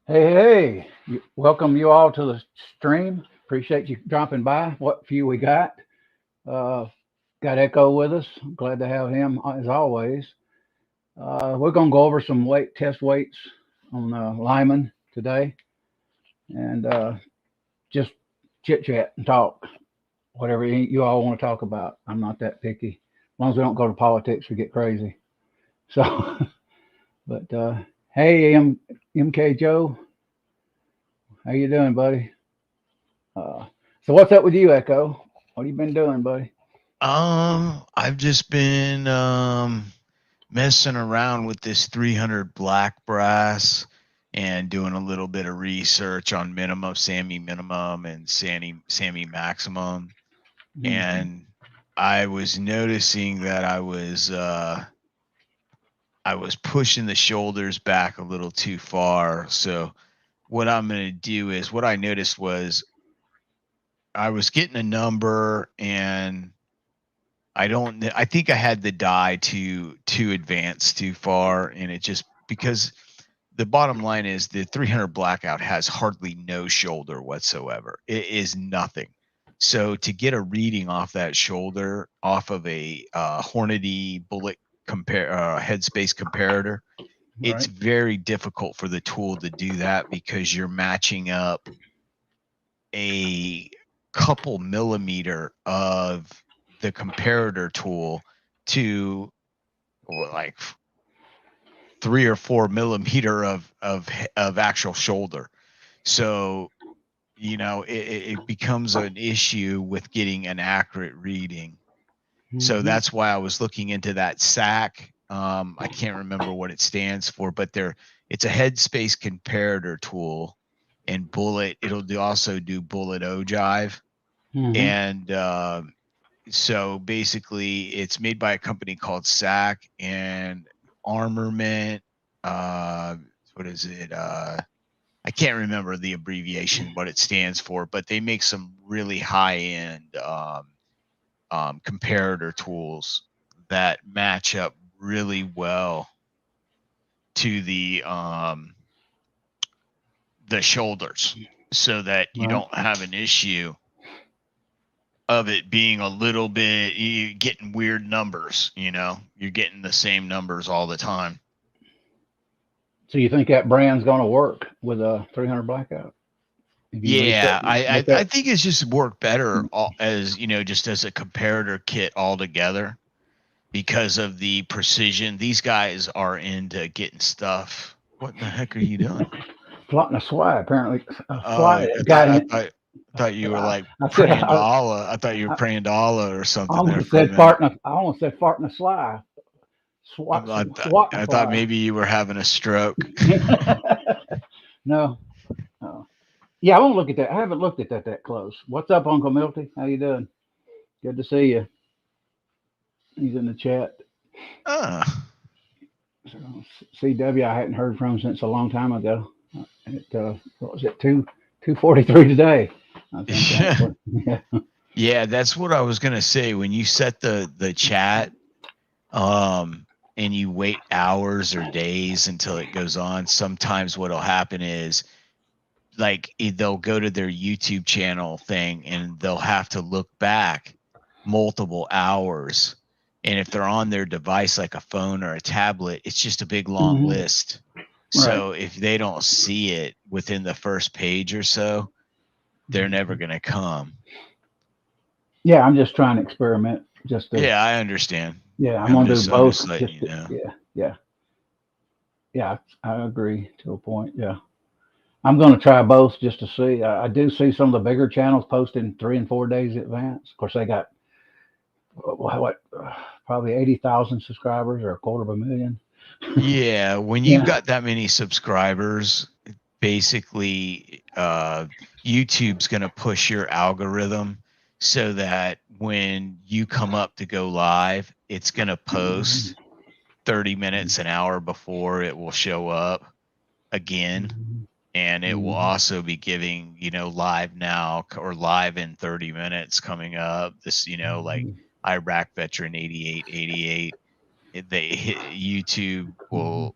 Welcome you all to the stream. Appreciate you dropping by. What few we got. Uh, got Echo with us. Glad to have him as always. We're going to go over some test weights on Lyman today and just chit chat and talk. Whatever you all want to talk about. I'm not that picky. As long as we don't go to politics, we get crazy. So, but hey, MK Joe, how you doing, buddy? Uh, so what's up with you, Echo? What have you been doing, buddy? I've just been messing around with this 300 black brass and doing a little bit of research on minimum, Sammy minimum, and Sammy maximum. Hmm. And I was noticing that I was pushing the shoulders back a little too far. So what I'm going to do is what I noticed was I was getting a number and I think I had the die too advanced too far, and it just because the bottom line is the 300 blackout has hardly no shoulder whatsoever. It is nothing. So to get a reading off that shoulder off of a Hornady bullet headspace comparator, it's Right. very difficult for the tool to do that because you're matching up a couple millimeter of the comparator tool to like 3 or 4 millimeter of actual shoulder. So it becomes an issue with getting an accurate reading. So Hmm. that's why I was looking into that SAC. I can't remember what it stands for, but it's a headspace comparator tool. And bullet, also do bullet ogive. Hmm. And so basically it's made by a company called SAC and Armament. Uh, what is it? I can't remember the abbreviation, what it stands for, but they make some really high end comparator tools that match up really well to the shoulders, so that you Right. don't have an issue of it being a little bit you getting weird numbers. You're getting the same numbers all the time. So you think that brand's going to work with a 300 blackout? If you Yeah, look I at. think it's just work better as just as a comparator kit altogether because of the precision. These guys are into getting stuff. What in the heck are you doing? Plotting a fly. Apparently, a Oh, fly got in. I thought you were like I said praying to Allah. I thought you were I praying to Allah or something there almost for a said minute. farting. I almost said farting a fly. Swatting a I thought fly. maybe you were having a stroke. No. No. Yeah, I won't look at that. I haven't looked at that close. What's up, Uncle Milty? How you doing? Good to see you. He's in the chat. Ah, So, CW, I hadn't heard from since a long time ago. What was it? 2:43 today. I think yeah. actually. Yeah. Yeah, that's what I was gonna say. When you set the chat, and you wait hours or days until it goes on, sometimes what'll happen is like they'll go to their YouTube channel thing and they'll have to look back multiple hours. And if they're on their device like a phone or a tablet, it's just a big long Hmm. list. Right. So if they don't see it within the first page or so, they're never going to come. Yeah, I'm just trying to experiment. Just to, Yeah, I understand. yeah, I'm I'm gonna do just I'm both. just letting Just you to, know. yeah, yeah, yeah. I agree to a point. Yeah, I'm gonna try both just to see. I do see some of the bigger channels posting 3 and 4 days in advance. Of course, they got probably 80,000 subscribers or a quarter of a million. Yeah, when you've Yeah. got that many subscribers, basically YouTube's going to push your algorithm so that when you come up to go live, it's going to post 30 minutes an hour before it will show up again, and it will also be giving, live now or live in 30 minutes coming up. This, like Iraq veteran 8888, YouTube will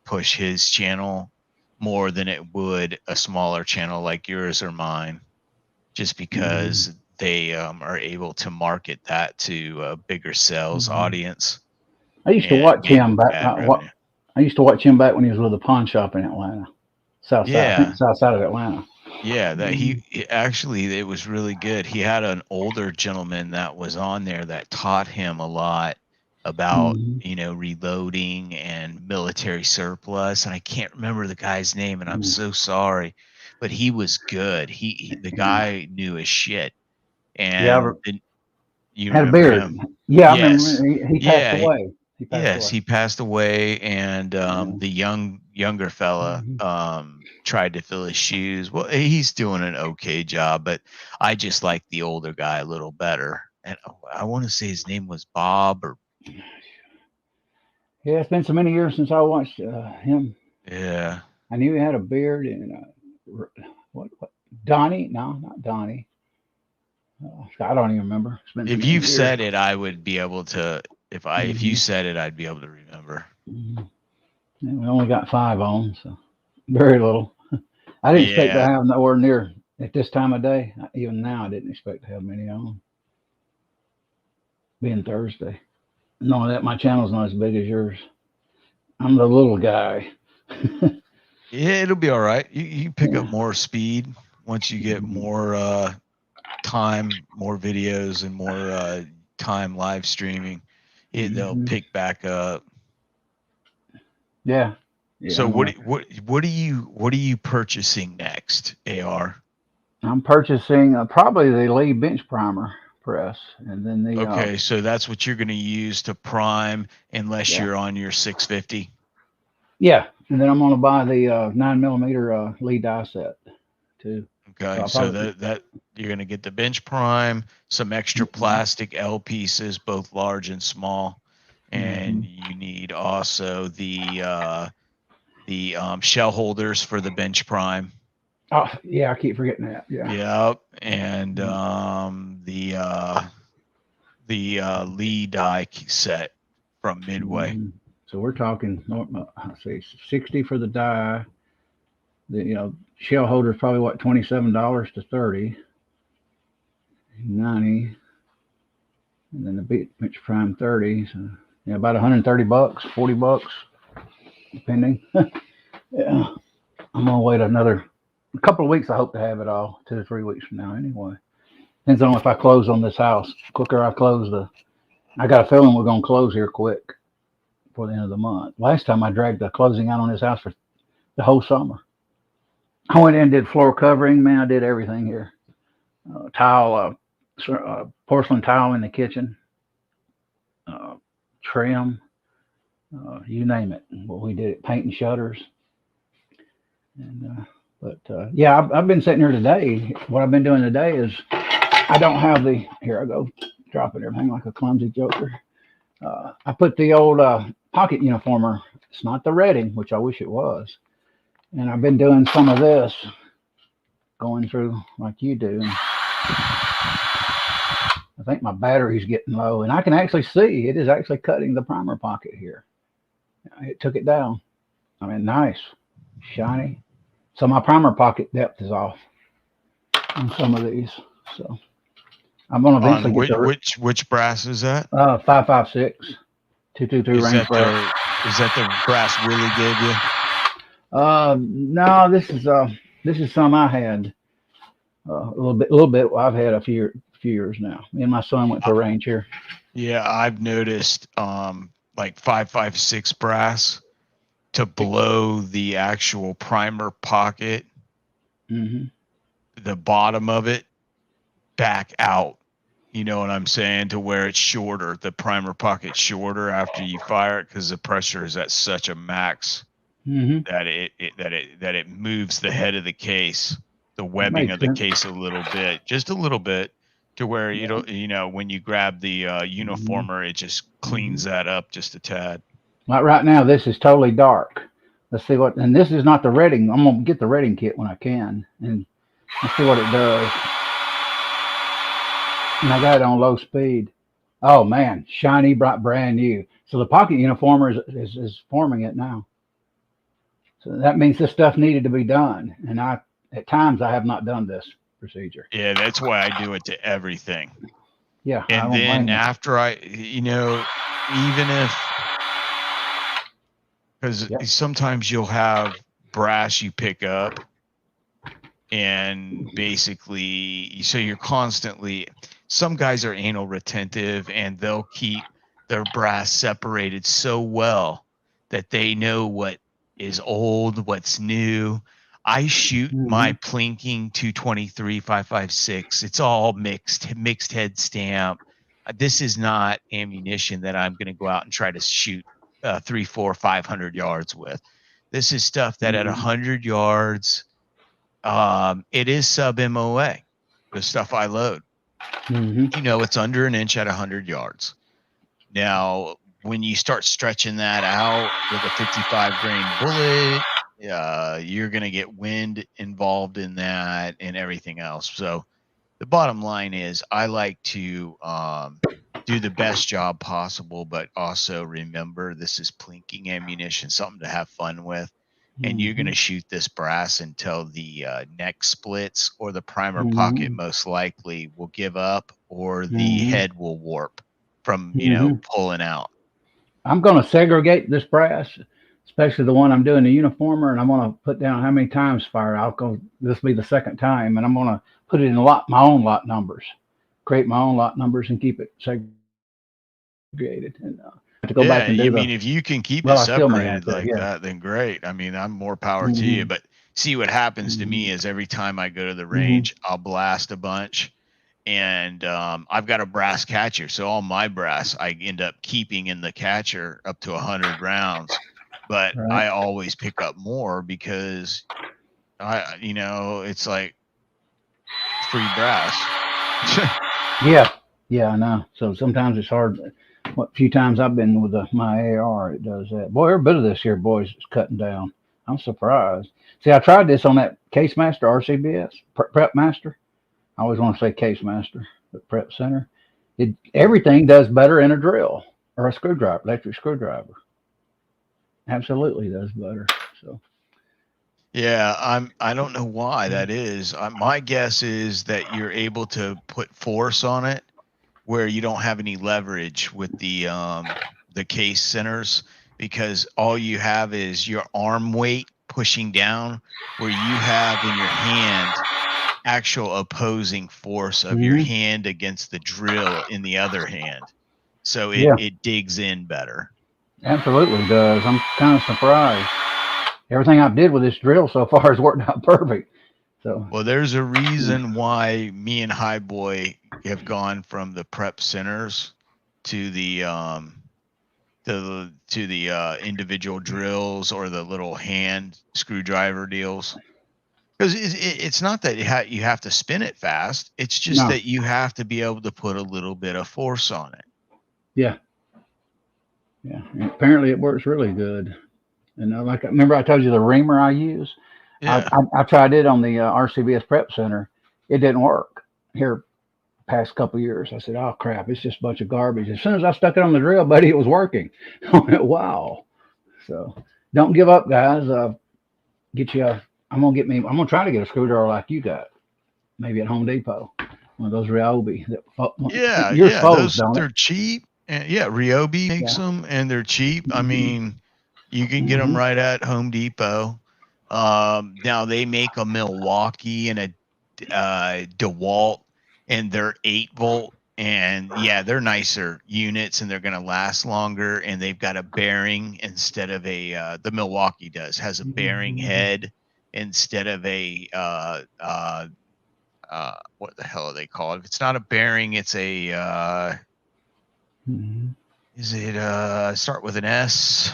push his channel more than it would a smaller channel like yours or mine, just because they are able to market that to a bigger sales audience I used to and watch get him back. ad revenue. I used to watch him back when he was with a pawn shop in Atlanta, south side. I Yeah. think south side of Atlanta. Yeah, that he actually, it was really good. He had an older gentleman that was on there that taught him a lot about, reloading and military surplus. And I can't remember the guy's name, and I'm so sorry, but he was good. The guy knew his shit. Yeah, And you had a remember beard. him? Yeah, I Yes. remember. He passed Yeah. away. He passed Yes, away. he passed away, and the younger fella tried to fill his shoes. Well, he's doing an okay job, but I just like the older guy a little better. And I want to say his name was Bob, or Yeah, it's been so many years since I watched him. yeah. I knew he had a beard and what Donnie? No, not Donnie. I don't even remember. It's been so If many you've years. said it, I would be able to. If you said it, I'd be able to remember. Yeah, we only got 5 on, so very little. I didn't expect to Yeah. have nowhere near at this time of day. Even now, I didn't expect to have many on. Being Thursday, knowing that my channel's not as big as yours. I'm the little guy. Yeah, it'll be all right. You pick up more speed once you get more time, more videos, and more time live streaming. They'll pick back up. Yeah. So I'm gonna. what are you purchasing next, AR? I'm purchasing probably the Lee bench primer press, and then the Okay, so that's what you're going to use to prime, unless yeah, you're on your 650. yeah, and then I'm gonna buy the 9mm Lee die set too. So Okay, I'll so probably. that you're going to get the bench prime, some extra plastic L pieces, both large and small, and you need also the shell holders for the bench prime. Oh yeah, I keep forgetting that. Yeah. Yep, and the Lee die set from Midway. So we're talking. Let's see, 60 for the die. The shell holder is probably what, $27 to 30, 90, and then the bench prime 30. So yeah, about 130 bucks, 40 bucks, depending. Yeah, I'm gonna wait another couple of weeks. I hope to have it all 2 to 3 weeks from now. Anyway, depends on if I close on this house. Quicker I close I got a feeling we're gonna close here quick before the end of the month. Last time I dragged the closing out on this house for the whole summer. I went in and did floor covering. Man, I did everything here. Tile, porcelain tile in the kitchen, trim, you name it. Well, we did it, painting shutters. And yeah, I've been sitting here today. What I've been doing today is I don't have here I go, dropping everything like a clumsy joker. I put the old pocket uniformer. It's not the Redding, which I wish it was. And I've been doing some of this, going through like you do. And I think my battery's getting low, and I can actually see it is actually cutting the primer pocket here. It took it down. I mean, nice, shiny. So my primer pocket depth is off on some of these. So I'm gonna eventually get the which brass is that? 556 222 range brass. Is that the brass Willie gave you? No, this is some I had a little bit. I've had a few years now. Me and my son went to a range here. Yeah, I've noticed like 556 brass to blow the actual primer pocket, the bottom of it back out. You know what I'm saying? To where it's shorter, the primer pocket shorter after you fire it, because the pressure is at such a max that it moves the head of the case, the webbing of the case a little bit, just a little bit, to where when you grab the uniformer, it just cleans that up just a tad. Like right now, this is totally dark. Let's see what, and this is not the Redding. I'm gonna get the Redding kit when I can, and let's see what it does. And I got it on low speed. Oh man, shiny, bright, brand new. So the pocket uniformer is forming it now. So that means this stuff needed to be done. And at times I have not done this procedure. Yeah, that's why I do it to everything. Yeah, I And don't then blame you. after even if, because Yep. sometimes you'll have brass you pick up, and basically, so you're constantly, some guys are anal retentive and they'll keep their brass separated so well that they know what is old, what's new. I shoot my Hmm. plinking 223 556. It's all mixed head stamp. This is not ammunition that I'm going to go out and try to shoot 3, 4, 500 yards with. This is stuff that at Hmm. 100 yards, it is sub MOA, the stuff I load. Hmm. It's under an inch at 100 yards. Now, when you start stretching that out with a 55 grain bullet, you're going to get wind involved in that and everything else. So the bottom line is I like to do the best job possible, but also remember this is plinking ammunition, something to have fun with. And you're going Hmm. to shoot this brass until the neck splits, or the primer pocket Hmm. most likely will give up, or the Hmm. head will warp from Hmm. pulling out. I'm going to segregate this brass, especially the one I'm doing the uniformer, and I'm going to put down how many times fired. I'll go. This will be the second time, and I'm going to put it in my own lot numbers, create my own lot numbers, and keep it segregated. And to go back Yeah, and do you the. mean if you can keep it Well, I still may have separated to. like Yeah. that, then great. I mean, I'm more power to you. Hmm. But see, what happens to Hmm. me is every time I go to the Hmm. range, I'll blast a bunch, and I've got a brass catcher, so all my brass I end up keeping in the catcher up to 100 rounds. But Right. I always pick up more because it's like free brass. Yeah. Yeah, I know. So sometimes it's hard. What few times I've been with my AR, it does that. Boy, every bit of this here, boys, is cutting down. I'm surprised. See, I tried this on that Case Master RCBS, Prep Master. I always want to say Case Master, but Prep Center. Everything does better in a drill or a screwdriver, electric screwdriver. Absolutely does better. So, Yeah, I don't know why that is. My guess is that you're able to put force on it where you don't have any leverage with the case centers, because all you have is your arm weight pushing down, where you have in your hand actual opposing force of your hmm, hand against the drill in the other hand. So it yeah, it digs in better. absolutely does. I'm kind of surprised. Everything I've did with this drill so far has worked out perfect. So, Well, there's a reason why me and High Boy have gone from the prep centers to the individual drills or the little hand screwdriver deals. Because it's not that you have to spin it fast. It's just no, that you have to be able to put a little bit of force on it. yeah, yeah. And apparently, it works really good. And like, remember I told you the reamer I use? Yeah. I tried it on the RCBS Prep Center. It didn't work here past couple years. I said, "Oh crap, it's just a bunch of garbage." As soon as I stuck it on the drill, buddy, it was working. I went, "Wow!" So don't give up, guys. Get you a. I'm gonna get me. I'm gonna try to get a screwdriver like you got, maybe at Home Depot. One of those Ryobi. Yeah, Yours yeah, folds, those don't it? they're cheap, and yeah, Ryobi makes Yeah. them, and they're cheap. I Hmm. mean, you can get them Hmm. right at Home Depot. Now they make a Milwaukee and a DeWalt, and they're 8 volt, and yeah, they're nicer units, and they're going to last longer. And they've got a bearing instead of the Milwaukee has a bearing head instead of what the hell are they called? If it's not a bearing, it's a Hmm. is it start with an S?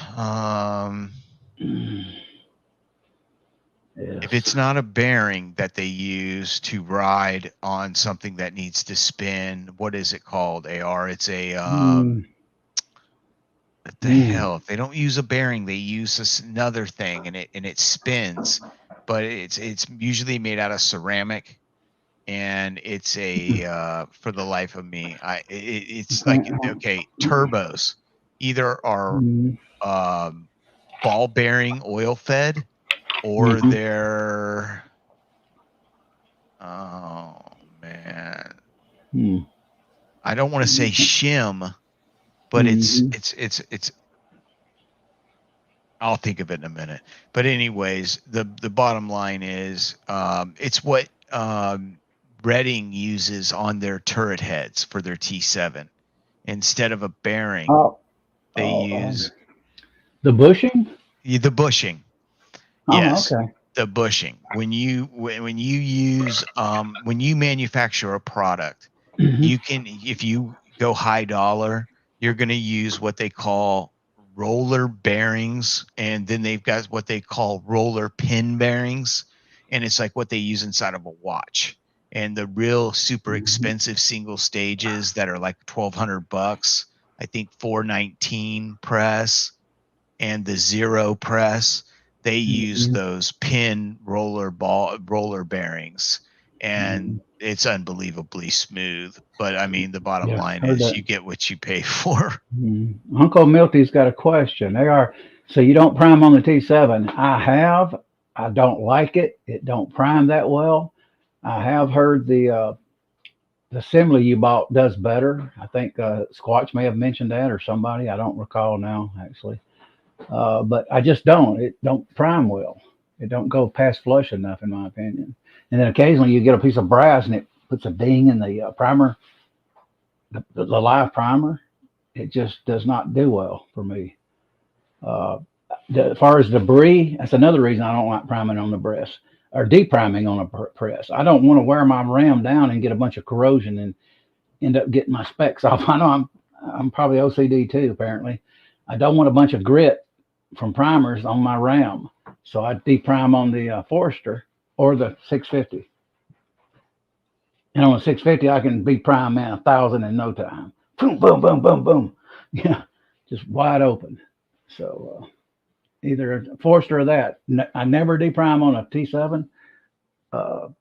If Yes. it's not a bearing that they use to ride on something that needs to spin, what is it called? AR? It's a Mm. what the Mm. hell? If they don't use a bearing, they use another thing, and it spins, but it's usually made out of ceramic, and it's a for the life of me, it's like, okay, turbos either are Mm. um, ball bearing oil fed, or their, oh man, I don't want to say shim, but it's I'll think of it in a minute. But anyways, the bottom line is, it's what Redding uses on their turret heads for their T7. Instead of a bearing, they use the bushing. The bushing. Oh, Yes. okay. The bushing. When you use when you manufacture a product, you can, if you go high dollar, you're going to use what they call roller bearings, and then they've got what they call roller pin bearings, and it's like what they use inside of a watch. And the real super expensive single stages that are like $1,200, I think 419 press, and the zero press, they use those pin roller bearings, and it's unbelievably smooth. But I mean, the bottom line is you get what you pay for. Uncle Milty's got a question. So you don't prime on the T7. I don't like it. It don't prime that well. I have heard the assembly you bought does better. I think Squatch may have mentioned that, or somebody. I don't recall now, actually. But I just don't. It don't prime well. It don't go past flush enough, in my opinion. And then occasionally you get a piece of brass and it puts a ding in the primer, the live primer. It just does not do well for me. As far as debris, that's another reason I don't like priming on the press or depriming on a press. I don't want to wear my RAM down and get a bunch of corrosion and end up getting my specs off. I know I'm probably OCD too, apparently. I don't want a bunch of grit from primers on my RAM. So I deprime on the Forester or the 650. And on the 650, I can be prime, man, 1,000 in no time. Boom, boom, boom, boom, boom. Yeah, just wide open. So either a Forester or that. I never deprime on a T7,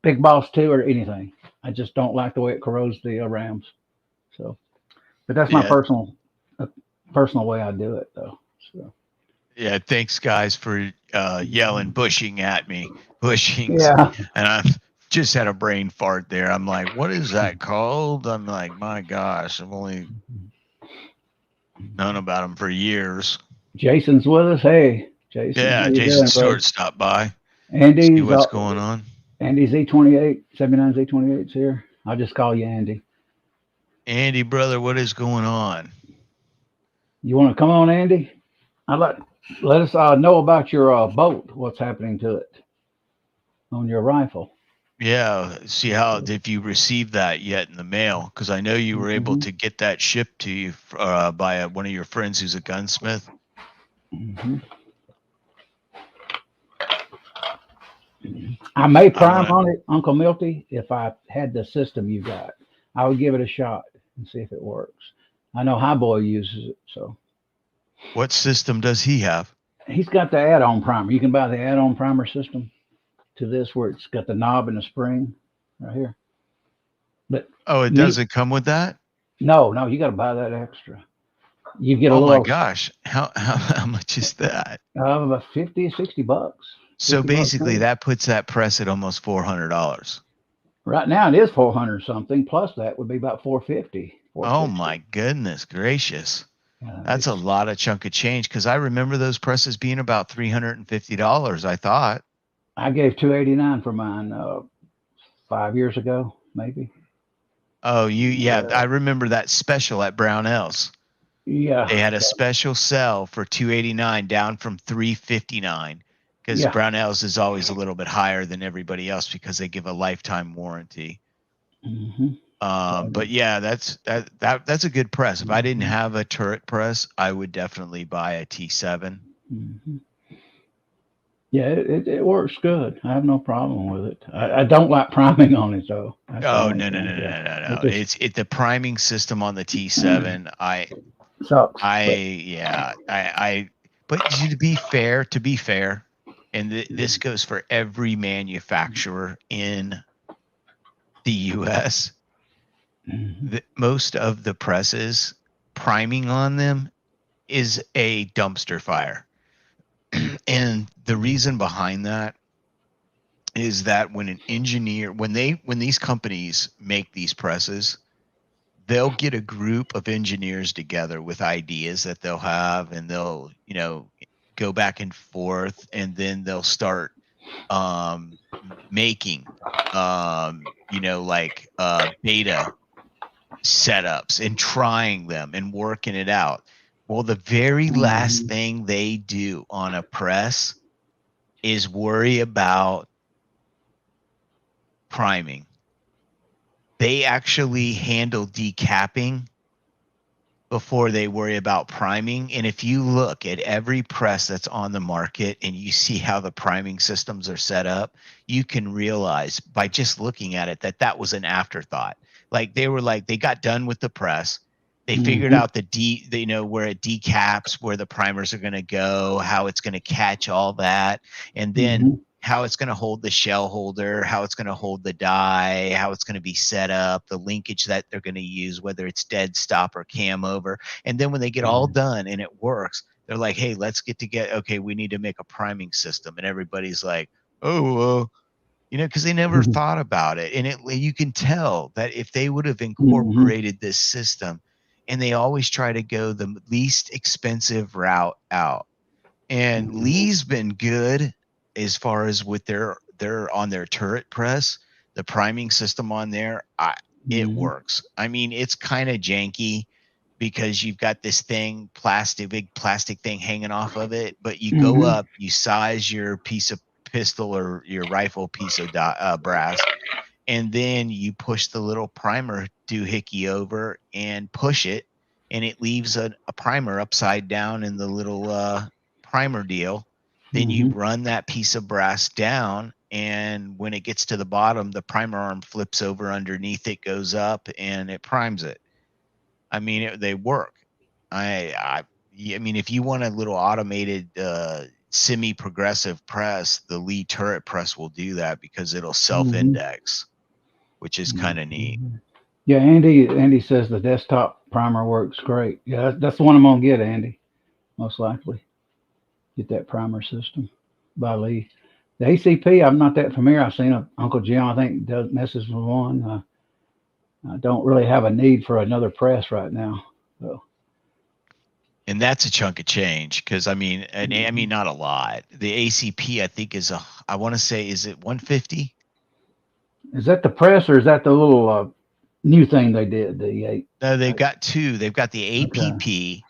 Big Boss 2 or anything. I just don't like the way it corrodes the RAMs. So, but that's my personal way I do it, though. So. Yeah, thanks guys for yelling bushing at me. Bushings. Yeah. And I've just had a brain fart there. I'm like, what is that called? I'm like, my gosh, I've only known about them for years. Jason's with us. Hey, Jason. Yeah, Jason Stewart stopped by. Andy's see what's going on. Andy Z28, 79 Z28's here. I'll just call you Andy. Andy, brother, what is going on? You want to come on, Andy? Let us know about your boat. What's happening to it on your rifle? Yeah, see if you received that yet in the mail, because I know you were able to get that shipped to you by one of your friends who's a gunsmith. I may prime on it, Uncle Milty, if I had the system you got. I would give it a shot and see if it works. I know Highboy uses it, so. What system does he have? He's got the add-on primer. You can buy the add-on primer system to this, where it's got the knob and the spring right here. But it doesn't come with that? No, you got to buy that extra. You get a little. Oh my gosh, how much is that? About $50-$60. So basically, that puts that press at almost $400. Right now, it is 400 something. Plus, that would be about $450. Oh my goodness gracious! That's a lot of chunk of change, because I remember those presses being about $350. I thought. I gave $289 for mine 5 years ago, maybe. Oh, I remember that special at Brownells. Yeah, they had a special sell for $289, down from $359, because Brownells is always a little bit higher than everybody else because they give a lifetime warranty. But yeah, that's a good press. If I didn't have a turret press, I would definitely buy a T7. Yeah, it works good. I have no problem with it. I don't like priming on it though. No. It's the priming system on the T7. Sucks. But to be fair, and this goes for every manufacturer in the U.S. Most of the presses, priming on them is a dumpster fire. And the reason behind that is that when these companies make these presses, they'll get a group of engineers together with ideas that they'll have, and they'll, go back and forth, and then they'll start making like beta setups and trying them and working it out. Well, the very last thing they do on a press is worry about priming. They actually handle decapping before they worry about priming. And if you look at every press that's on the market and you see how the priming systems are set up, you can realize by just looking at it that that was an afterthought. Like they got done with the press. They figured out where it decaps, where the primers are going to go, how it's going to catch all that. And then how it's going to hold the shell holder, how it's going to hold the die, how it's going to be set up, the linkage that they're going to use, whether it's dead stop or cam over. And then when they get all done and it works, they're like, hey, let's get together. Okay, we need to make a priming system. And everybody's like, oh, because they never thought about it. And you can tell that if they would have incorporated this system, and they always try to go the least expensive route out. And Lee's been good as far as with their on their turret press, the priming system on there, it works. I mean, it's kind of janky because you've got this thing, big plastic thing hanging off of it, but you go up, you size your piece of pistol or your rifle piece of brass, and then you push the little primer doohickey over and push it, and it leaves a primer upside down in the little primer deal. Then you run that piece of brass down, and when it gets to the bottom, the primer arm flips over underneath it, goes up, and it primes it. I mean, they work. I mean, if you want a little automated semi-progressive press, the Lee turret press will do that because it'll self-index, which is kind of neat. Yeah, Andy says the desktop primer works great. Yeah, that's the one I'm gonna get, Andy. Most likely, get that primer system by Lee. The ACP, I'm not that familiar. I've seen Uncle Jim, I think, does messes with one. I don't really have a need for another press right now. So. And that's a chunk of change because I mean, not a lot. The ACP, I think, I want to say, is it 150? Is that the press or is that the little new thing they did? No, they've got two. They've got the APP,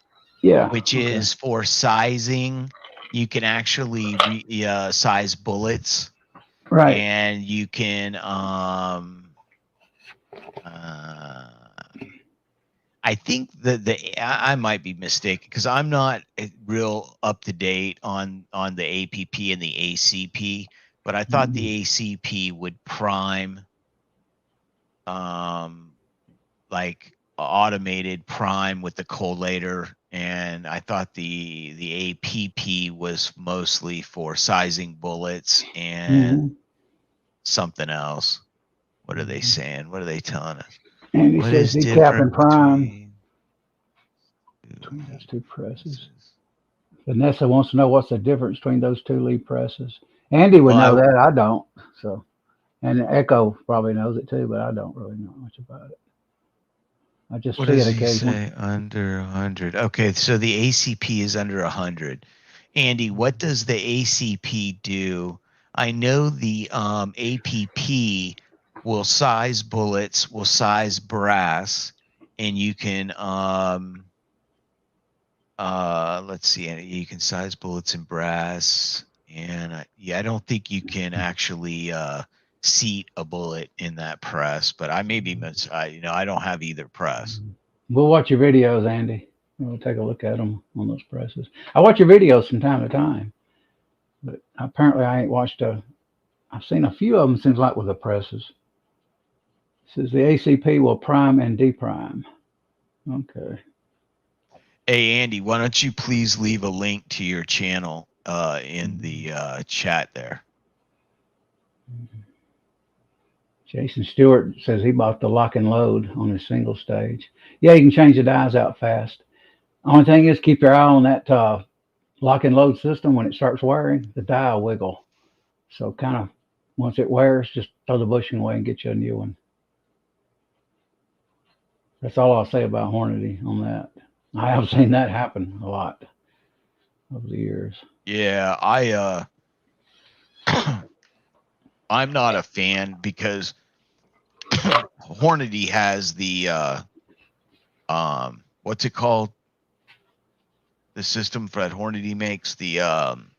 which is for sizing. You can actually size bullets, right? And you can I think I might be mistaken because I'm not real up to date on the APP and the ACP, but I thought the ACP would prime like automated prime with the collator, and I thought the APP was mostly for sizing bullets and something else. What are they saying? What are they telling us? And he What says is decap different and prime between those two presses? Vanessa wants to know what's the difference between those two Lee presses. Andy would know that. I don't. So, and Echo probably knows it too, but I don't really know much about it. I just see it occasionally. Say under 100. Okay, so the ACP is under 100. Andy, what does the ACP do? I know the APP will size bullets, will size brass, and you can let's see, you can size bullets and brass, and I don't think you can actually seat a bullet in that press, but I may be I don't have either press. We'll watch your videos, Andy. We'll take a look at them on those presses. I watch your videos from time to time, but apparently I ain't watched I've seen a few of them, seems like, with the presses. It says the ACP will prime and deprime. Okay. Hey, Andy, why don't you please leave a link to your channel in the chat there? Jason Stewart says he bought the lock and load on his single stage. Yeah, you can change the dies out fast. Only thing is keep your eye on that lock and load system, when it starts wearing, the die will wiggle. So kind of once it wears, just throw the bushing away and get you a new one. That's all I'll say about Hornady on that. I have seen that happen a lot over the years. Yeah, I'm not a fan because Hornady has the what's it called? The system for that Hornady makes the Um,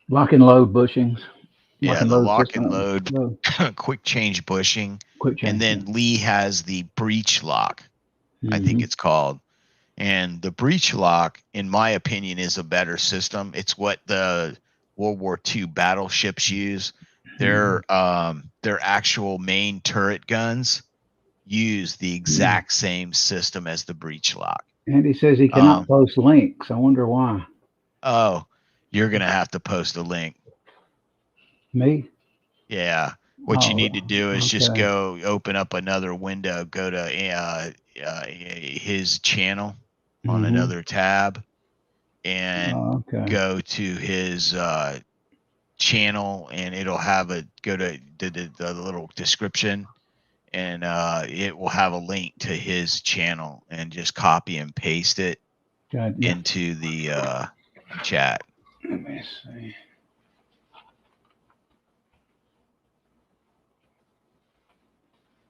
lock and load bushings. Lock yeah, and the load lock and system. load quick change bushing. Quick And change. then Lee has the breech lock, I think it's called. And the breech lock, in my opinion, is a better system. It's what the World War II battleships use. Their actual main turret guns use the exact same system as the breech lock. Andy says he cannot post links. I wonder why. Oh, you're gonna have to post a link. Me? Yeah. What you need to do is just okay. go open up another window, go to his channel on another tab, and go to his channel, and it'll have go to the little description, and it will have a link to his channel, and just copy and paste it into the chat. Let me see.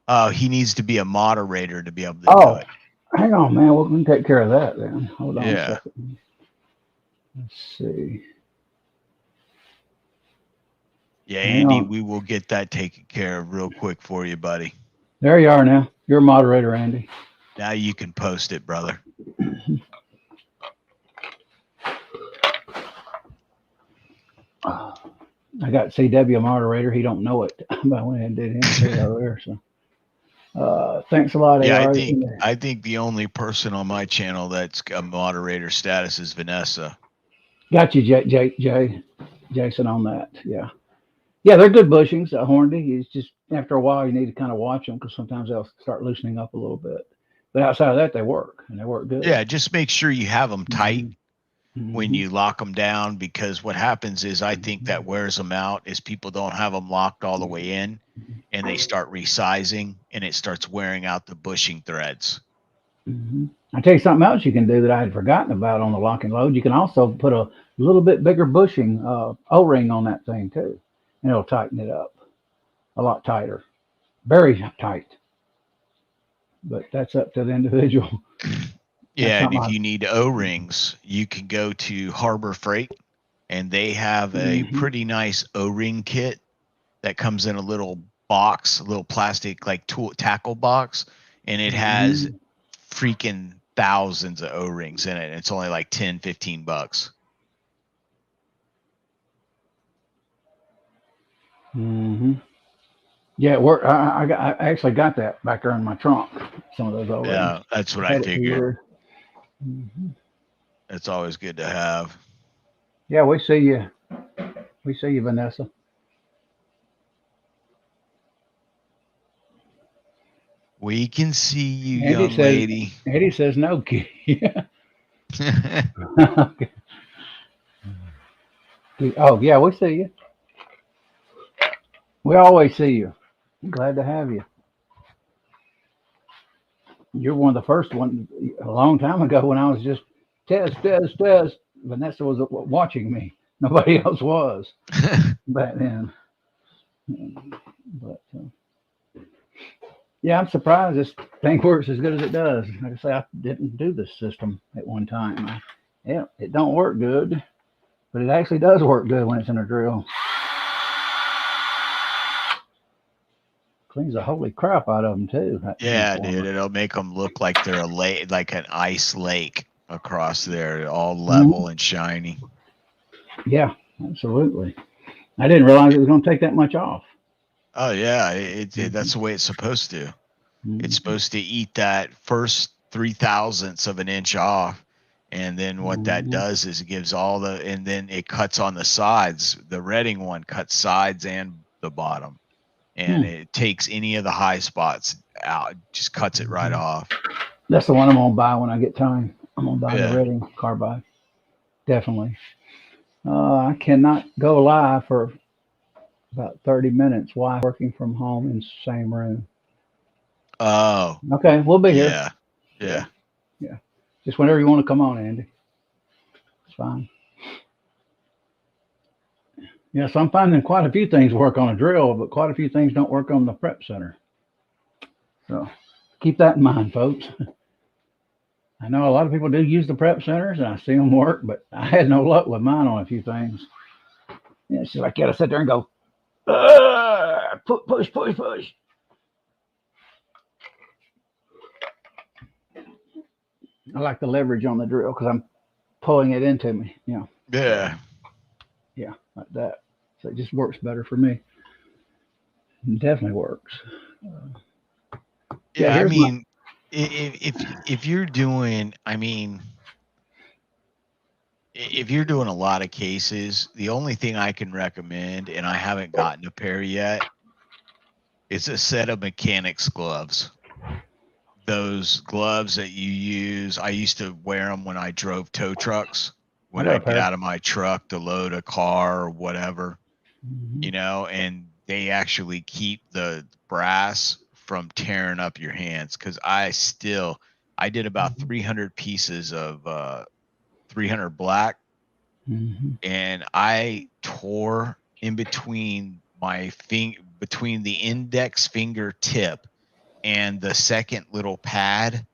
Oh, he needs to be a moderator to be able to do it. Hang on, man. We can take care of that then. Hold on a Yeah. second. Let's see. Yeah, Andy, we will get that taken care of real quick for you, buddy. There you are now. You're a moderator, Andy. Now you can post it, brother. I got CW moderator. He don't know it, but I went ahead and did him earlier. So, thanks a lot. Yeah, AR. I think the only person on my channel that's a moderator status is Vanessa. Got you, Jason, on that. Yeah, they're good bushings. Hornady. It's just after a while you need to kind of watch them because sometimes they'll start loosening up a little bit. But outside of that, they work and they work good. Yeah, just make sure you have them tight. When you lock them down, because what happens is, I think that wears them out is people don't have them locked all the way in, and they start resizing, and it starts wearing out the bushing threads. I'll tell you something else you can do that I had forgotten about on the lock and load. You can also put a little bit bigger bushing O-ring on that thing too, and it'll tighten it up a lot tighter, very tight. But that's up to the individual. Yeah, and if you need O-rings, you can go to Harbor Freight, and they have a pretty nice O-ring kit that comes in a little box, a little plastic like tackle box, and it has freaking thousands of O-rings in it. And it's only like $10-15. Yeah, I actually got that back there in my trunk. Some of those O-rings. Yeah, that's what I figured. It's always good to have. Yeah, we see you. We see you, Vanessa. We can see you, young lady. Eddie says no, kid. Oh, yeah, we see you. We always see you. I'm glad to have you. You're one of the first ones a long time ago when I was just test. Vanessa was watching me. Nobody else was back then. But yeah, I'm surprised this thing works as good as it does. Like I say, I didn't do this system at one time. It don't work good, but it actually does work good when it's in a drill. Cleans the holy crap out of them too. Yeah, dude, it'll make them look like they're a lake, like an ice lake across there, all level and shiny. Yeah, absolutely. I didn't realize it was going to take that much off. Oh yeah, that's the way it's supposed to. It's supposed to eat that first 0.003 of an inch off, and then what that does is it gives and then it cuts on the sides. The Redding one cuts sides and the bottom. And it takes any of the high spots out, just cuts it right off. That's the one I'm gonna buy when I get time. I'm gonna buy the Redding carbide. definitely. I cannot go live for about 30 minutes while working from home in the same room. Oh, Okay, we'll be here. yeah. Yeah, Yeah. yeah. Just whenever you want to come on, Andy. It's fine. Yeah, so I'm finding quite a few things work on a drill, but quite a few things don't work on the prep center. So keep that in mind, folks. I know a lot of people do use the prep centers, and I see them work, but I had no luck with mine on a few things. Yeah, it's just like you got to sit there and go, push, push, push. I like the leverage on the drill because I'm pulling it into me. So Yeah. yeah, like that. So it just works better for me. It definitely works. Uh, yeah, Yeah. I here's my. mean, if you're doing, I mean, if you're doing a lot of cases, the only thing I can recommend, and I haven't gotten a pair yet, is a set of mechanics gloves. Those gloves that you use, I used to wear them when I drove tow trucks, I when got a I'd get pair. out of my truck to load a car or whatever, Hmm. and they actually keep the brass from tearing up your hands. Cause I did about 300 pieces of 300 black, Hmm. and I tore in between between the index finger tip and the second little pad,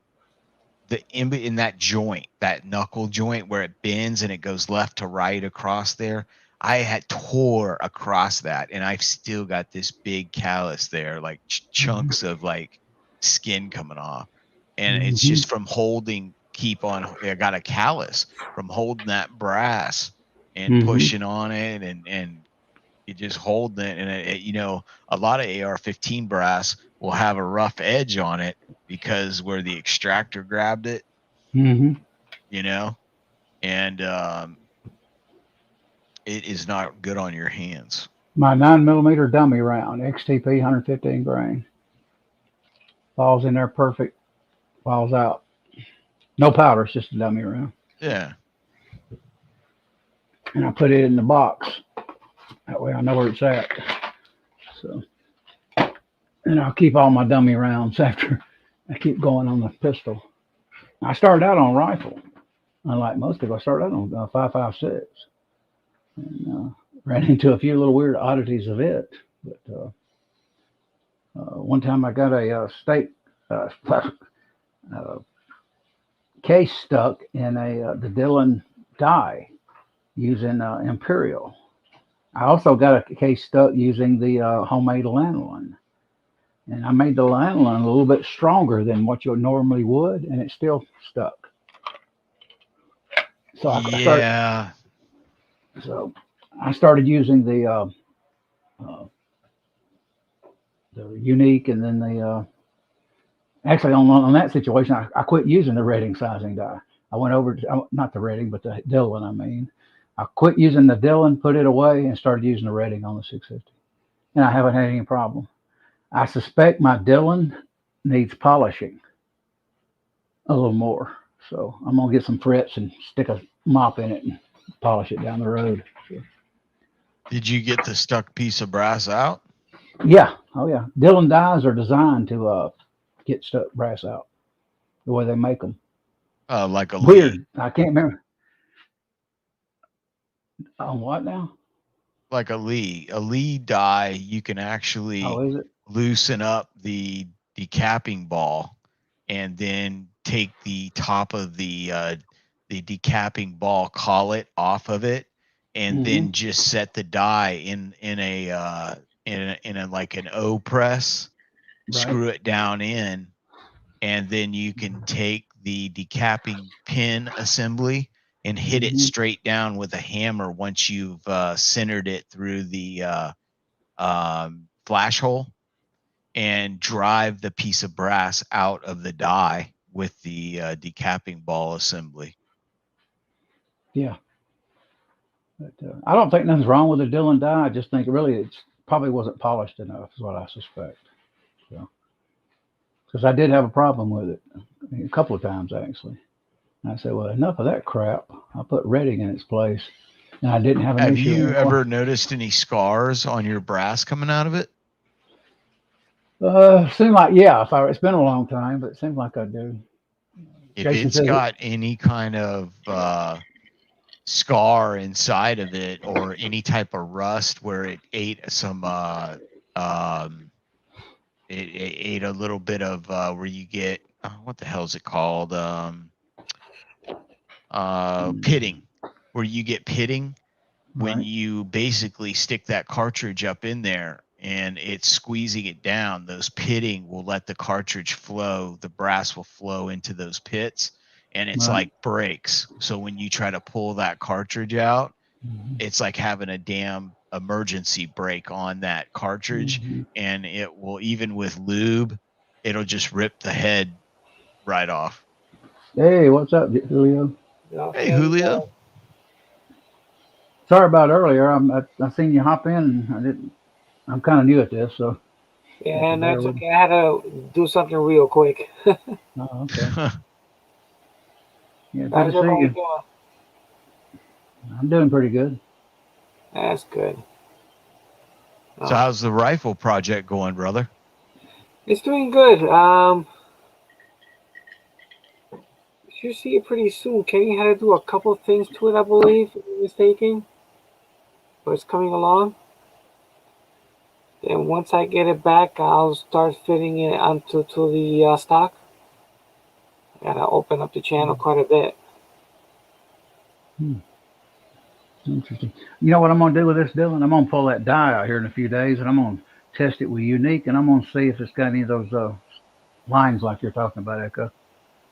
in that joint, that knuckle joint where it bends and it goes left to right across there. I had tore across that, and I've still got this big callus there, like chunks of like skin coming off, and it's Hmm. just from holding. I got a callus from holding that brass and Hmm. pushing on it, and you just hold it, and a lot of AR-15 brass will have a rough edge on it because where the extractor grabbed it, Hmm. you know, and it is not good on your hands. My 9 millimeter dummy round, XTP 115 grain, falls in there perfect, falls out. No powder, it's just a dummy round. Yeah. And I put it in the box. That way I know where it's at. So, and I'll keep all my dummy rounds after I keep going on the pistol. I started out on rifle. Unlike most people, I started out on 5.56 and ran into a few little weird oddities of it. But one time I got a steak uh, uh, case stuck in the Dillon die using Imperial. I also got a case stuck using the homemade lanolin. And I made the lanolin a little bit stronger than what you normally would, and it still stuck. So I started. Yeah. So I started using uh, the unique, and then the actually on that situation, I quit using the Redding sizing die. I went over to, not the Redding, but the Dillon. I mean, I quit using the Dillon, put it away, and started using the Redding on the 650, and I haven't had any problem. I suspect my Dillon needs polishing a little more, so I'm gonna get some frets and stick a mop in it and polish it down the road. So, Did you get the stuck piece of brass out? yeah, oh yeah, Dillon dies are designed to get stuck brass out the way they make them. Like a lead. Weird. I can't remember on what now. Like a lead die, you can Oh, actually is it? loosen up the decapping ball, and then take the top of the decapping ball collet off of it, and Mm-hmm. then just set the die in a like an O press, Right. screw it down in, and then you can take the decapping pin assembly and hit it Mm-hmm. straight down with a hammer once you've centered it through the flash hole, and drive the piece of brass out of the die with the decapping ball assembly. Yeah. But, I don't think nothing's wrong with the Dillon die. I just think really it's probably wasn't polished enough, is what I suspect. So, because I did have a problem with it a couple of times actually. I said, well, enough of that crap. I put Redding in its place, and I didn't have an Have issue you anymore. ever noticed any scars on your brass coming out of it? Seemed like, yeah, it's been a long time, but it seems like I do. If Jason it's says, got any kind of scar inside of it or any type of rust where it ate some um it ate a little bit of where you get what the hell is it called pitting, where you get pitting when right. you basically stick that cartridge up in there and it's squeezing it down. Those pitting will let the cartridge flow, the brass will flow into those pits, and it's Right. like brakes. So when you try to pull that cartridge out, Mm-hmm. it's like having a damn emergency brake on that cartridge, Mm-hmm. and it will, even with lube, it'll just rip the head right off. Hey, what's up, Julio? Hey, Julio. Sorry about earlier. I seen you hop in. And I didn't. I'm kind of new at this, so you have Yeah, to and bear that's with me. okay. I had to do something real quick. Oh, okay. Yeah, good How's to see everybody you. doing? I'm doing pretty good. That's good. So Oh, how's the rifle project going, brother? it's doing good. Should see it pretty soon. Kenny had to do a couple things to it, I believe, if I'm not mistaken. But it's coming along. And once I get it back, I'll start fitting it onto the stock. I gotta open up the channel quite a bit. Hmm. Interesting. You know what I'm gonna do with this, Dylan? I'm gonna pull that die out here in a few days, and I'm gonna test it with Unique, and I'm gonna see if it's got any of those lines like you're talking about, Echo.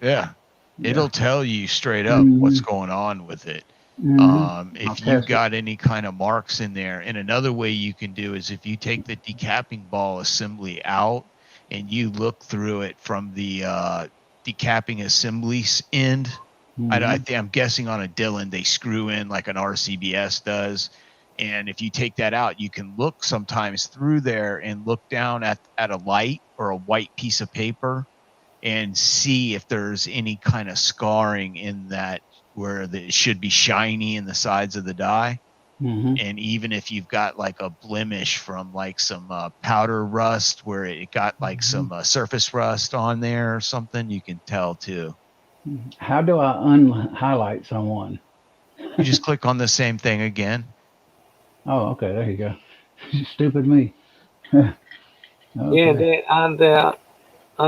Yeah. Yeah. It'll tell you straight up what's Mm-hmm. going on with it. Mm-hmm. I'll If you test it. got any kind of marks in there, and another way you can do is if you take the decapping ball assembly out and you look through it from the decapping assemblies end. I Mm-hmm. think I'm guessing on a Dillon they screw in like an RCBS does, and if you take that out, you can look sometimes through there and look down at a light or a white piece of paper and see if there's any kind of scarring in that where it should be shiny in the sides of the die. Mm-hmm. And even if you've got like a blemish from like some powder rust where it got like Mm-hmm. some surface rust on there or something, you can tell too. How do I unhighlight someone? You just click on the same thing again. Oh, okay. There you go. Stupid me. Yeah, Okay. they on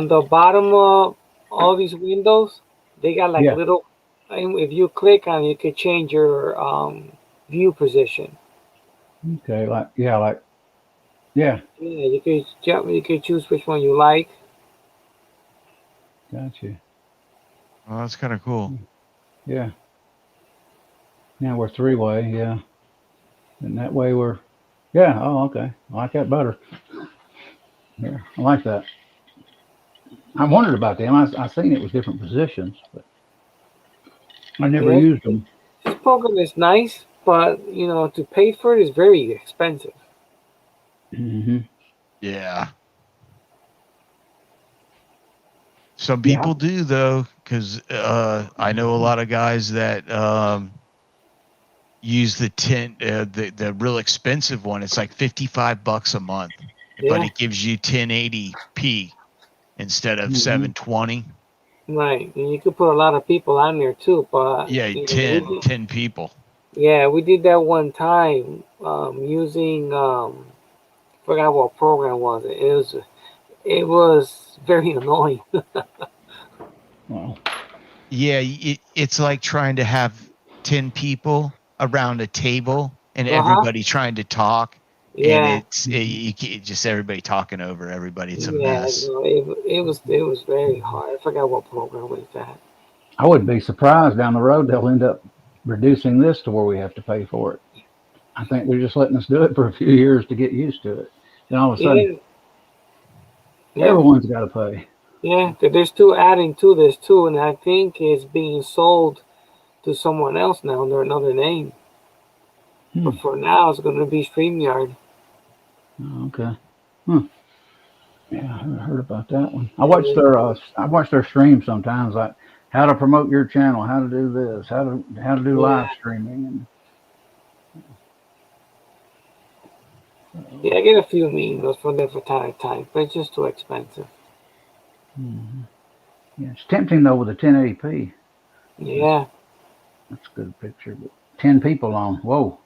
the bottom of all these windows, they got like Yeah. little. If you click on, it, you could change your view position. Okay. Like yeah. Like yeah. Yeah, you could jump. You could choose which one you like. Gotcha. Oh, that's kind of cool. Yeah. Now we're three way. Yeah. And that way we're. Yeah. Oh, okay. I like that better. Yeah. I like that. I wondered about them. I seen it was different positions, but I never Yes, used them. this program is nice, but to pay for it is very expensive. Hmm. Yeah. Some Yeah. people do though, because I know a lot of guys that use the real expensive one. It's like $55 a month, but Yeah, it gives you 1080p instead of Hmm. 720. right. And you could put a lot of people on there too, but Yeah, we 10 did. 10 people. Yeah, we did that one time using forgot what program was it. It was very annoying. Well. Yeah, it's like trying to have 10 people around a table and Uh huh. everybody trying to talk, and Yeah. Mhm. just everybody talking over everybody. It's a Yeah. mess. No, it was very hard. I forgot what program was that. I wouldn't be surprised down the road they'll end up reducing this to where we have to pay for it. I think they're just letting us do it for a few years to get used to it. Then all of a sudden, Yeah. Yeah. everyone's got to pay. Yeah. They're still adding to this too, and I think it's being sold to someone else now under another name. Hmm. But for now, it's going to be StreamYard. Oh, okay. Huh. Yeah, I haven't heard about that one. And I watch their stream sometimes. how to promote your channel, how to do this, how to do Yeah. live streaming. Yeah, I get a few memes for that for time to time, but it's just too expensive. Yeah, it's tempting though with a 1080p. Yeah. That's a good picture, but 10 people on. Whoa.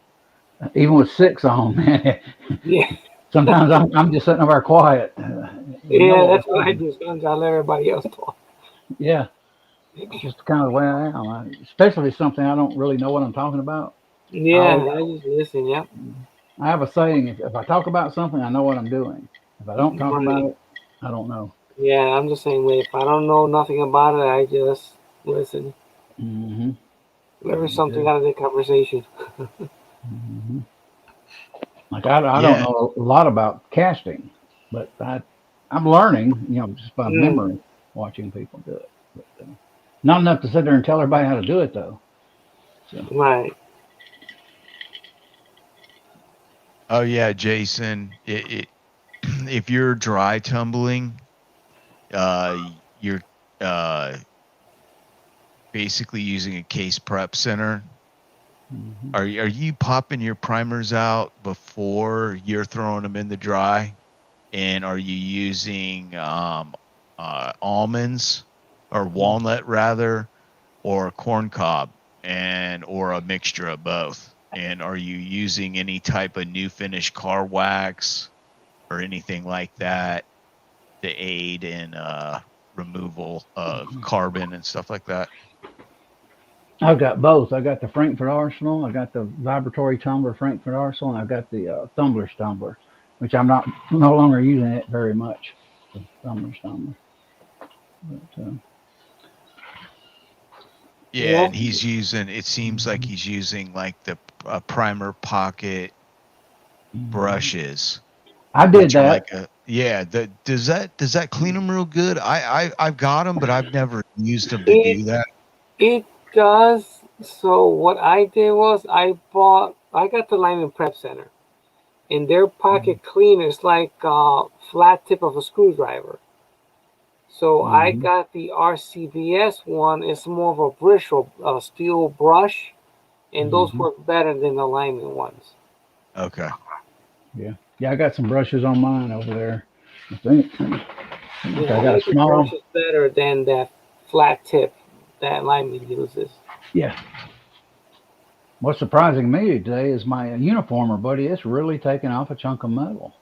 Even with 6 on, man. Yeah. Sometimes I'm just sitting over there quiet. You know Yeah, what we're that's what I talking. do. Sometimes I let everybody else talk. Yeah, it's just kind of the way I am. Especially something I don't really know what I'm talking about. I always, Yeah, I just listen. Yep. I have a saying: if I talk about something, I know what I'm doing. If I don't talk about Right. it, I don't know. Yeah, I'm the same way. If I don't know nothing about it, I just listen. Hmm. Learn something out of the conversation. Hmm. Like I don't Yeah. know a lot about casting, but I'm learning. Just by Mm, memory, watching people do it. But, not enough to sit there and tell everybody how to do it, though. So. right. Oh yeah, Jason. If you're dry tumbling, uh, you're uh, basically using a case prep center. Hmm. Are you popping your primers out before you're throwing them in the dry? And are you using almonds or walnut rather, or corn cob or a mixture of both? And are you using any type of new finish car wax or anything like that to aid in removal of carbon and stuff like that? I've got both. I got the Frankfurt Arsenal. I got the vibratory tumbler Frankfurt Arsenal, and I've got the Thumbler's tumbler, which I'm no longer using it very much. The Thumbler's tumbler. But, Yeah, Yeah. and he's using. It seems like he's using like the primer pocket mhm. brushes, I did which are like that. a yeah. Does that clean them real good? I've got them, but I've never used them to It do that. it does. So what I did was I got the Lyman Prep Center, and their pocket cleaner is like a flat tip of a screwdriver. So I Mm-hmm. got the RCBS one. It's more of a bristle steel brush, and those Hmm. work better than the Lyman ones. Okay. Yeah, yeah. I got some brushes on mine over there. I think. Yeah, I I got like a the brush small. is better than that flat tip that Lyman uses. Yeah. What's surprising me today is my uniformer, buddy. It's really taking off a chunk of metal.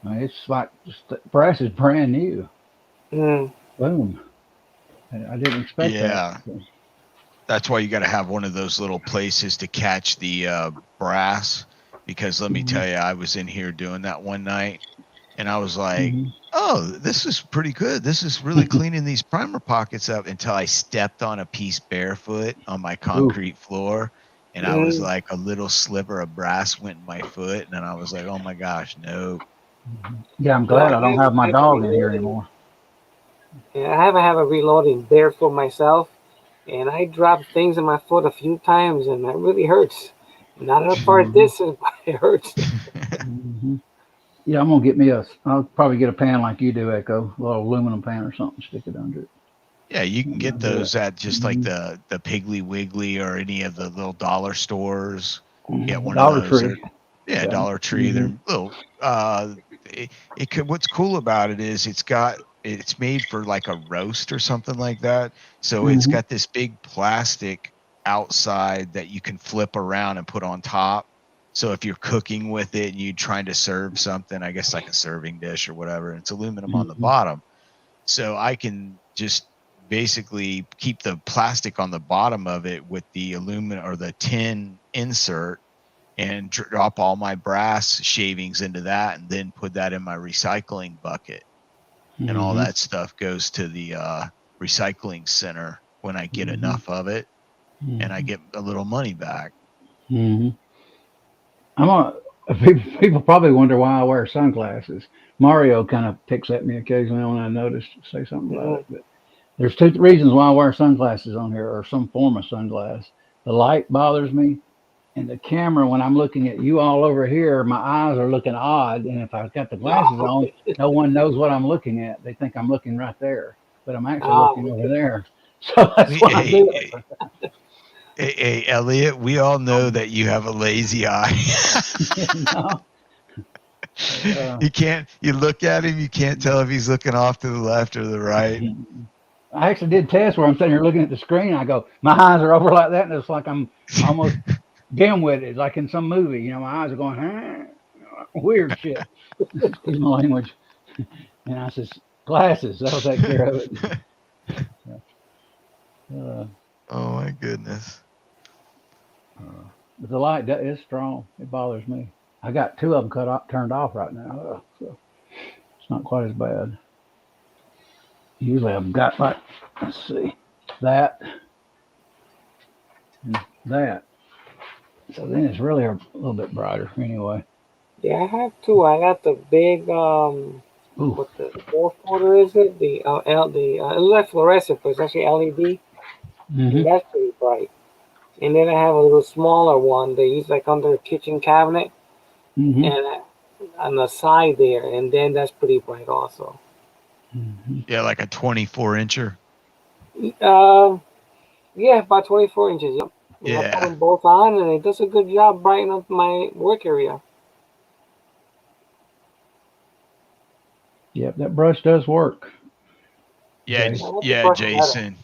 I mean, it's like just the brass is brand new. Mm, Boom. I didn't expect that. Yeah, that's why you got to have one of those little places to catch the brass. Because let me Mhm. tell you, I was in here doing that one night, and I was like, Mhm. "Oh, this is pretty good. This is really cleaning these primer pockets up." Until I stepped on a piece barefoot on my Ooh. concrete floor, and I was mm. like, a little sliver of brass went in my foot, and then I was like, "Oh my gosh, no!" Yeah, I'm No, glad I don't have my I have a dog in here reloading. anymore. Yeah, I haven't have a reloading barefoot myself, and I dropped things in my foot a few times, and that really hurts. Not a far Hmm. distance, but it hurts. Hmm. Yeah, I'm gonna get me a. I'll probably get a pan like you do, Echo, a little aluminum pan or something, stick it under it. Yeah, you can And get I'll do those that. at just like the Piggly Wiggly or any of the little dollar stores. Get one of Dollar those. Tree. They're yeah, Yeah. Dollar Tree. Hmm. They're little. It could. What's cool about it is it's made for like a roast or something like that. So it's Hmm. got this big plastic outside that you can flip around and put on top. So if you're cooking with it and you're trying to serve something, I guess like a serving dish or whatever, it's aluminum on the Hmm. bottom. So I can just basically keep the plastic on the bottom of it with the aluminum or the tin insert and drop all my brass shavings into that and then put that in my recycling bucket. And all Hmm. that stuff goes to the recycling center when I get Hmm. enough of it and I Hmm. get a little money back. Hmm. I'm a. People probably wonder why I wear sunglasses. Mario kind of picks at me occasionally when I notice, say something about Mm, it. But there's two reasons why I wear sunglasses on here, or some form of sunglass. The light bothers me, and the camera, when I'm looking at you all over here, my eyes are looking odd. And if I've got the glasses oh, on, no one knows what I'm looking at. They think I'm looking right there, but I'm actually oh, looking over okay. there. So that's what I do. Hey, Elliot, we all know that you have a lazy eye. No. You look at him, you can't tell if he's looking off to the left or the right. I actually did tests where I'm sitting here looking at the screen. I go, my eyes are over like that, and it's like I'm almost dim-witted, like in some movie. You know, my eyes are going, weird shit. Excuse my language. And I says, glasses, that'll take care of it. Oh my goodness. But the light is strong. It bothers me. I got 2 of them turned off right now, so it's not quite as bad. Usually I've got like, let's see, that and that. So then it's really a little bit brighter anyway. Yeah, I have 2. I got the big what the 4-quarter is it? The it looks like fluorescent, but it's actually LED. And that's pretty bright. And then I have a little smaller one they use like under the kitchen cabinet, and on the side there, and then that's pretty bright also. Yeah, like a 24-incher. Yeah, about 24 inches. Yep. Yeah. I put them both on, and it does a good job brightening up my work area. Yep, that brush does work. Yeah, Jason.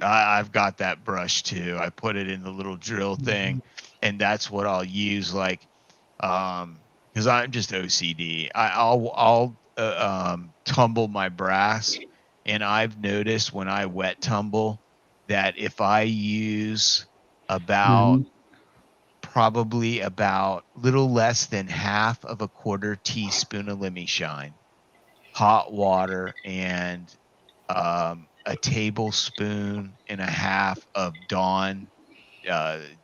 I've got that brush too. I put it in the little drill thing, and that's what I'll use. Like, because I'm just OCD. I'll tumble my brass, and I've noticed when I wet tumble that if I use probably about little less than half of a quarter teaspoon of Lemmy Shine, hot water, and a tablespoon and a half of Dawn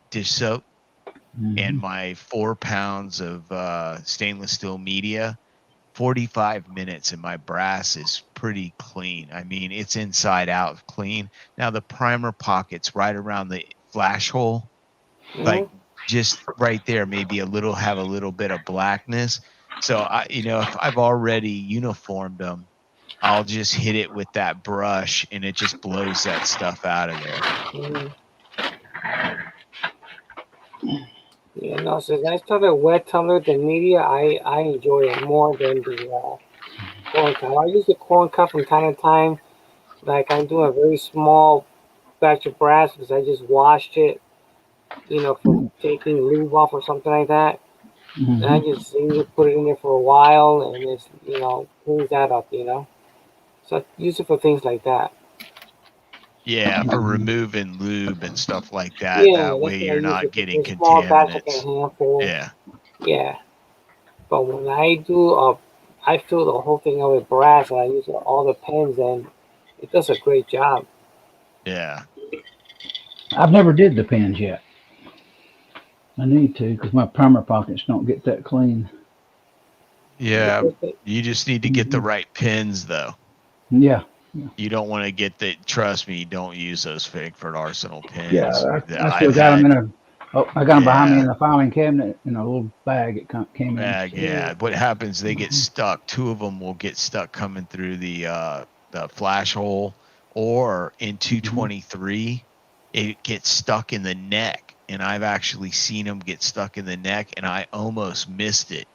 dish soap, and my 4 pounds of stainless steel media, 45 minutes, and my brass is pretty clean. I mean, it's inside out clean. Now the primer pocket's right around the flash hole, like just right there, maybe have a little bit of blackness. So if I've already uniformed them, I'll just hit it with that brush, and it just blows that stuff out of there. Yeah, no, since I started wet tumbler the media, I enjoy it more than the corn cup. I use the corn cup from time to time. Like I'm doing a very small batch of brass because I just washed it, from taking lube off or something like that. And I just put it in there for a while, and it's cleans that up, So I use it for things like that. Yeah, for removing lube and stuff like that. Yeah, that way you're not getting small batch, like a contaminants. handful. Yeah. Yeah. But when I do, I fill the whole thing up with brass, and I use all the pens, and it does a great job. Yeah. I've never did the pens yet. I need to because my primer pockets don't get that clean. Yeah, you just need to get the right pins, though. Yeah. You don't want to get the. Trust me, don't use those Frankfurt Arsenal pins. Yeah, I still got them in a. Oh, I got them behind me in the filing cabinet in a little bag. It came in. Bag, yeah. What happens? They get stuck. 2 of them will get stuck coming through the flash hole, or in 223, it gets stuck in the neck. And I've actually seen them get stuck in the neck, and I almost missed it.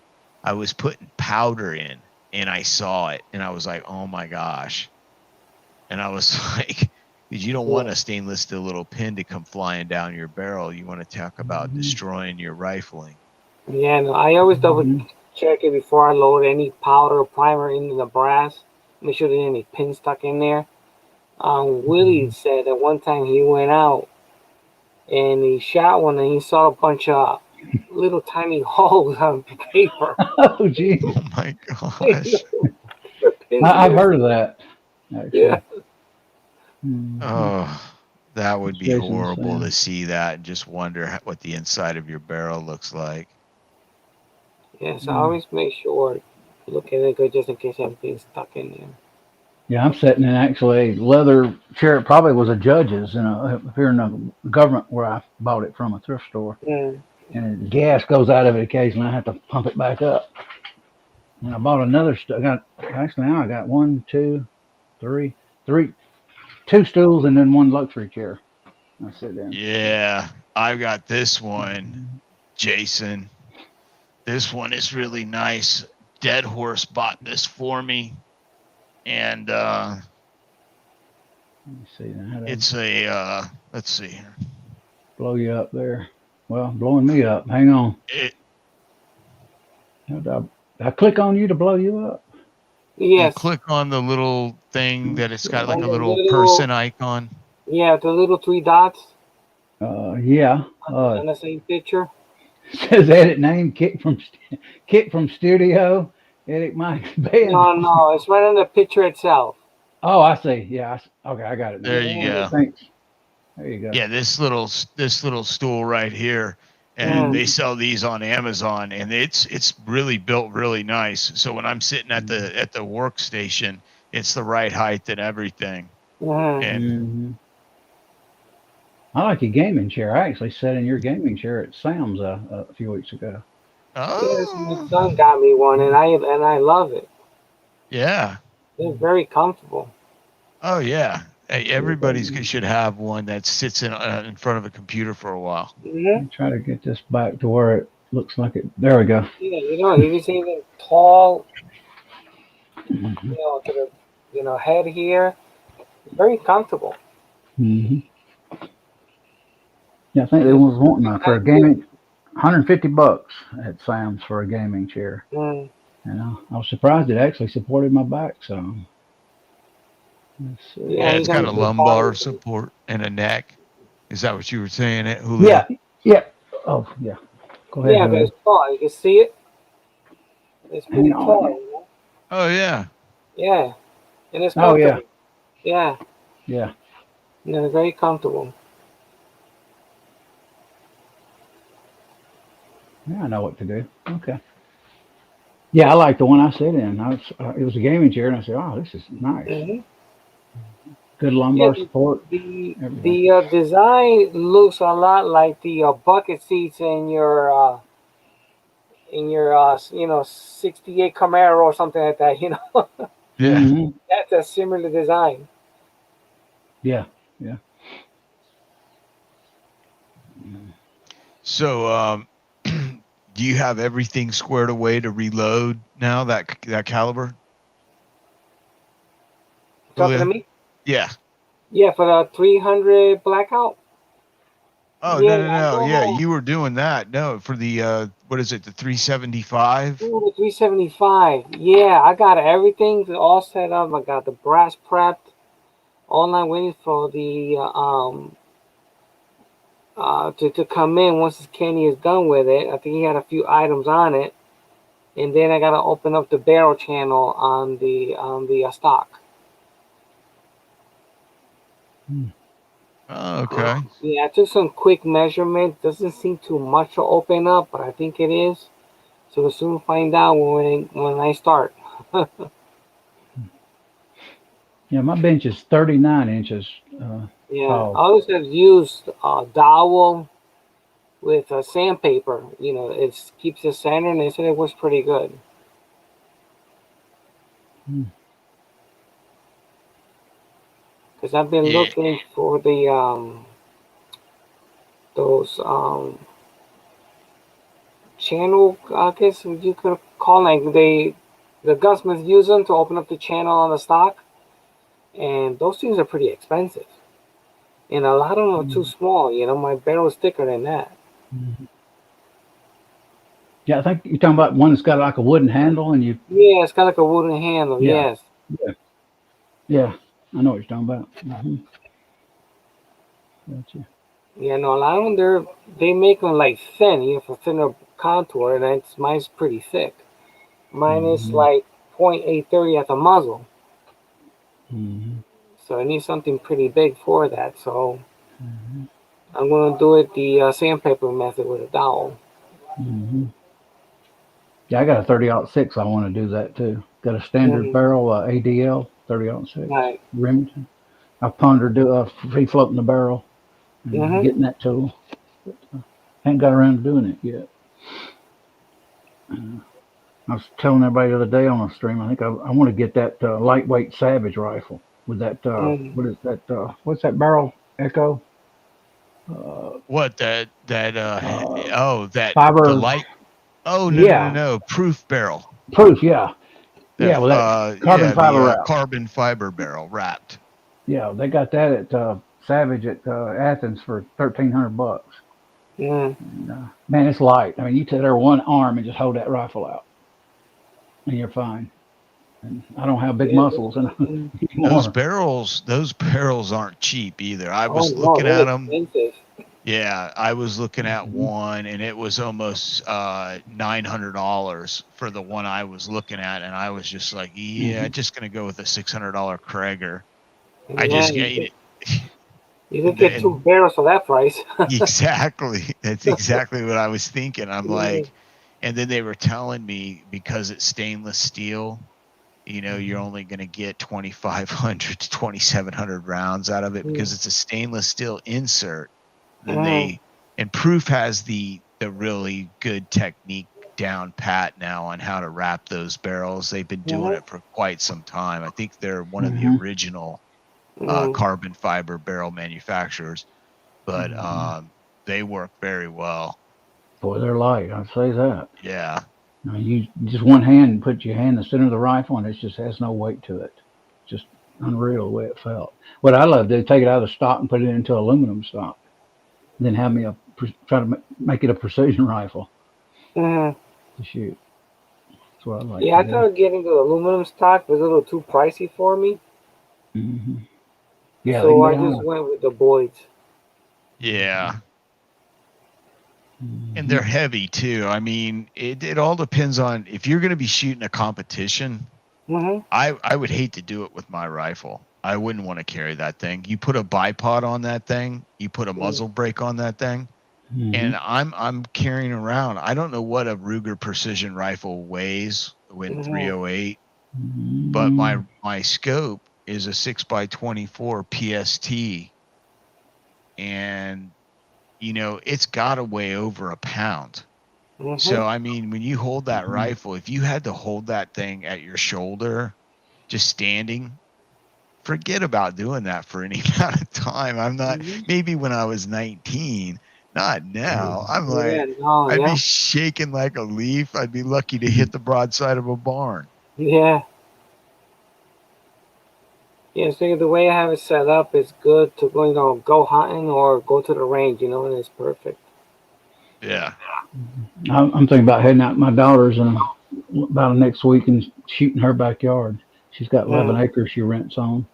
I was putting powder in, and I saw it, and I was like, "Oh my gosh!" And I was like, "Because you don't want a stainless steel little pin to come flying down your barrel. You want to talk about destroying your rifling." Yeah, no, I always double check it before I load any powder or primer into the brass. Make sure there's any pins stuck in there. Willie said that one time he went out and he shot one, and he saw a bunch of little tiny holes on paper. Oh, geez. Oh my gosh. I've heard of that. Actually. Yeah. Oh, that would be horrible to see that and just wonder what the inside of your barrel looks like. Yeah, so I always make sure look at it good just in case everything's stuck in there. Yeah, I'm sitting in actually a leather chair. It probably was a judge's here in the government where I bought it from, a thrift store. And the gas goes out of it occasionally. I have to pump it back up. And I bought another. Now I got 1, 2, 3. 2 stools and then 1 luxury chair. I sit in. Yeah, I've got this one, Jason. This one is really nice. Dead Horse bought this for me, and Let me see. How do it's a let's see here. blow you up there? Well, blowing me up. Hang on. It How do I click on you to blow you up? you Yes. click on the little thing that it's got like On a the little little- person icon. Yeah, the little 3 dots Yeah. on the same picture. Says edit name Kit from studio. Edit my band. No, it's right on the picture itself. Oh, I see. Yeah. Okay, I got it now. There you go. Thanks. There you go. Yeah, this little stool right here, and they sell these on Amazon, and it's really built really nice. So when I'm sitting at the workstation, it's the right height and everything. And I like your gaming chair. I actually sat in your gaming chair at Sam's a few weeks ago. Yes, my son got me one, and I love it. Yeah. It's very comfortable. Oh yeah. Hey, everybody should have one that sits in front of a computer for a while. Let me try to get this back to where it looks like it. There we go. Yeah, it's even tall. To the head here. Very comfortable. Yeah, I think they was wanting for a gaming, $150 at Sam's for a gaming chair. I was surprised it actually supported my back. So. Yeah, it's got a lumbar support and a neck. Is that what you were saying, Julio? Yeah, yeah. Oh, yeah. Go ahead. Yeah, but it's tall. You can see it. It's pretty tall. Oh yeah. Yeah, and it's comfortable. Oh yeah. Yeah. Yeah, very comfortable. Yeah, I know what to do. Okay. Yeah, I like the one I sit in. It was a gaming chair, and I said, "Oh, this is nice. Good lumbar support." The design looks a lot like the bucket seats in your 68 Camaro or something like that. Yeah. That's a similar design. Yeah. So, do you have everything squared away to reload now? That caliber? Talking to me? Yeah. Yeah, for the 300 blackout. Oh no! Yeah, you were doing that. No, for the what is it? The 375. Ooh, the 375. Yeah, I got everything all set up. I got the brass prepped. All I'm waiting for the to come in once Kenny is done with it. I think he had a few items on it, and then I gotta open up the barrel channel on the stock. Oh, okay. Yeah, I took some quick measurement. Doesn't seem too much to open up, but I think it is. So we'll soon find out when I start. Yeah, my bench is 39 inches. Yeah, tall. I always have used dowel with sandpaper. It keeps the center, and they said it works pretty good. Because I've been looking for the those channel, I guess you could call like the gunsmiths use them to open up the channel on the stock, and those things are pretty expensive, and a lot of them are too small. My barrel is thicker than that. Yeah, I think you're talking about one that's got like a wooden handle, and you. Yeah, it's got like a wooden handle. Yeah. Yes. Yeah, I know what you're talking about. Gotcha. Yeah, no, a lot of them they make them like thin, for thinner contour, and mine's pretty thick. Mine is like .830 at the muzzle. So I need something pretty big for that. So I'm gonna do it the sandpaper method with a dowel. Yeah, I got a 30-06. I want to do that too. Got a standard barrel ADL 30-06 Right. Remington. I pondered free floating the barrel. Getting that tool. But, haven't got around to doing it yet. I was telling everybody the other day on a stream, I think I want to get that lightweight Savage rifle. with that. What is that? What's that barrel? Echo. What that oh that the Fiber. light oh Yeah, no proof barrel. proof. Yeah, That yeah. Well, that carbon yeah, fiber the wrap. carbon fiber barrel wrapped. Yeah, they got that at Savage at Athens for $1,300. Mm. And, man, it's light. I mean, you take their one arm and just hold that rifle out, and you're fine. And I don't have big Yeah. muscles Mm. anymore. Those barrels aren't cheap either. I Oh was no, looking they're at them. expensive. Yeah, I was looking at Mhm. one, and it was almost $900 for the one I was looking at, and I was just like, yeah, Mhm. just gonna go with a $600 Krager. I Yeah, just get you could and, get two and barrels for that price. exactly that's exactly what I was thinking. I'm Yeah. like, and then they were telling me because it's stainless steel, you're only going to get 2,500 to 2,700 rounds out of it Mm. because it's a stainless steel insert. Then Mm. and Proof has the really good technique down pat now on how to wrap those barrels. They've been doing Mhm. it for quite some time. I think they're one of the Mhm. original Mm. carbon fiber barrel manufacturers, but Mhm. they work very well. Boy, they're light. I'd say that. Yeah. I mean, you just one hand and put your hand in the center of the rifle, and it just has no weight to it. Just unreal the way it felt. What I love to do, take it out of the stock and put it into aluminum stock, and then have me try to make it a precision rifle Mhm. to shoot. That's what I like Yeah, to I do. tried getting the aluminum stock, but it was a little too pricey for me, Hmm. Yeah, they can so be I on just went with the Boyds. Yeah. And Mm-hmm. they're heavy too. I mean, it all depends on if you're going to be shooting a competition. Mhm. I would hate to do it with my rifle. I wouldn't want to carry that thing. You put a bipod on that thing, you put a Mm. muzzle brake on that thing, Hmm. and I'm carrying around. I don't know what a Ruger precision rifle weighs when Mhm. 308, but Hmm. my scope is a 6x24 PST, and it's got to weigh over a pound. Mhm. So I mean, when you hold that rifle, if you had to hold that thing at your shoulder, just standing, forget about doing that for any amount of time. I'm not, Mhm. maybe when I was 19, not now. I'm Yeah. like, No. I'd be Yeah. shaking like a leaf. I'd be lucky to hit the broadside of a barn. Yeah. Yeah. So the way I have it set up is good to go, go hunting or go to the range. And it's perfect. Yeah. I'm thinking about heading out with my daughters in about next week and shooting her backyard. She's got 11 Mm. acres she rents on.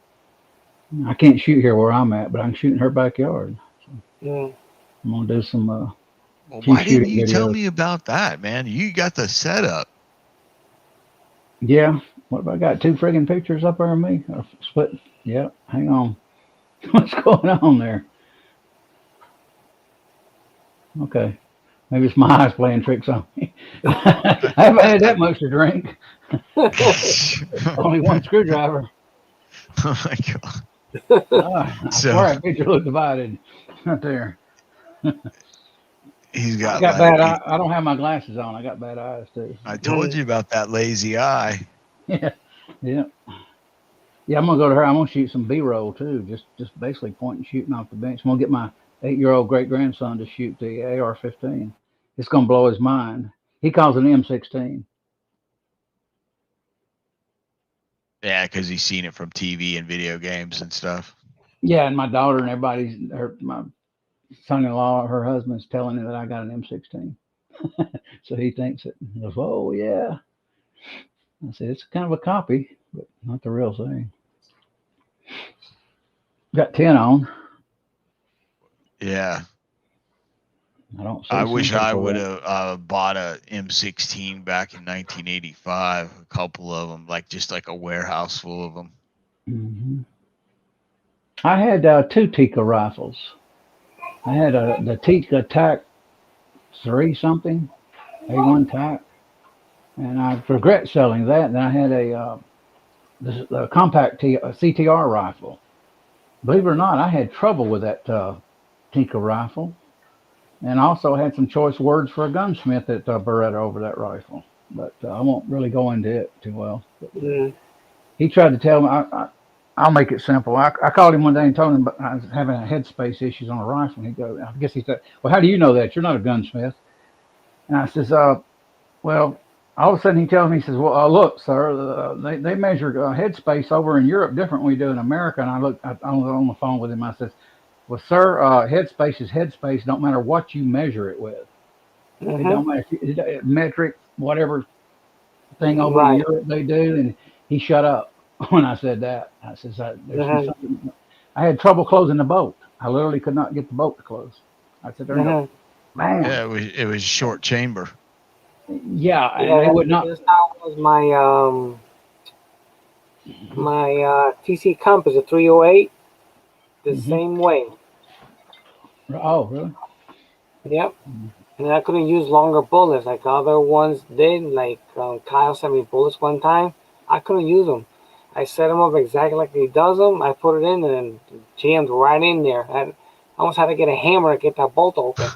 I can't shoot here where I'm at, but I can shoot in her backyard. Mm. I'm gonna do some Well, few why didn't shooting you tell videos. me about that, man? You got the setup. Yeah. What have I got? Two friggin' pictures up there of me? Split. Yeah. Hang on. What's going on there? Okay. Maybe it's my eyes playing tricks on me. I haven't had that much to drink. Only one screwdriver. Oh my god. I So swear that picture looked divided right there. he's I got got like bad eye. I don't have my glasses on. I got bad eyes too. I told Mm. you about that lazy eye. Yeah. Yeah. Yeah, I'm gonna go to her. I'm gonna shoot some B-roll too. Just basically point and shooting off the bench. I'm gonna get my 8-year-old great grandson to shoot the AR-15. It's gonna blow his mind. He calls it an M16. Yeah, because he's seen it from TV and video games and stuff. Yeah, and my daughter and my son-in-law, her husband's telling her that I got an M16. So he thinks it. He goes, "Oh yeah." I said, "It's kind of a copy, but not the real thing." Got 10 on. Yeah. I don't I see some wish I people would that. have bought a M16 back in 1985. A couple of them, like just like a warehouse full of them. Hmm. I had two Tika rifles. I had the Tika TAC 3 something, A1 TAC, and I regret selling that. And I had the compact CTR rifle. Believe it or not, I had trouble with that Tika rifle, and also had some choice words for a gunsmith at Beretta over that rifle. But I won't really go into it too well. But Mm. he tried to tell me I'll make it simple. I called him one day and told him I was having a headspace issues on a rifle. And he goes, I guess he said, "Well, how do you know that? You're not a gunsmith." And I says, "Well." All of a sudden, he tells me, he says, "Well, look, sir, they measure headspace over in Europe different than we do in America." And I looked, I was on the phone with him. I says, "Well, sir, headspace is headspace. Don't matter what you measure it with. It don't matter if metric, whatever thing over in Right. Europe they do." And he shut up when I said that. I says, "There's something." I had trouble closing the boat. I literally could not get the boat to close. I said, "There you go, man." Yeah, it was short chamber. Yeah, and Yeah, they would not. that's how was my TC Compass, a 308, the same way. Oh, really? Yep. And I couldn't use longer bullets like other ones did. Like Kyle sent me bullets one time. I couldn't use them. I set them up exactly like he does them. I put it in and jammed right in there. I almost had to get a hammer to get that bolt open.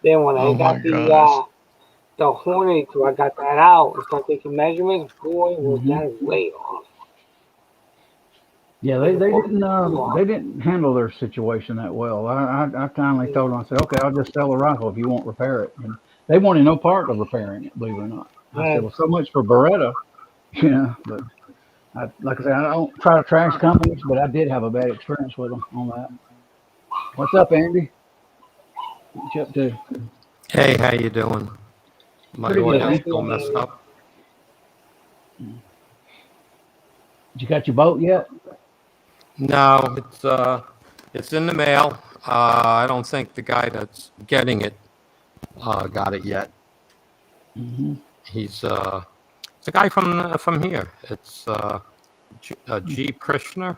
Then when I got the Hornet, I got that out and started taking measurements. Boy, was that way off. Yeah, they didn't handle their situation that well. I finally told them, I said, "Okay, I'll just sell the rifle if you won't repair it." And they wanted no part of repairing it, believe it or not. I said, "Well, so much for Beretta, you know." But like I said, I don't try to trash companies, but I did have a bad experience with them on that. What's up, Andy? What you up to? Hey, how you doing? My Pretty good, audio's man. still messed up. You got your boat yet? No, it's in the mail. I don't think the guy that's getting it got it yet. He's it's a guy from here. It's G. Krishner.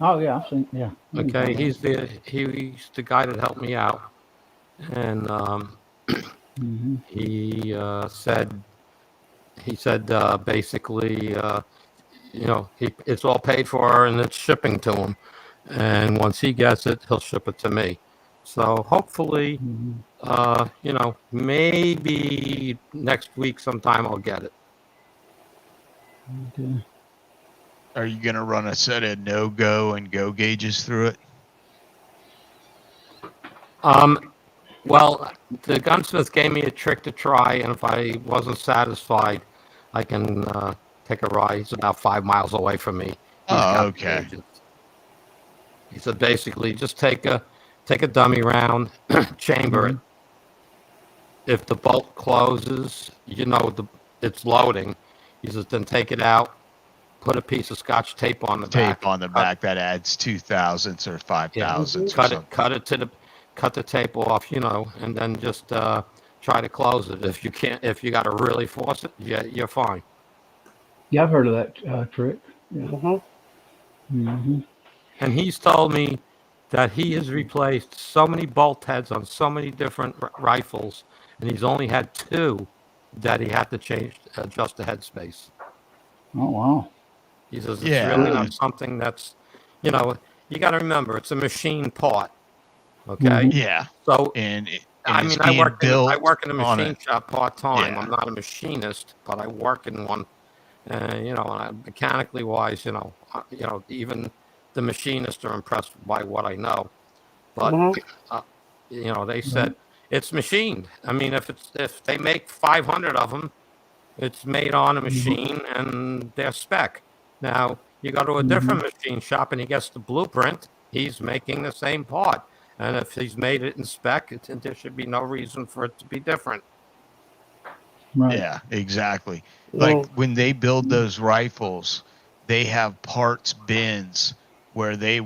Oh yeah, I've seen. Yeah. Okay, he's the guy that helped me out, and he said basically. It's all paid for and it's shipping to him. And once he gets it, he'll ship it to me. So hopefully, maybe next week sometime I'll get it. Okay. Are you going to run a set of no-go and go gauges through it? Well, the gunsmith gave me a trick to try, and if I wasn't satisfied, I can take a ride. He's about 5 miles away from me. Okay. He said basically just take a dummy round, chamber it. If the bolt closes, it's loading. He says then take it out, put a piece of Scotch tape on the back. Tape on the back that adds 2,000ths or 5,000s. Cut the tape off, and then just try to close it. If you got to really force it, you're fine. Yeah, I've heard of that trick. Yeah. And he's told me that he has replaced so many bolt heads on so many different rifles, and he's only had 2 that he had to adjust the headspace. Oh wow! He says it's really not something that's, you got to remember it's a machine part. Okay. Yeah. So I work in a machine shop part time. Yeah. I'm not a machinist, but I work in one. Mechanically wise, even the machinists are impressed by what I know. But they said it's machined. I mean, if they make 500 of them, it's made on a machine and they're spec. Now you go to a different machine shop and he gets the blueprint. He's making the same part. And if he's made it in spec, there should be no reason for it to be different. Right. Yeah, exactly. Like when they build those rifles, they have parts bins where they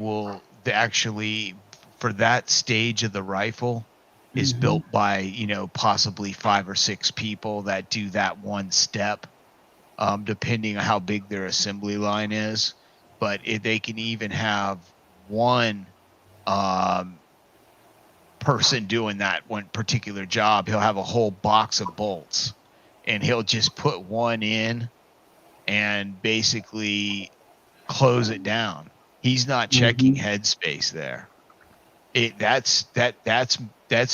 actually, for that stage of the rifle, is built by, possibly 5 or 6 people that do that one step, depending on how big their assembly line is. But they can even have one person doing that one particular job. He'll have a whole box of bolts and he'll just put one in and basically close it down. He's not checking headspace there. That's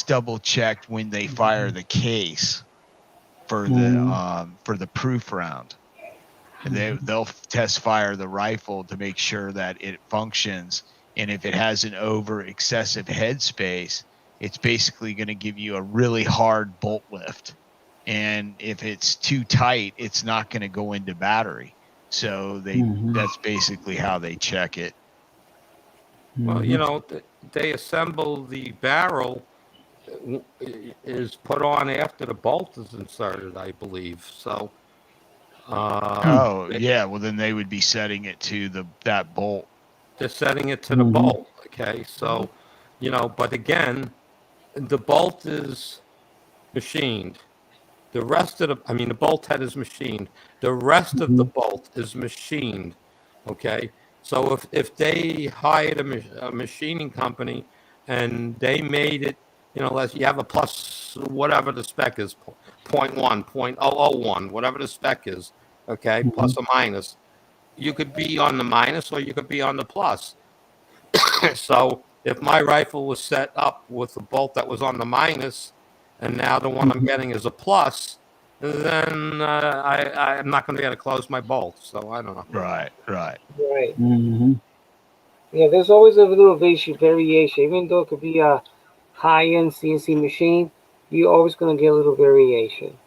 double checked when they fire the case for the proof round. And they'll test fire the rifle to make sure that it functions. And if it has an over excessive headspace, it's basically going to give you a really hard bolt lift. And if it's too tight, it's not going to go into battery. So that's basically how they check it. Well, you know, they assemble the barrel is put on after the bolt is inserted, I believe. So. Oh yeah, well then they would be setting it to that bolt. They're setting it to the bolt. Okay, so you know, but again, the bolt is machined. The rest of the bolt head is machined. The rest of the bolt is machined. Okay, so if they hired a machining company and they made it, you know, let's you have a plus whatever the spec is, 0.1, 0.001, whatever the spec is. Okay, plus or minus. You could be on the minus or you could be on the plus. So if my rifle was set up with a bolt that was on the minus, and now the one I'm getting is a plus, then I'm not going to be able to close my bolt. So I don't know. Right. Yeah, there's always a little variation. Even though it could be a high-end CNC machine, you're always going to get a little variation.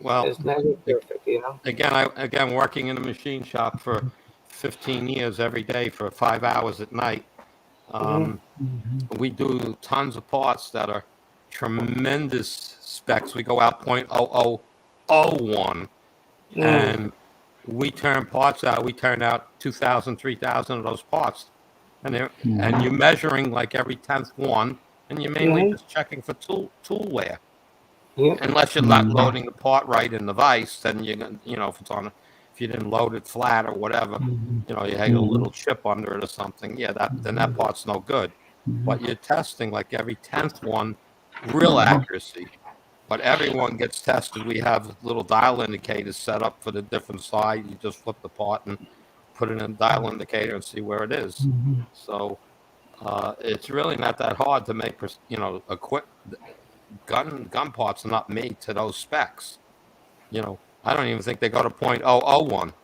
Well, it's never perfect, you know. Again, working in a machine shop for 15 years every day for 5 hours at night. We do tons of parts that are tremendous specs. We go out 0.0001 and we turn parts out. We turn out 2,000, 3,000 of those parts. And you're measuring like every 10th one, and you're mainly just checking for tool wear. Yeah. Unless you're not loading the part right in the vise, then you're gonna, you know, if you didn't load it flat or whatever, you know, you had a little chip under it or something. Yeah, then that part's no good. But you're testing like every 10th one, real accuracy. But everyone gets tested. We have little dial indicators set up for the different side. You just flip the part and put it in a dial indicator and see where it is. So it's really not that hard to make, you know, gun parts are not made to those specs. You know, I don't even think they go to 0.001.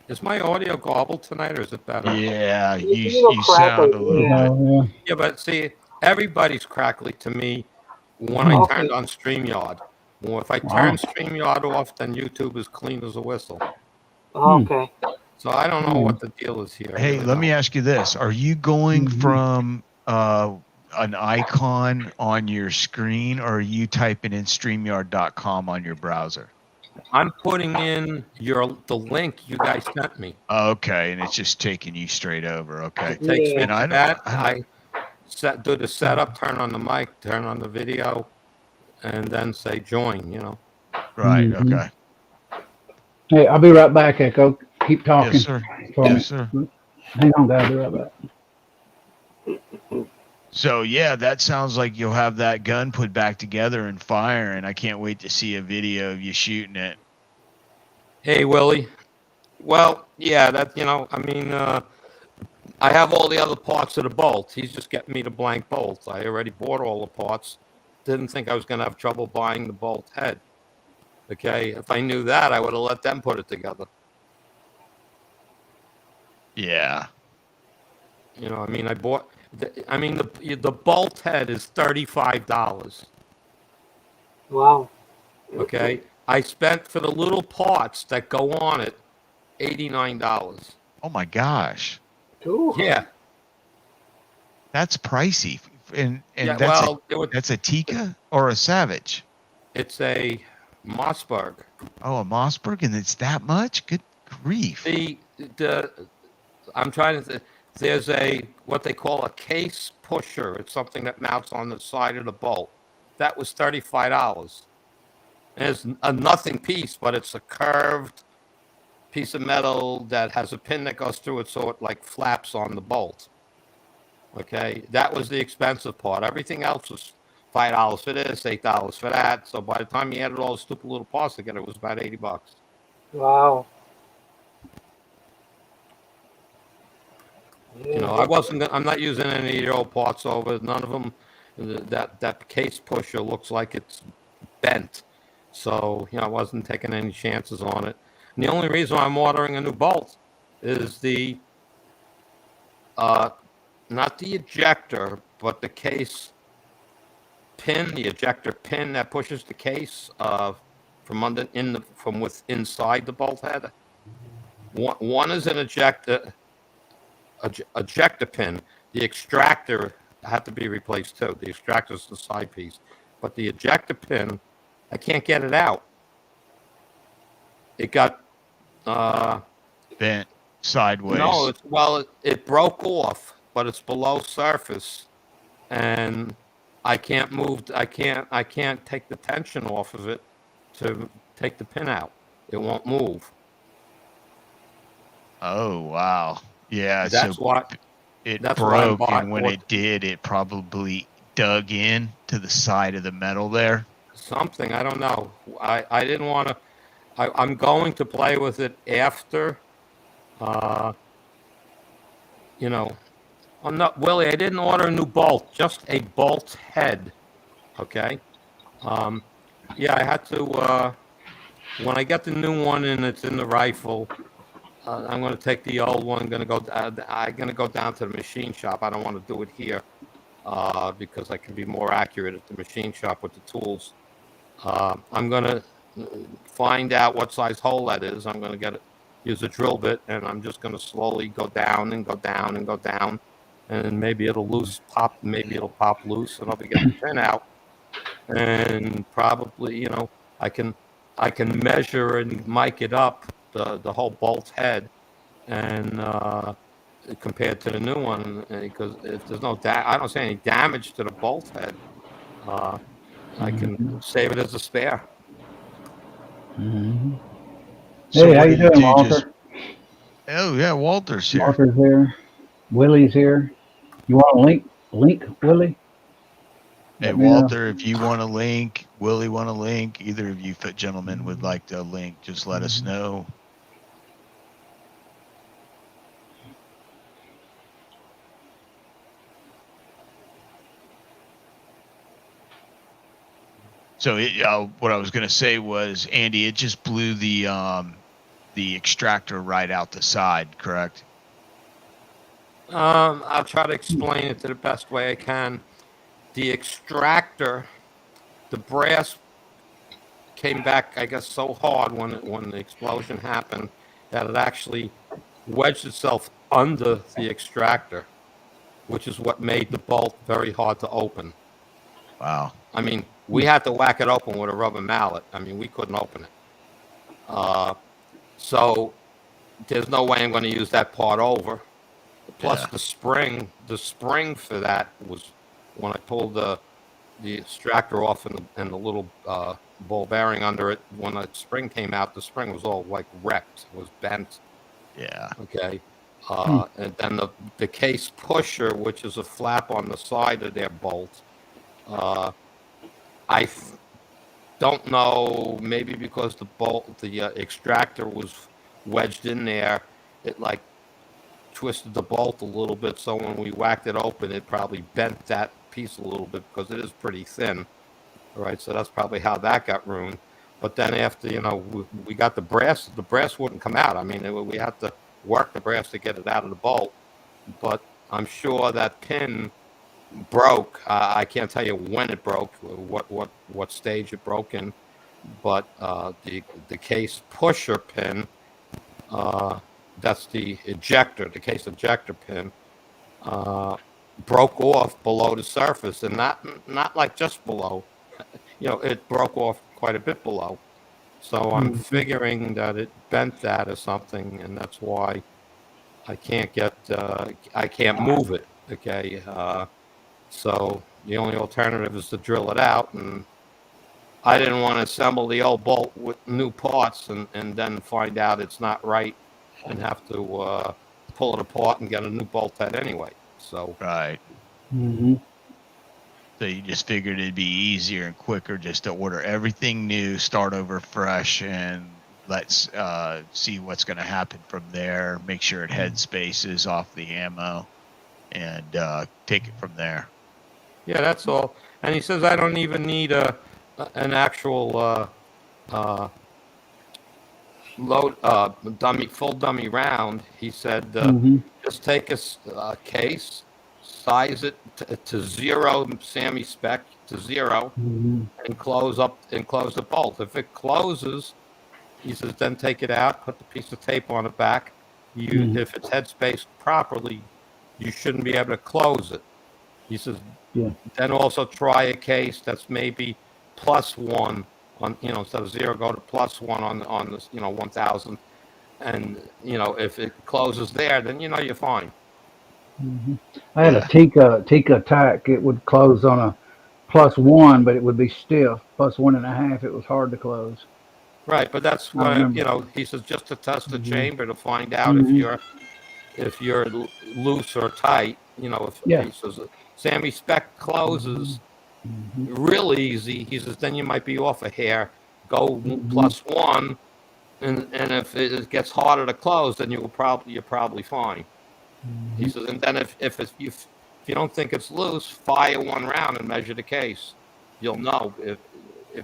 Is my audio garbled tonight, or is it better? Yeah, you sound a little bit. Yeah, but see, everybody's crackly to me when I turned on StreamYard. Well, if I turn StreamYard off, then YouTube is clean as a whistle. Okay. So I don't know what the deal is here. Hey, let me ask you this. Are you going from an icon on your screen, or are you typing in StreamYard.com on your browser? I'm putting in the link you guys sent me. Okay, and it's just taking you straight over. Okay. It takes me to that. I do the setup, turn on the mic, turn on the video, and then say join, you know. Right, okay. Hey, I'll be right back, Echo. Keep talking. Yes, sir. Yes, sir. Hang on, guys. I'll be right back. So, yeah, that sounds like you'll have that gun put back together and fire, and I can't wait to see a video of you shooting it. Hey, Willie. Well, yeah, that, you know, I mean, I have all the other parts of the bolt. He's just getting me the blank bolt. I already bought all the parts. Didn't think I was going to have trouble buying the bolt head. Okay, if I knew that, I would have let them put it together. Yeah. You know, I mean, the bolt head is $35. Wow. Okay, I spent for the little parts that go on it $89. Oh my gosh. Ooh. Yeah. That's pricey. And Yeah, that's a Tikka or a Savage? It's a Mossberg. Oh, a Mossberg, and it's that much? Good grief. I'm trying to. There's what they call a case pusher. It's something that mounts on the side of the bolt. That was $35. And it's a nothing piece, but it's a curved piece of metal that has a pin that goes through it, so it like flaps on the bolt. Okay, that was the expensive part. Everything else was $5 for this, $8 for that. So by the time you added all the stupid little parts together, it was about $80. Wow. You know, I'm not using any of the old parts over. None of them. That case pusher looks like it's bent. So, I wasn't taking any chances on it. And the only reason I'm ordering a new bolt is not the ejector, but the case pin, the ejector pin that pushes the case from inside the bolt head. One is an ejector pin. The extractor had to be replaced too. The extractor is the side piece, but the ejector pin, I can't get it out. It got bent sideways. No, it broke off, but it's below surface, and I can't move. I can't take the tension off of it to take the pin out. It won't move. Oh wow! Yeah, that's so why it that's broke, why and when it did, it probably dug in to the side of the metal there. Something, I don't know. I didn't want to. I'm going to play with it after. I'm not, Willie, I didn't order a new bolt, just a bolt head. Okay. Yeah, I had to. When I get the new one and it's in the rifle, I'm going to take the old one. I'm going to go down to the machine shop. I don't want to do it here because I can be more accurate at the machine shop with the tools. I'm going to find out what size hole that is. I'm going to use a drill bit, and I'm just going to slowly go down and go down and go down, and maybe it'll pop. Maybe it'll pop loose, and I'll be getting the pin out. And probably, I can measure and mic it up the whole bolt head, and compared to the new one, because if there's I don't see any damage to the bolt head. I can save it as a spare. Mm-hmm. So hey, how you doing, Walter? Oh yeah, Walter's here. Walter's here. Willie's here. You want a link, Willie? Hey, Walter, if you want a link, Willie want a link, either of you gentlemen would like to link, just let us know. So what I was going to say was, Andy, it just blew the extractor right out the side, correct? I'll try to explain it to the best way I can. The extractor, the brass came back, I guess, so hard when the explosion happened that it actually wedged itself under the extractor, which is what made the bolt very hard to open. Wow. I mean, we had to whack it open with a rubber mallet. I mean, we couldn't open it. So there's no way I'm going to use that part over. Plus the spring for that was when I pulled the extractor off and the little ball bearing under it. When the spring came out, the spring was all like wrecked. It was bent. Yeah. Okay. And then the case pusher, which is a flap on the side of their bolt. I don't know, maybe because the extractor was wedged in there, it like twisted the bolt a little bit. So when we whacked it open, it probably bent that piece a little bit because it is pretty thin. All right. So that's probably how that got ruined. But then after, we got the brass wouldn't come out. I mean, we had to work the brass to get it out of the bolt. But I'm sure that pin broke. I can't tell you when it broke, what stage it broke in, but the case pusher pin, that's the case ejector pin, broke off below the surface, and not like just below. It broke off quite a bit below. So I'm figuring that it bent that or something, and that's why I can't move it. Okay. So the only alternative is to drill it out, and I didn't want to assemble the old bolt with new parts and then find out it's not right and have to pull it apart and get a new bolt head anyway. So right. Mm-hmm. So you just figured it'd be easier and quicker just to order everything new, start over fresh, and let's see what's going to happen from there. Make sure it head spaces off the ammo, and take it from there. Yeah, that's all. And he says I don't even need a an actual full dummy round. He said, just take a case, size it to zero, Sammy spec to zero, and close the bolt. If it closes, he says, then take it out, put the piece of tape on the back. If it's headspaced properly, you shouldn't be able to close it. He says, then also try a case that's maybe +1 on, instead of 0, go to +1 on this, 1000. And, if it closes there, then, you're fine. I had a Tika attack. It would close on a +1, but it would be stiff. +1.5, it was hard to close. Right, but that's why, he says just to test the chamber to find out if you're loose or tight. He says Sammy spec closes real easy. He says then you might be off a hair. Go +1, and if it gets harder to close, then you're probably fine. He says, and then if you don't think it's loose, fire one round and measure the case. You'll know if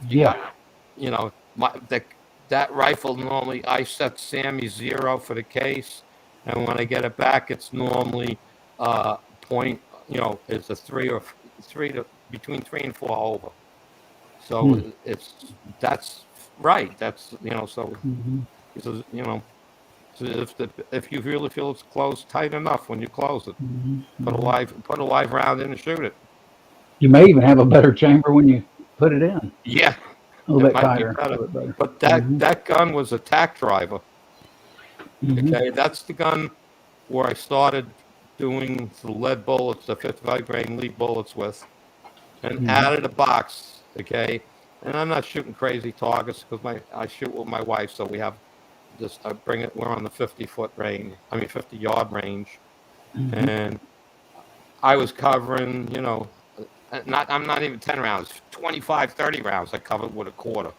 you got, that rifle normally I set Sammy 0 for the case, and when I get it back, it's normally point. It's a 3 to between 3 and 4 over. So that's right. That's so. He says so if you really feel it's closed tight enough when you close it, put a live round in and shoot it. You may even have a better chamber when you put it in. Yeah, a little bit tighter. But that gun was a tack driver. Okay, that's the gun where I started doing the lead bullets, the 55 grain lead bullets with, and added a box. Okay, and I'm not shooting crazy targets because I shoot with my wife, so we have this. I bring it. We're on the 50-foot range. 50-yard range, and I was covering. I'm not even 10 rounds, 25, 30 rounds I covered with a quarter.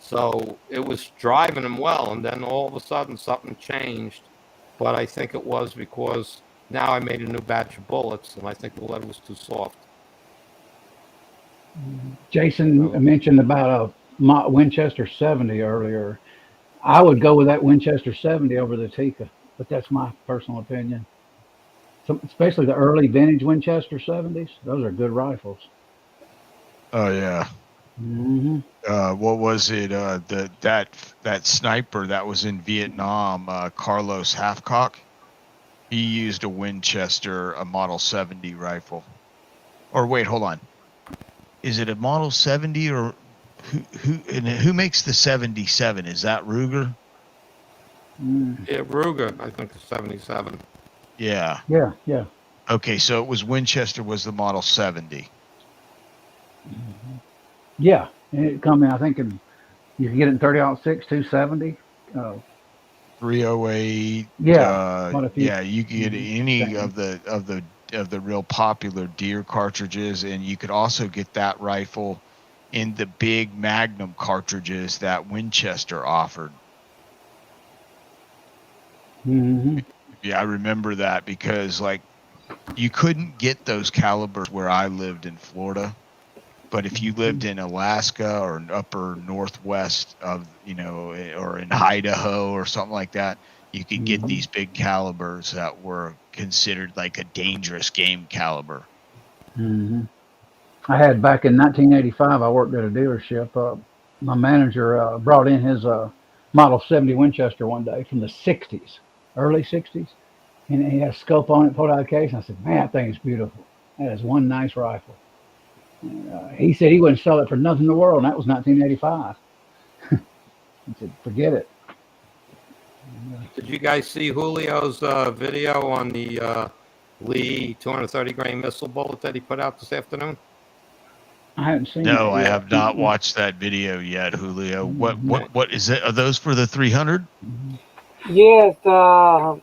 So it was driving them well, and then all of a sudden something changed. But I think it was because now I made a new batch of bullets, and I think the lead was too soft. Jason mentioned about a Winchester 70 earlier. I would go with that Winchester 70 over the Tika, but that's my personal opinion. So, especially the early vintage Winchester 70s. Those are good rifles. Oh yeah. What was it? That sniper that was in Vietnam, Carlos Halfcock. He used a Winchester, a Model 70 rifle. Or wait, hold on. Is it a Model 70 or who makes the 77? Is that Ruger? Yeah, Ruger. I think the 77. Yeah. Yeah. Okay, so it was Winchester was the Model 70. Yeah, and it come in. I think you can get it in 30-06, 270. 308. Yeah. You can get any of the real popular deer cartridges, and you could also get that rifle in the big Magnum cartridges that Winchester offered. Yeah, I remember that because you couldn't get those calibers where I lived in Florida, but if you lived in Alaska or upper northwest of or in Idaho or something like that, you could get these big calibers that were considered like a dangerous game caliber. I had back in 1985. I worked at a dealership. My manager brought in his Model 70 Winchester one day from the 60s, early 60s, and he had a scope on it, pulled out a case, and I said, "Man, that thing is beautiful. That is one nice rifle." He said he wouldn't sell it for nothing in the world, and that was 1985. He said, "Forget it." Did you guys see Julio's video on the Lee 230 grain missile bullet that he put out this afternoon? I haven't seen it. No, I have not watched that video yet, Julio. What is it? Are those for the 300? Yes, the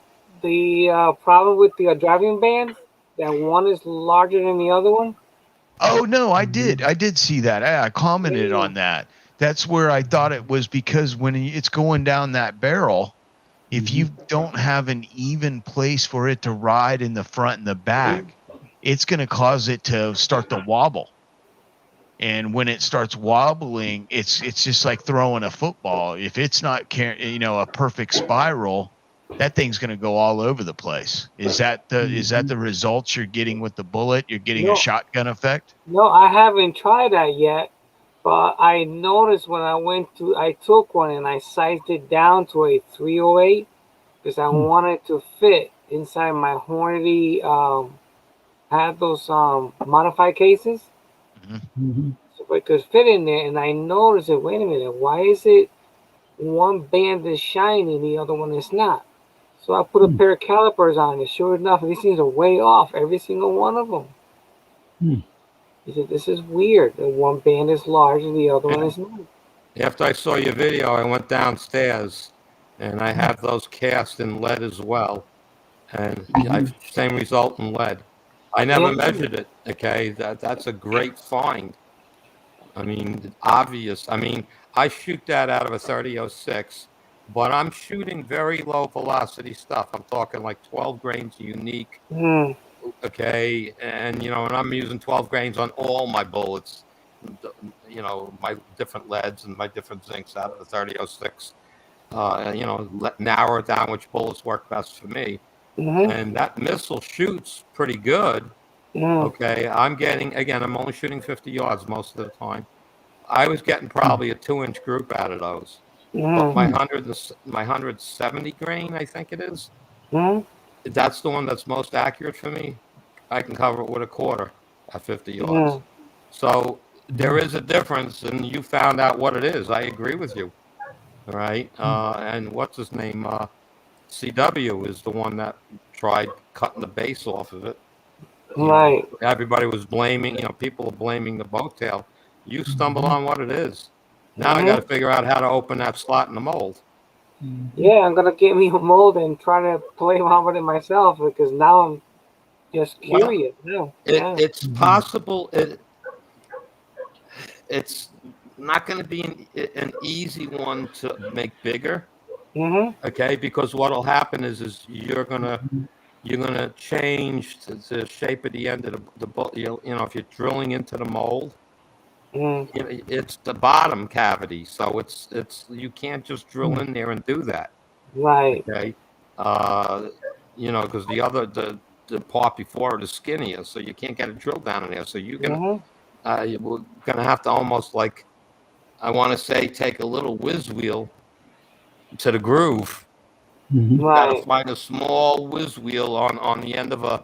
problem with the driving band, that one is larger than the other one. Oh no, I did see that. I commented on that. That's where I thought it was because when it's going down that barrel, if you don't have an even place for it to ride in the front and the back, it's going to cause it to start to wobble. And when it starts wobbling, it's just like throwing a football. If it's not a perfect spiral, that thing's going to go all over the place. Is that the results you're getting with the bullet? You're getting a No, shotgun effect? no, I haven't tried that yet. But I noticed when I took one and I sized it down to a 308 because I wanted to fit inside my Hornady. I had those modified cases, Mm-hmm. so it could fit in there. And I noticed it. Wait a minute, why is it one band is shiny, the other one is not? So I put a pair of calipers on it. Sure enough, these things are way off, every single one of them. He said, "This is weird. The one band is large and the other one is not." After I saw your video, I went downstairs, and I have those cast in lead as well, and same result in lead. I never measured it. Okay, that's a great find. I mean, obvious. I mean, I shoot that out of a 30-06, but I'm shooting very low velocity stuff. I'm talking like 12 grains unique. Okay, and and I'm using 12 grains on all my bullets. My different leads and my different zincs out of the 30-06. Narrow it down which bullets work best for me. And that missile shoots pretty good. Okay, I'm only shooting 50 yards most of the time. I was getting probably a 2-inch group out of those. But my 170 grain, I think it is, that's the one that's most accurate for me. I can cover it with a quarter at 50 yards. So there is a difference, and you found out what it is. I agree with you. All right. And what's his name? CW is the one that tried cutting the base off of it. Right. Everybody was blaming, people are blaming the boat tail. You stumble on what it is. Now I got to figure out how to open that slot in the mold. Yeah, I'm going to get me a mold and try to play around with it myself because now I'm just curious. It's possible. It's not going to be an easy one to make bigger. Okay, because what'll happen is you're gonna change the shape of the end of the bolt. If you're drilling into the mold, it's the bottom cavity, so it's you can't just drill in there and do that. Right. Okay. Because the part before it is skinnier, so you can't get a drill down in there. So you're gonna have to almost like, I want to say, take a little whiz wheel to the groove. You got to find a small whiz wheel on the end of a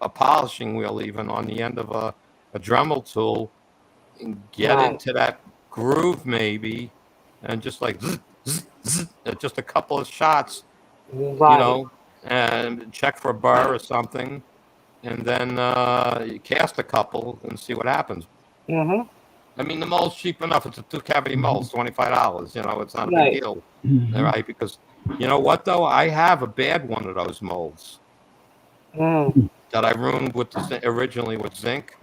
polishing wheel, even on the end of a Dremel tool, and get into that groove maybe, and just like zzz, zzz, zzz, just a couple of shots, and check for a burr or something, and then you cast a couple and see what happens. I mean, the mold's cheap enough. It's a 2-cavity mold, $25. It's not a big deal, right? Because you know what, though? I have a bad one of those molds that I ruined originally with zinc.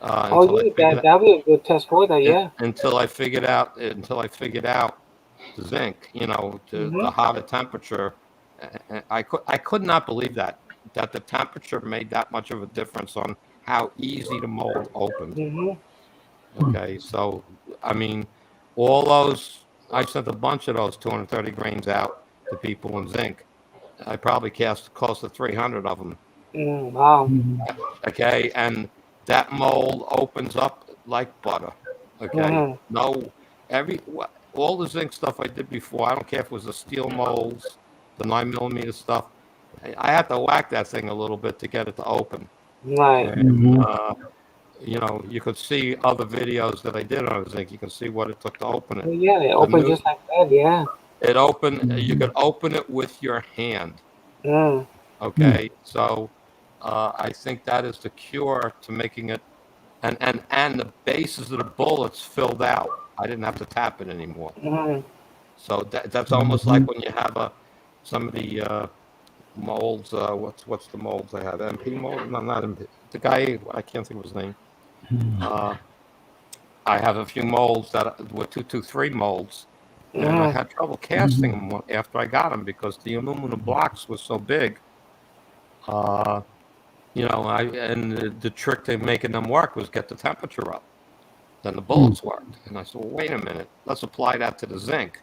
That'd be a good test for that, Until I figured out the zinc, the hotter temperature. I could not believe that the temperature made that much of a difference on how easy the mold opened. Okay, so I mean, all those, I sent a bunch of those 230 grains out to people in zinc. I probably cast close to 300 of them. Wow. Okay, and that mold opens up like butter. Okay, all the zinc stuff I did before, I don't care if it was the steel molds, the 9mm stuff, I had to whack that thing a little bit to get it to open. Right. And, you could see other videos that I did on zinc. You can see what it took to open it. It opened just like that, It opened, you could open it with your hand. Okay, so I think that is the cure to making it, and the bases of the bullets filled out. I didn't have to tap it anymore. So that's almost like when you have some of the molds. What's the molds I have? MP mold? No, not MP. The guy, I can't think of his name. I have a few molds that were 223 molds, and I had trouble casting them after I got them because the aluminum blocks were so big. The trick to making them work was get the temperature up. than the bullets worked. And I said, well, wait a minute, let's apply that to the zinc.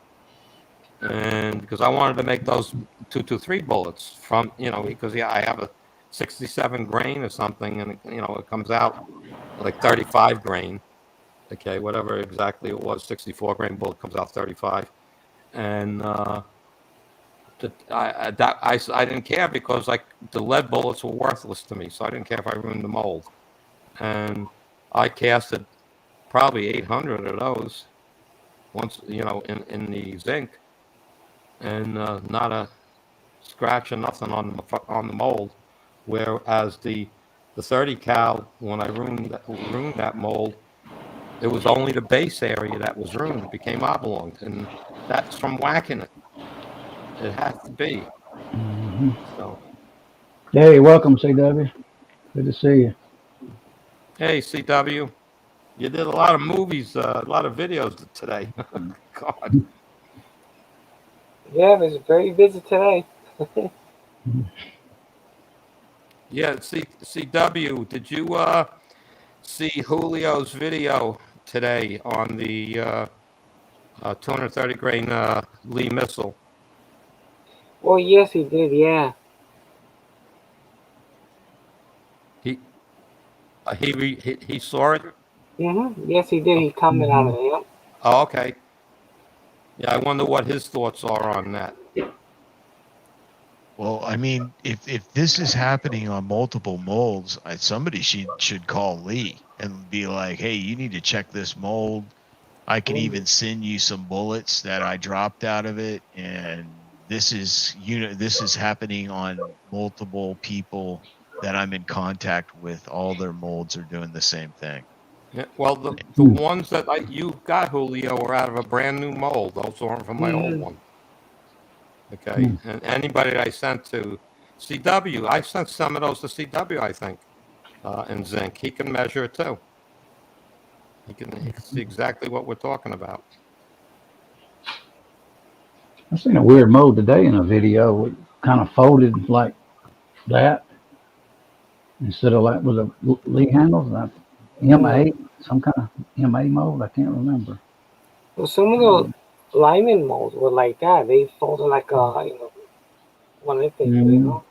And because I wanted to make those 223 bullets from, because I have a 67 grain or something, and it comes out like 35 grain. Okay, whatever exactly it was, 64 grain bullet comes out 35, and I didn't care because like the lead bullets were worthless to me, so I didn't care if I ruined the mold, and I casted probably 800 of those once, in the zinc, and not a scratch or nothing on the mold. Whereas the 30 cal, when I ruined that mold, it was only the base area that was ruined. It became oblong, and that's from whacking it. It has to be. So, Hey, welcome, CW. Good to see you. hey, CW, you did a lot of movies, a lot of videos today. God. Yeah, it was very busy today. Yeah, CW, did you see Julio's video today on the 230 grain Lee missile? Oh, yes, he did. Yeah. He saw it. Yes, he did. He commented on it. Yep. Oh, okay. Yeah, I wonder what his thoughts are on that. Well, I mean, if this is happening on multiple molds, somebody should call Lee and be like, "Hey, you need to check this mold. I can even send you some bullets that I dropped out of it, and this is happening on multiple people that I'm in contact with. All their molds are doing the same thing." Yeah, well, the ones that you got, Julio, were out of a brand new mold. Those aren't from my old one. Okay, and anybody that I sent to CW, I sent some of those to CW, I think, in zinc. He can measure it too. He can see exactly what we're talking about. I seen a weird mold today in a video. It kind of folded like that instead of like with a Lee handles. M8, some kind of M8 mold. I can't remember. Well, some of the lineman molds were like that. They folded like one of the things,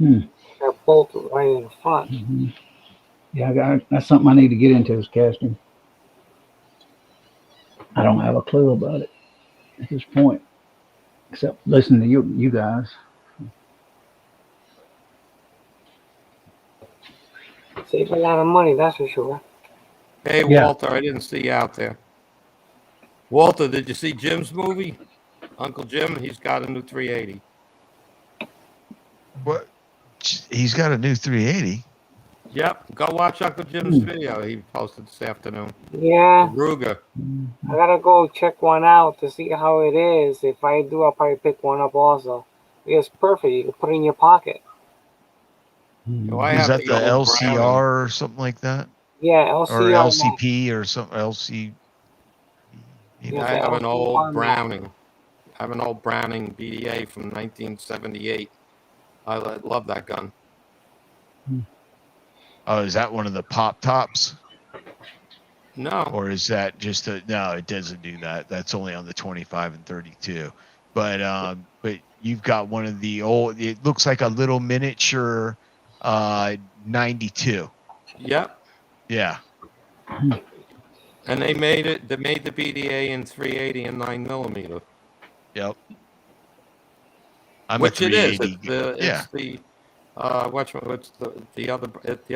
they're both right in the front. Yeah, that's something I need to get into is casting. I don't have a clue about it at this point, except listening to you guys. Save a lot of money, that's for sure. Hey, Yeah. Walter, I didn't see you out there. Walter, did you see Jim's movie? Uncle Jim, he's got a new 380. What? He's got a new 380. Yep, go watch Uncle Jim's video he posted this afternoon. Yeah. Ruger. I gotta go check one out to see how it is. If I do, I'll probably pick one up also. It's perfect. You can put it in your pocket. I Is have that the LCR Browning. or something like that? Yeah, Or LCR. LCP or something? LC. Yeah, I have an old Browning. I have an old Browning BDA from 1978. I love that gun. Oh, is that one of the pop tops? No. Or is that just no, it doesn't do that. That's only on the 25 and 32. But you've got one of the old, it looks like a little miniature 92. Yep. Yeah. And they made the BDA in 380 and 9mm. Yep. Which it is. It's the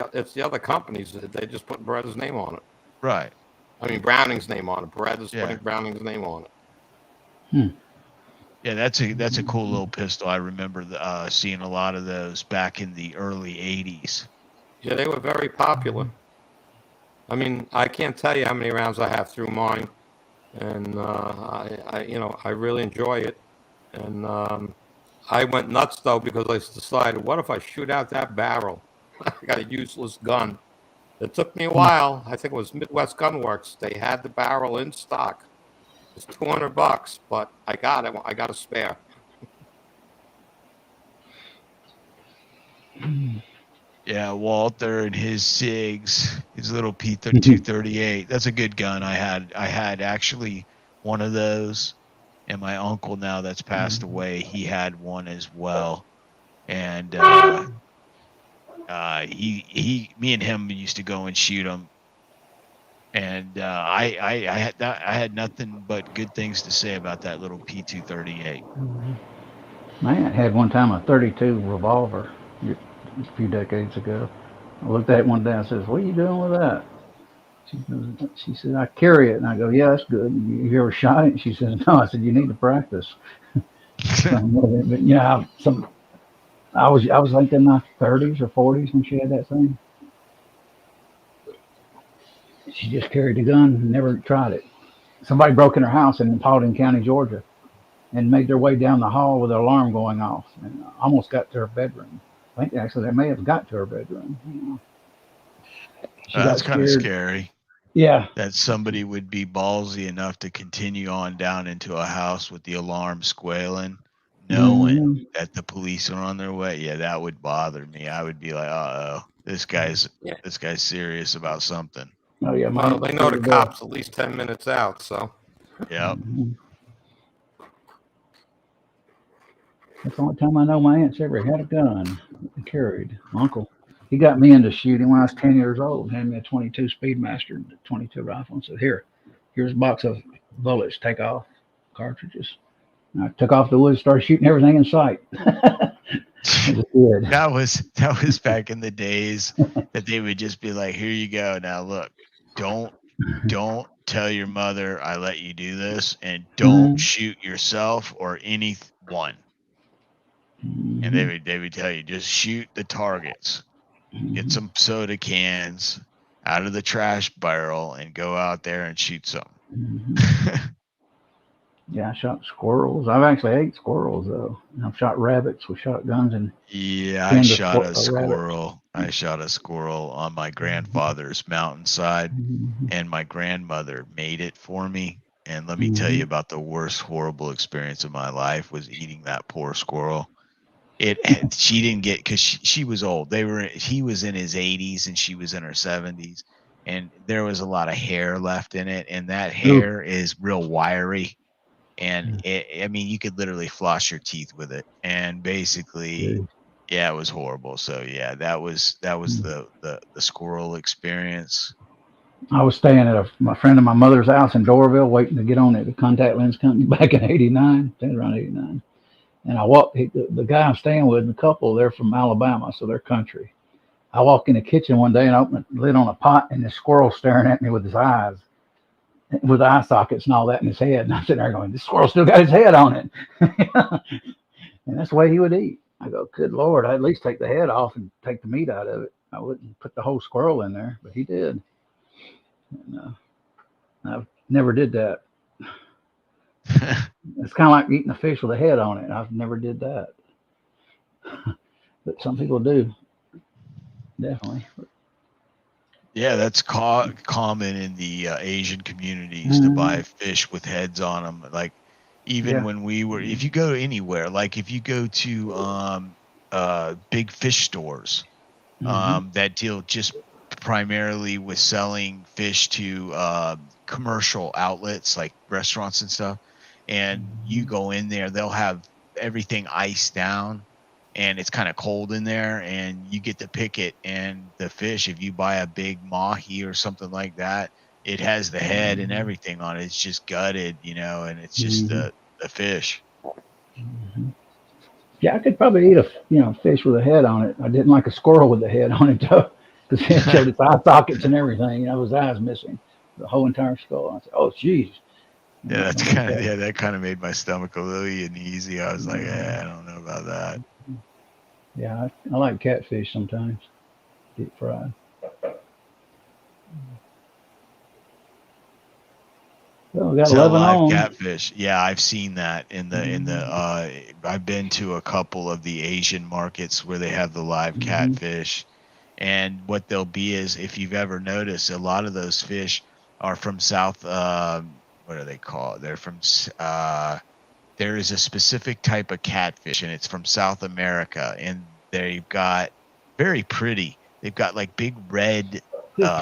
it's the other companies. They just put Beretta's name on it. Right. I mean Browning's name on it. Beretta's putting Browning's name on it. Yeah, that's a cool little pistol. I remember seeing a lot of those back in the early 80s. Yeah, they were very popular. I mean, I can't tell you how many rounds I have through mine, and I really enjoy it. And I went nuts though because I decided, what if I shoot out that barrel? I got a useless gun. It took me a while. I think it was Midwest Gun Works. They had the barrel in stock. It's $200, but I got it. I got a spare. Yeah, Walter and his SIGs, his little P238. That's a good gun. I had actually one of those, and my uncle now that's passed away, he had one as well. And me and him used to go and shoot them. And I had nothing but good things to say about that little P238. My aunt had one time a 32 revolver a few decades ago. I looked at it one day and says, "What are you doing with that?" She said, "I carry it." And I go, "Yeah, that's good. You ever shot it?" And she says, "No." I said, "You need to practice." But yeah, I was like in my 30s or 40s when she had that thing. She just carried the gun and never tried it. Somebody broke in her house in Paulding County, Georgia, and made their way down the hall with the alarm going off and almost got to her bedroom. I think actually they may have got to her bedroom. She got That's kind of scared. scary. Yeah. That somebody would be ballsy enough to continue on down into a house with the alarm squealing, knowing Mm-hmm. that the police are on their way. Yeah, that would bother me. I would be like, "Uh oh, this guy's serious about something." Oh yeah, my Well, aunt was they know scared the to death. cops at least 10 minutes out, so. Yep. Mm-hmm. That's the only time I know my aunt's ever had a gun carried. My uncle, he got me into shooting when I was 10 years old. Handed me a 22 Speedmaster 22 rifle and said, here's a box of bullets. Take off cartridges." And I took off the woods, started shooting everything in sight. As a kid. That was back in the days that they would just be like, "Here you go. Now look, don't tell your mother I let you do this, and don't Mm-hmm. shoot yourself or anyone." And Mm-hmm. they would tell you, just shoot the targets. Get Mm-hmm. some soda cans out of the trash barrel and go out there and shoot some. Mm-hmm. Yeah, I shot squirrels. I've actually ate squirrels though. I've shot rabbits with shotguns and Yeah, I skinned shot a a rabbit. squirrel. I shot a squirrel on my grandfather's mountainside, Mm-hmm. and my grandmother made it for me. And let me tell Mm-hmm. you about the worst horrible experience of my life was eating that poor squirrel. She didn't get, because she was old. He was in his 80s and she was in her 70s, and there was a lot of hair left in it, and that Ooh. hair is real wiry, and I mean, you could literally floss your teeth with it, and basically, yeah, it was horrible. So yeah, that was the squirrel experience. I was staying at my friend of my mother's house in Doraville, waiting to get on at the contact lens company back in '89, around '89. And I walked. The guy I'm staying with, and the couple, they're from Alabama, so they're country. I walk in the kitchen one day and open the lid on a pot, and this squirrel staring at me with his eyes, with eye sockets and all that in his head. And I'm sitting there going, "This squirrel still got his head on it." And that's the way he would eat. I go, "Good Lord, I'd at least take the head off and take the meat out of it. I wouldn't put the whole squirrel in there," but he did. And, I never did that. It's kind of like eating a fish with a head on it. I've never did that, but some people do. Definitely. Yeah, that's common in the Asian communities to buy fish with heads on them. Like, even Yeah. when if you go anywhere, like if you go to big fish stores that deal just primarily with selling fish to commercial outlets like restaurants and stuff, and you go in there, they'll have everything iced down, and it's kind of cold in there, and you get to pick it. And the fish, if you buy a big mahi or something like that, it has the head and everything on it. It's just gutted, and it's just the fish. Yeah, I could probably eat a fish with a head on it. I didn't like a squirrel with the head on it though, because it showed its eye sockets and everything. His eyes missing, the whole entire skull. I said, "Oh, geez." Yeah, that kind of made my stomach a little uneasy. I was like, I don't know about that. Yeah, I like catfish sometimes, deep fried. Well, we got Sell 11 live on. catfish. Yeah, I've seen that in the I've been to a couple of the Asian markets where they have the live catfish. And what they'll be is, if you've ever noticed, a lot of those fish are from South what do they call it? They're from there is a specific type of catfish, and it's from South America, and they've got very pretty. they've got like big red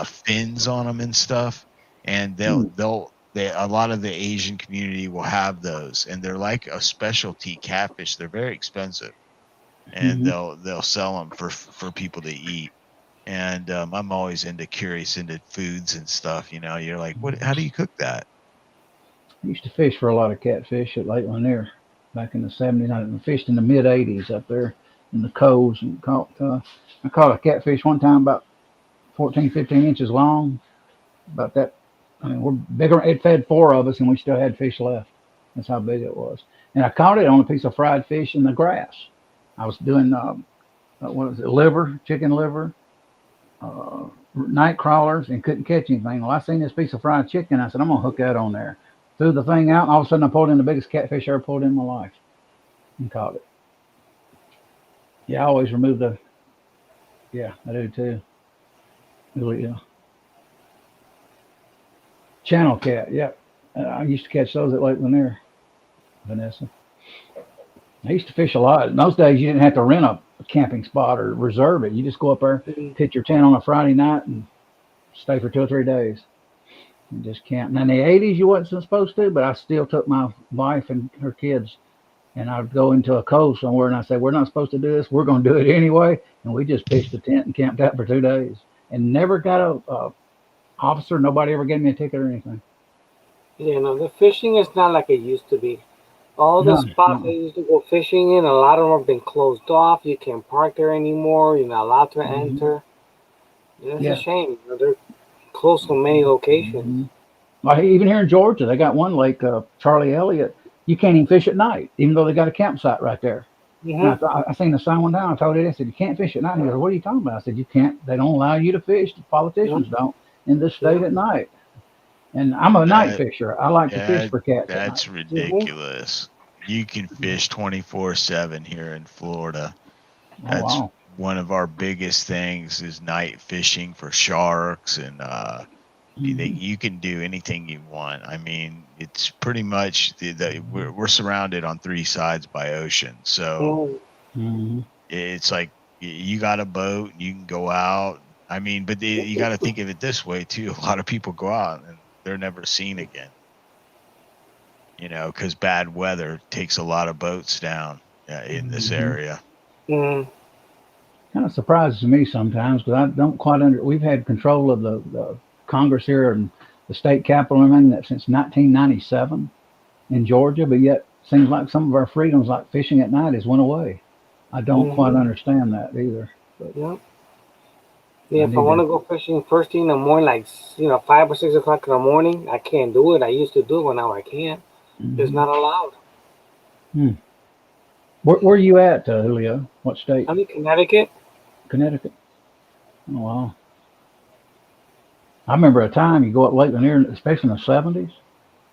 fins on them and stuff, and a lot of the Asian community will have those, and they're like a specialty catfish. They're very expensive, and they'll sell them for people to eat. And I'm always curious into foods and stuff. You know, you're like, how do you cook that? I used to fish for a lot of catfish at Lake Lanier back in the 70s. I fished in the mid 80s up there in the coves and I caught a catfish one time about 14, 15 inches long. About that. I mean, we're bigger. It fed 4 of us and we still had fish left. That's how big it was. And I caught it on a piece of fried fish in the grass. I was doing, what was it, chicken liver, night crawlers, and couldn't catch anything. Well, I seen this piece of fried chicken. I said, I'm going to hook that on there. Threw the thing out, and all of a sudden I pulled in the biggest catfish I ever pulled in my life and caught it. Yeah, I always remove yeah, I do too. Really, yeah. Channel cat, yeah. I used to catch those at Lake Lanier, Vanessa. I used to fish a lot. In those days, you didn't have to rent a camping spot or reserve it. You just go up there, pitch your tent on a Friday night, and stay for 2 or 3 days. And just camp. And in the 80s, you wasn't supposed to, but I still took my wife and her kids, and I'd go into a cove somewhere, and I said, we're not supposed to do this. We're going to do it anyway. And we just pitched a tent and camped out for 2 days. And never got a officer. Nobody ever gave me a ticket or anything. Yeah, no, the fishing is not like it used to be. All the spots I used to go fishing in, a lot of them have been closed off. You can't park there anymore. You're not allowed to enter. It's a shame. You know, they're close to many locations. Well, even here in Georgia, they got one lake, Charlie Elliott. You can't even fish at night, even though they got a campsite right there. I seen the sign one time. I told it, I said, you can't fish at night. He goes, what are you talking about? I said, you can't. They don't allow you to fish. The politicians don't in this state at night. And I'm a night fisher. I like to fish for cats. That's ridiculous. You can fish 24/7 here in Florida. That's one of our biggest things is night fishing for sharks, and you can do anything you want. I mean, it's pretty much we're surrounded on 3 sides by ocean, so it's like you got a boat, you can go out. I mean, but you got to think of it this way too. A lot of people go out and they're never seen again. You know, because bad weather takes a lot of boats down in this area. Kind of surprises me sometimes because I don't quite we've had control of the Congress here and the state capitol and everything since 1997 in Georgia, but yet seems like some of our freedoms, like fishing at night, has went away. I don't quite understand that either. But yeah, if I want to go fishing first thing in the morning, like 5 or 6 o'clock in the morning, I can't do it. I used to do it, but now I can't. It's not allowed. Where are you at, Julio? What state? I'm in Connecticut. Connecticut. Oh, wow. I remember a time you go up Lake Lanier, especially in the 70s.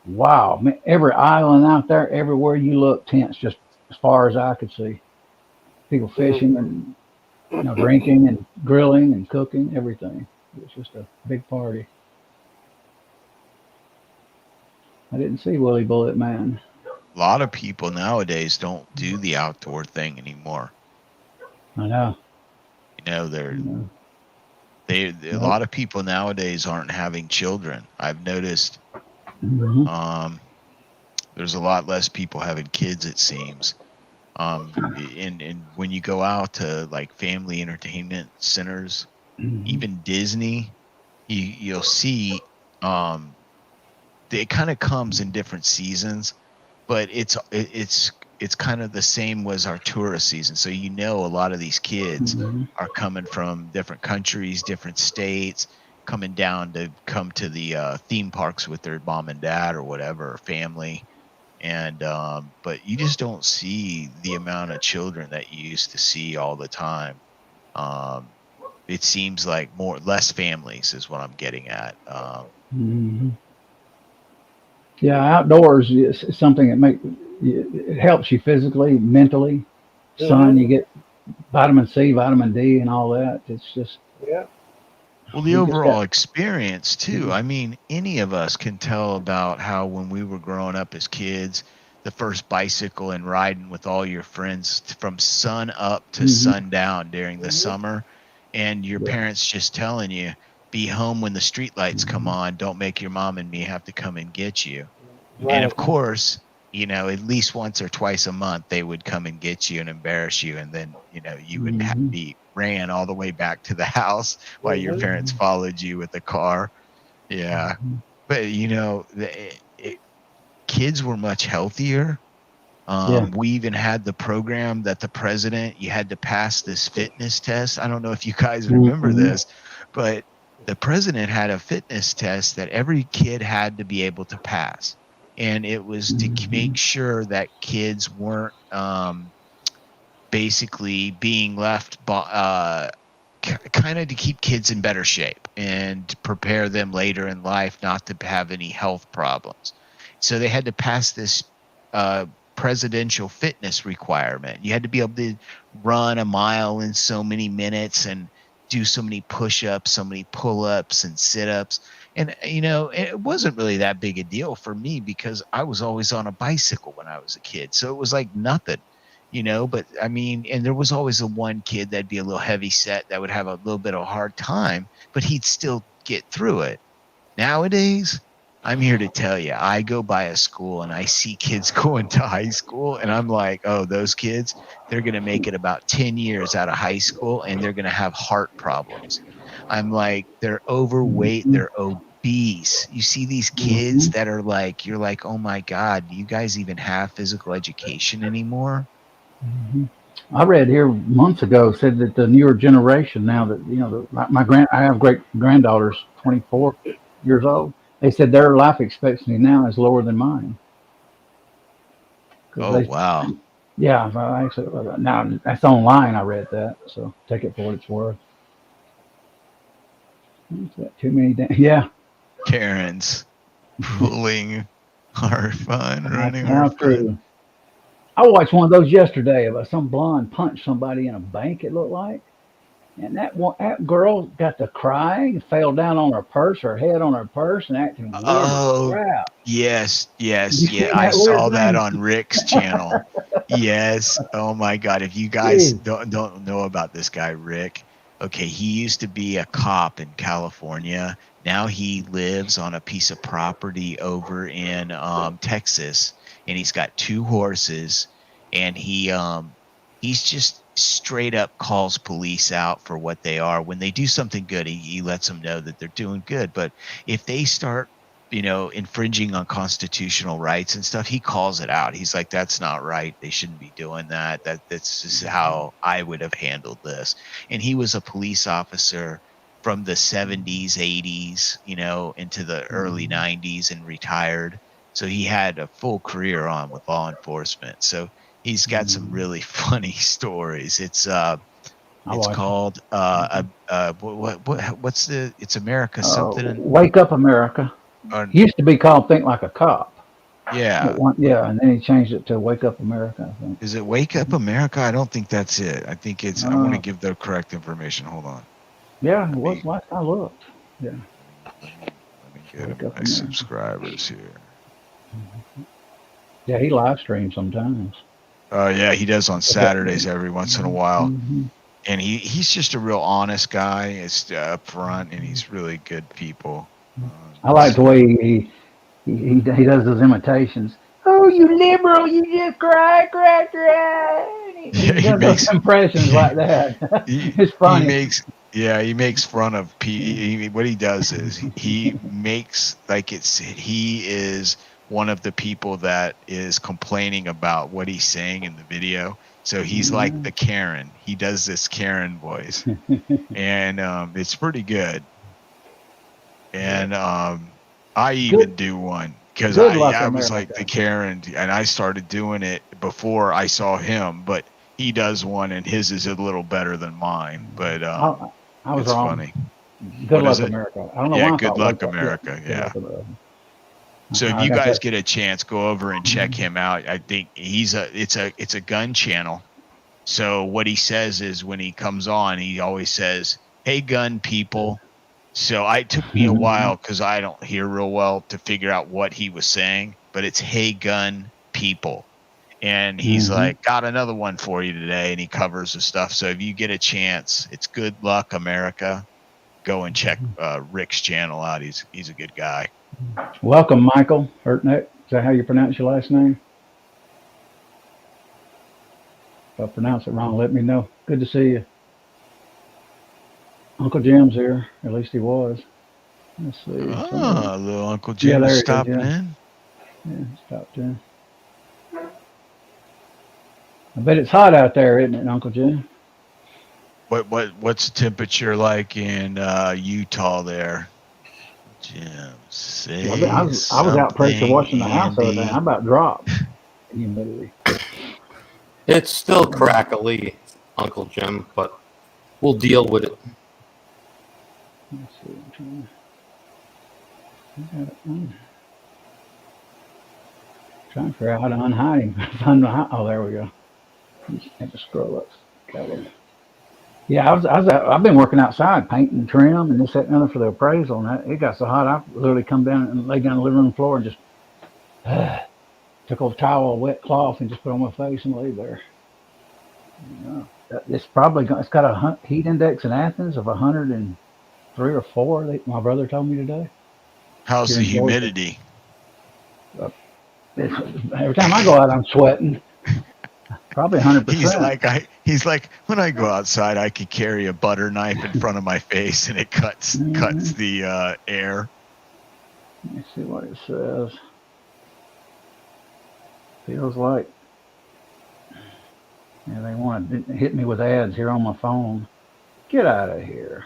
Wow. Man, every island out there, everywhere you look, tents just as far as I could see. People fishing and drinking and grilling and cooking, everything. It was just a big party. I didn't see Willie Bullet Man. A lot of people nowadays don't do the outdoor thing anymore. I know. You know, a lot of people nowadays aren't having children. I've noticed there's a lot less people having kids, it seems. And when you go out to like family entertainment centers, even Disney, you'll see it kind of comes in different seasons, but it's kind of the same as our tourist season. So a lot of these kids are coming from different countries, different states, coming down to come to the theme parks with their mom and dad or whatever, or family. And but you just don't see the amount of children that you used to see all the time. It seems like less families is what I'm getting at. Yeah, outdoors is something that it helps you physically, mentally. Sun, you get vitamin C, vitamin D, and all that. It's just well, the overall experience too. I mean, any of us can tell about how when we were growing up as kids, the first bicycle and riding with all your friends from sun up to sundown during the summer, and your parents just telling you, be home when the street lights come on. Don't make your mom and me have to come and get you. Right. And of course, you know, at least once or twice a month, they would come and get you and embarrass you. And then, you know, you would be ran all the way back to the house while your parents followed you with the car. Yeah. But, you know, kids were much healthier. We even had the program that the president, you had to pass this fitness test. I don't know if you guys remember this, but the president had a fitness test that every kid had to be able to pass. And it was to make sure that kids weren't basically being left kind of to keep kids in better shape and to prepare them later in life not to have any health problems. So they had to pass this presidential fitness requirement. You had to be able to run a mile in so many minutes and do so many push-ups, so many pull-ups and sit-ups. And, you know, it wasn't really that big a deal for me because I was always on a bicycle when I was a kid. So it was like nothing, you know, but I mean, and there was always the one kid that'd be a little heavy set that would have a little bit of a hard time, but he'd still get through it. Nowadays, I'm here to tell you, I go by a school and I see kids going to high school and I'm like, oh, those kids, they're going to make it about 10 years out of high school and they're going to have heart problems. I'm like, they're overweight, they're obese. You see these kids that are like, you're like, oh my God, do you guys even have physical education anymore? I read here months ago said that the newer generation now that, you know, I have great granddaughters, 24 years old. They said their life expectancy now is lower than mine. Oh, wow. Yeah, actually, now that's online. I read that, so take it for what it's worth. Too many. Yeah. Karens pulling our fun, running How our fun. true. I watched one of those yesterday about some blonde punched somebody in a bank. It looked like. And that girl got to crying, fell down on her purse, her head on her purse, and acting weird as crap. Yes. You Yeah, seen I that saw weird that thing? on Rick's channel. Yes. Oh my God. If you guys don't know about this guy, Rick, okay, he used to be a cop in California. Now he lives on a piece of property over in Texas, and he's got 2 horses, and he's just straight up calls police out for what they are. When they do something good, he lets them know that they're doing good. But if they start, you know, infringing on constitutional rights and stuff, he calls it out. He's like, that's not right. They shouldn't be doing that. That's just how I would have handled this. And he was a police officer from the 70s, 80s, you know, into the early 90s and retired. So he had a full career on with law enforcement. So he's got some really funny stories. It's called what's it's America something. Wake Up America. Used to be called Think Like a Cop. Yeah. And then he changed it to Wake Up America, I think. Is it Wake Up America? I don't think that's it. I think it's I want to give the correct information. Hold on. Yeah, it was last I looked. Yeah. Let me get my subscribers here. Yeah, he live streams sometimes. Oh yeah, he does on Saturdays every once in a while. And he's just a real honest guy. It's up front, and he's really good people. I like the way he does those imitations. Oh, you liberal! You just cry. He does those impressions like that. It's funny. He makes fun of what he does is he makes like he is one of the people that is complaining about what he's saying in the video. So he's like the Karen. He does this Karen voice, and it's pretty good. And I even do one because I was like the Karen, and I started doing it before I saw him. But he does one, and his is a little better than mine. But I was it's wrong. funny. Good Luck America. I don't know why. Good Luck America. Yeah. So if you guys get a chance, go over and check him out. I think it's a gun channel. So what he says is when he comes on, he always says, "Hey, gun people." So it took me a while because I don't hear real well to figure out what he was saying, but it's "Hey, gun people." And he's like, got another one for you today, and he covers the stuff. So if you get a chance, it's Good Luck America. Go and check Rick's channel out. He's a good guy. Welcome, Michael Hurtneck. Is that how you pronounce your last name? If I pronounce it wrong, let me know. Good to see you. Uncle Jim's here. At least he was. Let's see. Little Uncle Jim is stopping in. Yeah, stopped in. I bet it's hot out there, isn't it, Uncle Jim? What's the temperature like in Utah there? Jim, say I was out pressure washing the house the other day. I about dropped humidity. It's still crackly, Uncle Jim, but we'll deal with it. Let's see. Trying to figure out how to unhide him. Oh, there we go. Just have to scroll up. Got it. Yeah, I've been working outside, painting, trim, and this, that, and other for the appraisal. And it got so hot, I literally come down and lay down on the living room floor and just took a towel, a wet cloth, and just put it on my face and laid there. It's got a heat index in Athens of 103 or 4. My brother told me today. How's the humidity? Every time I go out, I'm sweating. Probably 100%. He's like, when I go outside, I could carry a butter knife in front of my face and it cuts the air. Let me see what it says. Feels like, yeah, they want to hit me with ads here on my phone. Get out of here.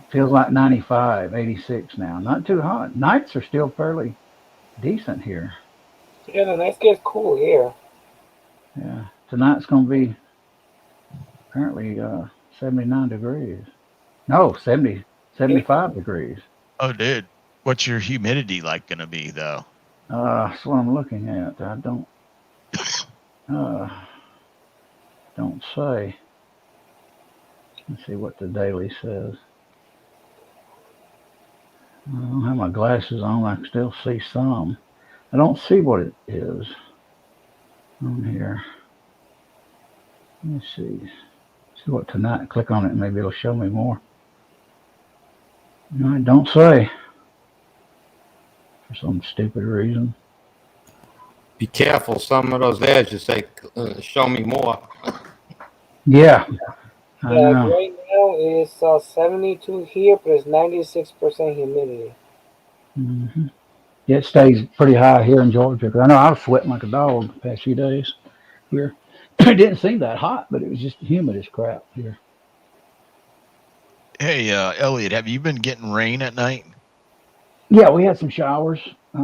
Feels like 95, 86 now. Not too hot. Nights are still fairly decent here. Yeah, the nights get cool here. Yeah, tonight's going to be apparently 79 degrees. No, 75 degrees. Oh, dude. What's your humidity like going to be, though? That's what I'm looking at. I don't say. Let's see what the daily says. I don't have my glasses on. I can still see some. I don't see what it is on here. Let me see. See what tonight. Click on it and maybe it'll show me more. No, it don't say. For some stupid reason. Be careful. Some of those ads just say, show me more. Yeah. Right now it's 72 here, but it's 96% humidity. Mm-hmm. Yeah, it stays pretty high here in Georgia. I know I was sweating like a dog the past few days here. It didn't seem that hot, but it was just humid as crap here. Hey, Elliot, have you been getting rain at night? Yeah, we had some showers.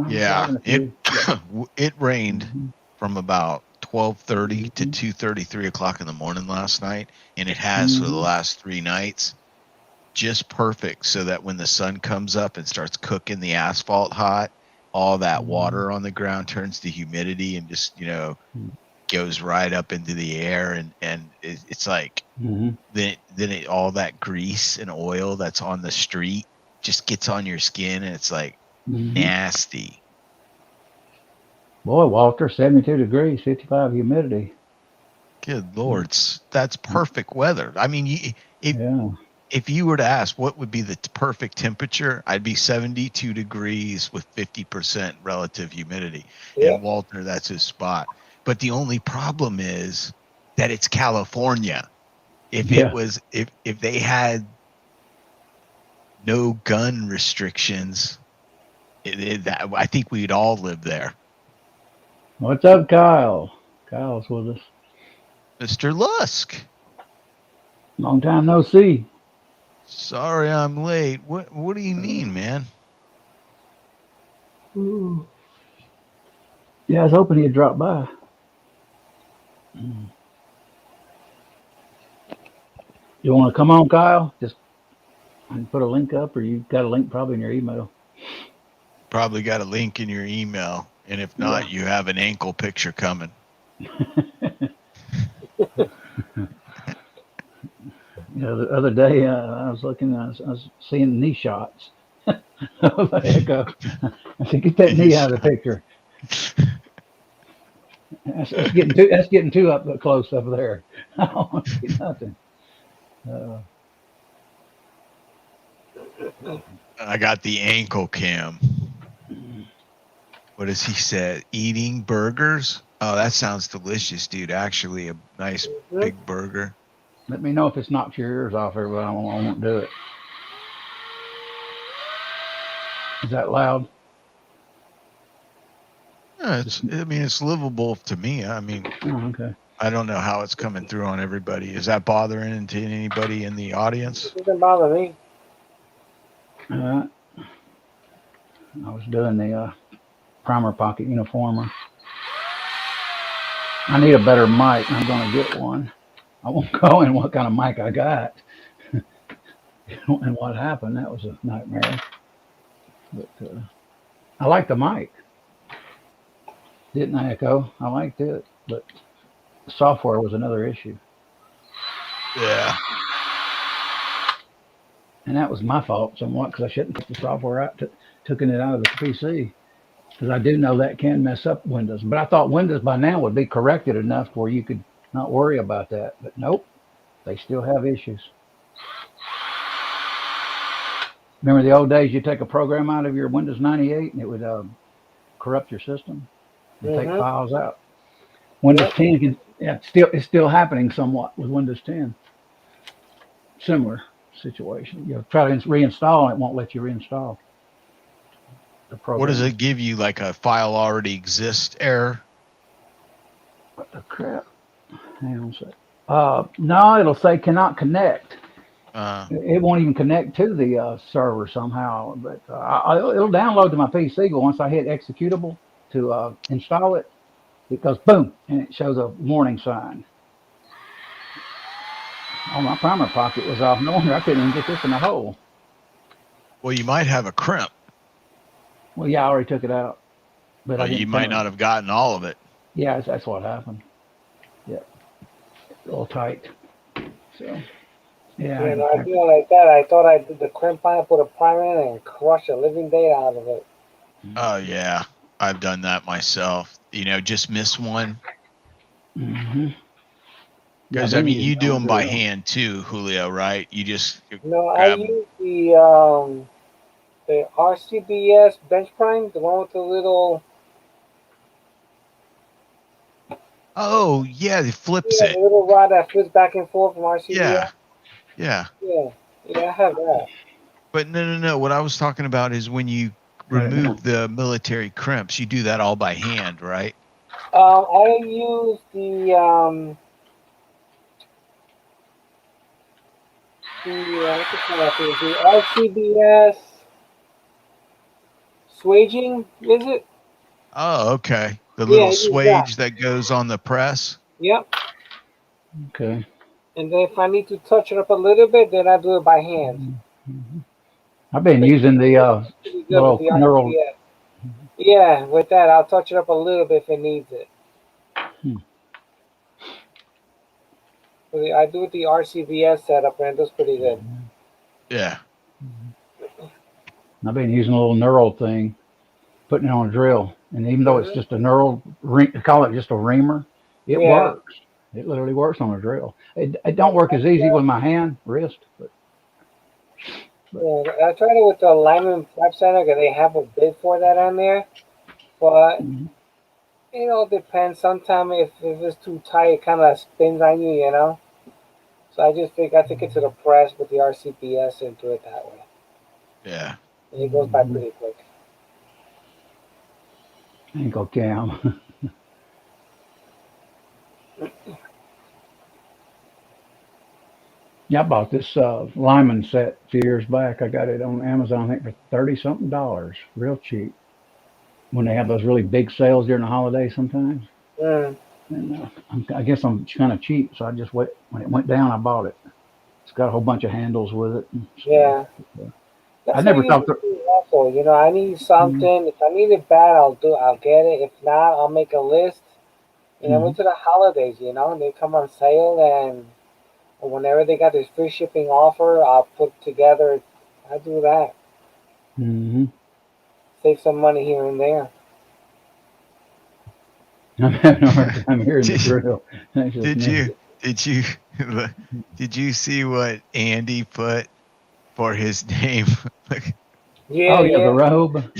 Yeah, it rained from about 12:30 to 2:30, 3 o'clock in the morning last night, and it has for the last 3 nights. Just perfect, so that when the sun comes up and starts cooking the asphalt hot, all that water on the ground turns to humidity and just goes right up into the air, and it's like then all that grease and oil that's on the street just gets on your skin, and it's like nasty. Boy, Walter, 72 degrees, 55 humidity. Good Lord, that's perfect weather. I mean, if you were to ask what would be the perfect temperature, I'd be 72 degrees with 50% relative humidity. Yeah. And Walter, that's his spot. But the only problem is that it's California. If it was, if they had no gun restrictions, I think we'd all live there. What's up, Kyle? Kyle's with us. Mr. Lusk. Long time no see. Sorry I'm late. What do you mean, man? Ooh. Yeah, I was hoping he'd drop by. You want to come on, Kyle? Just put a link up, or you got a link probably in your email. Probably got a link in your email. And if not, you have an ankle picture coming. The other day I was looking, I was seeing knee shots. I said, get that knee out of the picture. That's getting too up close up there. I don't want to see nothing. I got the ankle cam. What does he say? Eating burgers? Oh, that sounds delicious, dude. Actually, a nice big burger. Let me know if it's knocks your ears off, everybody. I won't do it. Is that loud? Yeah, it's livable to me. I mean, okay. I don't know how it's coming through on everybody. Is that bothering to anybody in the audience? It doesn't bother me. All right. I was doing the primer pocket uniformer. I need a better mic. I'm going to get one. I won't go in what kind of mic I got and what happened. That was a nightmare. But I like the mic. Didn't I, Echo? I liked it, but the software was another issue. Yeah. And that was my fault somewhat because I shouldn't take the software out, taking it out of the PC. Because I do know that can mess up Windows. But I thought Windows by now would be corrected enough where you could not worry about that. But nope, they still have issues. Remember the old days, you take a program out of your Windows 98 and it would corrupt your system and take files out. Windows 10 it's still happening somewhat with Windows 10. Similar situation. You try to reinstall and it won't let you reinstall the program. What does it give you? Like a file already exists error? What the crap? Hang on a sec. No, it'll say cannot connect. It won't even connect to the server somehow. But it'll download to my PC. But once I hit executable to install it, it goes boom, and it shows a warning sign. Oh, my primer pocket was off. No wonder I couldn't even get this in the hole. Well, you might have a crimp. Well, yeah, I already took it out. But you might not have gotten all of it. Yeah, that's what happened. Yeah, a little tight. So, yeah. You know, I feel like that. I thought I did the crimp on it, put a primer in it, and crush a living daylight out of it. Oh, yeah. I've done that myself. You know, just miss one. Because, I mean, you do them by hand, too, Julio, right? You just I use the RCBS bench prime, the one with the little... Oh, yeah, it flips it. The little rod that flips back and forth from RCBS. Yeah, I have that. But no. What I was talking about is when you remove the military crimps, you do that all by hand, right? I use the RCBS swaging, is it? Oh, okay. The little swage that goes on the press? Yep. Okay. And then if I need to touch it up a little bit, then I do it by hand. I've been using the little neural. Yeah, with that, I'll touch it up a little bit if it needs it. I do the RCBS setup, and it does pretty good. Yeah. I've been using a little neural thing, putting it on a drill. And even though it's just a neural, call it just a reamer, it works. It literally works on a drill. It don't work as easy with my wrist. But. Yeah, I tried it with the Lyman Prep Center because they have a bid for that on there. But, you know, it depends. Sometimes if it's too tight, it kind of spins on you, you know. So I just think I take it to the press with the RCBS and do it that way. Yeah. And it goes by pretty quick. Ankle cam. Yeah, I bought this Lyman set a few years back. I got it on Amazon, I think, for $30-something, real cheap. When they have those really big sales during the holidays sometimes. And I guess I'm kind of cheap, so I just when it went down, I bought it. It's got a whole bunch of handles with it. Yeah. I never thought also, you know, I need something. If I need it bad, I'll get it. If not, I'll make a list. And then into the holidays, you know, they come on sale, and whenever they got this free shipping offer, I'll put together. I do that. Save some money here and there. I'm having a hard time hearing the drill. That's just me. Did you see what Andy put for his name? Yeah, Oh yeah, the yeah. robe.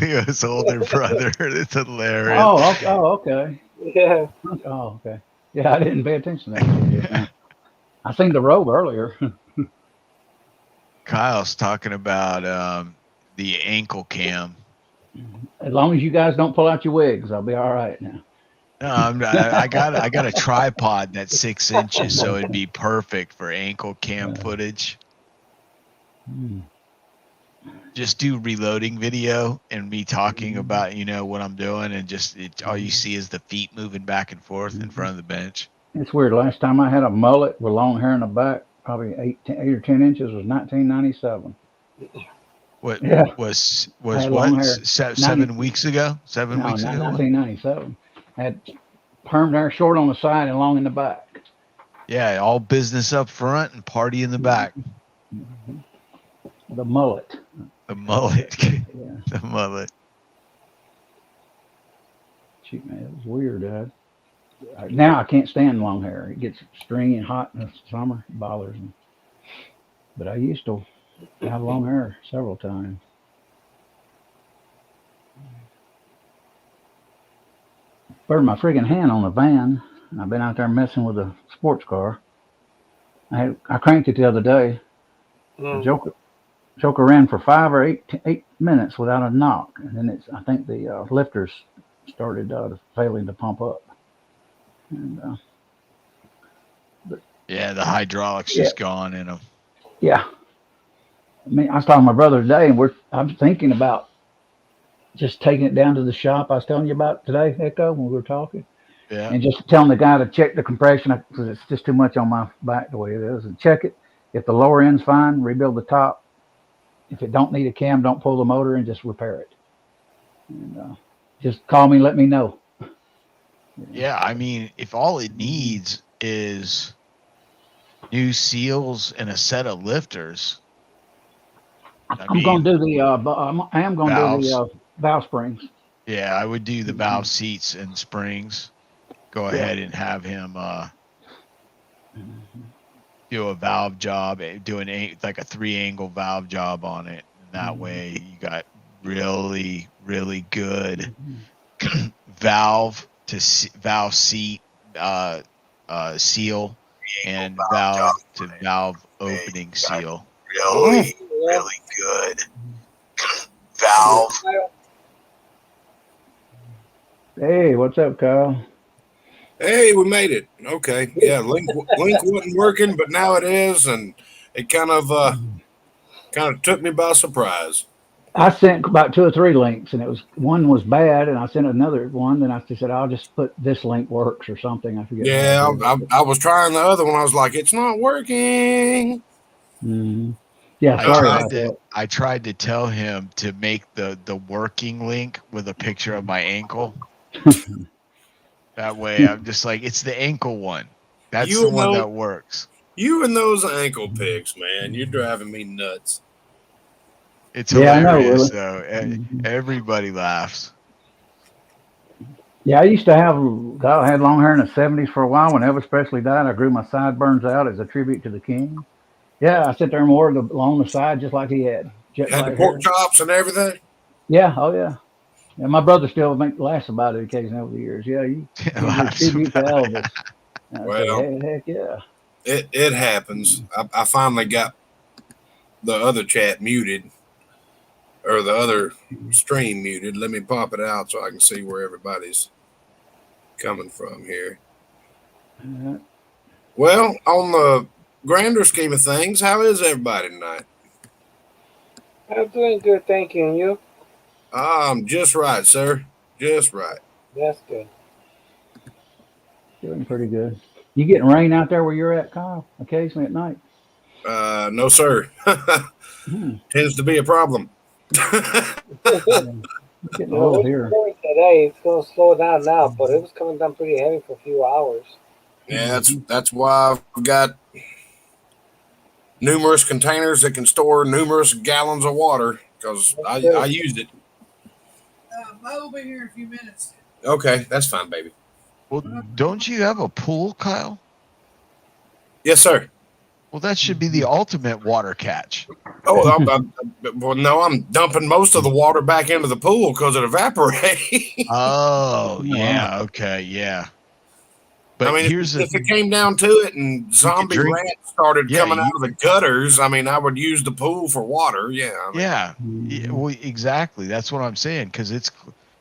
Leo's older brother. It's hilarious. Oh, okay. Yeah. Oh, okay. Yeah, I didn't pay attention to that until just now. I seen the robe earlier. Kyle's talking about the ankle cam. As long as you guys don't pull out your wigs, I'll be all right now. No, I got a tripod that's 6 inches, so it'd be perfect for ankle cam footage. Just do reloading video and me talking about what I'm doing, and just all you see is the feet moving back and forth in front of the bench. It's weird. Last time I had a mullet with long hair in the back, probably 8 or 10 inches, was 1997. What Yeah. was I had what long hair. 7 weeks ago? 7 No, weeks not ago. 1997. I had permed hair, short on the side and long in the back. Yeah, all business up front and party in the back. The mullet. The mullet. Yeah. The mullet. Shoot, man, it was weird, Dad. Now I can't stand long hair. It gets stringy and hot in the summer. It bothers me. But I used to have long hair several times. Burned my friggin' hand on the van. I've been out there messing with a sports car. I cranked it the other day. The Joker ran for 5 or 8 minutes without a knock, and then I think the lifters started failing to pump up. And yeah, the hydraulics just gone in them. Yeah. I mean, I was talking to my brother today, and I'm thinking about just taking it down to the shop I was telling you about today, Echo, when we were talking. Yeah. And just telling the guy to check the compression because it's just too much on my back the way it is, and check it. If the lower end's fine, rebuild the top. If it don't need a cam, don't pull the motor and just repair it. And just call me, let me know. Yeah, I mean, if all it needs is new seals and a set of lifters. I'm going to do the I am going to do the valve springs. Yeah, I would do the valve seats and springs. Go ahead and have him do a valve job, do like a 3-angle valve job on it. And that way you got really, really good valve seat seal and valve to valve opening seal. Really, really good valve. Hey, what's up, Kyle? Hey, we made it. Okay, yeah, link wasn't working, but now it is, and it kind of took me by surprise. I sent about 2 or 3 links, and one was bad, and I sent another one. Then I just said, I'll just put this link works or something. I forget. Yeah, I was trying the other one. I was like, it's not working. Mm-hmm. Yeah, sorry. I tried to tell him to make the working link with a picture of my ankle. That way, I'm just like, it's the ankle one. That's the one that works. You and those ankle pics, man, you're driving me nuts. It's hilarious, though. Everybody laughs. Yeah, I used to I had long hair in the 70s for a while. When Elvis Presley died, I grew my sideburns out as a tribute to the king. Yeah, I sit there and wore along the side just like he had. Had the pork chops and everything? Yeah, oh yeah. And my brother still laughs about it occasionally over the years. Yeah, you tribute to Elvis. Well, heck yeah. It happens. I finally got the other chat muted, or the other stream muted. Let me pop it out so I can see where everybody's coming from here. Well, on the grander scheme of things, how is everybody tonight? I'm doing good, thank you. And you? Just right, sir. Just right. That's good. Doing pretty good. You getting rain out there where you're at, Kyle? Occasionally at night? No, sir. Tends to be a problem. Getting a little here. Today it's going to slow down now, but it was coming down pretty heavy for a few hours. Yeah, that's why I've got numerous containers that can store numerous gallons of water, because I used it. I'll be here in a few minutes. Okay, that's fine, baby. Well, don't you have a pool, Kyle? Yes, sir. Well, that should be the ultimate water catch. Oh, well, no, I'm dumping most of the water back into the pool because it evaporates. Oh, yeah. Okay, yeah. But I mean, here's if it came down to it and zombie drink- rats started Yeah, coming out of the gutters, I mean, I would use the pool for water. Yeah. I mean, yeah, well, exactly. That's what I'm saying, because it's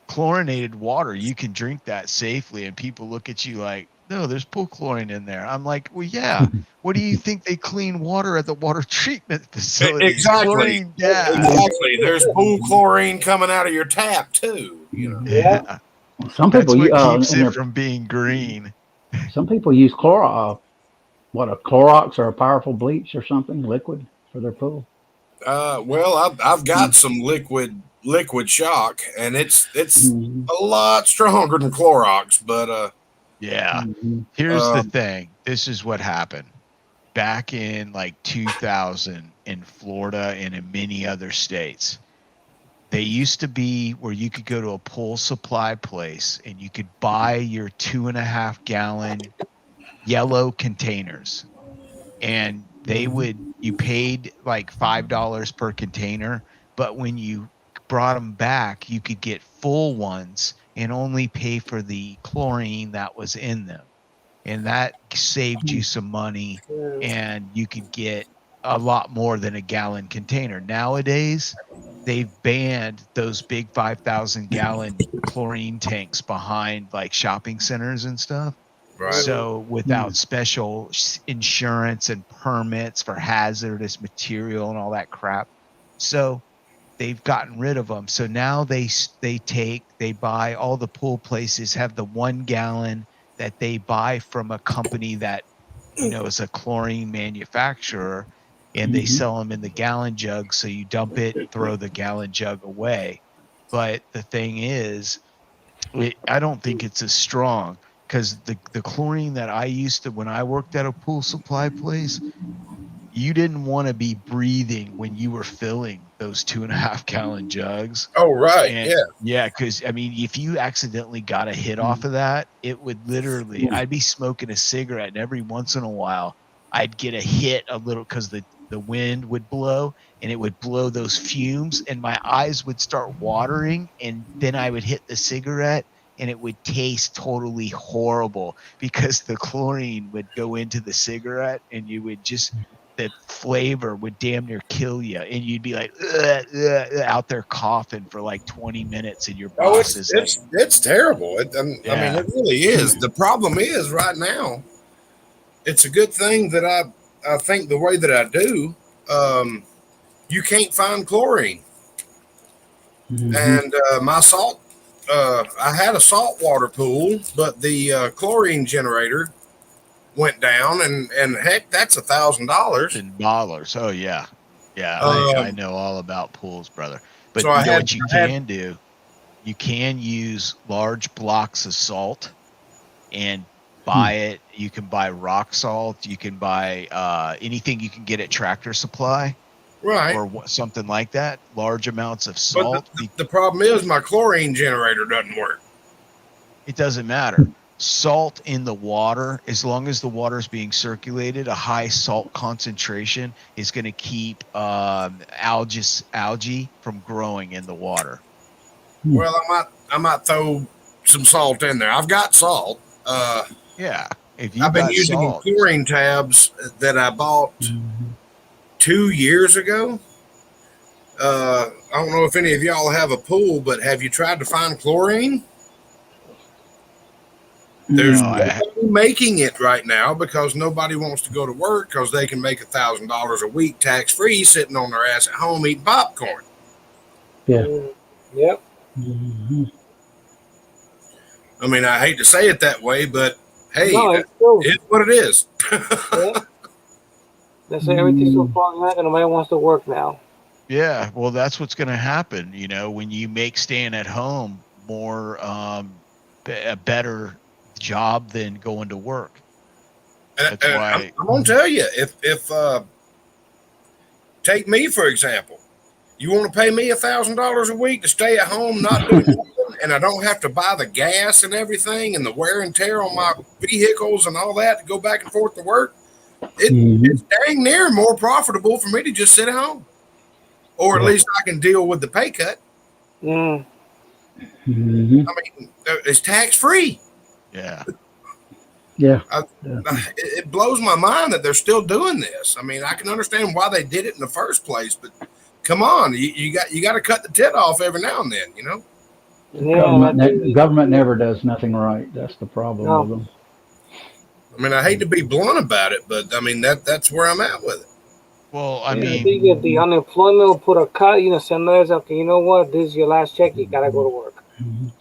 chlorinated water. You can drink that safely, and people look at you like, no, there's pool chlorine in there. I'm like, well, yeah. What do you think they clean water at the water treatment facilities? Exactly. Chlorine gas. Exactly. There's pool chlorine coming out of your tap too. You know. Yeah. Some That's people what keeps in it their, from being green. some people use Clorox, a Clorox or a powerful bleach or something liquid for their pool. Well, I've got some liquid shock, and it's Mhm. a lot stronger than Clorox, but Yeah. Mhm. Here's the thing. This is what happened. Back in like 2000 in Florida and in many other states, they used to be where you could go to a pool supply place and you could buy your 2.5 gallon yellow containers, and you paid like $5 per container, but when you brought them back, you could get full ones and only pay for the chlorine that was in them. And that saved you some money, and you could get a lot more than a gallon container. Nowadays, they've banned those big 5,000 gallon chlorine tanks behind like shopping centers and stuff. right. So without special insurance and permits for hazardous material and all that crap. So they've gotten rid of them. So now they buy, all the pool places have the 1 gallon that they buy from a company that, is a chlorine manufacturer, and they sell them in the gallon jug. So you dump it and throw the gallon jug away. But the thing is, I don't think it's as strong, because the chlorine that I used to, when I worked at a pool supply place, you didn't want to be breathing when you were filling those 2.5 gallon jugs. Oh, right. And yeah, because I mean, if you accidentally got a hit off of that, it would literally, I'd be smoking a cigarette, and every once in a while I'd get a hit a little, because the wind would blow and it would blow those fumes, and my eyes would start watering, and then I would hit the cigarette and it would taste totally horrible, because the chlorine would go into the cigarette, and you would just, the flavor would damn near kill you, and you'd be like out there coughing for like 20 minutes, and your boss is like, it's terrible. I mean, it really is. The problem is right now, it's a good thing that I think the way that I do, you can't find chlorine. And my salt, I had a saltwater pool, but the chlorine generator went down, and heck, that's $1,000 in dollars. Oh yeah, I know all about pools, brother. But so what you can do, you can use large blocks of salt and buy it. You can buy rock salt. You can buy anything you can get at Tractor Supply, right, or something like that. Large amounts of salt. But the problem is my chlorine generator doesn't work. It doesn't matter. Salt in the water, as long as the water is being circulated, a high salt concentration is going to keep algae from growing in the water. Well, I might throw some salt in there. I've got salt. Yeah, if I've been using chlorine tabs that I bought 2 years ago. I don't know if any of y'all have a pool, but have you tried to find chlorine? There's nobody making it right now, because nobody wants to go to work, because they can make $1,000 a week tax free sitting on their ass at home eating popcorn. Yeah. Yep. I mean, I hate to say it that way, but hey, No, it's true. it's what it is. Yeah. They say everything's so falling back and nobody wants to work now. Yeah, well, that's what's going to happen. When you make staying at home more a better job than going to work. That's why I'm gonna tell you, if take me for example, you want to pay me $1,000 a week to stay at home, not doing nothing? and I don't have to buy the gas and everything and the wear and tear on my vehicles and all that to go back and forth to work, it's dang near more profitable for me to just sit at home. Or at least I can deal with the pay cut. Mm. I mean, it's tax free. Yeah. Yeah. It blows my mind that they're still doing this. I mean, I can understand why they did it in the first place, but come on, you got to cut the tit off every now and then, you know. Government never does nothing right. That's the problem with them. I mean, I hate to be blunt about it, but I mean that's where I'm at with it. Well, I mean, I think if the unemployment will put a cut, send letters up. You know what? This is your last check. You gotta go to work.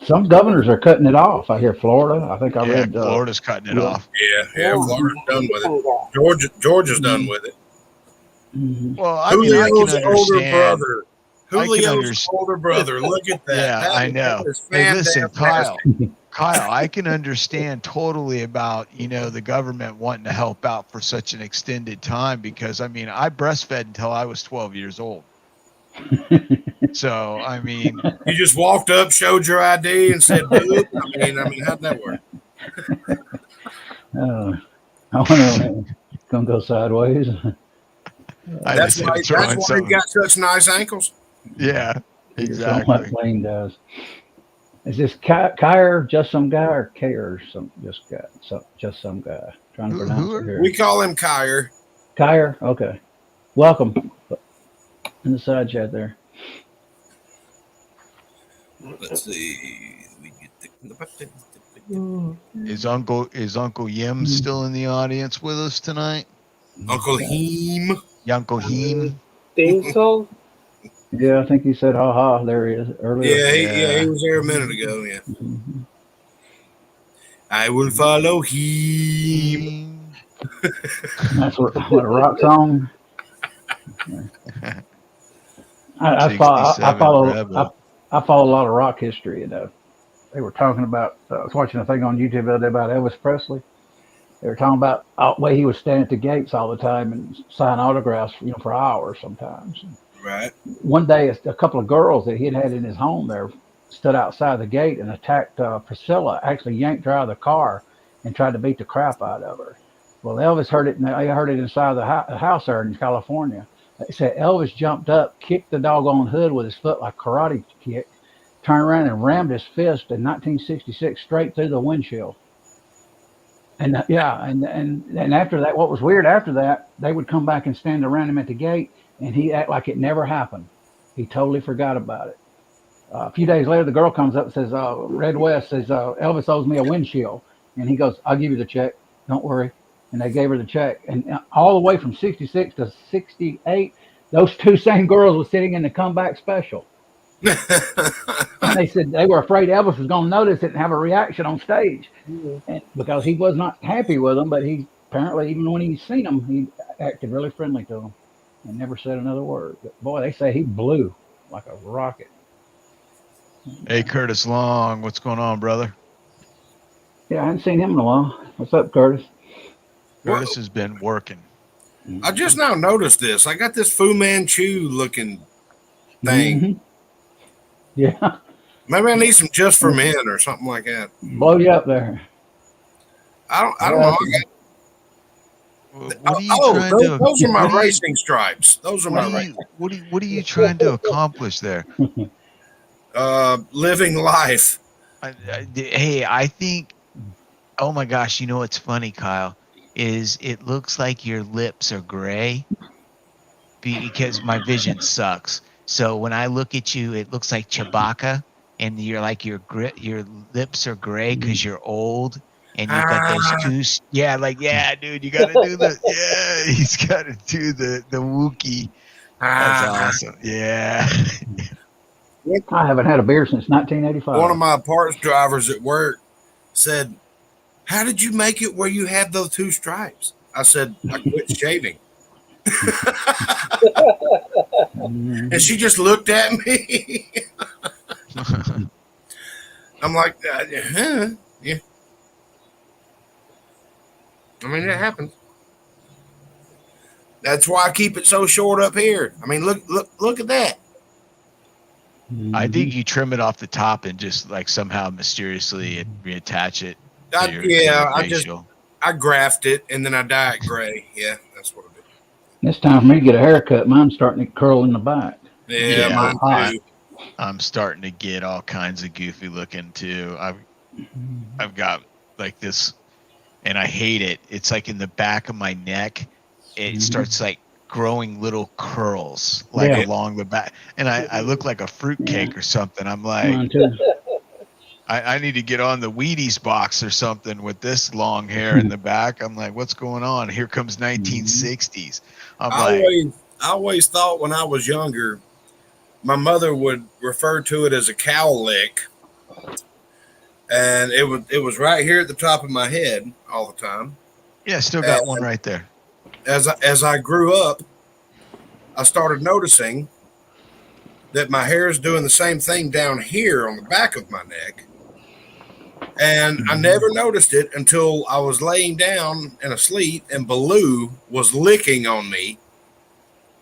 Some governors are cutting it off. I hear Florida. I think I read. Florida's cutting it off. Yeah. Florida's done with it. Georgia's done with it. Well, I mean, I can understand. Julio's older brother. Look at that. Yeah, I know. Hey, listen, Kyle, I can understand totally about, the government wanting to help out for such an extended time because, I mean, I breastfed until I was 12 years old. So, I mean. You just walked up, showed your ID, and said, boo? I mean, how'd that work? I wonder it's going to go sideways. That's why you got such nice ankles. Yeah, exactly. Like Wayne does. Is this Kyer just some guy or Kyer just some guy? Trying to pronounce it here. We call him Kyer. Kyer, okay. Welcome in the side chat there. Let's see. Is Uncle Yim still in the audience with us tonight? Uncle Heem. Uncle Heem. Think so. Yeah, I think he said, "Ha ha." There he is earlier. Yeah, he was there a minute ago. Yeah. I will follow him. That's what a rock song. I follow a lot of rock history. They were talking about. I was watching a thing on YouTube the other day about Elvis Presley. They were talking about the way he would stand at the gates all the time and sign autographs, for hours sometimes. Right. One day, a couple of girls that he had in his home there stood outside the gate and attacked Priscilla, actually yanked her out of the car and tried to beat the crap out of her. Well, Elvis heard it, and they heard it inside the house there in California. They said Elvis jumped up, kicked the doggone hood with his foot like karate kick, turned around and rammed his fist in 1966 straight through the windshield. And and after that, what was weird after that, they would come back and stand around him at the gate, and he'd act like it never happened. He totally forgot about it. A few days later, the girl comes up and says, Red West says, Elvis owes me a windshield. And he goes, I'll give you the check. Don't worry. And they gave her the check. And all the way from 66 to 68, those two same girls were sitting in the comeback special. And they said they were afraid Elvis was going to notice it and have a reaction on stage. And because he was not happy with them, but he apparently, even when he seen them, he acted really friendly to them and never said another word. But boy, they say he blew like a rocket. Hey, Curtis Long, what's going on, brother? Yeah, I hadn't seen him in a while. What's up, Curtis? Curtis has been working. I just now noticed this. I got this Fu Manchu looking thing. Mm-hmm. Yeah. Maybe I need some just for men or something like that. Blow you up there. I don't know. Those are my racing stripes. Those are my racing. What are you trying to accomplish there? Living life. Hey, I think. Oh my gosh! You know what's funny, Kyle? Is it looks like your lips are gray because my vision sucks. So when I look at you, it looks like Chewbacca, and you're like your lips are gray because you're old. And you got those two, dude, you got to do he's got to do the Wookiee. That's awesome. Yeah. I haven't had a beer since 1985. One of my parts drivers at work said, "How did you make it where you have those two stripes?" I said, "I quit shaving." And she just looked at me. I'm like, yeah. I mean, it happens. That's why I keep it so short up here. I mean, look at that. I think you trim it off the top and just like somehow mysteriously reattach it to your facial. I graft it and then I dye it gray. Yeah, that's what I do. It's time for me to get a haircut. Mine's starting to curl in the back. Yeah, mine too. I'm starting to get all kinds of goofy looking too. I've got like this, and I hate it. It's like in the back of my neck. It starts like growing little curls like along the back, and I look like a fruitcake or something. I'm like, I need to get on the Wheaties box or something with this long hair in the back. I'm like, what's going on? Here comes 1960s. I always thought when I was younger, my mother would refer to it as a cow lick, and it was right here at the top of my head all the time. Yeah, still got one right there. As I grew up, I started noticing that my hair is doing the same thing down here on the back of my neck. And I never noticed it until I was laying down and asleep, and Baloo was licking on me,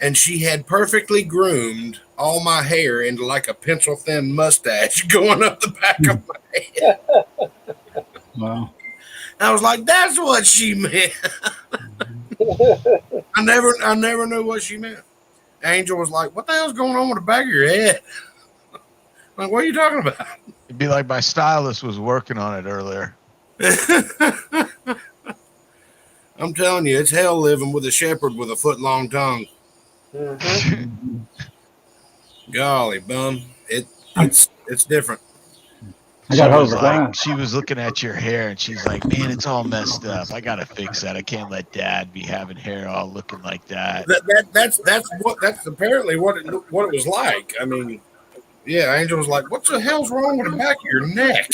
and she had perfectly groomed all my hair into like a pencil thin mustache going up the back of my head. Wow. I was like, that's what she meant. I never knew what she meant. Angel was like, what the hell's going on with the back of your head? I'm like, what are you talking about? It'd be like my stylist was working on it earlier. I'm telling you, it's hell living with a shepherd with a foot-long tongue. Golly, bum. It's different. She was looking at your hair and she's like, man, it's all messed up. I gotta fix that. I can't let Dad be having hair all looking like that. That's apparently what it was like. I mean, yeah, Angel was like, what the hell's wrong with the back of your neck?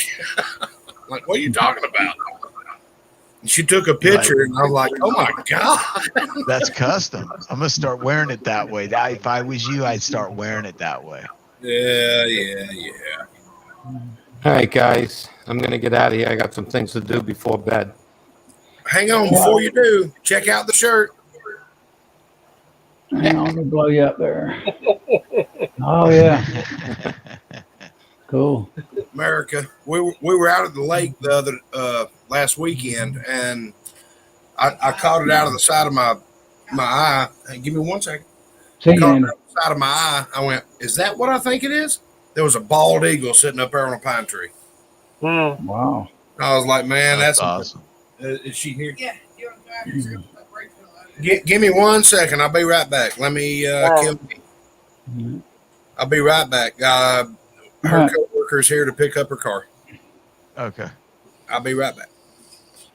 Like, what are you talking about? And she took a picture and I was like, oh my God. That's custom. I'm gonna start wearing it that way. If I was you, I'd start wearing it that way. Yeah. All right, guys. I'm going to get out of here. I got some things to do before bed. Hang on. Before you do, check out the shirt. Hang on, let me blow you up there. Oh, yeah. Cool. America. We were out at the lake the other last weekend, and I caught it out of the side of my eye. Hey, give me 1 second. Caught it out of the side of my eye. I went, is that what I think it is? There was a bald eagle sitting up there on a pine tree. Wow. I was like, man, that's awesome. Is she here? Yeah. Give me 1 second. I'll be right back. Let me kill me. I'll be right back. Her co-worker's here to pick up her car. Okay. I'll be right back.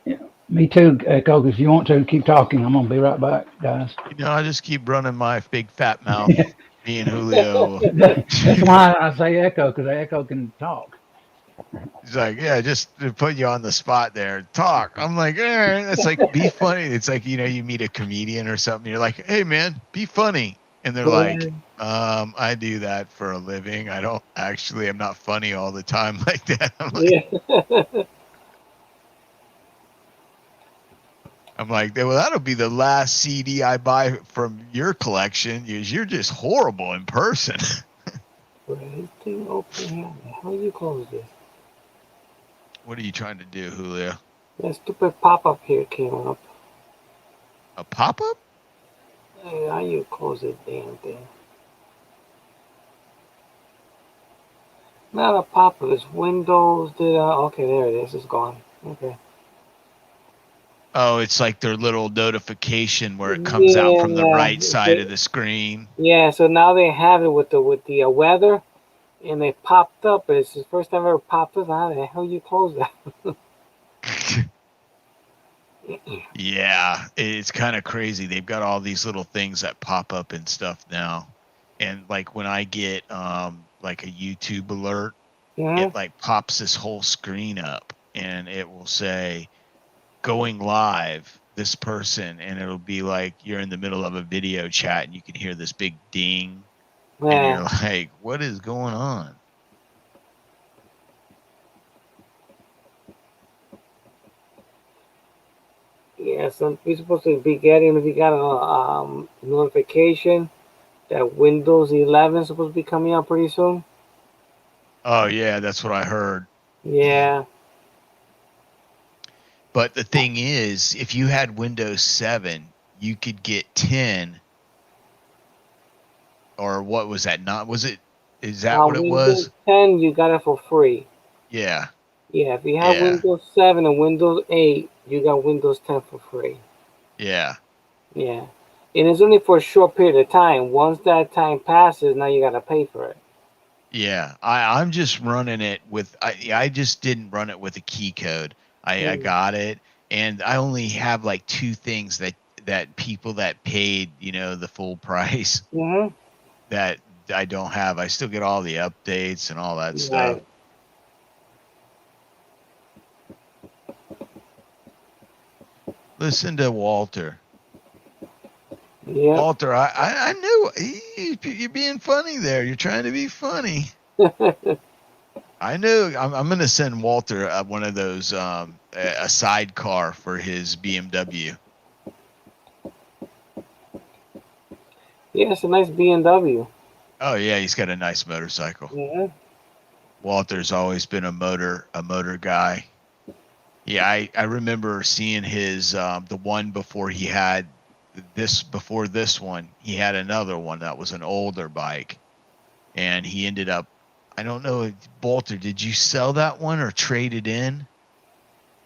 Yeah. Me too, Echo. If you want to keep talking, I'm gonna be right back, guys. I just keep running my big fat mouth. Me and Julio. That's why I say Echo, because Echo can talk. He's like, yeah, just to put you on the spot there. Talk. I'm like, it's like, be funny. It's like, you meet a comedian or something. You're like, hey, man, be funny. And they're like, I do that for a living. I'm not funny all the time like that. I'm like, well, that'll be the last CD I buy from your collection. You're just horrible in person. How do you close this? What are you trying to do, Julio? That stupid pop-up here came up. A pop-up? Hey, how you close this damn thing? Not a pop-up. It's Windows. Okay, there it is. It's gone. Okay. Oh, it's like their little notification where it comes out from the right side of the screen. Yeah, so now they have it with the weather, and they popped up. It's the first time I ever popped up. How the hell you close that? Yeah, it's kind of crazy. They've got all these little things that pop up and stuff now. And like when I get like a YouTube alert, it like pops this whole screen up and it will say going live, this person, and it'll be like you're in the middle of a video chat and you can hear this big ding. And you're like, what is going on? Yeah, so we're supposed to be getting, if you got a notification that Windows 11 is supposed to be coming out pretty soon. Oh yeah, that's what I heard. Yeah. But the thing is, if you had Windows 7, you could get 10, or what was that? Not was it? Is that what it Windows was? 10, you got it for free. Yeah, Yeah, if you have yeah, Windows 7 and Windows 8, you got Windows 10 for free. yeah. Yeah. And it's only for a short period of time. Once that time passes, now you got to pay for it. Yeah, I'm just running it with I just didn't run it with a key code. I got it, and I only have like 2 things that people that paid, you know, the full price Mm-hmm. that I don't have. I still get all the updates and all that stuff. Right. Listen to Walter. Yeah. Walter, I knew you're being funny there. You're trying to be funny. I knew. I'm going to send Walter one of those a sidecar for his BMW. Yeah, it's a nice BMW. Oh yeah, he's got a nice motorcycle. Yeah. Walter's always been a motor guy. Yeah, I remember seeing his the one before he had before this one, he had another one that was an older bike, and he ended up, I don't know, Walter, did you sell that one or trade it in,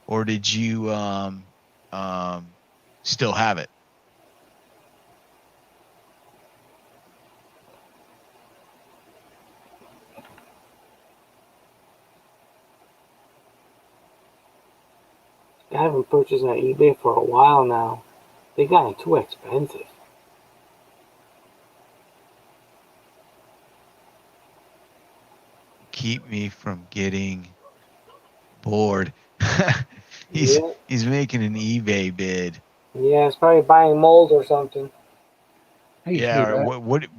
or did you still have it? I haven't purchased on eBay for a while now. They got too expensive. Keep me from getting bored. he's Yeah. he's making an eBay bid. Yeah, it's probably buying mold or something. I used to Yeah, do or that.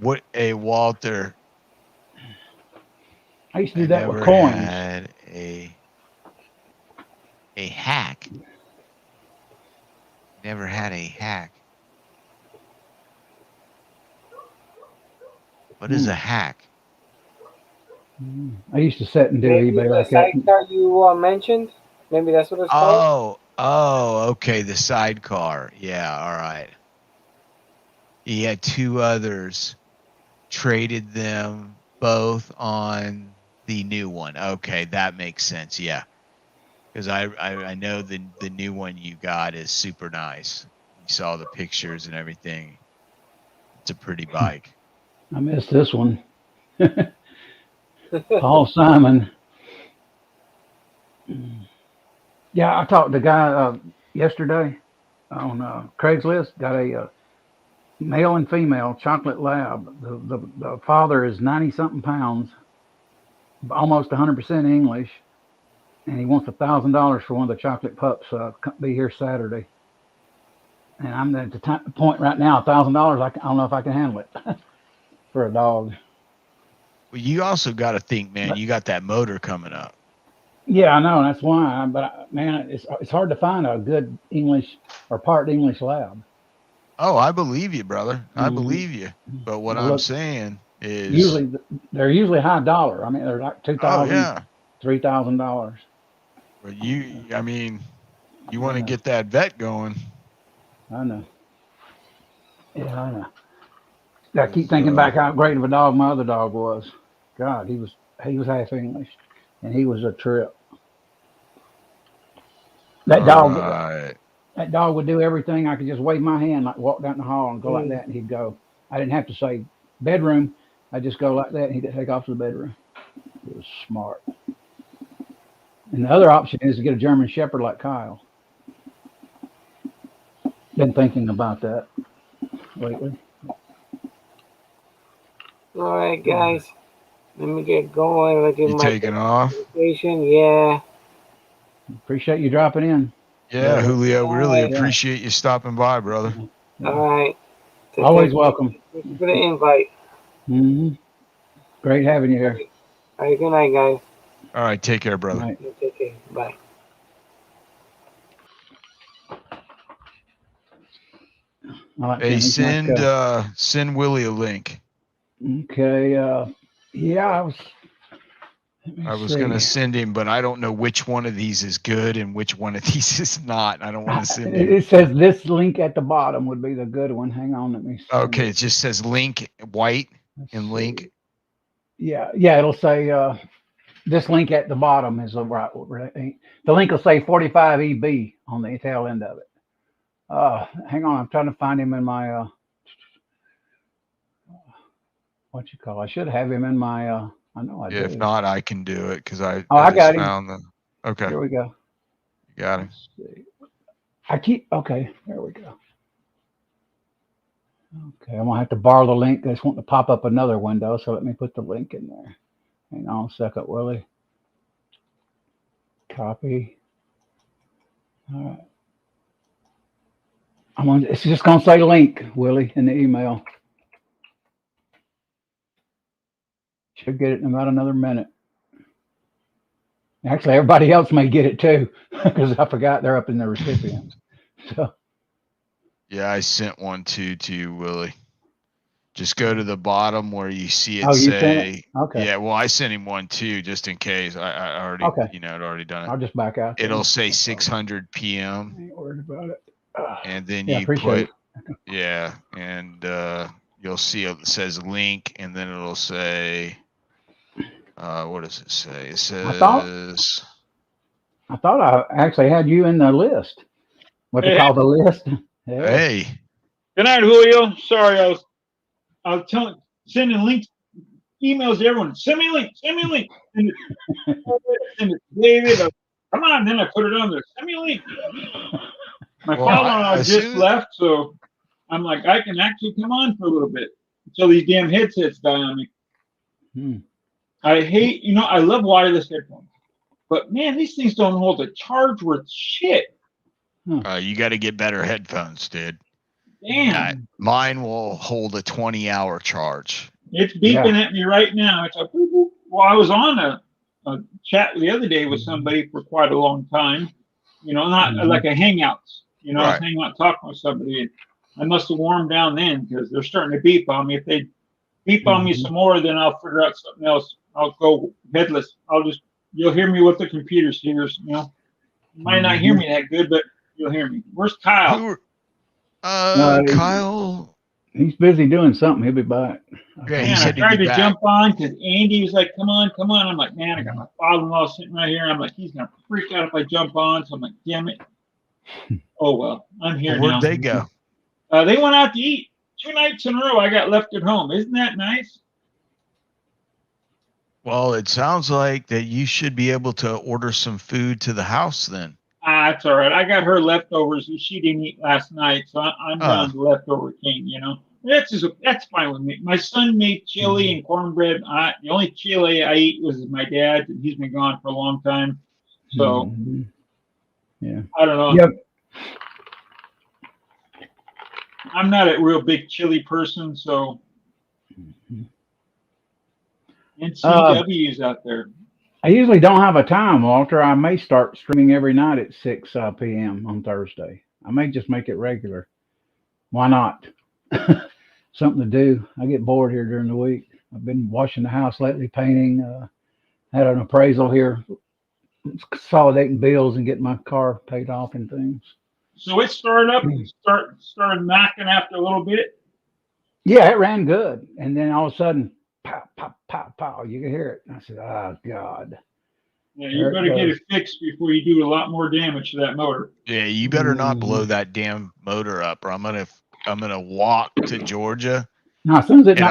what a Walter. I used to I do that with never coins. had a hack. Never had a hack. What is a hack? I used to sit and do Maybe eBay the like that. sidecar you mentioned. Maybe that's what it's called. Oh, okay, the sidecar. Yeah, all right. He had 2 others, traded them both on the new one. Okay, that makes sense. Yeah. Because I know the new one you got is super nice. You saw the pictures and everything. It's a pretty bike. I missed this one. Paul Simon. Yeah, I talked to the guy yesterday on Craigslist. Got a male and female chocolate lab. The father is 90 something pounds, almost 100% English, and he wants $1,000 for one of the chocolate pups. Be here Saturday. And I'm at the point right now, $1,000. I don't know if I can handle it for a dog. Well, you also got to think, man. But, You got that motor coming up. yeah, I know. That's why. But man, it's hard to find a good English or part English lab. Oh, I believe you, brother. I Mm-hmm. believe you. But what I'm saying is, usually they're usually high dollar. I mean, they're like oh $2,000, yeah. $3,000. But I mean, you want to know. get that vet going. I know. Yeah, I know. I keep thinking back how great of a dog my other dog was. God, he was half English, and he was a trip. That dog, Right. that dog would do everything. I could just wave my hand, like walk down the hall and go like that, and he'd go. I didn't have to say bedroom. I just go like that, and he'd take off to the bedroom. It was smart. And the other option is to get a German Shepherd like Kyle. Been thinking about that lately. All right, guys. Let me get going. Let me get You my taking off? vacation. Yeah. Appreciate you dropping in. Yeah, Julio, we really right. appreciate you stopping by, brother. Yeah. All right. Always welcome. Thank you for the invite. Mm-hmm. Great having you here. All right. Good night, guys. All right, take care, brother. Right. Take care. Bye. Hey, send Willie a link. Okay. Yeah, I was going to send him, but I don't know which one of these is good and which one of these is not. I don't want to send him. It says this link at the bottom would be the good one. Hang on, let me see. Okay, it just says link white and link. Yeah, it'll say this link at the bottom is the right. The link will say 45 EB on the tail end of it. Hang on, I'm trying to find him in my what you call. I should have him in my. I know I do. If not, I can do it because I. I got him. Found the, okay. Here we go. You got him. Okay. There we go. Okay, I'm gonna have to borrow the link. I just want to pop up another window, so let me put the link in there. Hang on a second, Willie. Copy. All right. It's just gonna say link, Willie, in the email. Should get it in about another minute. Actually, everybody else may get it too, because I forgot they're up in the recipients. So. Yeah, I sent one to you, Willie. Just go to the bottom where you see it say. Okay. Yeah, well, I sent him one too, just in case. I already, I'd already done it. I'll just back out. It'll say 600 p.m. I ain't worried about it. And then you put, and you'll see it says link, and then it'll say, what does it say? It says. I thought I actually had you in the list. What they call the list. Hey. Good night, Julio. Sorry, I was sending links, emails to everyone. Send me a link. Send me a link. Send it to David. Come on, then I put it on there. Send me a link. My father-in-law just left, so I'm like, I can actually come on for a little bit until these damn headsets die on me. I hate, I love wireless headphones, but man, these things don't hold a charge worth shit. You got to get better headphones, dude. Damn. Mine will hold a 20-hour charge. It's beeping at me right now. It's like, well, I was on a chat the other day with somebody for quite a long time. Not like a Hangouts. I was hanging out talking with somebody. And I must have warmed down then because they're starting to beep on me. If they beep on me some more, then I'll figure out something else. I'll go headless. You'll hear me with the computers here. You might not hear me that good, but you'll hear me. Where's Kyle? Kyle. He's busy doing something. He'll be back. Man, I tried to jump on because Andy was like, come on. I'm like, man, I got my father-in-law sitting right here. I'm like, he's going to freak out if I jump on. So I'm like, damn it. Oh, well, I'm here now. Where'd they go? They went out to eat 2 nights in a row. I got left at home. Isn't that nice? Well, it sounds like that you should be able to order some food to the house then. That's all right. I got her leftovers. She didn't eat last night, so I'm down to leftover king, That's fine with me. My son made chili and cornbread. The only chili I eat was my dad's, and he's been gone for a long time. So, I don't know. Yep. I'm not a real big chili person, so. And CW's out there. I usually don't have a time, Walter. I may start streaming every night at 6 p.m. on Thursday. I may just make it regular. Why not? Something to do. I get bored here during the week. I've been washing the house lately, painting. Had an appraisal here, consolidating bills and getting my car paid off and things. So it started up, started knocking after a little bit. Yeah, it ran good, and then all of a sudden, pow, pow, pow, pow. You can hear it. And I said, "Oh God." Yeah, you better get it fixed before you do a lot more damage to that motor. Yeah, you better not blow that damn motor up, or I'm gonna walk to Georgia. No, as soon as it, and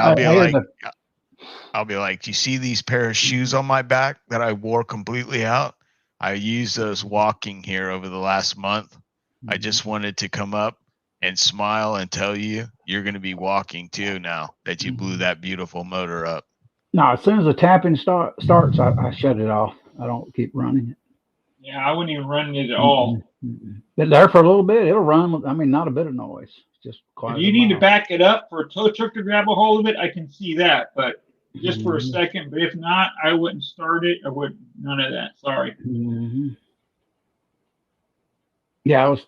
I'll be like, do you see these pair of shoes on my back that I wore completely out? I used those walking here over the last month. I just wanted to come up and smile and tell you you're going to be walking too now that you blew that beautiful motor up. No, as soon as the tapping starts, I shut it off. I don't keep running it. Yeah, I wouldn't even run it at all. But there for a little bit, it'll run. I mean, not a bit of noise. Just quiet. If you need to back it up for a tow truck to grab a hold of it, I can see that. But just for a second. But if not, I wouldn't start it. I would none of that. Sorry. Yeah, I was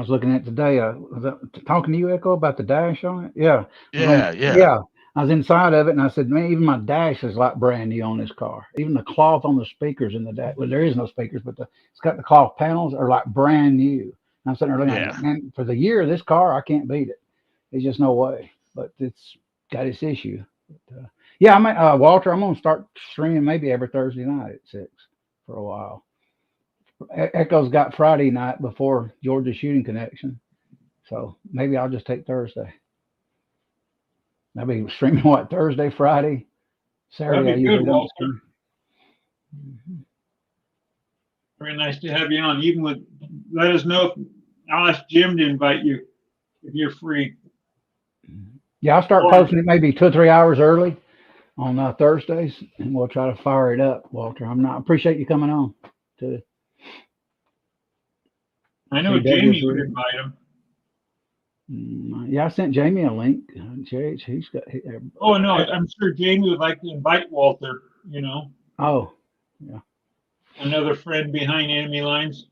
looking at today. Was that talking to you, Echo, about the dash on it? Yeah. Yeah. I was inside of it, and I said, man, even my dash is like brand new on this car. Even the cloth on the speakers in the dash. Well, there is no speakers, but it's got the cloth panels are like brand new. And I'm sitting there looking, Yeah. man, for the year of this car, I can't beat it. There's just no way. But it's got its issue. But, yeah, I mean, Walter, I'm gonna start streaming maybe every Thursday night at 6 for a while. Echo's got Friday night before Georgia Shooting Connection, so maybe I'll just take Thursday. I'll be streaming what, Thursday, Friday, Saturday. That'd be I usually good, don't Walter. stream. Very nice to have you on. Even with, let us know if I'll ask Jim to invite you if you're free. Yeah, I'll start posting it maybe 2 or 3 hours early on Thursdays, and we'll try to fire it up, Walter. I appreciate you coming on too. I know See, Jamie Douglas would Reed. invite him. Yeah, I sent Jamie a link. He's got. Oh no, I'm sure Jamie would like to invite Walter. You know, Oh, yeah. another friend behind enemy lines.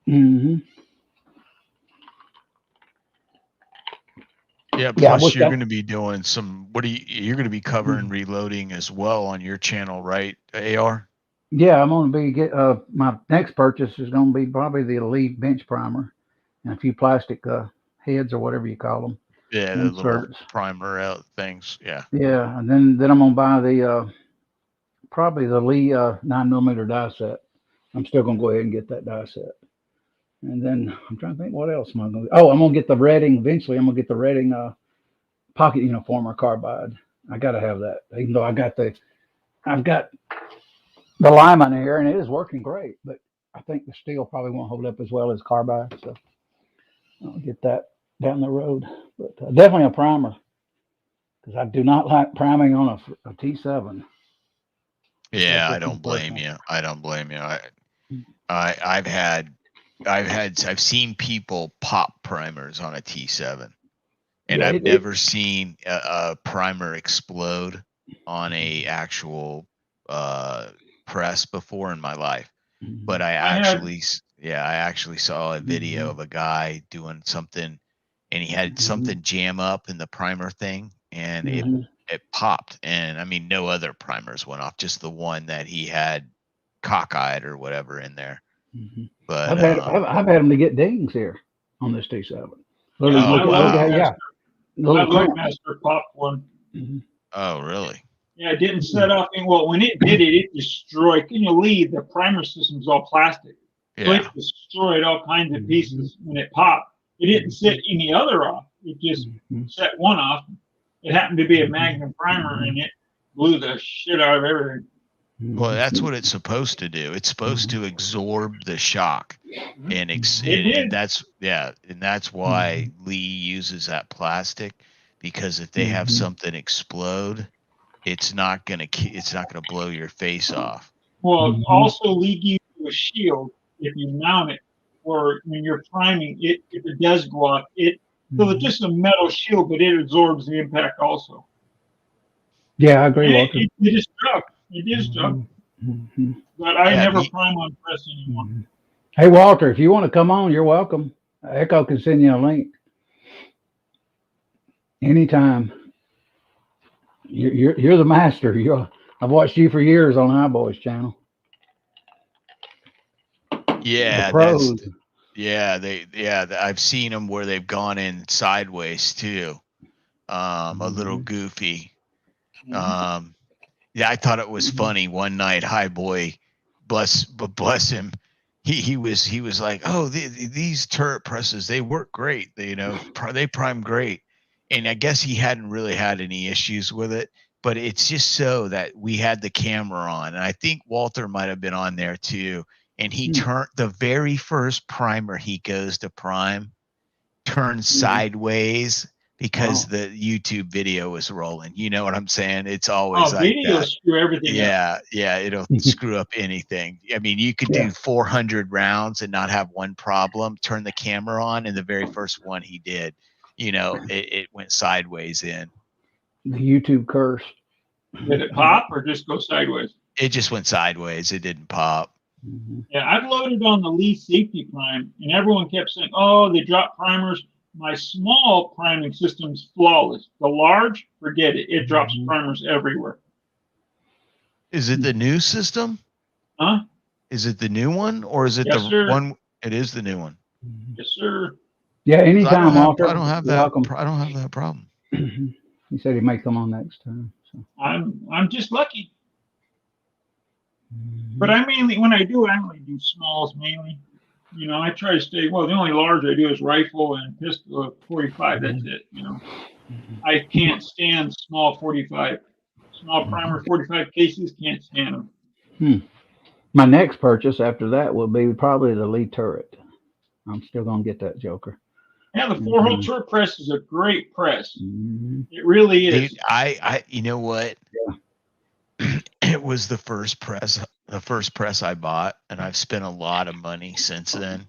Mm-hmm. Yeah. Yeah, Plus, you're that- going to be doing some. You're going to be covering reloading as well on your channel, right? AR. Yeah, I'm going to be my next purchase is going to be probably the Elite bench primer and a few plastic heads or whatever you call them. Yeah, the little Inserts. primer out things. Yeah. Yeah, and then I'm going to buy the probably the Lee 9mm die set. I'm still going to go ahead and get that die set. And then I'm trying to think what else am I going to. Oh, I'm going to get the Redding eventually. I'm going to get the Redding pocket uniform or carbide. I got to have that, even though I've got the lime in here, and it is working great, but I think the steel probably won't hold up as well as carbide, so I'll get that down the road. But definitely a primer, because I do not like priming on a T7. Yeah, I don't blame you. I don't blame you. I've seen people pop primers on a T7, and Yeah, I've never seen a primer explode on a actual press before in my life. But I actually saw a video of a guy doing something, and he had something jam up in the primer thing, and it popped. And I mean, no other primers went off, just the one that he had cockeyed or whatever in there. But I've had them to get dings here on this T7. My Little Loadmaster popped one. Oh, really? Yeah, it didn't set off. Well, when it did it, it destroyed. Can you leave? The primer system's all plastic. So it destroyed all kinds of pieces when it popped. It didn't set any other off. It just set one off. It happened to be a Magnum primer, and it blew the shit out of everything. Well, that's what it's supposed to do. It's supposed to absorb the shock, and that's why Lee uses that plastic, because if they have something explode, it's not gonna blow your face off. Well, also Lee gives you a shield if you mount it, or when you're priming it, if it does go off, so it's just a metal shield, but it absorbs the impact also. Yeah, I agree, Walter. It is tough. It is tough. But I never prime on press anymore. Hey, Walter, if you want to come on, you're welcome. Echo can send you a link anytime. You're the master. I've watched you for years on High Boys channel. Yeah, I've seen them where they've gone in sideways too. A little goofy. Yeah, I thought it was funny one night. High Boy, bless him. He was like, oh, these turret presses, they work great. They prime great. And I guess he hadn't really had any issues with it, but it's just so that we had the camera on, and I think Walter might have been on there too. And he turned the very first primer he goes to prime, turned sideways because the YouTube video was rolling. You know what I'm saying? It's always like video screw everything up. Yeah, it'll screw up anything. I mean, you could do 400 rounds and not have one problem. Turn the camera on, and the very first one he did, it went sideways in. The YouTube curse. Did it pop or just go sideways? It just went sideways. It didn't pop. Yeah, I've loaded on the Lee Safety Prime, and everyone kept saying, oh, they dropped primers. My small priming system's flawless. The large, forget it. It drops primers everywhere. Is it the new system? Huh? Is it the new one, or is it Yes, the sir. one? It is the new one. Yes, sir. Yeah, anytime, Walter. I don't have you're that. welcome. I don't have that problem. He said he may come on next time. So. I'm just lucky. But I mainly, when I do, I only do smalls mainly. You know, I try to stay, well, the only large I do is rifle and pistol 45. That's it, you know. I can't stand small 45. Small primer 45 cases, can't stand them. My next purchase after that will be probably the Lee turret. I'm still going to get that joker. Yeah, the 4-hole turret press is a great press. It really is. Dude, you know what? Yeah. It was the first press I bought, and I've spent a lot of money since then.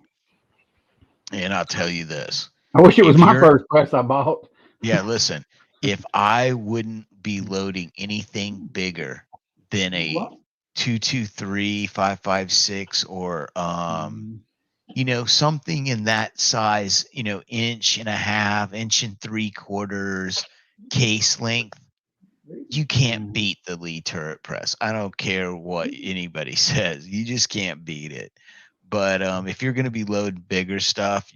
And I'll tell you this. I wish it was my first press I bought. Yeah, listen, if I wouldn't be loading anything bigger than a 223, 556, or you know, something in that size, you know, 1.5 inches, 1 3/4 case length, you can't beat the Lee turret press. I don't care what anybody says. You just can't beat it. But if you're going to be loading bigger stuff,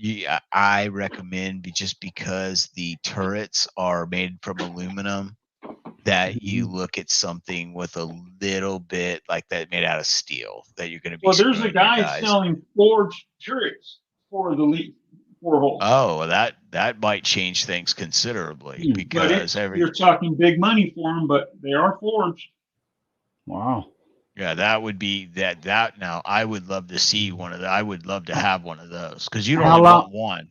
I recommend, just because the turrets are made from aluminum, that you look at something with a little bit like that made out of steel that you're going to be. Well, there's a guy selling forged turrets for the Lee 4-hole. Oh, that might change things considerably, because you're talking big money for them, but they are forged. Wow. Yeah, that would be that. Now, I would love to see one of the. I would love to have one of those, because you don't only want one.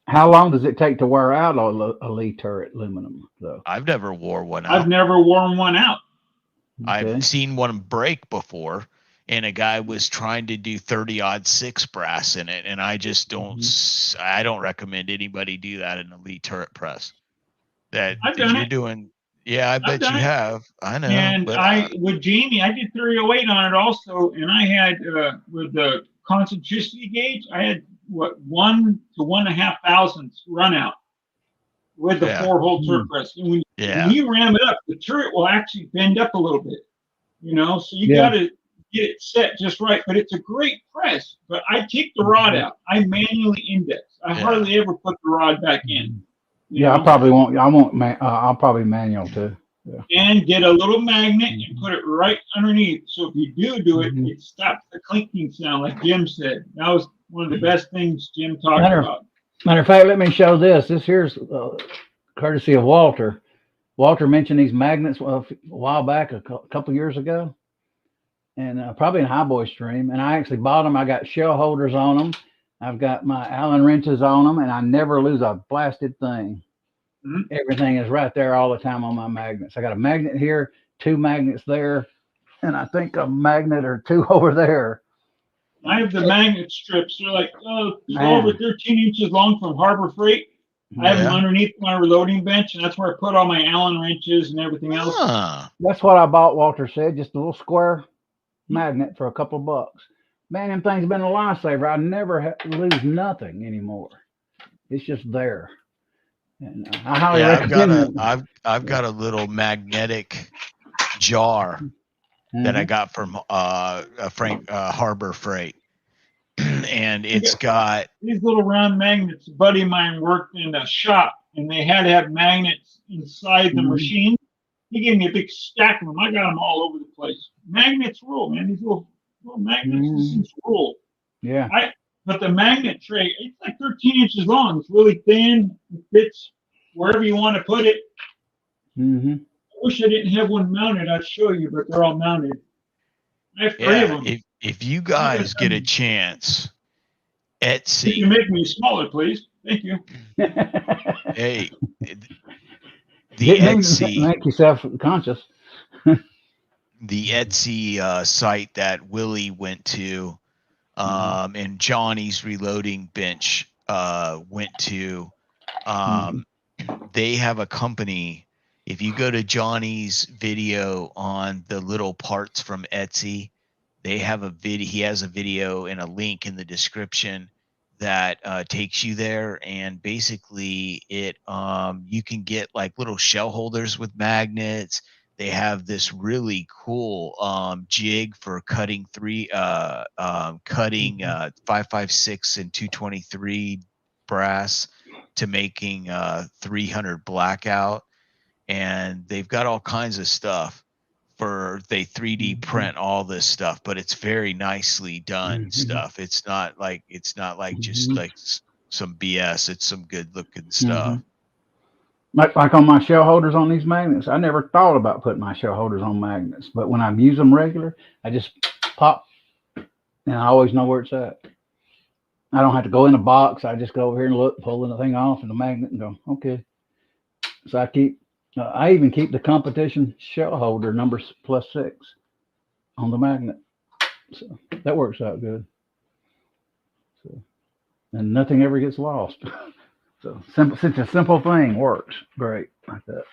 How long does it take to wear out a Lee turret aluminum, though? I've never wore one out. I've never worn one out. Okay. I've seen one break before, and a guy was trying to do 30-06 brass in it, and I just don't. I don't recommend anybody do that in a Lee turret press. That you're doing. Yeah, I bet you have. I know. And with Jamie, I did 308 on it also, and I had with the concentricity gauge, I had 1 to 1.5 thousandths run out with the 4-hole turret press. And when you ram it up, the turret will actually bend up a little bit, you know. So you got to get it set just right. But it's a great press. But I take the rod out. I manually index. I hardly ever put the rod back in. Yeah, I probably won't. I'll probably manual too. Yeah. And get a little magnet and put it right underneath. So if you do it, it stops the clinking sound, like Jim said. That was one of the best things Jim talked about. Matter of fact, let me show this. This here's courtesy of Walter. Walter mentioned these magnets a while back, a couple years ago, and probably in Highboy Stream. And I actually bought them. I got shell holders on them. I've got my Allen wrenches on them, and I never lose a blasted thing. Everything is right there all the time on my magnets. I got a magnet here, 2 magnets there, and I think a magnet or 2 over there. I have the magnet strips. They're like over 13 inches long from Harbor Freight. I have them underneath my reloading bench, and that's where I put all my Allen wrenches and everything else. That's what I bought, Walter said, just a little square magnet for a couple of bucks. Man, them things been a lifesaver. I never lose nothing anymore. It's just there. And I highly recommend I've got a little magnetic jar that I got from Harbor Freight, and it's got these little round magnets. A buddy of mine worked in a shop, and they had to have magnets inside the machine. He gave me a big stack of them. I got them all over the place. Magnets rule, man. These little magnets rule. Yeah. But the magnet tray, it's like 13 inches long. It's really thin. It fits wherever you want to put it. I wish I didn't have one mounted. I'd show you, but they're all mounted. I have 3 of them. If you guys get a chance, Etsy. You make me smaller, please. Thank you. Hey, the Etsy. Make yourself conscious. The Etsy site that Willie went to, and Johnny's reloading bench went to. They have a company. If you go to Johnny's video on the little parts from Etsy, they have a video. He has a video and a link in the description that takes you there, and basically it you can get like little shell holders with magnets. They have this really cool jig for cutting cutting 556 and 223 brass to making 300 blackout, and they've got all kinds of stuff for they 3D print all this stuff, but it's very nicely done stuff. It's not like just like some BS. It's some good looking stuff. Like on my shell holders on these magnets, I never thought about putting my shell holders on magnets, but when I use them regular, I just pop, and I always know where it's at. I don't have to go in a box. I just go over here and look, pull the thing off and the magnet, and go, okay. So I even keep the competition shell holder number +6 on the magnet. So that works out good. So, and nothing ever gets lost. So simple, such a simple thing works great like that.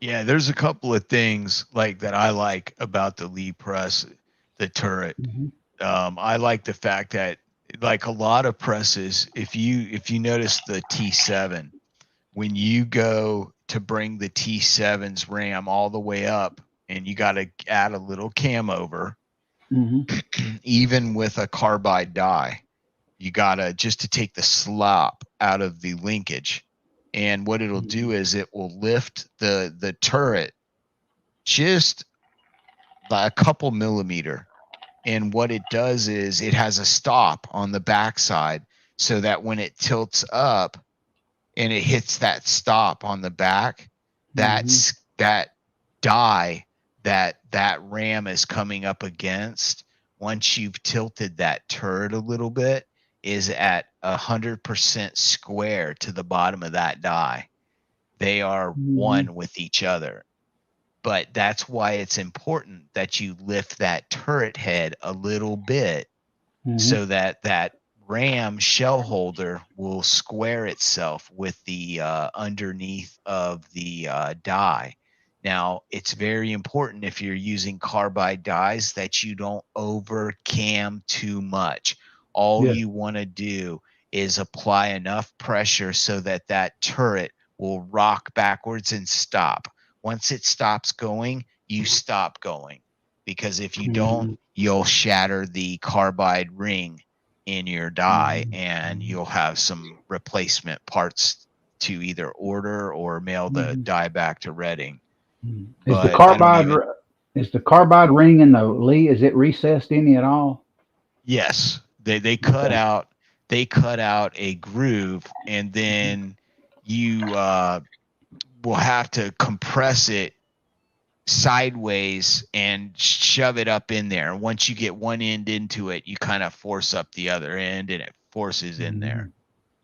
Yeah, there's a couple of things like that I like about the Lee press, the turret. I like the fact that like a lot of presses, if you notice the T7, when you go to bring the T7's RAM all the way up, and you got to add a little cam over, even with a carbide die, you gotta just to take the slop out of the linkage. And what it'll do is it will lift the turret just by a couple millimeter. And what it does is it has a stop on the backside, so that when it tilts up and it hits that stop on the back, that's that die that RAM is coming up against, once you've tilted that turret a little bit, is at 100% square to the bottom of that die. They are one with each other. But that's why it's important that you lift that turret head a little bit, so that that RAM shell holder will square itself with the underneath of the die. Now, it's very important if you're using carbide dies that you don't over cam too much. All you want to do is apply enough pressure so that that turret will rock backwards and stop. Once it stops going, you stop going, because if you don't, you'll shatter the carbide ring in your die, and you'll have some replacement parts to either order or mail the die back to Reading. Is the carbide ring in the Lee, is it recessed any at all? Yes, they cut out a groove, and then you will have to compress it sideways and shove it up in there. Once you get one end into it, you kind of force up the other end, and it forces in there.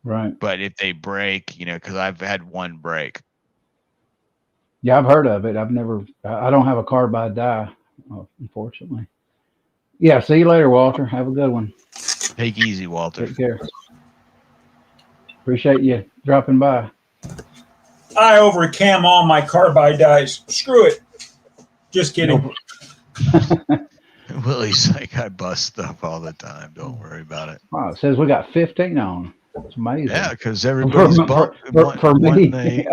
Right. But if they break, because I've had one break. Yeah, I've heard of it. I don't have a carbide die, unfortunately. Yeah, see you later, Walter. Have a good one. Take easy, Walter. Take care. Appreciate you dropping by. I overcam all my carbide dies. Screw it. Just kidding. Willie's like, I bust stuff all the time. Don't worry about it. Wow, it says we got 15 on. It's amazing. Yeah, because everybody's for me.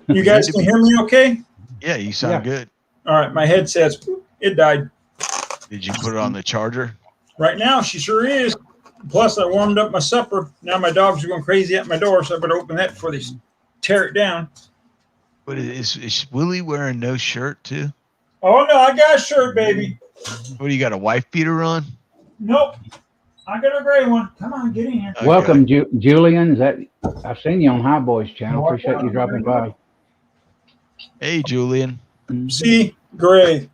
You guys can hear me okay? Yeah, you sound good. All right, my headset's, it died. Did you put it on the charger? Right now, she sure is. Plus, I warmed up my supper. Now my dogs are going crazy at my door, so I better open that before they tear it down. But is Willie wearing no shirt too? Oh, no, I got a shirt, baby. What, do you got a wife beater on? Nope. I got a gray one. Come on, get in here. Okay. Welcome, Julian. I've seen you on High Boys channel. Appreciate you dropping by. Hey, Julian. See, gray.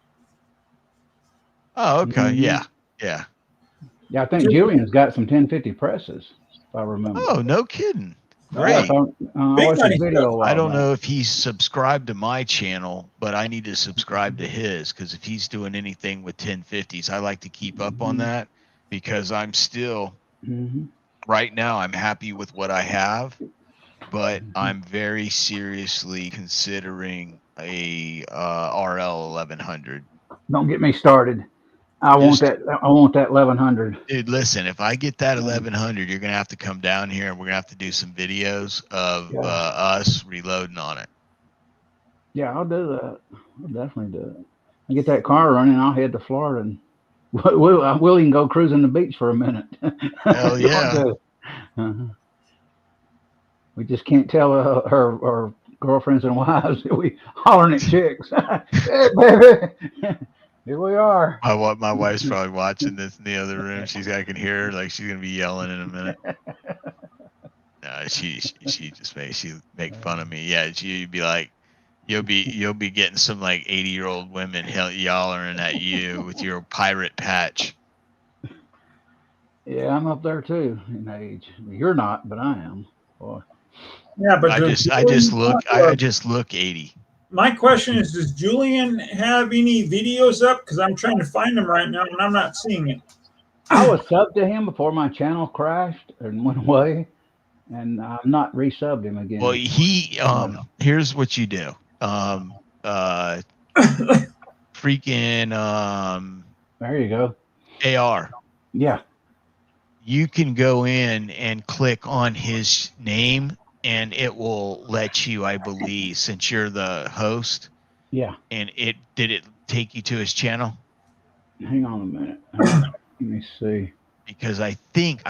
Oh, okay. Yeah. Yeah, I think Julian's got some 1050 presses, if I remember. Oh, no kidding. Great. I don't know if he's subscribed to my channel, but I need to subscribe to his, because if he's doing anything with 1050s, I like to keep up on that, because I'm still, right now, I'm happy with what I have, but I'm very seriously considering a RL 1100. Don't get me started. I want that 1100. Dude, listen, if I get that 1100, you're gonna have to come down here, and we're gonna have to do some videos of us reloading on it. Yeah, I'll do that. I'll definitely do it. I get that car running, I'll head to Florida, and we'll even go cruising the beach for a minute. Hell yeah. We just can't tell our girlfriends and wives that we hollering at chicks. Hey, baby, here we are. My wife's probably watching this in the other room. I can hear her, like she's gonna be yelling in a minute. No, she make fun of me. Yeah, she'd be like, you'll be getting some like 80-year-old women hollering at you with your pirate patch. Yeah, I'm up there too in age. You're not, but I am. Boy. Yeah, but I just look 80. My question is, does Julian have any videos up? Because I'm trying to find them right now and I'm not seeing it. I was subbed to him before my channel crashed and went away, and I'm not resubbed him again. Well, he here's what you do. Freaking there you go. AR. Yeah. You can go in and click on his name, and it will let you, I believe, since you're the host. Yeah. And did it take you to his channel? Hang on a minute. Let me see. Because I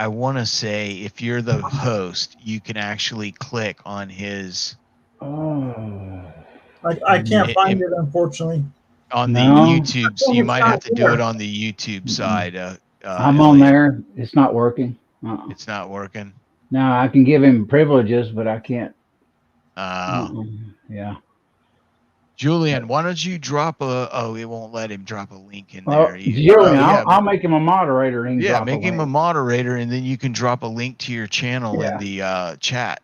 want to say if you're the host, you can actually click on his. I can't find it, unfortunately. On the YouTube, so you might have to do it on the YouTube side. I'm on there. It's not working. It's not working. No, I can give him privileges, but I can't. Yeah. Julian, why don't you drop it won't let him drop a link in there. there. Julian, I'll make him a moderator. And make him a moderator, and then you can drop a link to your channel in the chat.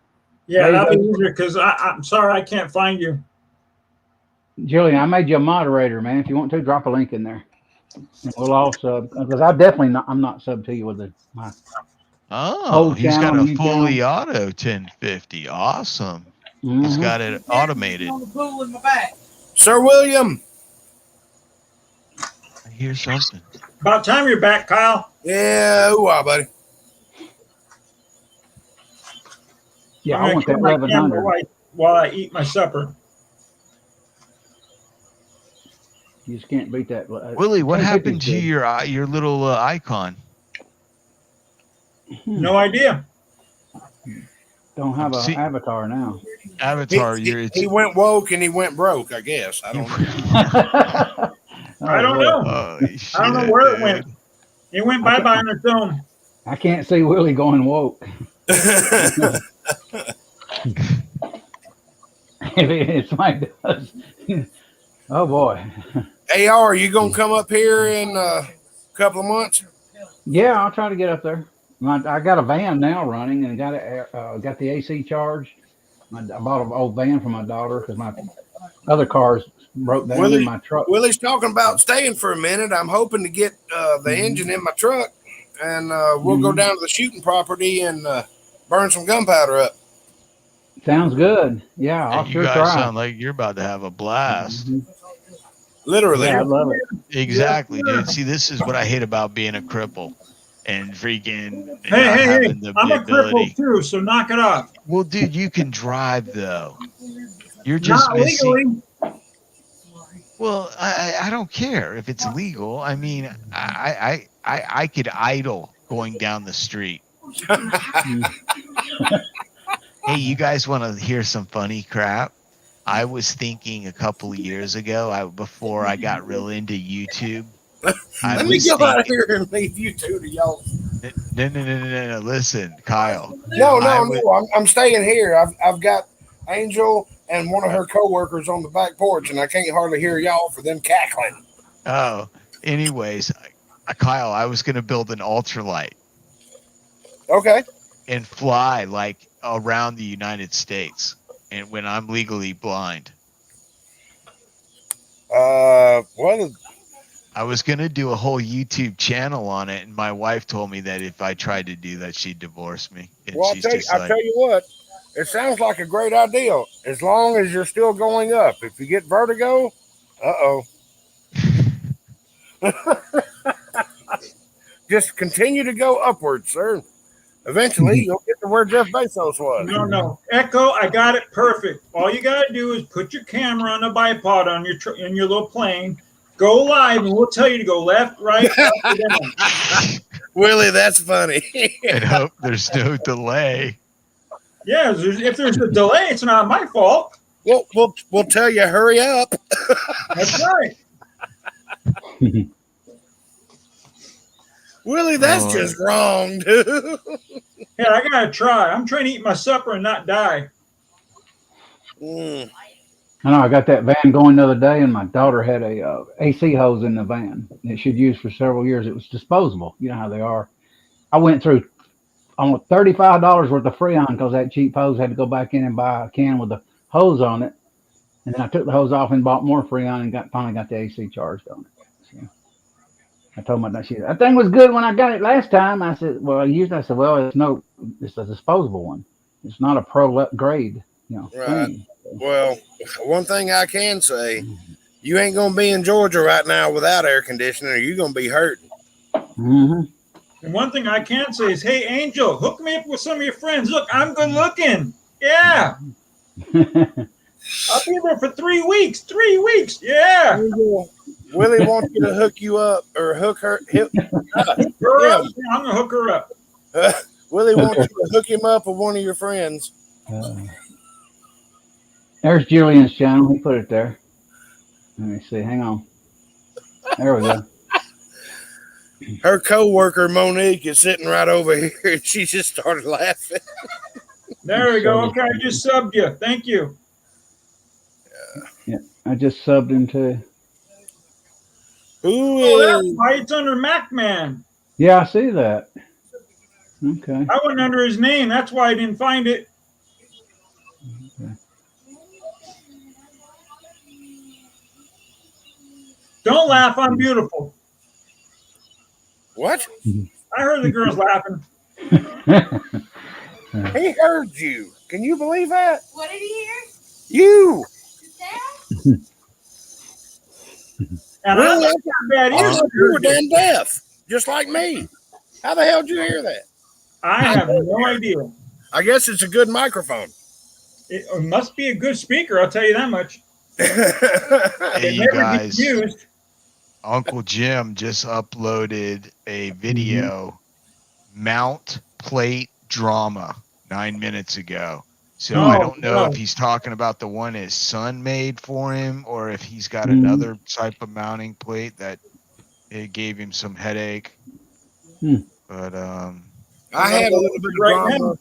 Yeah, that'd be easier because I'm sorry I can't find you. Julian, I made you a moderator, man. If you want to, drop a link in there. And we'll all sub, because I'm not sub to you with my he's got a fully auto 1050. Awesome. He's got it automated. Sir William. I hear something. About time you're back, Kyle. Yeah, ooh-ah, buddy. Yeah, I want that 1100 while I eat my supper. You just can't beat that. Willie, what happened to your little icon? No idea. Don't have an avatar now. Avatar, he went woke and he went broke, I guess. I don't know. I don't know. I don't know where it went. It went bye-bye on its own. I can't see Willie going woke. It's like does. Oh boy. AR, you gonna come up here in a couple of months? Yeah, I'll try to get up there. I got a van now running, and got the AC charged. I bought an old van for my daughter because my other cars broke down in my truck. Willie's talking about staying for a minute. I'm hoping to get the engine in my truck, and we'll go down to the shooting property and burn some gunpowder up. Sounds good. Yeah, I'll you guys sound like you're about to have a blast. Literally. Yeah, I love it. Exactly, dude. See, this is what I hate about being a cripple and freaking hey, I'm a cripple too, so knock it off. Well, dude, you can drive though. You're just not missing. Legally. Well, I don't care if it's legal. I mean, I could idle going down the street. Hey, you guys want to hear some funny crap? I was thinking a couple of years ago, before I got real into YouTube. Let me get out of here and leave you two to y'all. No. Listen, Kyle. No. I'm staying here. I've got Angel and one of her coworkers on the back porch, and I can't hardly hear y'all for them cackling. Oh, anyways, Kyle, I was going to build an ultralight. Okay. And fly like around the United States, and when I'm legally blind. I was going to do a whole YouTube channel on it, and my wife told me that if I tried to do that, she'd divorce me. And well, I'll tell you what, it sounds like a great idea, as long as you're still going up. If you get vertigo, uh-oh. just continue to go upwards, sir. Eventually, you'll get to where Jeff Bezos was. No. Echo, I got it perfect. All you got to do is put your camera on a bipod on in your little plane, go live, and we'll tell you to go left, right, up, and down. Willie, that's funny. And hope there's no delay. Yeah, if there's a delay, it's not my fault. We'll tell you, hurry up. That's right. Willie, that's just wrong, dude. Yeah, I gotta try. I'm trying to eat my supper and not die. I know. I got that van going the other day, and my daughter had a AC hose in the van that she'd used for several years. It was disposable. You know how they are. I went through almost $35 worth of Freon because that cheap hose had to go back in and buy a can with a hose on it. And then I took the hose off and bought more Freon and finally got the AC charged on it. So I told my daughter, that thing was good when I got it last time. I said, well, I said, well, it's a disposable one. It's not a pro grade, Right. thing. Well, one thing I can say, you ain't going to be in Georgia right now without air conditioning, or you're going to be hurting. Mm-hmm. And one thing I can say is, hey, Angel, hook me up with some of your friends. Look, I'm good looking. Yeah. I'll be there for 3 weeks. 3 weeks. Yeah. Willie wants you to hook you up or hook her. Her up? Yeah, I'm going to hook her up. Willie wants you to hook him up with one of your friends. There's Julian's channel. He put it there. Let me see. Hang on. There we go. Her co-worker Monique is sitting right over here, and she just started laughing. There we go. Okay, I just subbed you. Thank you. Yeah, I just subbed him too. Who That's is? why it's under MacMan. Yeah, I see that. Okay. I went under his name. That's why I didn't find it. Okay. Don't laugh. I'm beautiful. What? I heard the girls laughing. He heard you. Can you believe that? What did he hear? You. Dad? And Really? I'm not bad ears. You were damn deaf, just like me. How the hell did you hear that? I have no idea. I guess it's a good microphone. It must be a good speaker. I'll tell you that much. Hey, It you never guys. gets used. Uncle Jim just uploaded a video, mount plate drama, 9 minutes ago. So I don't know if he's talking about the one his son made for him, or if he's got another type of mounting plate that it gave him some headache. But I had a little bit of drama.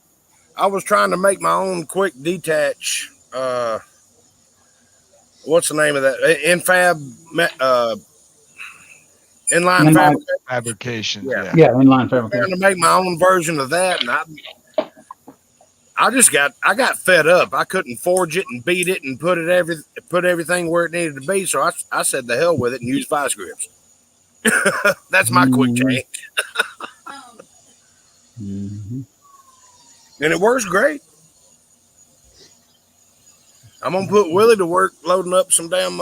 I was trying to make my own quick detach. What's the name of that? Inline fabrication. Yeah, inline fabrication. Trying to make my own version of that, and I got fed up. I couldn't forge it and beat it and put everything where it needed to be. So I said the hell with it and used vice grips. That's my quick change. And it works great. I'm gonna put Willie to work loading up some damn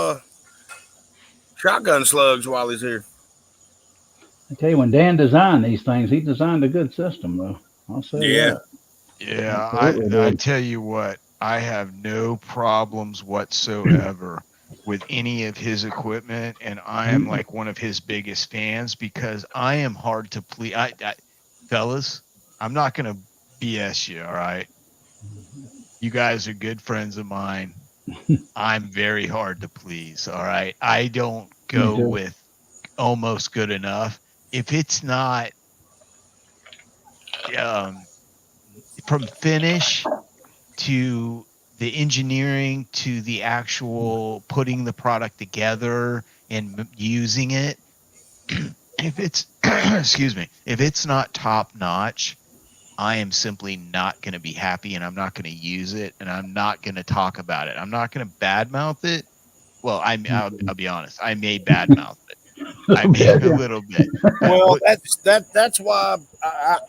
shotgun slugs while he's here. I tell you, when Dan designed these things, he designed a good system, though. I'll say that. Yeah, I tell you what, I have no problems whatsoever with any of his equipment, and I am like one of his biggest fans because I am hard to please. Fellas, I'm not going to BS you, all right? You guys are good friends of mine. I'm very hard to please, all right? I don't go with almost good enough. If it's not from finish to the engineering to the actual putting the product together and using it, if it's excuse me, if it's not top notch, I am simply not going to be happy, and I'm not going to use it, and I'm not going to talk about it. I'm not going to badmouth it. Well, I'll be honest. I may badmouth it. I may a little bit. Well, that's why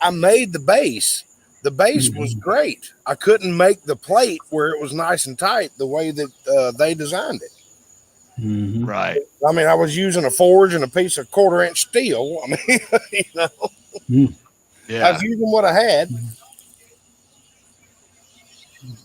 I made the base. The base was great. I couldn't make the plate where it was nice and tight the way that they designed it. Mhm. Right. I mean, I was using a forge and a piece of 1/4-inch steel. I mean, you know, I Yeah. was using what I had.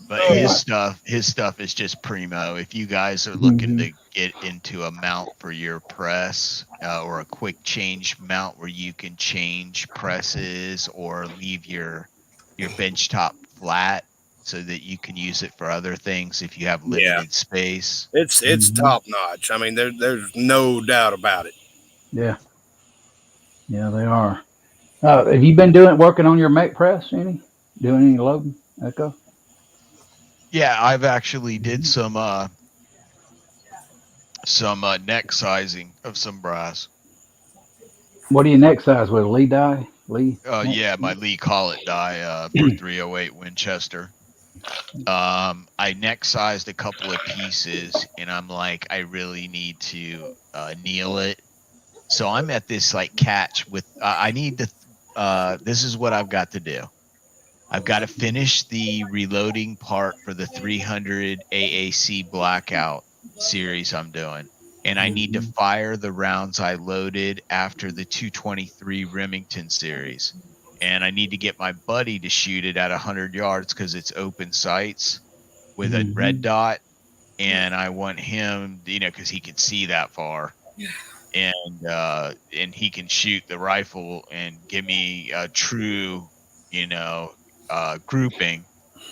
But Oh, his Yeah. stuff is just primo. If you guys are looking Mhm. to get into a mount for your press or a quick change mount where you can change presses or leave your bench top flat so that you can use it for other things if you have yeah, limited space. it's Mhm. top notch. I mean, there's no doubt about it. Yeah. Yeah, they are. Have you been working on your make press any? Doing any loading, Echo? Yeah, I've actually did some neck sizing of some brass. What do you neck size with? Lee die? Lee neck? Yeah, my Lee Collet die for 308 Winchester. I neck sized a couple of pieces, and I'm like, I really need to kneel it. So I'm at this like catch with. I need to. This is what I've got to do. I've got to finish the reloading part for the 300 AAC Blackout series I'm doing. And I need to Mhm. fire the rounds I loaded after the 223 Remington series. And I need to get my buddy to shoot it at 100 yards because it's open sights with a red Mhm. dot. And I want him, because he can see that far. And he can shoot the rifle and give me a true, grouping,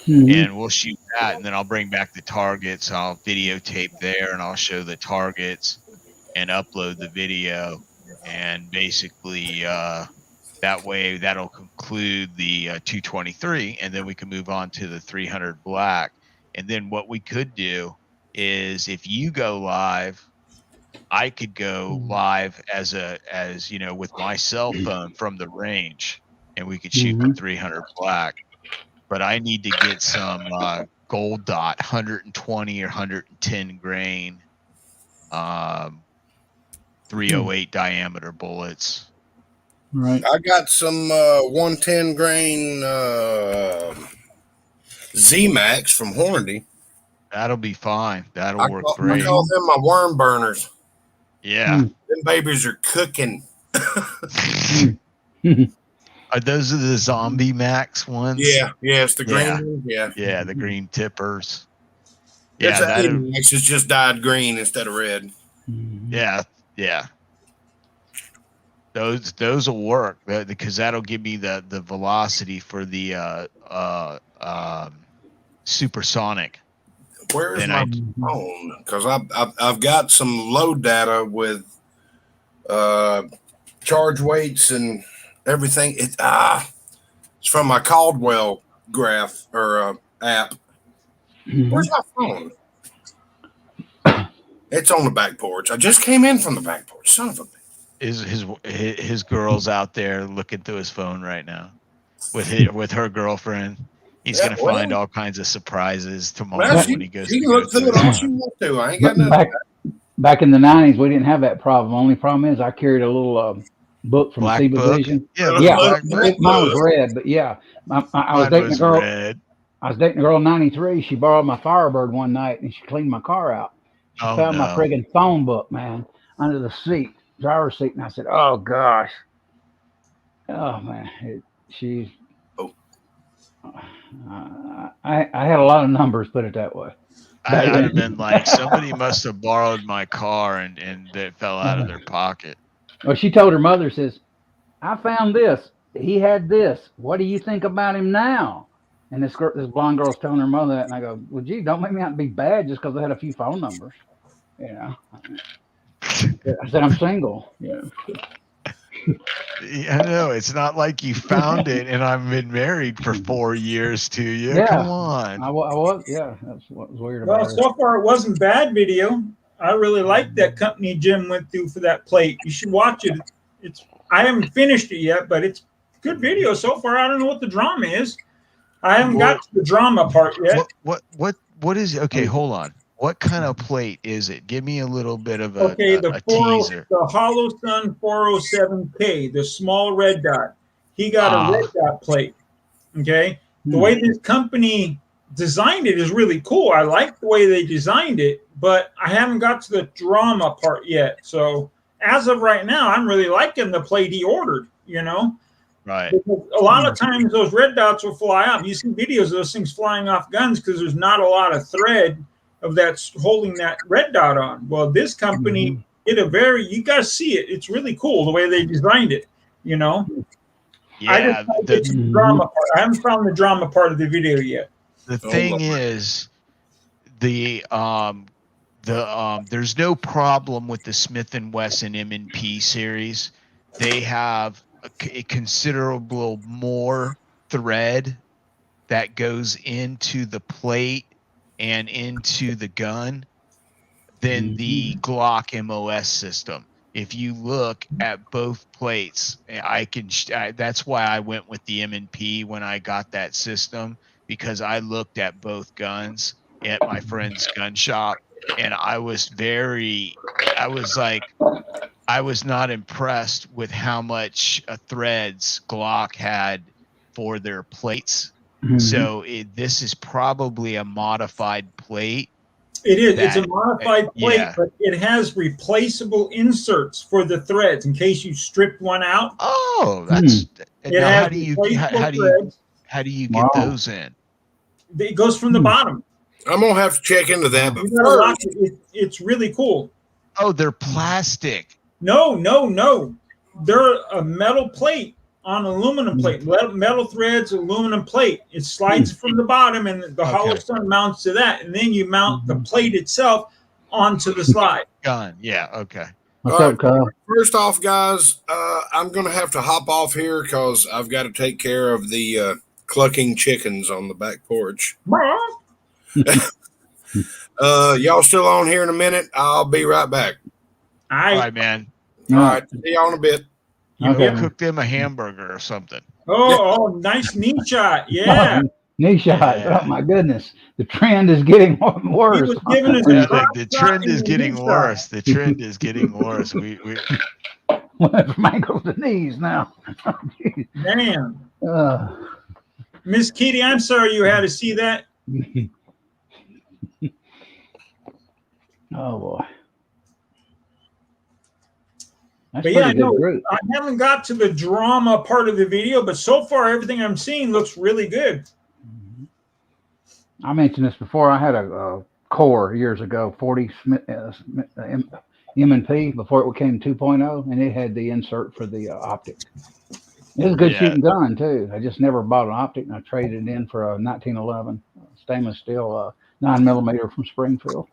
Mhm. and we'll shoot that, and then I'll bring back the targets. I'll videotape there, and I'll show the targets and upload the video, and basically that way that'll conclude the 223, and then we can move on to the 300 black. And then what we could do is if you go live, I could go live as with my cell phone from the range, and we could shoot the Mhm. 300 black. But I need to get some gold dot 120 or 110 grain, um, 308 diameter bullets. Right. I got some 110 grain Z Max from Hornady. That'll be fine. That'll I work call, I great. call them my worm burners. Yeah. Mm. Them babies are cooking. Mm. Are those the zombie max ones? Yeah, it's the green Yeah. one. Yeah, Yeah, the green tippers. it's Yeah, a Z that. Max. It's just dyed green instead of red. Mhm. Yeah, yeah. Those will work because that'll give me the velocity for the supersonic. Where's Then my I Mhm. phone? Because I've got some load data with uh, charge weights and everything. It's from my Caldwell graph or app. Where's Mhm. my phone? It's on the back porch. I just came in from the back porch. Son of a. his girl's out there looking through his phone right now with her girlfriend. He's Yeah, gonna find well, all kinds of surprises well, tomorrow Back, when he goes she to can go look through through it his all phone. she wants to. I ain't got nothing. back back in the '90s, we didn't have that problem. Only problem is I carried a little book from Black Steve book. Vision. Yeah, little Yeah, black book. mine was red, but yeah, I was Mine dating a was girl. red. I was dating a girl in '93. She borrowed my Firebird one night and she cleaned my car out. She Oh found my no. friggin' phone book, man, under the seat, driver's seat, and I said, "Oh gosh, oh man." She, Oh, I had a lot of numbers, put it that way, back I'd have then. been like, somebody must have borrowed my car and it fell out of their pocket. Well, she told her mother, says, "I found this. He had this. What do you think about him now?" And this blonde girl's telling her mother that, and I go, "Well, gee, don't make me out to be bad just because I had a few phone numbers." You know, I said I'm single. Yeah. Yeah, no, it's not like you found it and I've been married for 4 years to you. Come Yeah, on. I was. Yeah, that's what was weird Well, about her. so far it wasn't bad video. I really like that company Jim went through for that plate. You should watch it. I haven't finished it yet, but it's good video so far. I don't know what the drama is. I haven't got Well, to the drama part yet. what is okay, hold on. What kind of plate is it? Give me a little bit of Okay, a teaser. the Hollow Sun 407K, the small red dot. He got a red Ah, dot plate. Okay. The Hmm. way this company designed it is really cool. I like the way they designed it, but I haven't got to the drama part yet. So as of right now, I'm really liking the plate he ordered, you know? Right. Because a lot of times those red dots will fly off. You see videos of those things flying off guns because there's not a lot of thread of that holding that red dot on. Well, this company did a you guys see it. It's really cool the way they designed it, you know? Yeah. I just like the drama part. I haven't found the drama part of the video yet. The thing is, there's no problem with the Smith & Wesson M&P series. They have a considerable more thread that goes into the plate and into the gun than the Glock MOS system. If you look at both plates, that's why I went with the M&P when I got that system, because I looked at both guns at my friend's gun shop, and I was not impressed with how much threads Glock had for their plates. So this is probably a modified plate. It is. It's a modified plate, but it has replaceable inserts for the threads in case you stripped one out. Oh, that's. How do you get those in? It goes from the bottom. I'm gonna have to check into that. But you gotta lock it. It's really cool. Oh, they're plastic. No. They're a metal plate on aluminum plate. Metal threads, aluminum plate. It slides from the bottom, and the hollow stud mounts to that, and then you mount the plate itself onto the slide. Gun. Yeah. Okay. What's up, Kyle? First off, guys, I'm gonna have to hop off here because I've got to take care of the clucking chickens on the back porch. Y'all still on here in a minute? I'll be right back. All right, man. All right. See y'all in a bit. You go cook them a hamburger or something. Oh, nice knee shot. Yeah. Knee shot. Oh, my goodness. The trend is getting worse. He was giving us the trend is getting worse. The trend is getting worse. We went from ankles to knees now. Damn. Miss Kitty, I'm sorry you had to see that. Oh, boy. But yeah, I haven't got to the drama part of the video, but so far everything I'm seeing looks really good. I mentioned this before. I had a core years ago, 40 M&P before it became 2.0, and it had the insert for the optic. It was a good shooting gun too. I just never bought an optic, and I traded it in for a 1911 stainless steel 9mm from Springfield.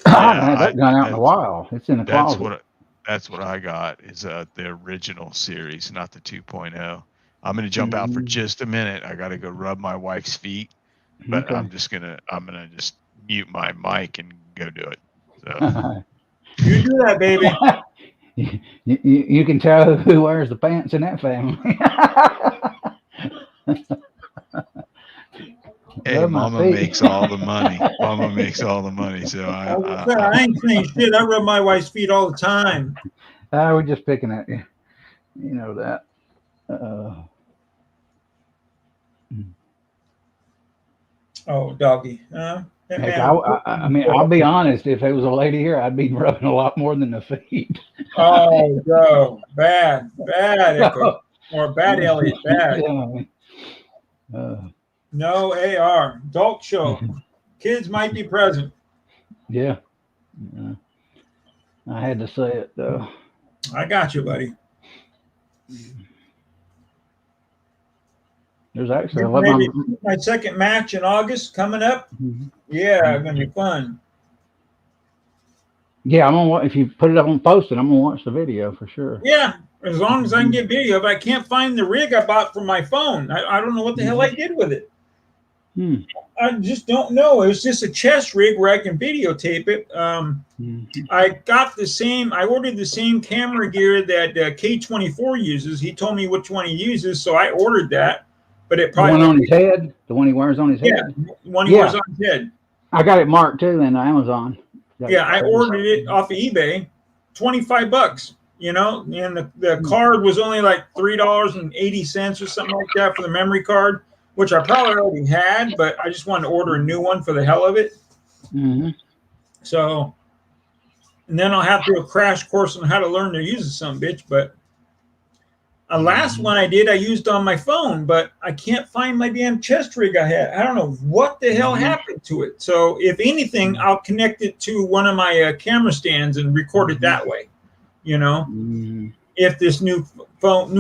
I haven't had that gun out in a while. It's in the closet. That's what I got is the original series, not the 2.0. I'm going to jump out for just a minute. I got to go rub my wife's feet, but I'm going to just mute my mic and go do it. So. You do that, baby. You can tell who wears the pants in that family. Hey, Mama makes all the money. Mama makes all the money. So I ain't saying shit. I rub my wife's feet all the time. We're just picking at you. You know that. Oh, doggy. Heck, I mean, I'll be honest. If there was a lady here, I'd be rubbing a lot more than the feet. Oh, no. Bad. Echo. Or bad, Elliot. Bad. No AR. Adult show. Kids might be present. Yeah. I had to say it, though. I got you, buddy. There's actually my second match in August coming up. Yeah, going to be fun. Yeah, I'm gonna. If you put it up and post it, I'm gonna watch the video for sure. Yeah, as long as I can get video. If I can't find the rig I bought from my phone, I don't know what the hell I did with it. I just don't know. It was just a chest rig where I can videotape it. I got the same. I ordered the same camera gear that K24 uses. He told me which one he uses, so I ordered that. But it probably the one on his head, the one he wears on his head. Yeah, the one he wears on his head. I got it marked too in Amazon. I ordered it off of eBay, $25. You know, and the card was only like $3.80 or something like that for the memory card. which I probably already had, but I just wanted to order a new one for the hell of it. Mm-hmm. So, and then I'll have to do a crash course on how to learn to use it, some bitch. But the last one I did, I used on my phone, but I can't find my damn chest rig I had. I don't know what the hell happened to it. So, if anything, I'll connect it to one of my camera stands and record it that way. You know, if this new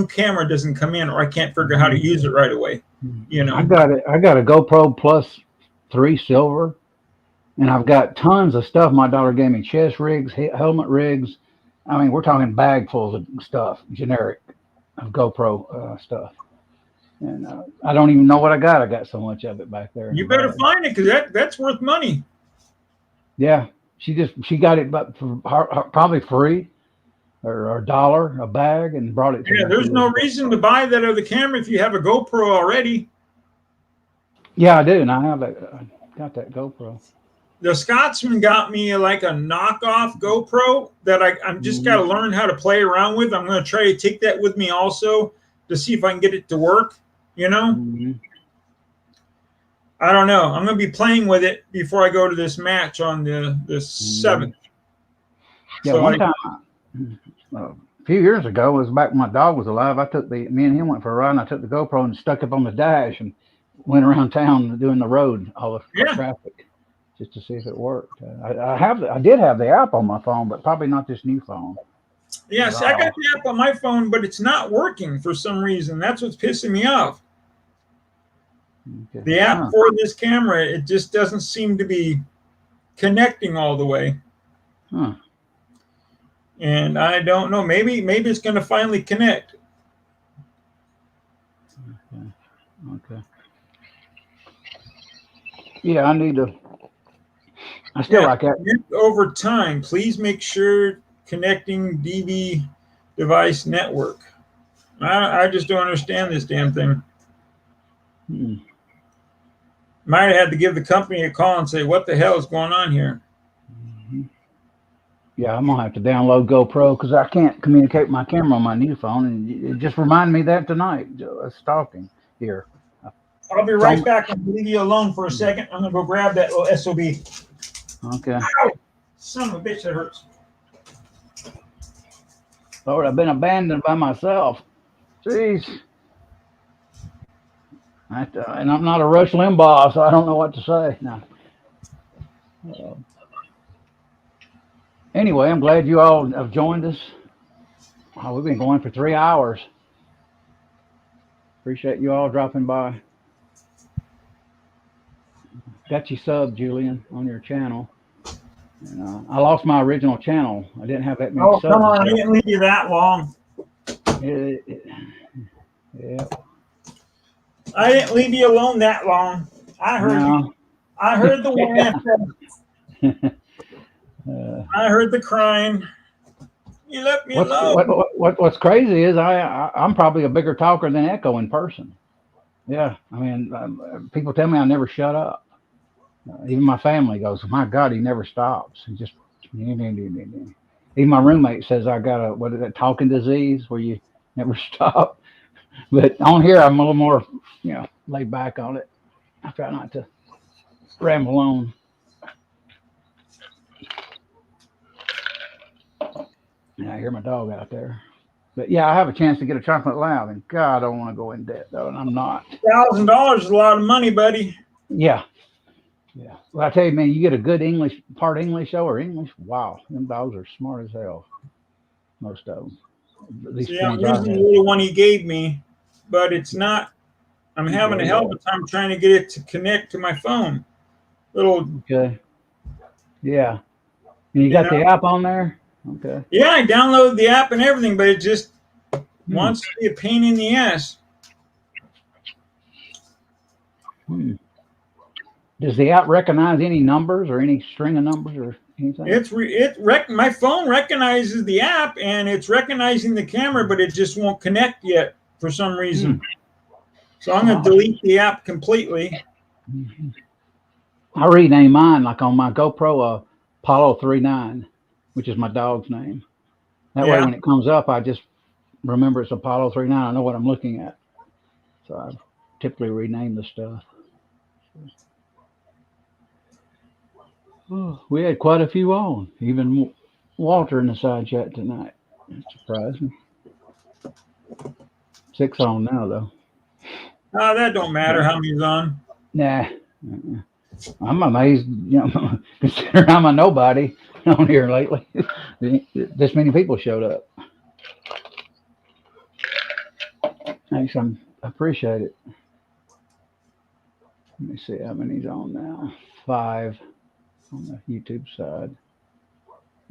camera doesn't come in, or I can't figure out how to use it right away. You know, I got a GoPro Plus 3 Silver, and I've got tons of stuff. My daughter gave me chest rigs, helmet rigs. I mean, we're talking bagfuls of stuff, generic of GoPro stuff. And I don't even know what I got. I got so much of it back there. You better find it, because that's worth money. Yeah, she got it, but for probably free or $1 a bag, and brought it to me. Yeah, there's no reason to buy that other camera if you have a GoPro already. Yeah, I do, and I have got that GoPro. The Scotsman got me like a knockoff GoPro that I'm just got to learn how to play around with. I'm going to try to take that with me also to see if I can get it to work. You know, I don't know. I'm going to be playing with it before I go to this match on the 7th. Yeah, so one time, a few years ago, was back when my dog was alive. Me and him went for a ride, and I took the GoPro and stuck it on the dash and went around town doing the road, all the traffic, just to see if it worked. I did have the app on my phone, but probably not this new phone. Yeah, see, I got the app on my phone, but it's not working for some reason. That's what's pissing me off. Okay. The app for this camera, it just doesn't seem to be connecting all the way. Huh. And I don't know. Maybe it's going to finally connect. Okay. Yeah, I still like that. Over time, please make sure connecting DV device network. I just don't understand this damn thing. Might have had to give the company a call and say, what the hell is going on here? Yeah, I'm going to have to download GoPro because I can't communicate with my camera on my new phone. And it just reminded me of that tonight, stalking here. I'll be right back. I'm going to leave you alone for a second. I'm going to go grab that little SOB. Okay. Ow! Son of a bitch, that hurts. Lord, I've been abandoned by myself. Jeez. And I'm not a Rush Limbaugh, so I don't know what to say. No. Anyway, I'm glad you all have joined us. Oh, we've been going for 3 hours. Appreciate you all dropping by. Got you subbed, Julian, on your channel. And, I lost my original channel. I didn't have that many subs. Oh, come on. I didn't leave you that long. Yeah. I didn't leave you alone that long. I heard you. I heard the one. I heard the crying. You left me alone. What's crazy is I'm probably a bigger talker than Echo in person. Yeah, I mean, people tell me I never shut up. Even my family goes, "My God, he never stops." He just. Even my roommate says I got a talking disease where you never stop. But on here, I'm a little more, laid back on it. I try not to ramble on. Yeah, I hear my dog out there. But yeah, I have a chance to get a chocolate loud, and God, I don't want to go in debt though, and I'm not. $1,000 is a lot of money, buddy. Yeah. Yeah. Well, I tell you, man, you get a good part English show or English. Wow, them dogs are smart as hell. Most of them. I'm using the little one he gave me, but it's not. I'm having a hell of a time trying to get it to connect to my phone. Okay. Yeah. And you got the app on there? Okay. Yeah, I downloaded the app and everything, but it just wants to be a pain in the ass. Does the app recognize any numbers or any string of numbers or anything? My phone recognizes the app and it's recognizing the camera, but it just won't connect yet for some reason. So I'm going to delete the app completely. I rename mine like on my GoPro Apollo 39, which is my dog's name. That way, when it comes up, I just remember it's Apollo 39. I know what I'm looking at. So typically rename the stuff. Oh, we had quite a few on, even Walter in the side chat tonight. That surprised me. 6 on now, though. Oh, that don't matter how many's on. Nah. I'm amazed, considering I'm a nobody on here lately. This many people showed up. Thanks, I appreciate it. Let me see how many's on now. 5 on the YouTube side.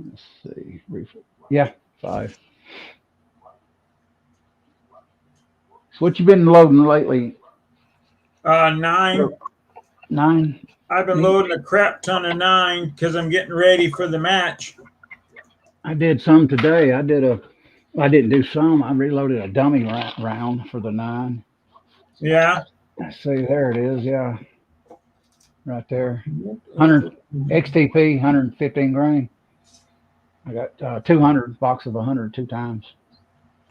Let's see. Yeah, 5. So what you been loading lately? 9. 9. I've been loading a crap ton of 9 because I'm getting ready for the match. I did some today. I didn't do some. I reloaded a dummy round for the 9. Yeah. Let's see, there it is. Yeah, right there. 100 XTP, 115 grain. I got 200 box of 100 2 times.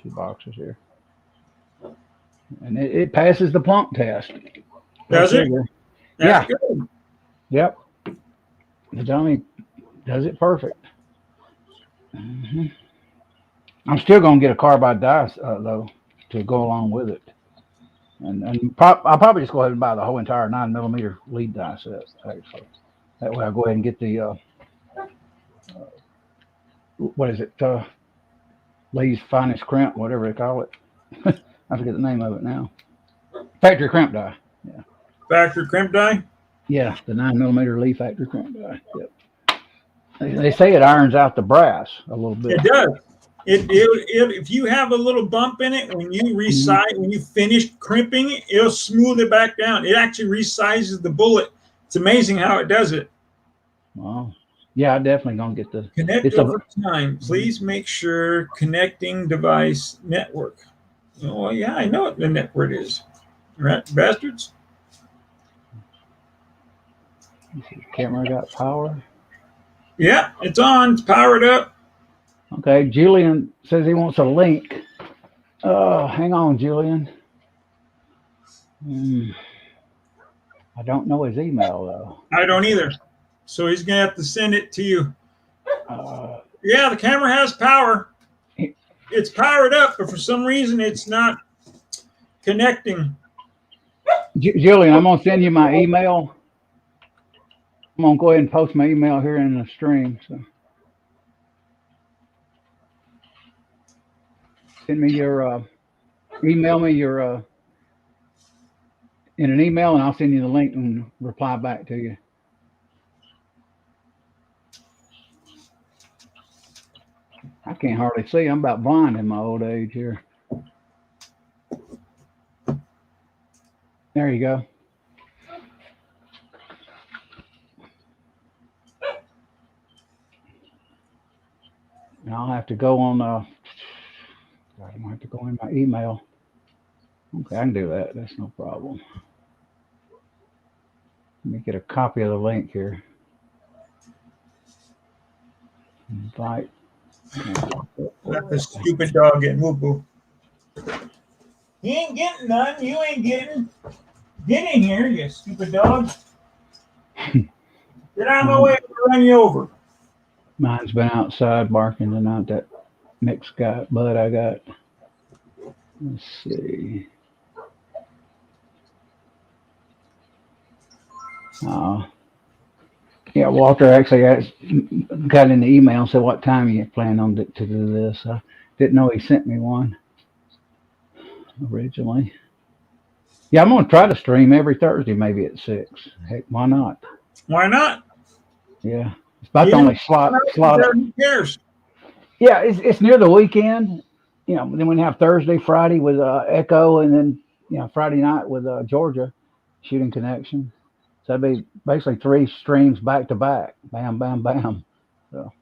2 boxes here, and it passes the plunk test. Does it? Yeah. Good. Yep. The dummy does it perfect. Mm-hmm. I'm still gonna get a carbide die though to go along with it, and I'll probably just go ahead and buy the whole entire 9mm lead die set. Actually, that way I'll go ahead and get the what is it? Lee's finest crimp, whatever they call it. I forget the name of it now. Factory crimp die. Yeah. Factory crimp die? Yeah, the 9mm Lee factory crimp die. Yep. They say it irons out the brass a little bit. It does. If you have a little bump in it when you when you finish crimping it, it'll smooth it back down. It actually resizes the bullet. It's amazing how it does it. Wow. Yeah, I'm definitely gonna get the connect over time. Please make sure connecting device network. Oh yeah, I know what the network is. Right, bastards. Camera got power. Yeah, it's on. It's powered up. Okay, Julian says he wants a link. Hang on, Julian. I don't know his email though. I don't either. So he's gonna have to send it to you. Yeah, the camera has power. It's powered up, but for some reason it's not connecting. Julian, I'm gonna send you my email. I'm gonna go ahead and post my email here in the stream. So send me your email me your in an email, and I'll send you the link and reply back to you. I can't hardly see. I'm about blind in my old age here. There you go. And I'll have to go on. I might have to go in my email. Okay, I can do that. That's no problem. Let me get a copy of the link here. Invite. Let the stupid dog get moo-boo. He ain't getting none. You ain't getting. Get in here, you stupid dog. Get out of my way. I'll run you over. Mine's been outside barking tonight. That mixed bud I got. Let's see. Yeah, Walter actually got in the email and said what time you plan on to do this. I didn't know he sent me one originally. Yeah, I'm going to try to stream every Thursday, maybe at 6. Heck, why not? Why not? Yeah, it's about the only slot. Who cares? Yeah, it's near the weekend. You know, then we have Thursday, Friday with Echo, and then Friday night with Georgia shooting connection. So that'd be basically 3 streams back to back. Bam, bam, bam. So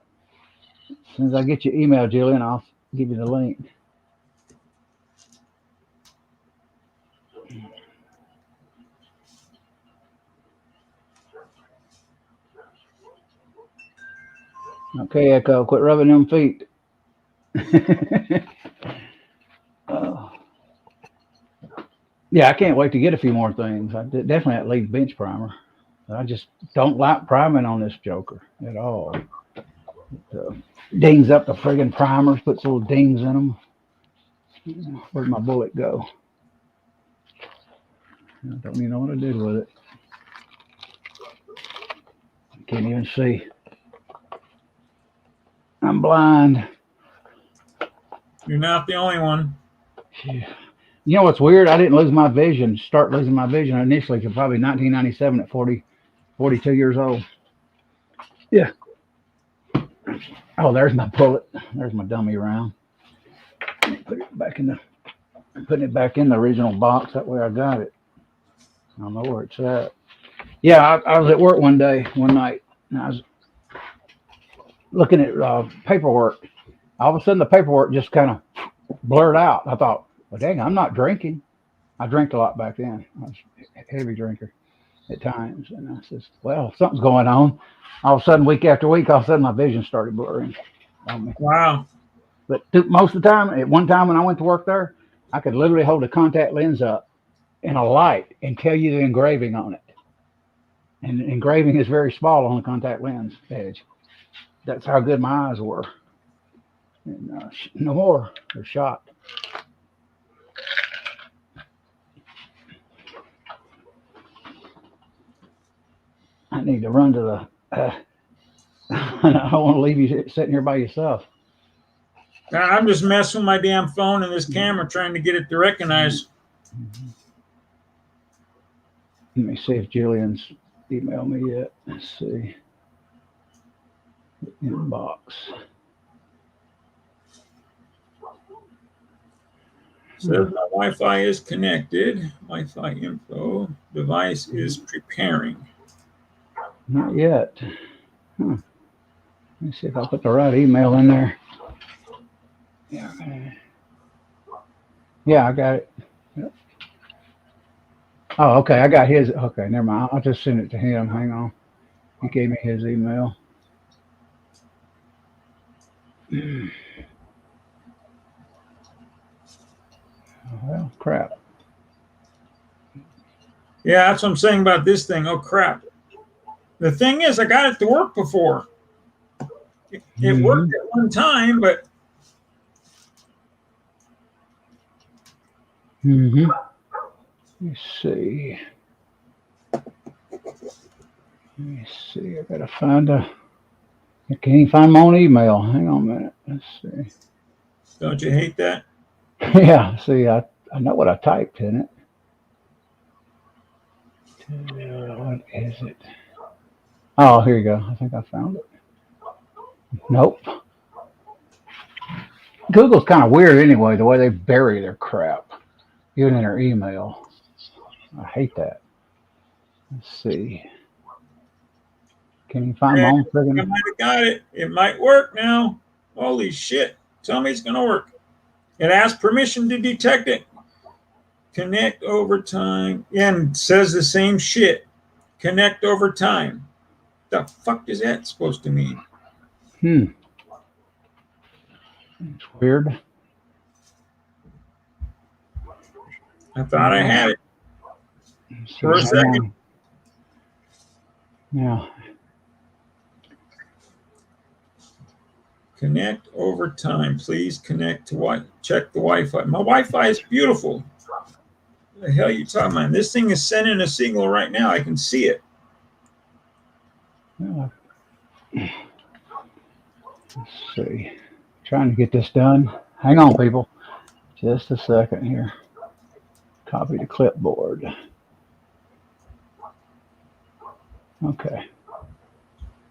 as soon as I get your email, Julian, I'll give you the link. Okay, Echo, quit rubbing them feet. Yeah, I can't wait to get a few more things. I definitely have to leave bench primer. I just don't like priming on this Joker at all. It dings up the friggin' primers, puts little dings in them. Where'd my bullet go? I don't even know what I did with it. Can't even see. I'm blind. You're not the only one. You know what's weird? I didn't lose my vision, start losing my vision initially to probably 1997 at 42 years old. Yeah. Oh, there's my bullet. There's my dummy round. Put it back in the, putting it back in the original box. That way I got it. I don't know where it's at. Yeah, I was at work one night, and I was looking at paperwork. All of a sudden, the paperwork just kind of blurred out. I thought, well, dang, I'm not drinking. I drank a lot back then. I was a heavy drinker at times. And I says, well, something's going on. All of a sudden, week after week, all of a sudden, my vision started blurring on me. Wow. But most of the time, at one time when I went to work there, I could literally hold a contact lens up in a light and tell you the engraving on it. And the engraving is very small on the contact lens edge. That's how good my eyes were. And no more. They're shot. I need to run to the. I don't want to leave you sitting here by yourself. I'm just messing with my damn phone and this camera, trying to get it to recognize. Let me see if Julian's emailed me yet. Let's see. Inbox. Says my Wi-Fi is connected. Wi-Fi info. Device is preparing. Not yet. Let me see if I put the right email in there. Yeah. Yeah, I got it. Yep. Oh, okay. I got his. Okay, never mind. I'll just send it to him. Hang on. He gave me his email. Well, crap. Yeah, that's what I'm saying about this thing. Oh, crap. The thing is, I got it to work before. It worked at one time, but... Let's see. Let me see. I gotta find a. I can't even find my own email. Hang on a minute. Let's see. Don't you hate that? Yeah. See, I know what I typed in it. What is it? Oh, here you go. I think I found it. Nope. Google's kind of weird anyway, the way they bury their crap, even in their email. I hate that. Let's see. Can you find my own friggin'? I might have got it. It might work now. Holy shit. Tell me it's going to work. It asks permission to detect it. Connect over time. And says the same shit. Connect over time. The fuck is that supposed to mean? It's weird. I thought I had it for a second. Yeah. Connect over time. Please connect to what? Check the Wi-Fi. My Wi-Fi is beautiful. What the hell are you talking about? This thing is sending a signal right now. I can see it. Yeah. Let's see. Trying to get this done. Hang on, people. Just a second here. Copy the clipboard. Okay.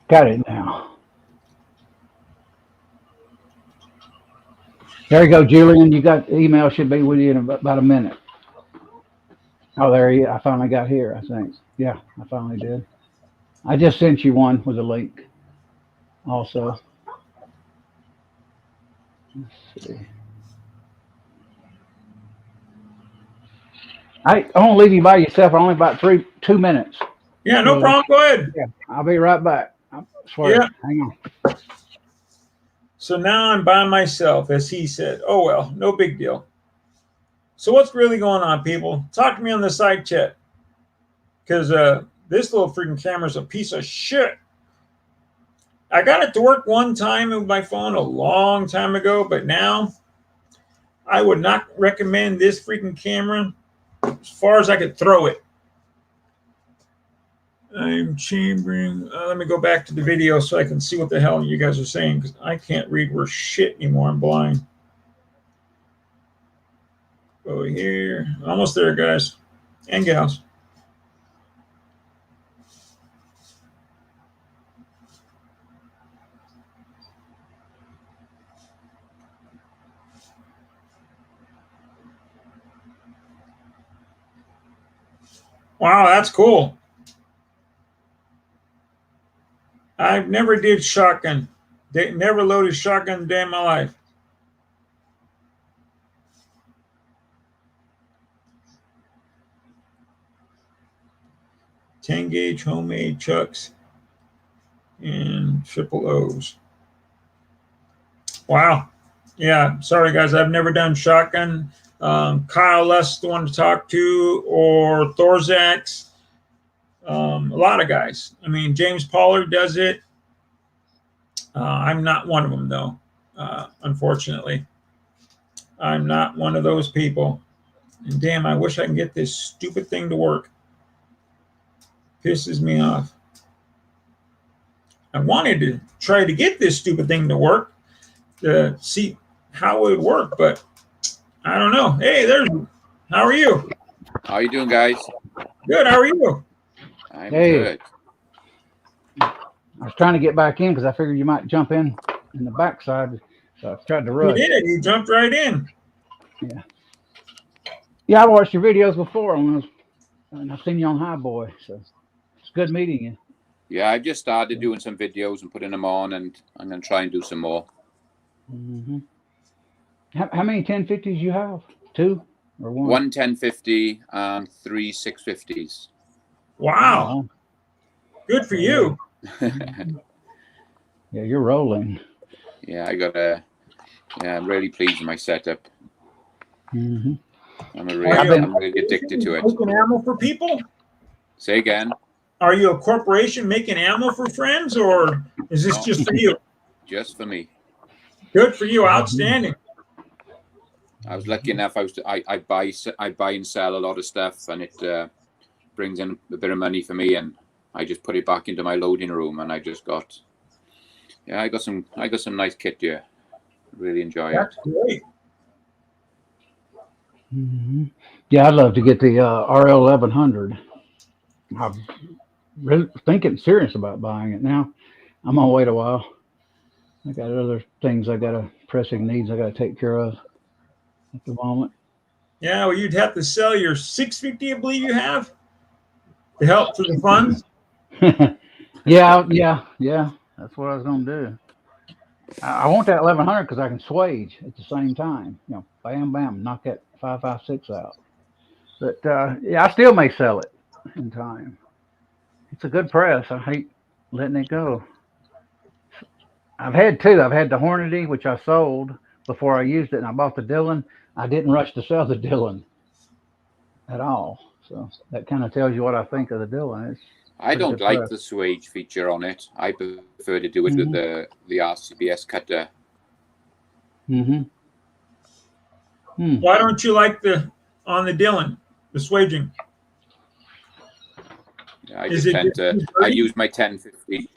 Got it now. There you go, Julian. You got the email, should be with you in about a minute. Oh, there you go. I finally got here, I think. Yeah, I finally did. I just sent you one with a link also. Let's see. I won't leave you by yourself. Only about 2 minutes. Yeah, no problem. Go ahead. Yeah, I'll be right back. I swear. Yeah. Hang on. So now I'm by myself, as he said. Oh, well, no big deal. So what's really going on, people? Talk to me on the side chat. Because this little freaking camera is a piece of shit. I got it to work one time with my phone a long time ago, but now I would not recommend this freaking camera as far as I could throw it. I'm chambering. Let me go back to the video so I can see what the hell you guys are saying, because I can't read worth shit anymore. I'm blind. Over here. Almost there, guys and gals. Wow, that's cool. I've never did shotgun. Never loaded shotgun a day in my life. .10 gauge homemade chucks and triple O's. Wow. Yeah, sorry guys, I've never done shotgun. Kyle Less, the one to talk to, or Thorzax. A lot of guys. I mean, James Pollard does it. I'm not one of them, though, unfortunately. I'm not one of those people. And damn, I wish I can get this stupid thing to work. Pisses me off. I wanted to try to get this stupid thing to work to see how it would work, but I don't know. Hey, how are you? How are you doing, guys? Good. How are you? I'm Hey. good. I was trying to get back in because I figured you might jump in the backside, so I tried to rush. You did. You jumped right in. Yeah. Yeah, I watched your videos before, and I've seen you on High Boy, so it's good meeting you. Yeah, I've just started doing some videos and putting them on, and I'm going to try and do some more. Mm-hmm. How many 1050s you have? 2 or 1? 1 1050 and 3 650s. Wow. Good for you. Yeah, you're rolling. Yeah, I'm really pleased with my setup. Mm-hmm. I'm really addicted to it. Making ammo for people? Say again. Are you a corporation making ammo for friends, or is this just for you? Just for me. Good for you. Outstanding. I was lucky enough. I buy and sell a lot of stuff, and it brings in a bit of money for me, and I just put it back into my loading room, and I got some nice kit here. Really enjoy That's it. great. Mm-hmm. Yeah, I'd love to get the RL 1100. I'm really serious about buying it now. I'm gonna wait a while. I got other things pressing needs I gotta take care of at the moment. Yeah, well, you'd have to sell your 650, I believe you have, to help for the funds. yeah. That's what I was gonna do. I want that 1100 because I can swage at the same time. You know, bam, bam, knock that 5.56 out. But yeah, I still may sell it in time. It's a good press. I hate letting it go. I've had 2. I've had the Hornady, which I sold before I used it, and I bought the Dillon. I didn't rush to sell the Dillon at all. So that kind of tells you what I think of the Dillon. I don't like the swage feature on it. I prefer to do it with the RCBS cutter. Mm-hmm. Why don't you like on the Dillon, the swaging? Yeah, I use my 1050.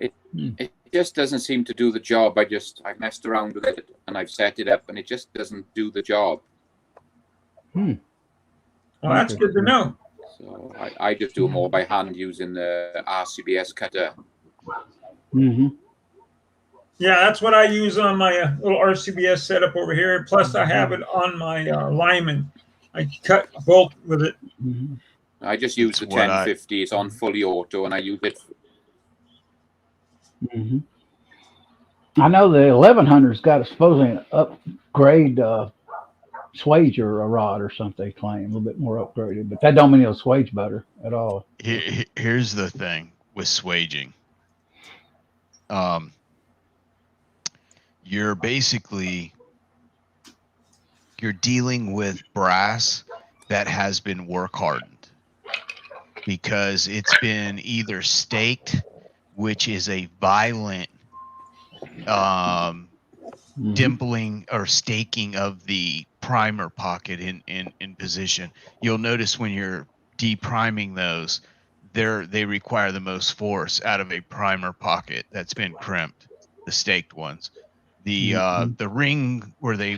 It just doesn't seem to do the job. I've messed around with it and I've set it up, and it just doesn't do the job. Well, that's good to know. So I just do more by hand using the RCBS cutter. Mm-hmm. Yeah, that's what I use on my little RCBS setup over here. Plus, I have it on my Lyman. I cut bolt with it. Mm-hmm. I just use the 1050. It's on fully auto, and I use it. Mm-hmm. I know the 1100's got supposedly an upgrade swage or a rod or something. They claim a little bit more upgraded, but that don't mean it'll swage better at all. Here's the thing with swaging. You're basically you're dealing with brass that has been work hardened, because it's been either staked, which is a violent dimpling or staking of the primer pocket in position. You'll notice when you're depriming those, they require the most force out of a primer pocket that's been crimped, the staked ones. The ring where they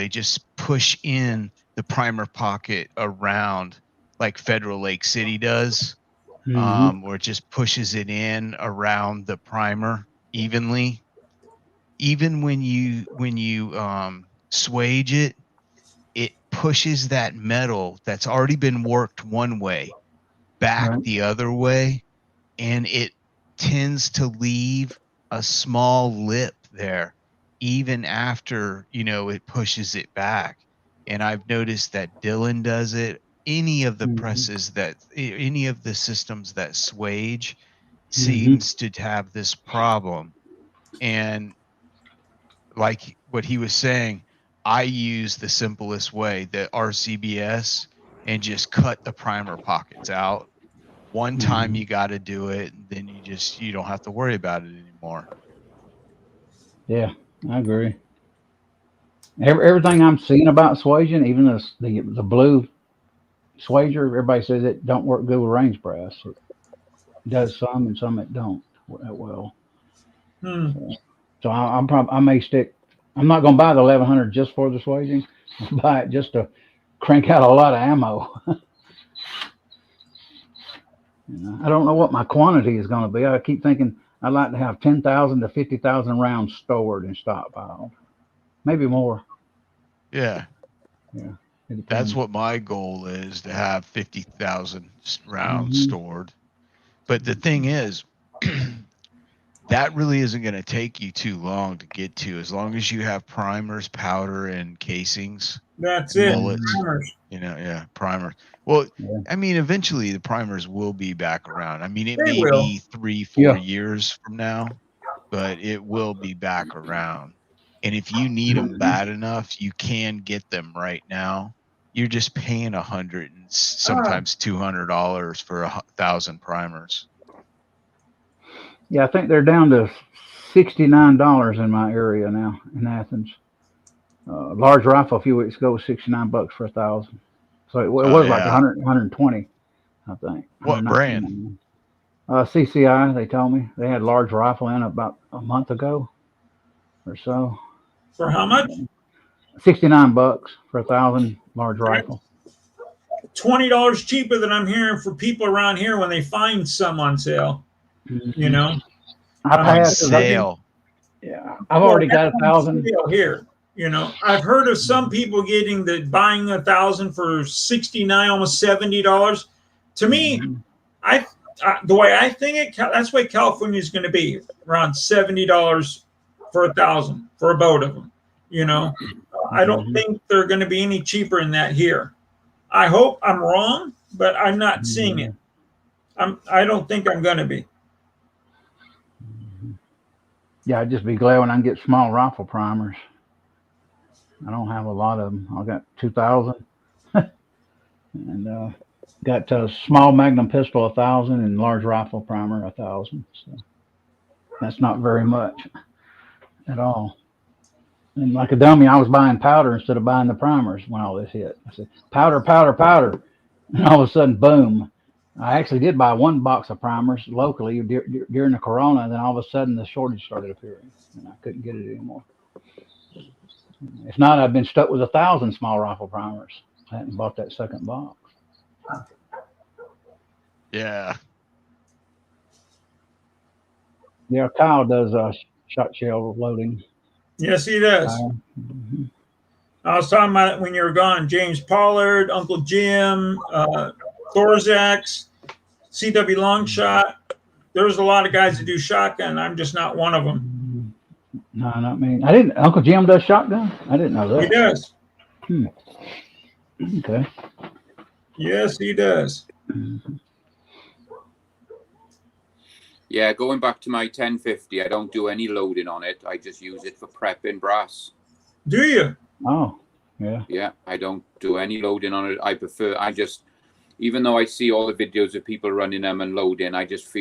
just push in the primer pocket around, like Federal Lake City does, where it just pushes it in around the primer evenly. Even when you swage it, it pushes that metal that's already been worked one way back Right. the other way, and it tends to leave a small lip there even after it pushes it back. And I've noticed that Dylan does it. Any of the presses any of the systems that swage seems to have this problem. And like what he was saying, I use the simplest way, the RCBS, and just cut the primer pockets out. One time you got to do it, then you don't have to worry about it anymore. Yeah, I agree. Everything I'm seeing about swaging, even the blue swager, everybody says it don't work good with range brass. It does some, and some it don't that well. So I may stick. I'm not going to buy the 1100 just for the swaging. I'll buy it just to crank out a lot of ammo. I don't know what my quantity is going to be. I keep thinking I'd like to have 10,000 to 50,000 rounds stored and stockpiled, maybe more. Yeah. Yeah. That's what my goal is, to have 50,000 rounds stored. But the thing is, that really isn't going to take you too long to get to, as long as you have primers, powder, and casings. That's and it. Bullets, Primers. primers. Well, I mean, eventually the primers will be back around. I mean, it may be 3-4 years from now, but it will be back around. And if you need them bad enough, you can get them right now. You're just paying $100 and sometimes $200 for 1,000 primers. Yeah, I think they're down to $69 in my area now in Athens. Large rifle a few weeks ago was $69 for 1,000. So it was like 100, 120, I think. What brand? CCI. They told me they had large rifle in about a month ago or so. For how much? $69 for 1,000 large rifle. $20 cheaper than I'm hearing for people around here when they find some on sale. I've had sale. I've already got 1,000 here. I've heard of some people buying 1,000 for $69, almost $70. To me, the way I think it, that's why California is going to be around $70 for 1,000 for a boat of them. I don't think they're going to be any cheaper than that here. I hope I'm wrong, but I'm not seeing it. I don't think I'm going to be. Yeah, I'd just be glad when I can get small rifle primers. I don't have a lot of them. I got 2,000, and got a small Magnum pistol 1,000 and large rifle primer 1,000. So that's not very much at all. And like a dummy, I was buying powder instead of buying the primers when all this hit. I said, powder, powder, powder. And all of a sudden, boom. I actually did buy one box of primers locally during the corona. And then all of a sudden, the shortage started appearing. And I couldn't get it anymore. If not, I've been stuck with 1,000 small rifle primers. I hadn't bought that second box. Yeah. Yeah, Kyle does shot shell loading. Yes, he does. I was talking about when you were gone, James Pollard, Uncle Jim, Thorzax, CW Longshot. There's a lot of guys that do shotgun. I'm just not one of them. No, not me. I didn't. Uncle Jim does shotgun? I didn't know that. He does. Okay. Yes, he does. Yeah, going back to my 1050, I don't do any loading on it. I just use it for prepping brass. Do you? Oh, Yeah. Yeah, I don't do any loading on it. Even though I see all the videos of people running them and loading, I just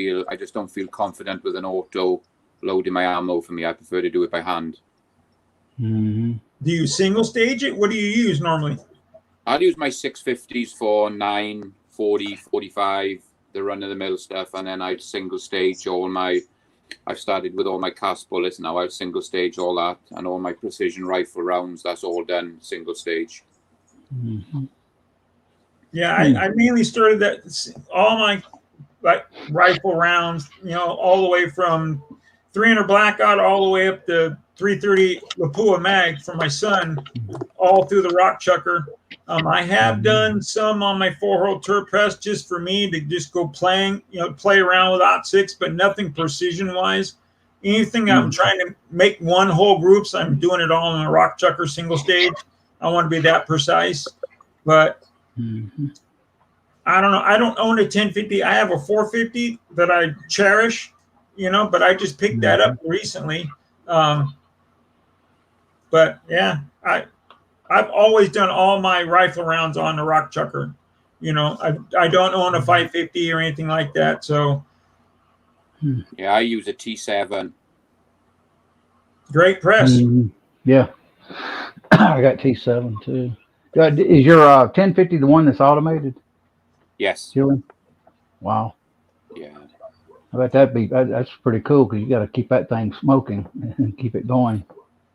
don't feel confident with an auto loading my ammo for me. I prefer to do it by hand. Mm-hmm. Do you single stage it? What do you use normally? I'll use my 650s for 9, 40, 45, the run-of-the-mill stuff, and then I'd single stage I've started with all my cast bullets now. I've single stage all that, and all my precision rifle rounds, that's all done single stage. Mm-hmm. Yeah, I mainly started all my rifle rounds, all the way from 300 Blackout all the way up to 330 Lapua Mag for my son, all through the rock chucker. I have done some on my 4-hole turret press just for me to just go play around with OT6, but nothing precision wise. Anything I'm trying to make one whole groups, I'm doing it all in a rock chucker single stage. I want to be that precise, but I don't know. I don't own a 1050. I have a 450 that I cherish, but I just picked that up recently. But yeah, I've always done all my rifle rounds on the rock chucker. I don't own a 550 or anything like that. So yeah, I use a T7. Great press. Yeah, I got T7 too. Is your 1050 the one that's automated? Yes. Julian? Wow. Yeah. I bet that's pretty cool because you got to keep that thing smoking and keep it going.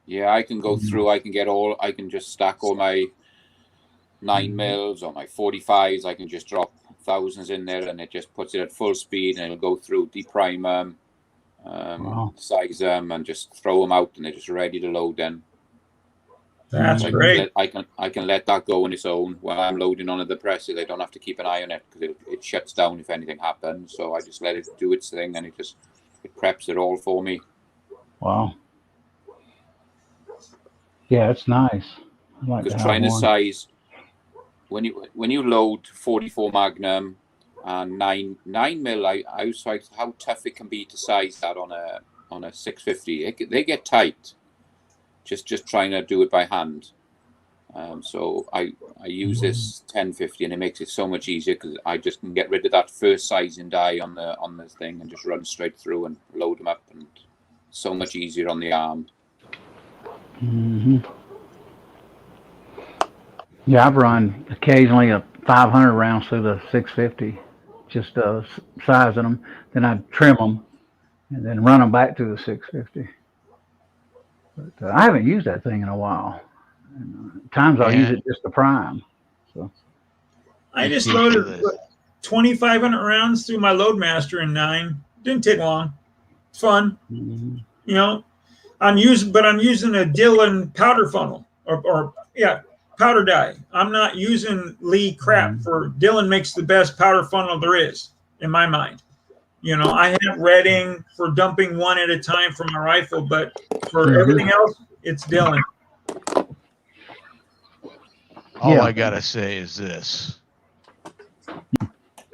Yeah, I can go through. I can just stack all my 9mm or my 45s. I can just drop thousands in there, and it just puts it at full speed, and it'll go through, deprime them, size them, and just throw them out, and they're just ready to load. Then that's great. I can let that go on its own while I'm loading on the presses. I don't have to keep an eye on it because it shuts down if anything happens. So I just let it do its thing, and it preps it all for me. Wow. Yeah, it's nice. Because trying to size when you load 44 Magnum and 9mm, I was like how tough it can be to size that on a 650. They get tight. Just trying to do it by hand. So I use this 1050, and it makes it so much easier because I just can get rid of that first sizing die on the thing and just run straight through and load them up, and so much easier on the arm. Yeah, I've run occasionally a 500 rounds through the 650, just sizing them. Then I'd trim them and then run them back to the 650. But I haven't used that thing in a while. And, times I'll use it just to prime. So I just loaded 2,500 rounds through my Loadmaster in 9. Didn't take long. It's fun. I'm using a Dillon powder funnel or powder die. I'm not using Lee crap for Dillon makes the best powder funnel there is in my mind. I have Redding for dumping one at a time for my rifle, but for everything else, it's Dillon. All I gotta say is this.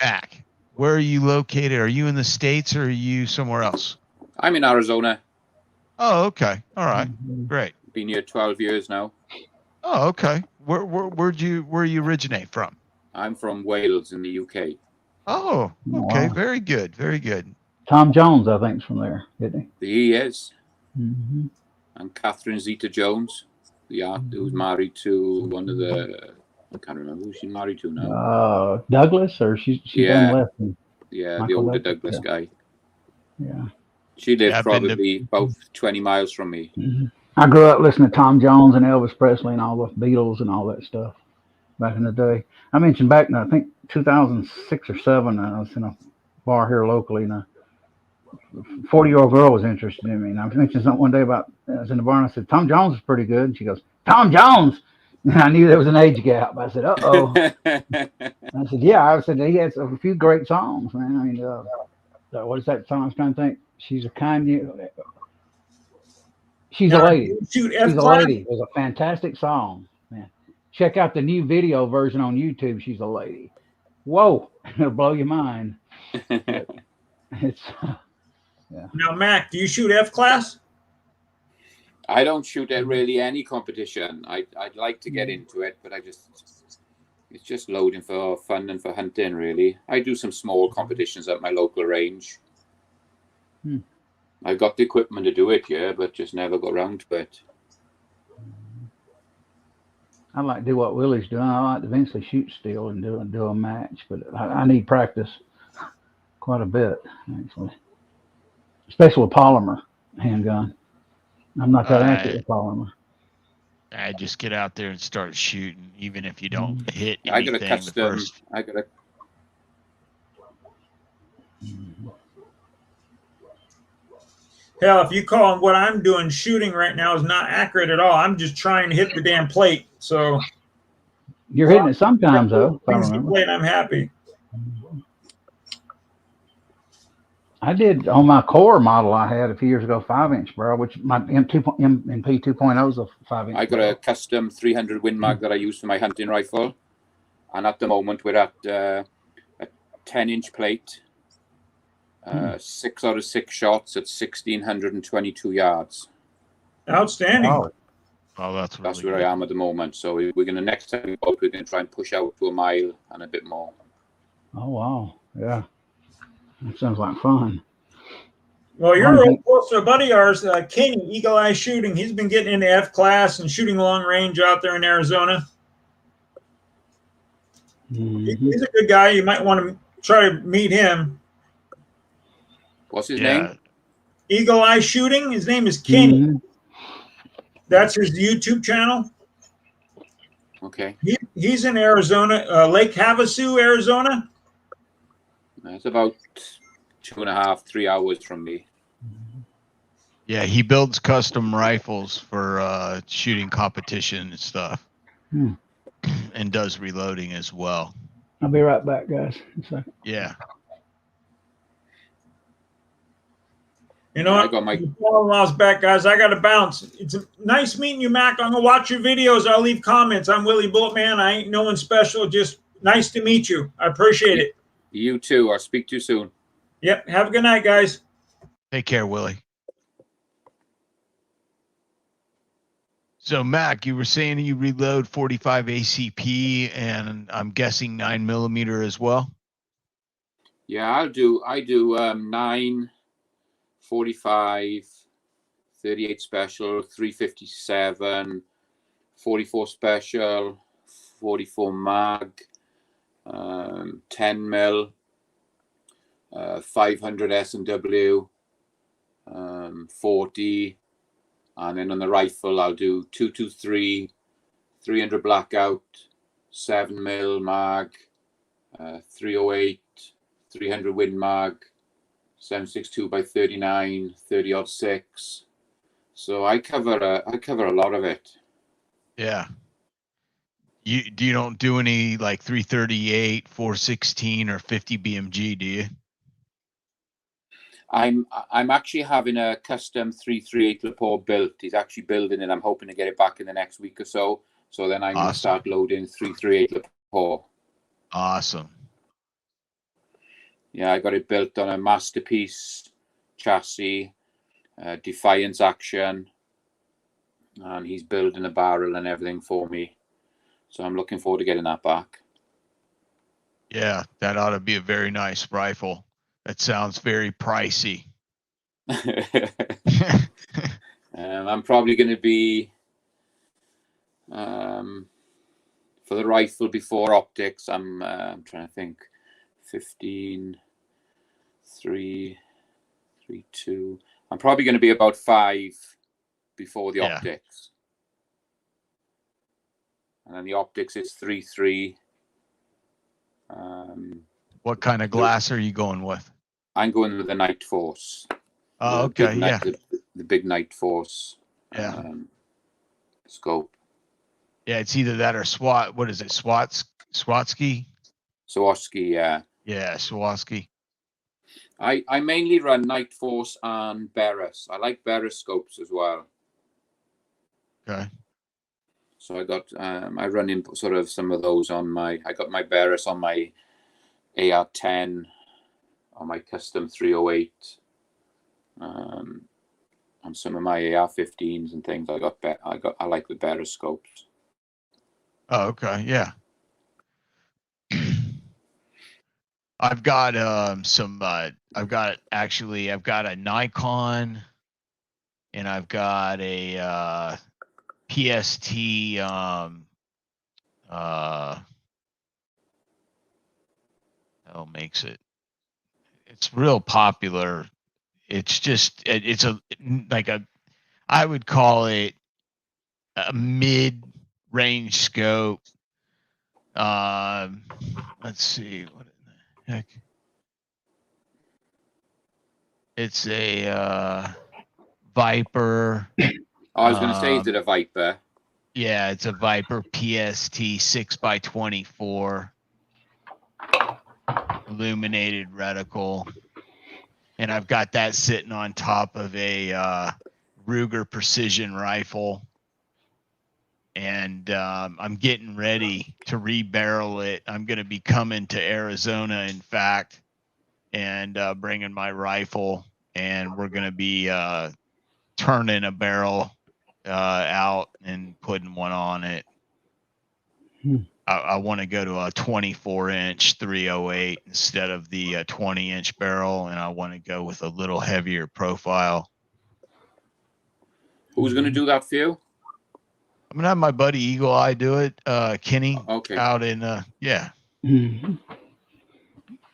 Mac, where are you located? Are you in the States or are you somewhere else? I'm in Arizona. Oh, okay. All right. Great. Been here 12 years now. Oh, okay. Where you originate from? I'm from Wales in the UK. Oh, okay. Wow. Very good. Very good. Tom Jones, I think, is from there, isn't he? He is. And Catherine Zeta-Jones, the artist who's married to one of the, I can't remember who she's married to now. Douglas, or she's done left. Yeah, Michael the older Douglas guy. Yeah. She lives probably about 20 miles from me. I grew up listening to Tom Jones and Elvis Presley and all the Beatles and all that stuff back in the day. I mentioned back in, I think, 2006 or 7, I was in a bar here locally, and a 40-year-old girl was interested in me. And I mentioned something one day about, I was in the bar, and I said, Tom Jones is pretty good. And she goes, Tom Jones? And I knew there was an age gap. I said, uh-oh. I said, yeah. I said, he has a few great songs, man. I mean, what is that song I was trying to think? She's a kind... She's a lady. She's a lady. It was a fantastic song, man. Check out the new video version on YouTube. She's a lady. Whoa, it'll blow your mind. It's Now, Mac, do you shoot F class? I don't shoot at really any competition. I'd like to get into it, but it's just loading for fun and for hunting, really. I do some small competitions at my local range. I've got the equipment to do it, yeah, but just never got around to it. I like to do what Willie's doing. I like to eventually shoot still and do a match, but I need practice quite a bit, actually. Especially with polymer handgun. I'm not that accurate with polymer. I just get out there and start shooting, even if you don't hit anything. I got a custom. Hell, if you call what I'm doing shooting right now is not accurate at all, I'm just trying to hit the damn plate. So you're hitting it sometimes, though. If I the remember. plate, I'm happy. I did on my core model I had a few years ago, 5-inch barrel, which my MP 2.0 is a 5-inch. I got barrel. a custom 300 Win Mag that I use for my hunting rifle, and at the moment we're at a 10-inch plate, 6 out of 6 shots at 1,622 yards. Outstanding. Wow. Oh, that's where I am at the moment. So we're going to next time we go, we're going to try and push out to a mile and a bit more. Oh wow, yeah. That sounds like fun. Well, you're real close to a buddy of ours, King, Eagle Eye Shooting. He's been getting into F class and shooting long range out there in Arizona. He's a good guy. You might want to try to meet him. What's his name? Eagle Eye Shooting. His name is King. That's his YouTube channel. Okay. He's in Arizona, Lake Havasu, Arizona. That's about 2.5, 3 hours from me. Yeah, he builds custom rifles for shooting competition and stuff, and does reloading as well. I'll be right back, guys. In a second. Yeah. You know what? I got my father-in-law's back, guys. I got to bounce. It's nice meeting you, Mac. I'm going to watch your videos. I'll leave comments. I'm Willie Bulletman. I ain't no one special. Just nice to meet you. I appreciate it. You too. I'll speak to you soon. Yep. Have a good night, guys. Take care, Willie. So, Mac, you were saying you reload 45 ACP, and I'm guessing 9mm as well? Yeah, I do 9, 45, 38 special, 357, 44 special, 44 mag, 10 mil, 500 S&W, 40, and then on the rifle I'll do 223, 300 blackout, 7 mil mag, 308, 300 Win mag, 7.62 by 39, 30-06. So I cover a lot of it. Yeah. You don't do any like 338, 416, or 50 BMG, do you? I'm actually having a custom 338 Lepore built. He's actually building it. I'm hoping to get it back in the next week or so. So then I'm going to start loading 338 Lepore. Awesome. Yeah, I got it built on a Masterpiece chassis, Defiance action, and he's building a barrel and everything for me. So I'm looking forward to getting that back. Yeah, that ought to be a very nice rifle. That sounds very pricey. I'm probably going to be, for the rifle before optics, I'm trying to think, 15, 3, 2. I'm probably going to be about 5 before the optics. And then the optics is 3.3. What kind of glass are you going with? I'm going with the Night Force. Oh, okay, yeah. The big Night Force scope. Yeah, it's either that or SWAT. What is it? Swarovski? Swarovski, yeah. Yeah, Swarovski. I mainly run Night Force and Beres. I like Beres scopes as well. Okay. So I got I run in sort of some of those on my. I got my Beres on my AR10, on my custom 308. on some of my AR-15s and things. I like the better scopes. Oh, okay, yeah. I've got I've got a Nikon, and I've got a PST hell makes it. It's real popular. It's just it's I would call it a mid-range scope. Let's see, what in the heck? It's a Viper. Oh, I was going to say, is it a Viper? Yeah, it's a Viper PST 6x24 illuminated reticle, and I've got that sitting on top of a Ruger precision rifle, and I'm getting ready to rebarrel it. I'm going to be coming to Arizona, in fact, and bringing my rifle, and we're going to be turning a barrel out and putting one on it. I want to go to a 24-inch 308 instead of the 20-inch barrel, and I want to go with a little heavier profile. Who's going to do that for you? I'm going to have my buddy Eagle Eye do it, Kenny, Okay. out in, yeah. Mm-hmm.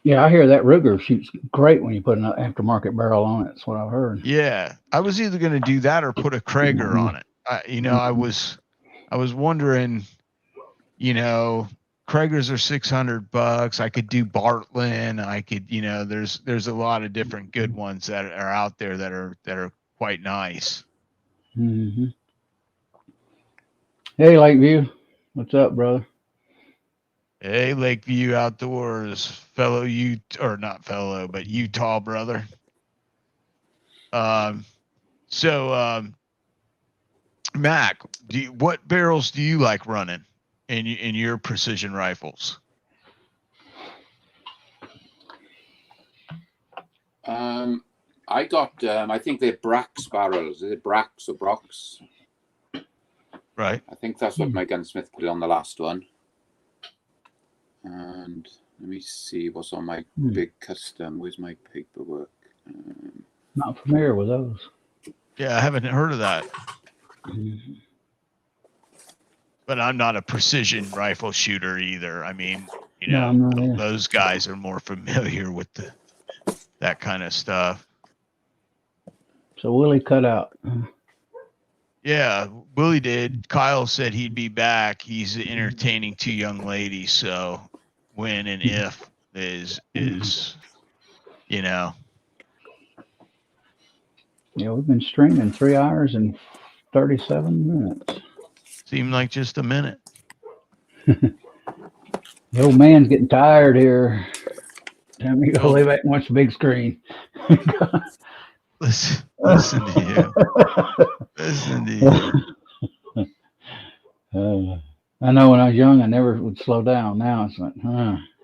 Yeah, I hear that Ruger shoots great when you put an aftermarket barrel on it. That's what I've heard. Yeah, I was either going to do that or put a Krager on it. I was wondering, Kragers are $600. I could do Bartlett. I could, there's a lot of different good ones that are out there that are quite nice. Mm-hmm. Hey, Lakeview, what's up, brother? Hey, Lakeview Outdoors, but Utah brother. Mac, what barrels do you like running in your precision rifles? I got, I think they're Brax barrels. Is it Brax or Brox? Right. I think that's what my gunsmith put on the last one. And let me see what's on my big custom. Where's my paperwork? Not familiar with those. Yeah, I haven't heard of that. But I'm not a precision rifle shooter either. I mean, those guys are more familiar with that kind of stuff. So Willie cut out. Yeah, Willie did. Kyle said he'd be back. He's entertaining two young ladies, so when and if is Yeah, we've been streaming 3 hours and 37 minutes. Seemed like just a minute. The old man's getting tired here. Time to go lay back and watch the big screen. Listen to you. Listen to you. I know when I was young, I never would slow down. Now it's like,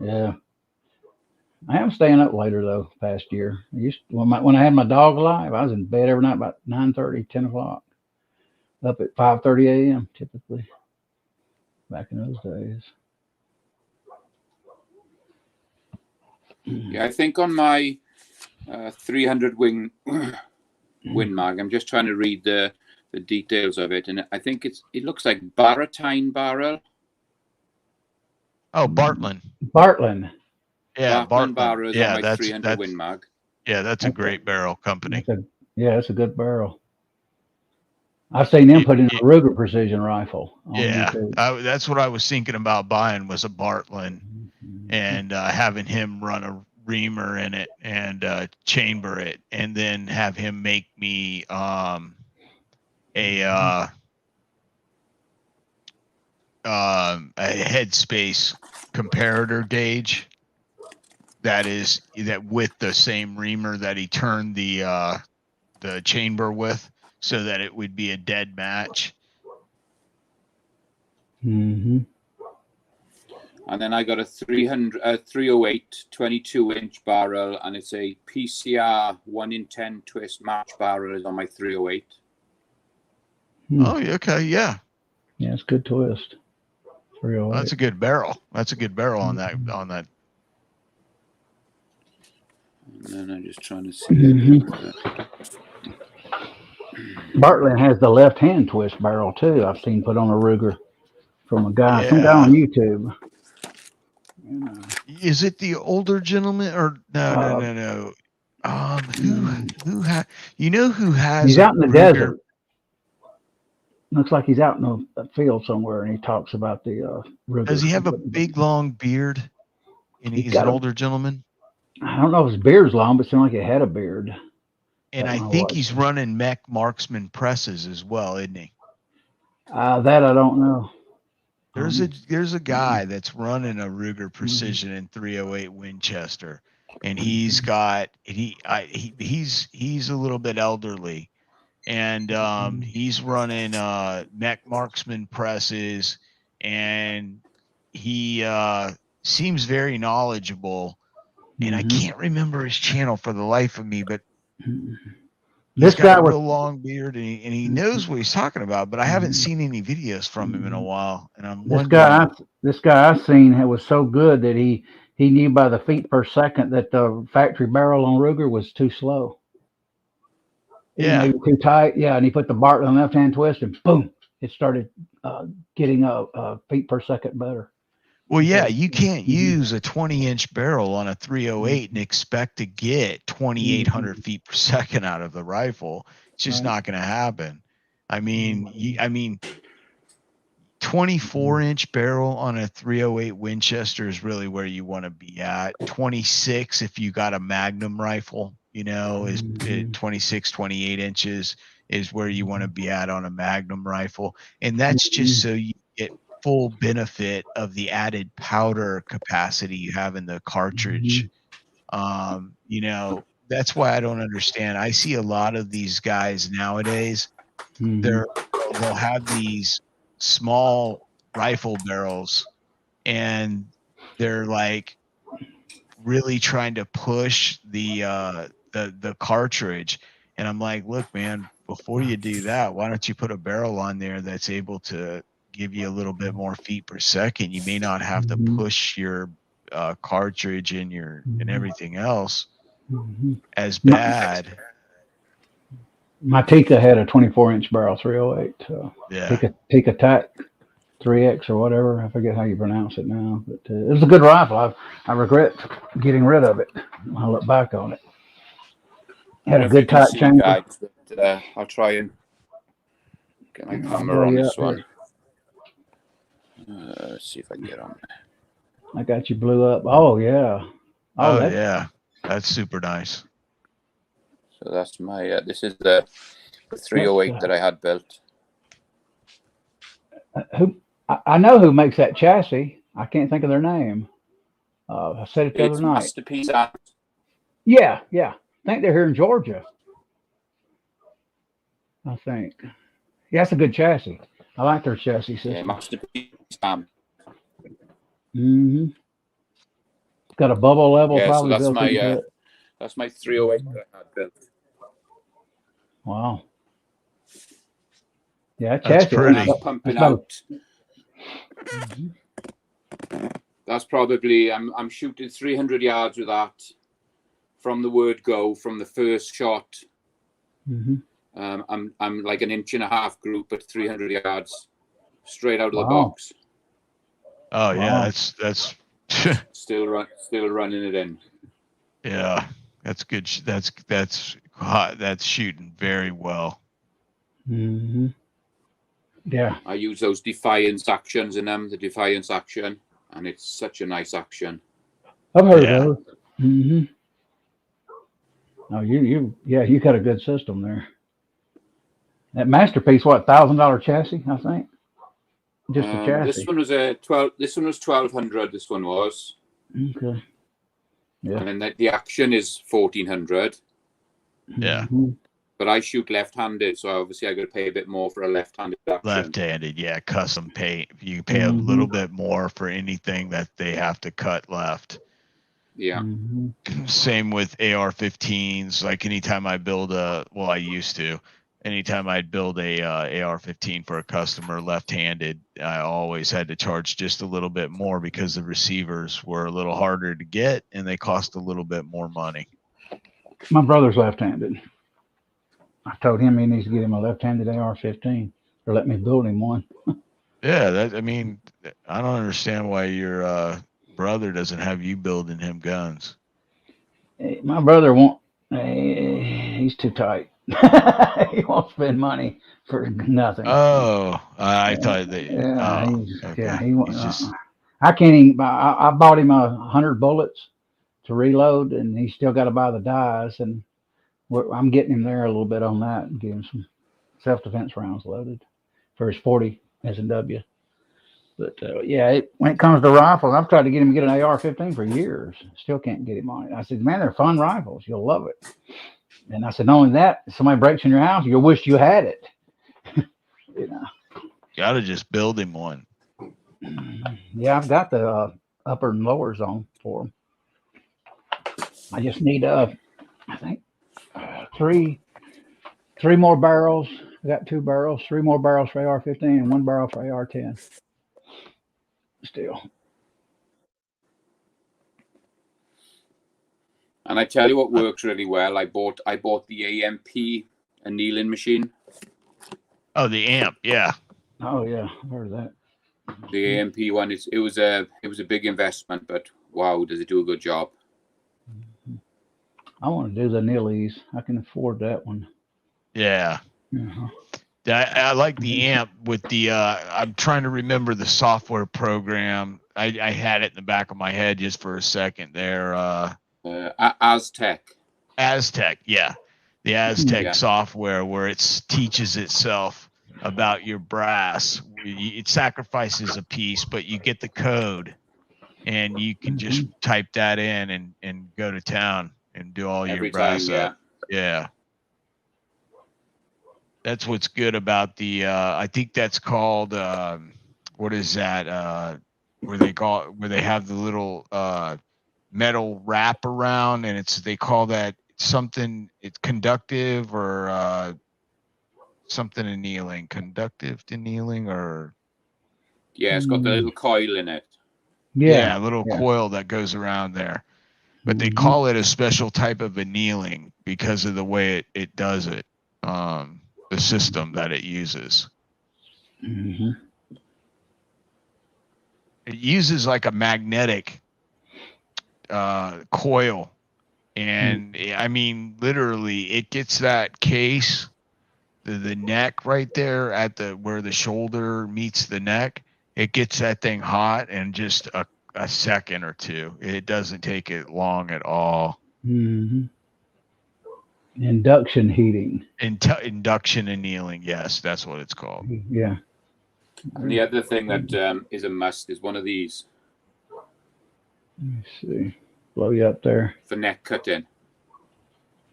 yeah. I am staying up later though. Past year, I used to, when I had my dog alive, I was in bed every night about 9:30, 10 o'clock. Up at 5:30 a.m. typically. Back in those days. Yeah, I think on my 300 Win Mag, I'm just trying to read the details of it, and I think it looks like Barrettine barrel. Oh, Bartlett. Yeah, Bartlett barrel is on my that's 300 Win Mag. Yeah, that's a great barrel company. That's a good barrel. I've seen them put in a Ruger precision rifle. Yeah, that's what I was thinking about buying, was a Bartlett, and having him run a reamer in it and chamber it, and then have him make me a headspace comparator gauge that with the same reamer that he turned the chamber with, so that it would be a dead match. Mm-hmm. And then I got a 308 22-inch barrel, and it's a PCR 1 in 10 twist match barrel is on my 308. Oh, okay, yeah. Yeah, it's good twist. 308. That's a good barrel. That's a good barrel on that. On that. And then I'm just trying to see. Bartlett has the left-hand twist barrel too. I've seen put on a Ruger from a guy, some guy Yeah. on YouTube. Is it the older gentleman or no? Who has? You know who has? He's out in the Ruger? desert. Looks like he's out in a field somewhere, and he talks about the Ruger. Does he have a big long beard? And he's an older gentleman. I don't know if his beard's long, but it seemed like he had a beard. And I think he's running mech marksman presses as well, isn't he? That I don't know. There's a guy that's running a Ruger Precision in 308 Winchester, and he's got he's a little bit elderly, and he's running mech marksman presses, and he seems very knowledgeable, and I can't remember his channel for the life of me, but he's got a real long beard, and he knows what he's talking about, but I haven't seen any videos from him in a while, and I'm wondering. This guy I seen was so good that he knew by the feet per second that the factory barrel on Ruger was too slow. Yeah, maybe too tight. Yeah, and he put the Bartlett on the left-hand twist, and boom, it started getting feet per second better. Well, yeah, you can't use a 20-inch barrel on a 308 and expect to get 2,800 feet per second out of the rifle. It's just not going to happen. I mean, 24-inch barrel on a 308 Winchester is really where you want to be at. 26, if you got a Magnum rifle, is 26, 28 inches is where you want to be at on a Magnum rifle. And that's just so you get full benefit of the added powder capacity you have in the cartridge. That's why I don't understand. I see a lot of these guys nowadays. They'll have these small rifle barrels, and they're like really trying to push the cartridge. And I'm like, look, man, before you do that, why don't you put a barrel on there that's able to give you a little bit more feet per second? You may not have to push your cartridge and everything else as bad. My Tika had a 24-inch barrel 308. Tika Tac 3X or whatever. I forget how you pronounce it now, but it was a good rifle. I regret getting rid of it. I look back on it. Had a good tight chamber. I'll try and get my camera on this one. Let's see if I can get on there. I got you blew up. Oh yeah. Yeah. That's super nice. So that's my. This is the 308 that I had built. I know who makes that chassis. I can't think of their name. I said it the other night. Masterpiece. Yeah. I think they're here in Georgia. I think. Yeah, that's a good chassis. I like their chassis system. Yeah, Masterpiece. Got a bubble level. Yeah, probably so that's my 308 that I had built. Wow. Yeah, that's pretty. Pumping out. That's probably I'm shooting 300 yards with that from the word go, from the first shot. I'm like an 1.5 inch group at 300 yards straight out of the box. Oh yeah, that's still running it in. Yeah, that's good. That's hot. That's shooting very well. Yeah. I use those Defiance actions in them, the Defiance action, and it's such a nice action. I've heard of it. Oh, you got a good system there. That Masterpiece, what, $1,000 chassis? I think. Just a chassis. This one was This one was 1,200. This one was. Okay. Yeah. And then the action is 1,400. Yeah. but I shoot left-handed, so obviously I got to pay a bit more for a left-handed action. Left-handed, yeah, custom paint. You pay a little bit more for anything that they have to cut left. Yeah. Same with AR-15s. Like anytime I build I used to. Anytime I'd build a AR-15 for a customer left-handed, I always had to charge just a little bit more because the receivers were a little harder to get and they cost a little bit more money. My brother's left-handed. I told him he needs to get him a left-handed AR-15 or let me build him one. Yeah, I mean, I don't understand why your brother doesn't have you building him guns. My brother won't. He's too tight. He won't spend money for nothing. Oh, I thought that. He won't. I can't even. I bought him 100 bullets to reload, and he's still got to buy the dies. And I'm getting him there a little bit on that and getting some self-defense rounds loaded for his 40 S&W. But when it comes to rifles, I've tried to get him to get an AR-15 for years. Still can't get him on it. I said, man, they're fun rifles. You'll love it. And I said, not only that, if somebody breaks in your house, you'll wish you had it. Got to just build him one. Yeah, I've got the upper and lower zone for him. I just need, I think, three more barrels. I got 2 barrels, 3 more barrels for AR-15 and 1 barrel for AR-10. Still. And I tell you what works really well. I bought the AMP annealing machine. Oh, the AMP, yeah. Oh yeah, I've heard of that. The AMP one, it was a big investment, but wow, does it do a good job? I want to do the Neelys. I can afford that one. Yeah. I like the AMP with the. I'm trying to remember the software program. I had it in the back of my head just for a second there. Aztec. Aztec, yeah, the Aztec software where it teaches itself about your brass. It sacrifices a piece, but you get the code, and you can just type that in and go to town and do all your brass up. Yeah. That's what's good about the. I think that's called. What is that? Where they have the little metal wrap around, and they call that something. It's conductive or something annealing. Conductive annealing or. Yeah, it's got the little coil in it. Yeah, a little coil that goes around there. But they call it a special type of annealing because of the way it does it. The system that it uses. It uses like a magnetic coil, and I mean literally it gets that case, the neck right there at where the shoulder meets the neck, it gets that thing hot in just a second or two. It doesn't take it long at all. Induction heating. Induction annealing, yes, that's what it's called. Yeah. And the other thing that is a must is one of these. Let me see. Blow you up there. For neck cutting.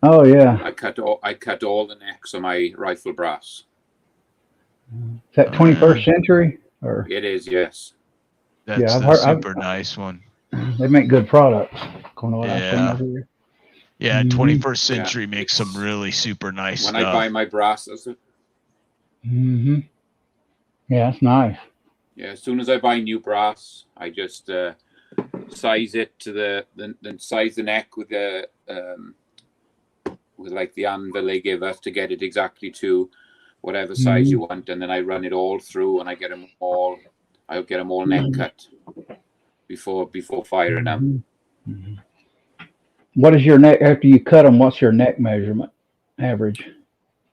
Oh yeah. I cut all the necks on my rifle brass. Is that 21st century? Or it is, yes. That's a super nice one. They make good products. I've seen over here. Yeah, 21st Century makes some really super nice stuff. When I buy my brass, that's it. Yeah, that's nice. Yeah, as soon as I buy new brass, I just size it to then size the neck with the with like the anvil they give us to get it exactly to whatever size you want, and then I run it all through and I get them all neck cut before firing them. What is your neck after you cut them? What's your neck measurement average?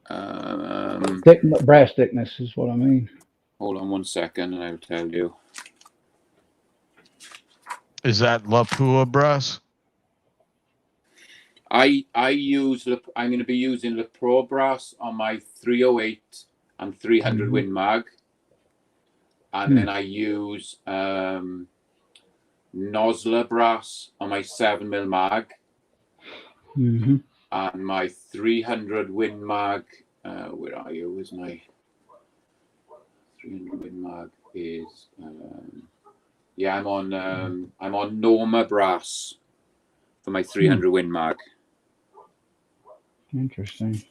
Brass thickness is what I mean. Hold on 1 second, and I will tell you. Is that Lapua brass? I'm going to be using the Pro brass on my 308 and 300 Win Mag, and then I use Nosler brass on my 7mm Mag. And my 300 Win Mag, where are you? Where's my 300 Win Mag? Is yeah, I'm on Norma brass for my 300 Win Mag. Interesting.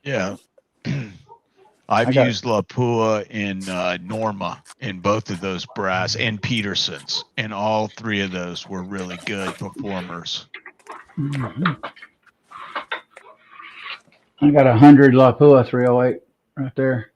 Yeah. I've used Lapua and Norma in both of those brass and Peterson's, and all three of those were really good performers. I got 100 Lapua 308 right there.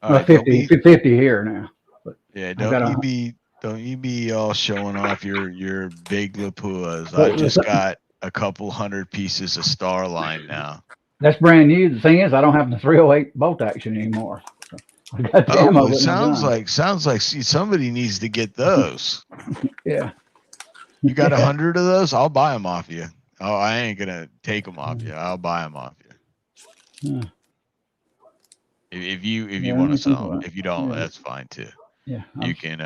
All right, 50 here now. But yeah, don't you be all showing off your big Lapuas. I've just got a couple hundred pieces of Starline now. That's brand new. The thing is, I don't have the 308 bolt action anymore. So I got the ammo. It sounds like somebody needs to get those. Yeah. You got 100 of those? I'll buy them off you. Oh, I ain't gonna take them off you. I'll buy them off you. If you want to sell them. If you don't, that's fine too. Yeah. You can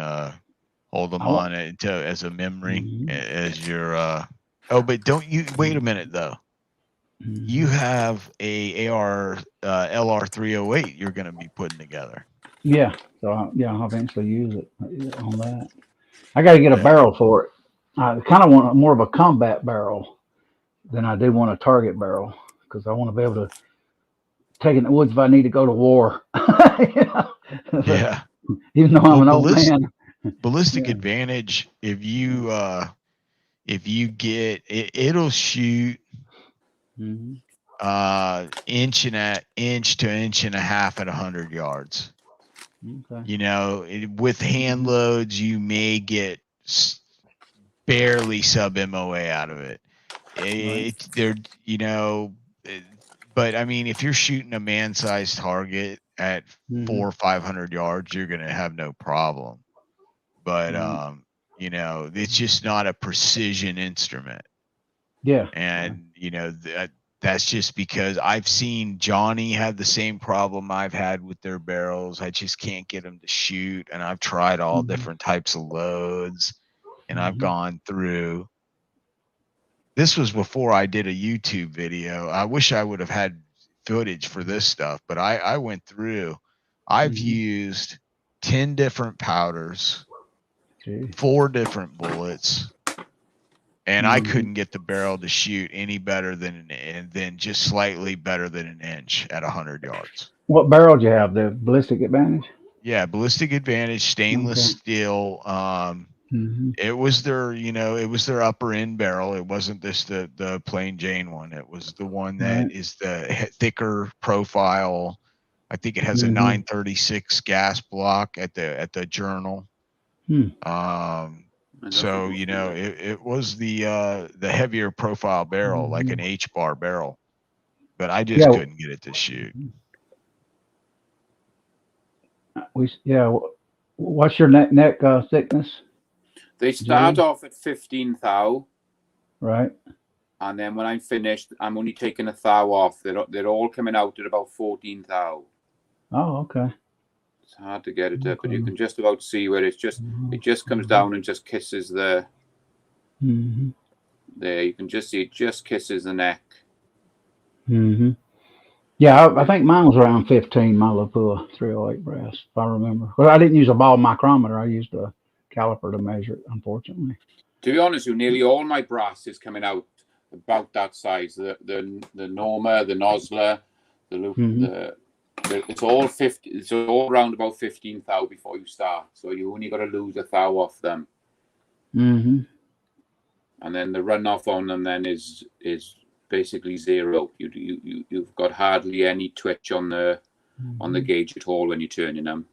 hold them on it as a memory as your. Oh, but don't you wait a minute though. You have a LR308 you're going to be putting together. Yeah. So I'll eventually use it on that. I got to get a barrel for it. I kind of want more of a combat barrel than I do want a target barrel, because I want to be able to take in the woods if I need to go to war. Yeah. Even though I'm an old man. Ballistic Advantage, if you get it, it'll shoot inch to inch and a half at 100 yards. Okay. You know, with hand loads, you may get barely sub MOA out of it. But I mean, if you're shooting a man-sized target at 400 or 500 yards, you're going to have no problem. But it's just not a precision instrument. Yeah. And that's just because I've seen Johnny have the same problem I've had with their barrels. I just can't get them to shoot, and I've tried all different types of loads, and I've gone through. This was before I did a YouTube video. I wish I would have had footage for this stuff, but I went through. I've used 10 different powders, 4 different bullets, and I couldn't get the barrel to shoot any better than just slightly better than an inch at 100 yards. What barrel do you have? The Ballistic Advantage? Yeah, Ballistic Advantage, stainless steel. It was their upper end barrel. It wasn't the plain Jane one. It was the one that is the thicker profile. I think it has a 936 gas block at the journal. So it was the heavier profile barrel, like an H bar barrel, but I just couldn't get it to shoot. What's your neck thickness? They start off at 15 thou. Right. And then when I'm finished, I'm only taking a thou off. They're all coming out at about 14 thou. Oh, okay. It's hard to get it up, but you can just about see where it just comes down and just kisses the. There, you can just see it just kisses the neck. Yeah, I think mine was around 15, my Lapua 308 brass, if I remember. Well, I didn't use a ball micrometer. I used a caliper to measure it, unfortunately. To be honest with you, nearly all my brass is coming out about that size. The Norma, the Nosler, the loop, it's all 50. It's all around about 15 thou before you start. So you only got to lose a thou off them. And then the runoff on them then is basically zero. You've got hardly any twitch on the gauge at all when you're turning them.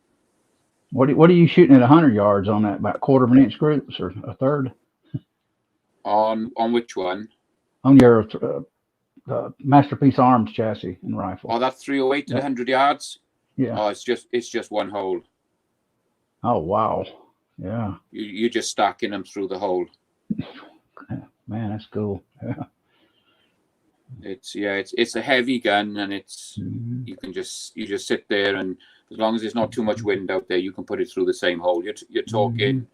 What are you shooting at 100 yards on that? About 1/4 of an inch groups or a third? On which one? On your Masterpiece Arms chassis and rifle. Oh, that's 308 at 100 yards. Yeah. Oh, it's just one hole. Oh wow. Yeah. You're just stacking them through the hole. Man, that's cool. Yeah. It's a heavy gun, and it's you just sit there, and as long as there's not too much wind out there, you can put it through the same hole. You're talking,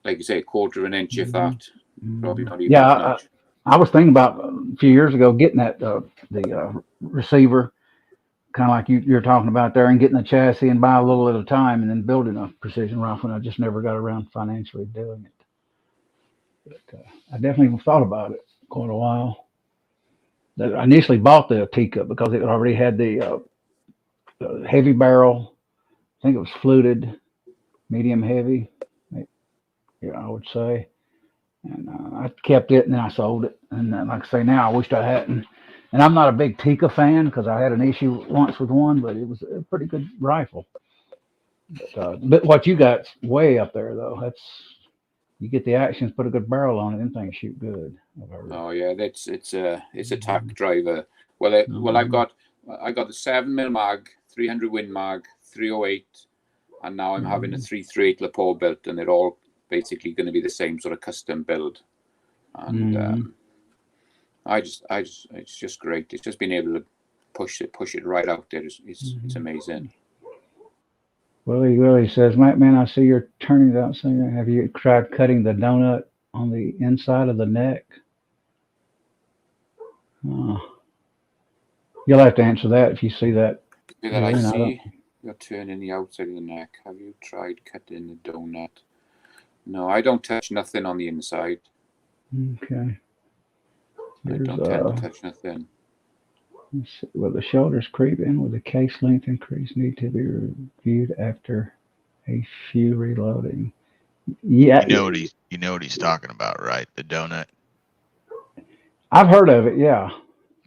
like you say, 1/4 of an inch, if that. Probably not even as much. I was thinking about a few years ago getting that the receiver, kind of like you're talking about there, and getting the chassis and buy a little at a time, and then building a precision rifle. And I just never got around financially doing it. But I definitely thought about it quite a while. I initially bought the teacup because it already had the heavy barrel. I think it was fluted, medium heavy. Yeah, I would say. And I kept it, and then I sold it. And like I say, now I wished I hadn't. And I'm not a big Tika fan because I had an issue once with one, but it was a pretty good rifle. But what you got's way up there, though. That's you get the actions, put a good barrel on it, and things shoot good. Oh yeah, it's a tack driver. Well, I got the 7mm mag, 300 Win mag, 308, and now I'm having a 338 Lapore built, and they're all basically going to be the same sort of custom build. And it's just great. It's just being able to push it right out there. It's amazing. Willie says, man, I see you're turning it out. Saying, have you tried cutting the donut on the inside of the neck? You'll have to answer that if you see that. That I see. You're turning the outside of the neck. Have you tried cutting the donut? No, I don't touch nothing on the inside. Okay. I don't tend to touch nothing. Will the shoulders creep in? Will the case length increase need to be reviewed after a few reloading? Yeah. You know what he's talking about, right? The donut. I've heard of it, yeah.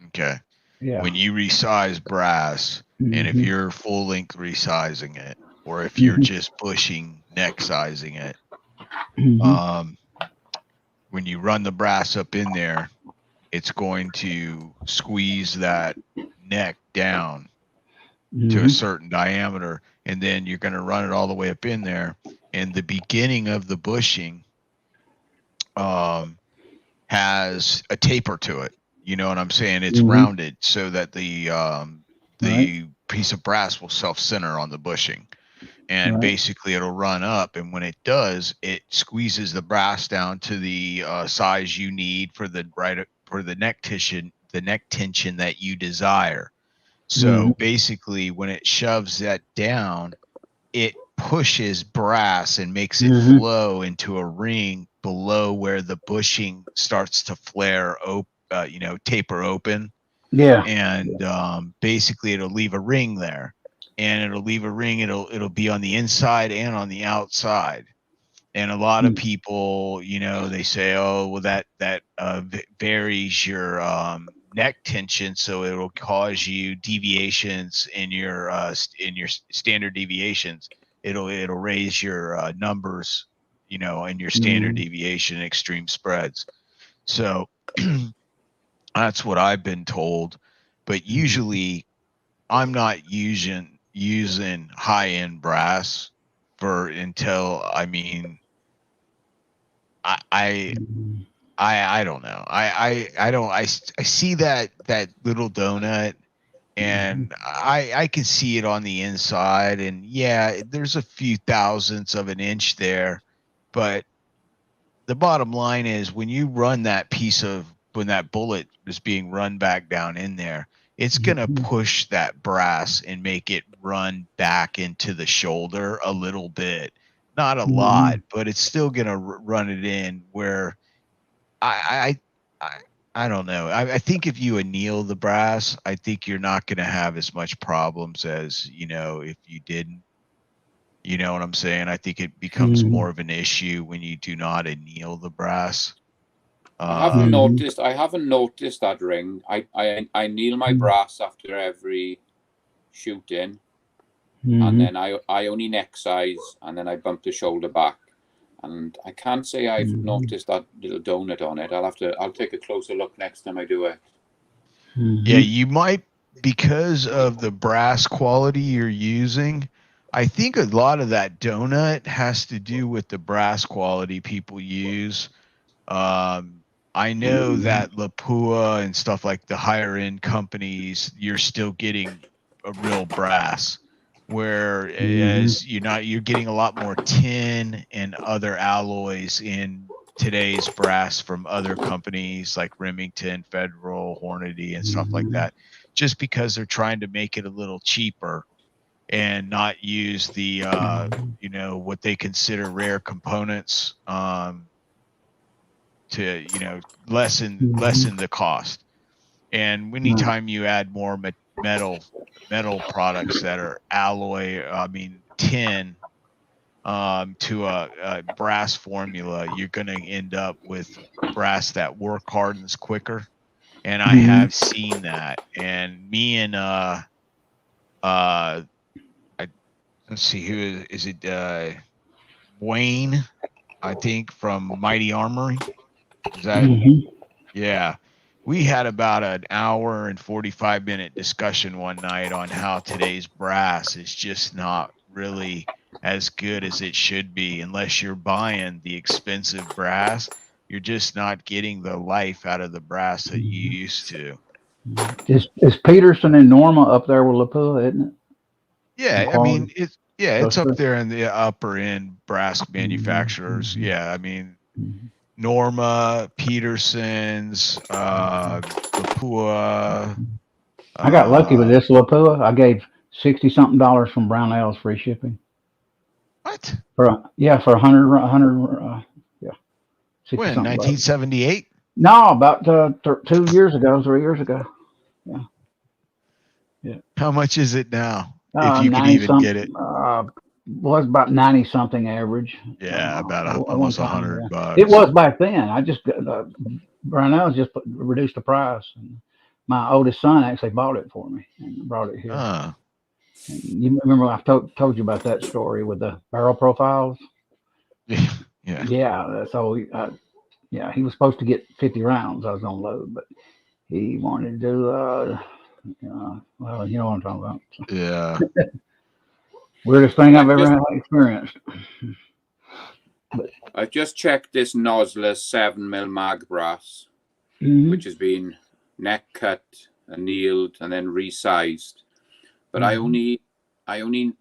Okay. Yeah. When you resize brass, and if you're full length resizing it, or if you're just pushing neck sizing it, when you run the brass up in there, it's going to squeeze that neck down to a certain diameter, and then you're going to run it all the way up in there. And the beginning of the bushing has a taper to it. You know what I'm saying? It's rounded so that the piece of brass will self-center on the bushing. And basically it'll run up, and when it does, it squeezes the brass down to the size you need for the neck tension that you desire. So basically, when it shoves that down, it pushes brass and makes it flow into a ring below where the bushing starts to flare, taper open. Yeah. And basically, it'll leave a ring there. And it'll leave a ring. It'll be on the inside and on the outside. And a lot of people, they say, oh, well, that varies your neck tension, so it'll cause you deviations in your standard deviations. It'll raise your numbers, in your standard deviation extreme spreads. So that's what I've been told. But usually, I'm not using high-end brass until I don't know. I see that little donut, and I can see it on the inside, and yeah, there's a few thousandths of an inch there, but the bottom line is when that bullet is being run back down in there, it's going to push that brass and make it run back into the shoulder a little bit. Not a lot, but it's still going to run it in where I don't know. I think if you anneal the brass, I think you're not going to have as much problems as, if you didn't. You know what I'm saying? I think it becomes more of an issue when you do not anneal the brass. I haven't noticed that ring. I anneal my brass after every shooting, and then I only neck size, and then I bump the shoulder back. And I can't say I've noticed that little donut on it. I'll take a closer look next time I do it. Yeah, you might, because of the brass quality you're using. I think a lot of that donut has to do with the brass quality people use. I know that Lapua and stuff like the higher end companies, you're still getting a real brass, whereas you're getting a lot more tin and other alloys in today's brass from other companies like Remington, Federal, Hornady, and stuff like that, just because they're trying to make it a little cheaper and not use the what they consider rare components to lessen the cost. And anytime you add more metal products that are alloy, tin, to a brass formula, you're going to end up with brass that work hardens quicker. And I have seen that. And me and let's see, who is it? Wayne, I think, from Mighty Armory. Is that? Yeah. We had about an hour and 45-minute discussion one night on how today's brass is just not really as good as it should be. Unless you're buying the expensive brass, you're just not getting the life out of the brass that you used to. Is Peterson and Norma up there with Lapua, isn't it? Yeah, I mean, it's up there in the upper end brass manufacturers. Yeah, I mean, Norma, Peterson's, Lapua. I got lucky with this Lapua. I gave $60-something from Brownells free shipping. What? For 100. Yeah. When? 1978? No, about 2 years ago, 3 years ago. Yeah. Yeah. How much is it now? If you could even get it. Was about 90 something average. Yeah, about almost $100. Yeah. It was back then. I just Brownells just reduced the price. And my oldest son actually bought it for me and brought it here. And you remember I told you about that story with the barrel profiles? Yeah. Yeah. So he was supposed to get 50 rounds. I was gonna load, but he wanted to do well, you know what I'm talking about. Yeah. Weirdest thing I've ever experienced. I've just checked this Nosler 7mm mag brass, which has been neck cut, annealed, and then resized. But I only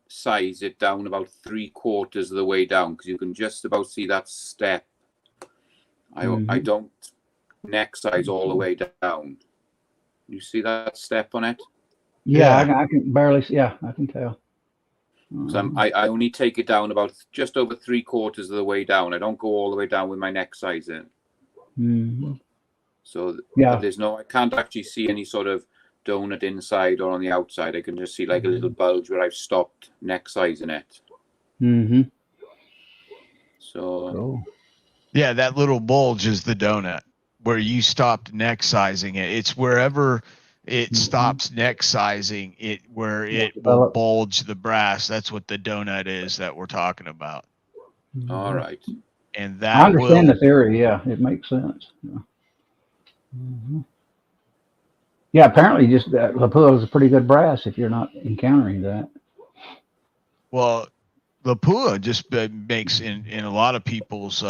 size it down about 3/4 of the way down because you can just about see that step. I don't neck size all the way down. You see that step on it? Yeah. I can barely see. Yeah, I can tell. So I only take it down about just over 3/4 of the way down. I don't go all the way down with my neck size in. So I can't actually see any sort of donut inside or on the outside. I can just see like a little bulge where I've stopped neck sizing it. So yeah, that little bulge is the donut where you stopped neck sizing it. It's wherever it stops neck sizing it, where it will bulge the brass. That's what the donut is that we're talking about. All right. And that I understand the theory. Yeah, it makes sense. Yeah, apparently just Lapua is a pretty good brass if you're not encountering that. Well, Lapua just makes, in a lot of people's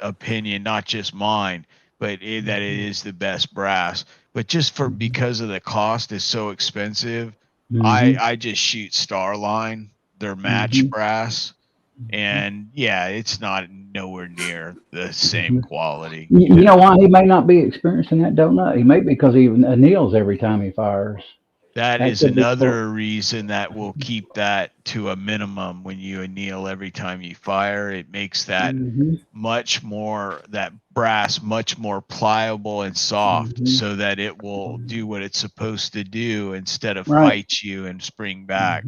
opinion, not just mine, but that it is the best brass. But just because of the cost is so expensive, I just shoot Starline, their match brass, and it's not nowhere near the same quality. You know why he may not be experiencing that donut? He may be because he anneals every time he fires. That is another reason that will keep that to a minimum when you anneal every time you fire. It makes that that brass much more pliable and soft so that it will do what it's supposed to do instead of fight you and spring back.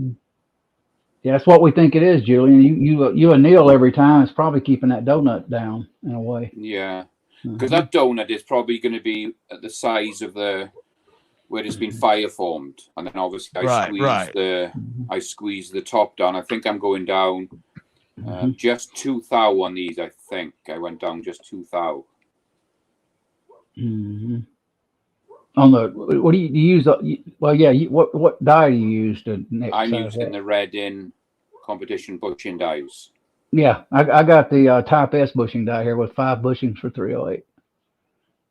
Yeah, that's what we think it is, Julian. You anneal every time. It's probably keeping that donut down in a way. Yeah, because that donut is probably going to be at the size of where it's been fire formed, and then obviously I squeeze the top down. I think I'm going down just 2 thou on these. I think I went down just 2 thou. On the what do you use? What dye do you use to neck size? I'm using the Red In competition bushing dies. Yeah, I got the Type S bushing die here with 5 bushings for 308,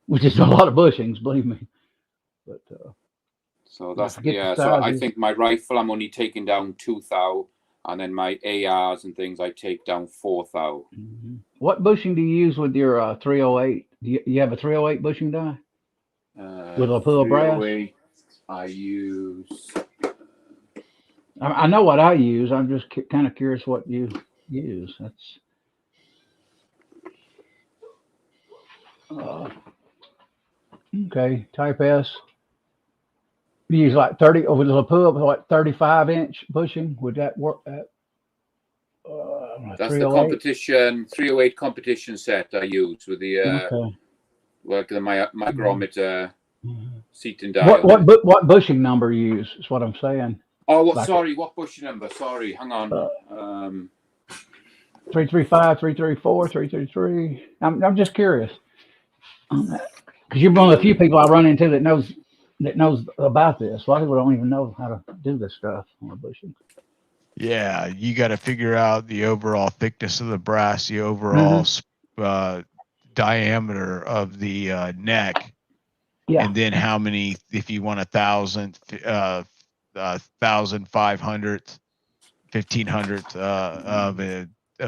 which is a lot of bushings, believe me. But so that's So I think my rifle I'm only taking down 2 thou, and then my ARs and things I take down 4 thou. What bushing do you use with your 308? Do you have a 308 bushing die with a pull brass? 308, I use. I know what I use. I'm just kind of curious what you use. That's okay. Type S. You use like 30 with a pull up, what 35-inch bushing? Would that work? That's the competition 308 competition set I use with the Okay. like the micrometer seating dial. What bushing number you use is what I'm saying. Oh, what? Like Sorry, what bushing number? Sorry, hang on. 335, 334, 333. I'm just curious because you're one of the few people I run into that knows about this. A lot of people don't even know how to do this stuff on a bushing. Yeah, you got to figure out the overall thickness of the brass, the overall diameter of the neck, and then how many. If you want 1,000, 1,500, 1,500 of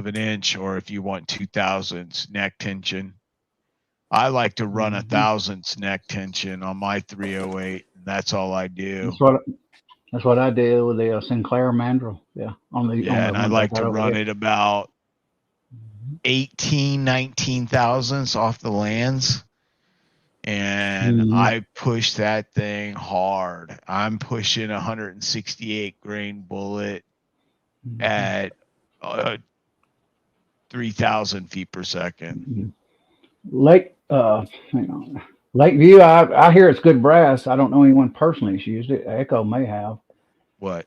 an inch, or if you want 2,000 neck tension. I like to run 1,000 neck tension on my 308. And that's all I do. That's what I did with the Sinclair mandrel. Yeah. And I like to run it about 18, 19 thousandths off the lands. And I push that thing hard. I'm pushing 168 grain bullet at 3,000 feet per second. Lakeview, I hear it's good brass. I don't know anyone personally who's used it. Echo may have. What?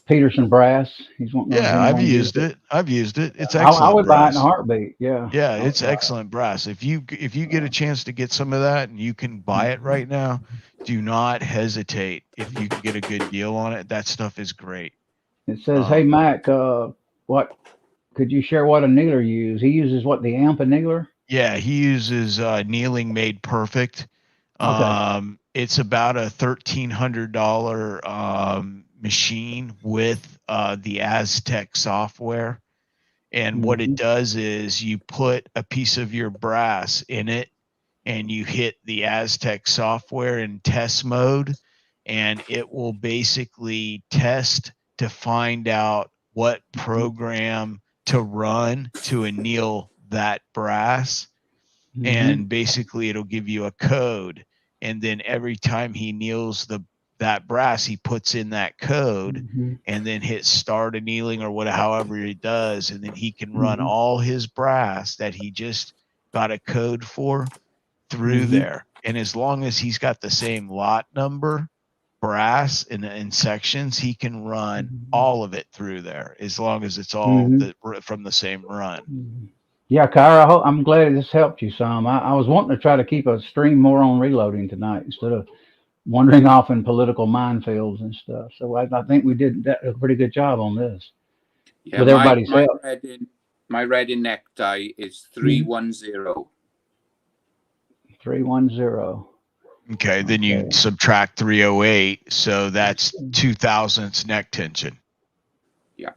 Peterson brass. He's one. Yeah, I've used it. It's excellent. I would brass. buy it in a heartbeat. Yeah. Yeah, it's excellent brass. If you get a chance to get some of that and you can buy it right now, do not hesitate. If you can get a good deal on it, that stuff is great. It says, "Hey Mac, what could you share what a needler uses? He uses what, the amp annealer?" Yeah, he uses Kneeling Made Perfect. It's about a $1,300 machine with the Aztec software. And what it does is you put a piece of your brass in it and you hit the Aztec software in test mode, and it will basically test to find out what program to run to anneal that brass. And basically it'll give you a code, and then every time he anneals that brass, he puts in that code and then hits start annealing or however he does, and then he can run all his brass that he just got a code for through there. And as long as he's got the same lot number brass in sections, he can run all of it through there as long as it's all from the same run. Yeah, Kyra, I'm glad this helped you some. I was wanting to try to keep a stream more on reloading tonight instead of wandering off in political minefields and stuff. So I think we did a pretty good job on this. Yeah, with everybody's help. My Reading neck die is 310. 310. Okay, then you subtract 308, so that's 2,000 neck tension. Yeah.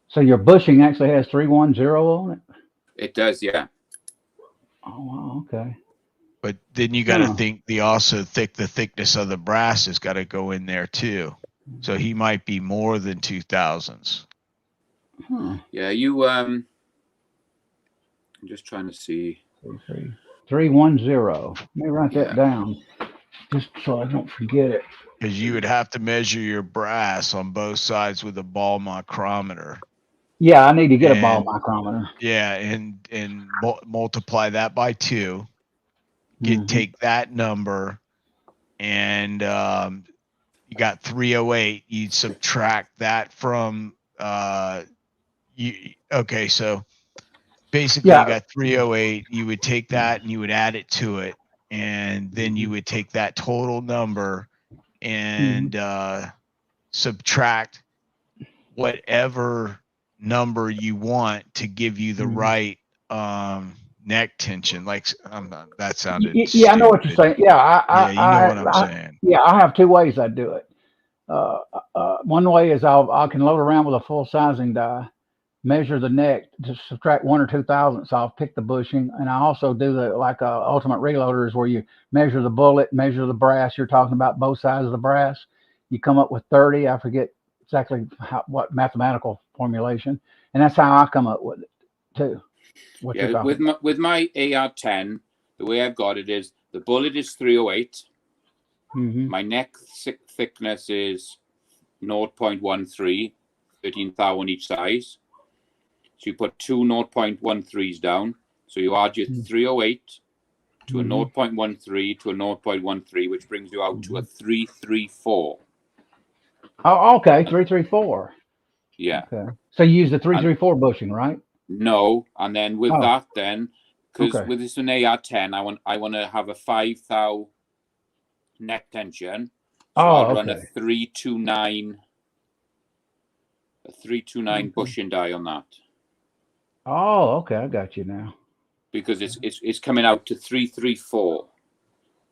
So your bushing actually has 310 on it? It does, yeah. Oh, wow, okay. But then you got to think the thickness of the brass has got to go in there too. So he might be more than 2,000s. Yeah, you I'm just trying to see. 310. Let me write that down just so I don't forget it. Because you would have to measure your brass on both sides with a ball micrometer. Yeah, I need to get a ball micrometer. Yeah, and multiply that by 2. Take that number, and you got 308. You'd subtract that from okay, so basically you got 308. You would take that and you would add it to it, and then you would take that total number and subtract whatever number you want to give you the right neck tension. Like that sounded stupid. I know what you're saying. Yeah, you know what I'm saying. Yeah, I have 2 ways I do it. One way is I can load around with a full sizing die measure the neck, just subtract 1 or 2 thousandths off, pick the bushing, and I also do the like ultimate reloaders where you measure the bullet, measure the brass. You're talking about both sides of the brass. You come up with 30. I forget exactly what mathematical formulation, and that's how I come up with it too. What you're talking about. With my AR-10, the way I've got it is the bullet is 308. My neck thickness is 0.13, 13 thou on each side. So you put two 0.13s down. So you add your 308 to a 0.13 to a 0.13, which brings you out to a 334. Oh, okay, 334. Yeah. Okay. So you use the 334 bushing, right? No, and then with that, then because with this an AR-10, I want to have a 5 thou neck tension. So I'll run a 329 bushing die on that. Oh, okay, I got you now. Because it's coming out to 334.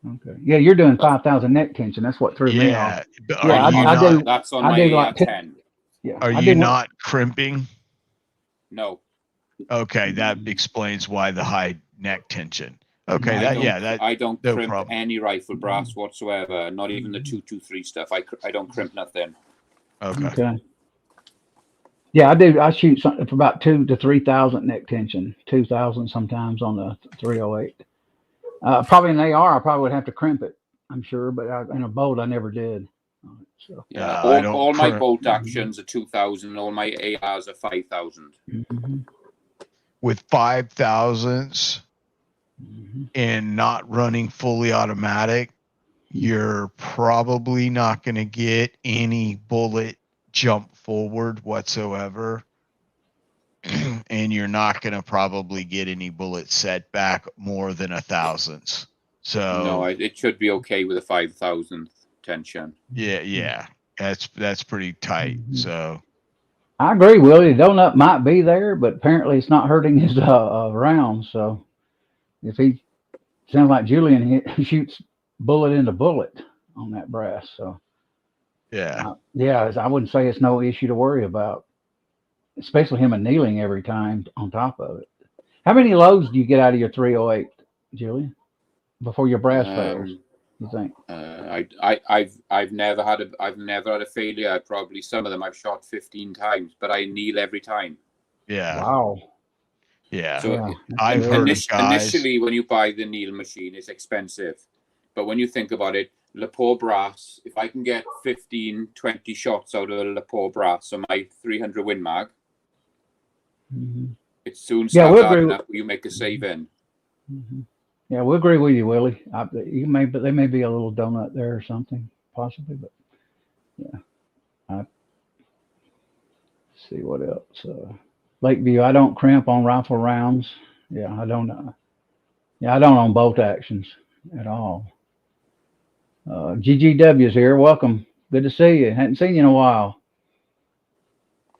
Okay. Yeah, you're doing 5,000 neck tension. That's what threw me off. Yeah, that's on my AR-10. Yeah. Are you not crimping? No. Okay, that explains why the high neck tension. Okay, I don't no crimp problem. any rifle brass whatsoever. Not even the 223 stuff. I don't crimp nothing. Okay. Yeah, I do. I shoot something for about 2 to 3,000 neck tension, 2,000 sometimes on the 308. Probably in AR, I probably would have to crimp it, I'm sure, but in a bolt, I never did. So. Yeah, all my bolt actions are 2,000. All my ARs are 5,000. With 5,000s and not running fully automatic, you're probably not going to get any bullet jump forward whatsoever. And you're not going to probably get any bullet set back more than 1,000ths. So no, it should be okay with a 5,000th tension. Yeah, that's pretty tight. So I agree, Willie. The donut might be there, but apparently it's not hurting his rounds. So if he sounds like Julian, he shoots bullet into bullet on that brass. So yeah, I wouldn't say it's no issue to worry about, especially him annealing every time on top of it. How many loads do you get out of your 308, Julian, before your brass fails? You think? I've never had a failure. Probably some of them I've shot 15 times, but I anneal every time. Yeah. Wow. Yeah. So I've heard of guys. Initially, when you buy the anneal machine, it's expensive, but when you think about it, Lepore brass, if I can get 15, 20 shots out of a Lepore brass on my 300 Win Mag, it soon starts adding up. You make a saving. Yeah, we'll agree with you, Willie. There may be a little donut there or something, possibly, but yeah. See what else. Lakeview, I don't crimp on rifle rounds. Yeah, I don't. I don't on bolt actions at all. GGW's here. Welcome. Good to see you. Hadn't seen you in a while.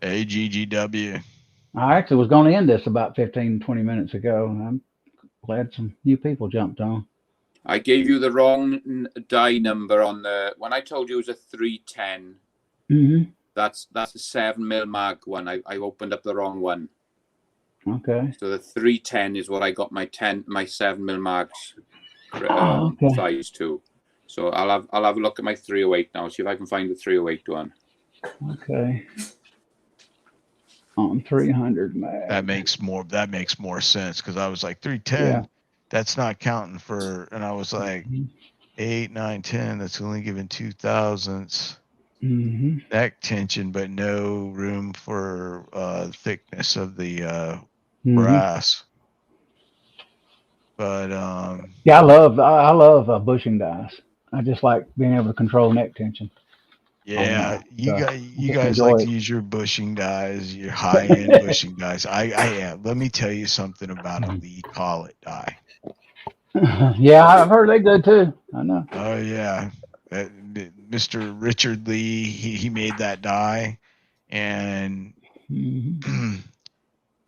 Hey, GGW. I actually was going to end this about 15, 20 minutes ago. I'm glad some new people jumped on. I gave you the wrong die number on when I told you it was a 310. That's a 7mm mag one. I opened up the wrong one. Okay. So the 310 is what I got my 7mm mags size to. So I'll have a look at my 308 now. See if I can find the 308 one. Okay. On 300 mag. That makes more sense because I was like 310. That's not counting for, and I was like 8, 9, 10. That's only giving 2,000ths. Neck tension, but no room for thickness of the brass. But I love bushing dies. I just like being able to control neck tension. Yeah, you guys like to use your bushing dies, your high-end bushing dies. I am. Let me tell you something about a Lee Collet die. Yeah, I've heard they good too. I know. Oh yeah. Mr. Richard Lee, he made that die, and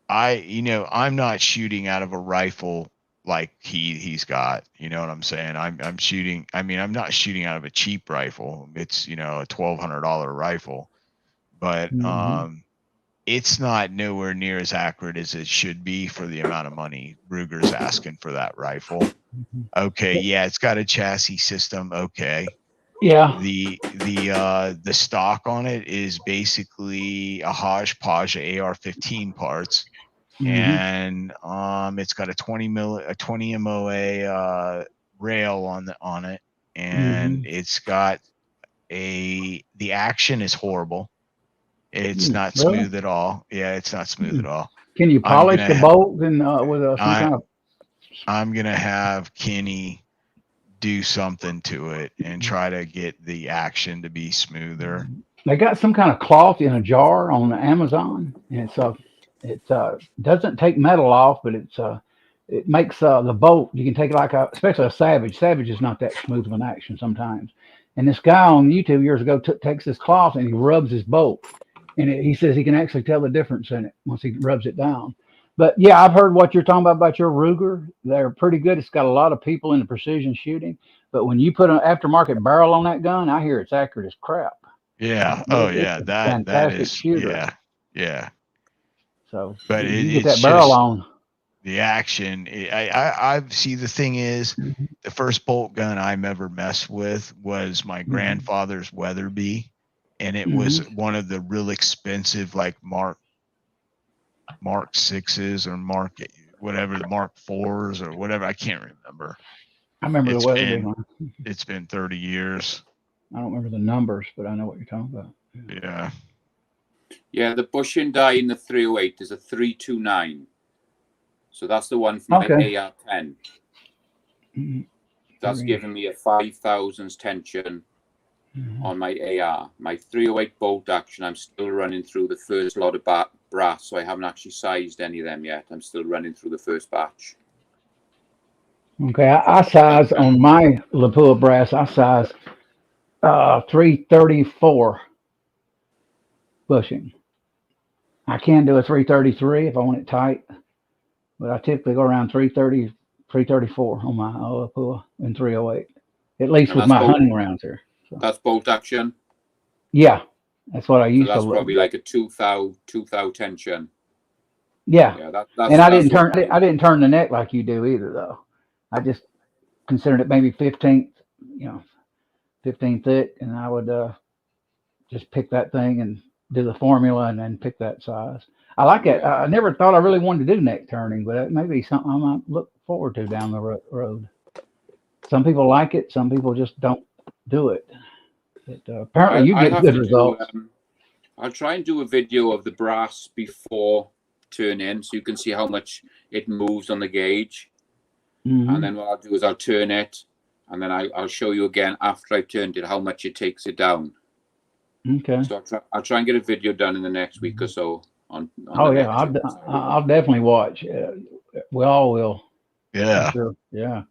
I'm not shooting out of a rifle like he's got. You know what I'm saying? I'm shooting. I mean, I'm not shooting out of a cheap rifle. It's a $1,200 rifle, but it's not nowhere near as accurate as it should be for the amount of money Ruger's asking for that rifle. Okay, yeah, it's got a chassis system. Okay. Yeah. The stock on it is basically a hodgepodge of AR-15 parts, and it's got a 20 MOA rail on it, and it's got the action is horrible. It's not smooth at all. Yeah, it's not smooth at all. Can you polish the bolt and with some kind of? I'm gonna have Kenny do something to it and try to get the action to be smoother. They got some kind of cloth in a jar on Amazon, and it doesn't take metal off, but it makes the bolt. You can take it like especially a Savage. Savage is not that smooth of an action sometimes. And this guy on YouTube years ago takes this cloth and he rubs his bolt, and he says he can actually tell the difference in it once he rubs it down. But yeah, I've heard what you're talking about your Ruger. They're pretty good. It's got a lot of people into precision shooting. But when you put an aftermarket barrel on that gun, I hear it's accurate as crap. Yeah. Oh yeah. That is shooter. Yeah. So but you get that barrel on. The action. I see. The thing is, the first bolt gun I've ever messed with was my grandfather's Weatherby, and it was one of the real expensive like Mark 6s or Mark 4s or whatever. I can't remember. I remember the Weatherby one. It's been 30 years. I don't remember the numbers, but I know what you're talking about. Yeah. Yeah, the bushing die in the 308 is a 329. So that's the one from my AR-10. That's giving me a 5,000 tension on my AR. My 308 bolt action, I'm still running through the first lot of brass, so I haven't actually sized any of them yet. I'm still running through the first batch. Okay, I size on my Lapua brass, I size 334 bushing. I can do a 333 if I want it tight, but I typically go around 330, 334 on my Lapua in 308, at least with my hunting rounds here. So. That's bolt action? Yeah, that's what I used to. That's probably like a 2,000 tension. Yeah, and I didn't turn the neck like you do either, though. I just considered it maybe 15th, 15 thick, and I would just pick that thing and do the formula and then pick that size. I like it. I never thought I really wanted to do neck turning, but it may be something I might look forward to down the road. Some people like it. Some people just don't do it. But apparently you get good results. I'll try and do a video of the brass before turn in so you can see how much it moves on the gauge. And then what I'll do is I'll turn it, and then I'll show you again after I've turned it how much it takes it down. Okay. So I'll try and get a video done in the next week or so. I'll definitely watch. We all will. Yeah. Sure. Yeah.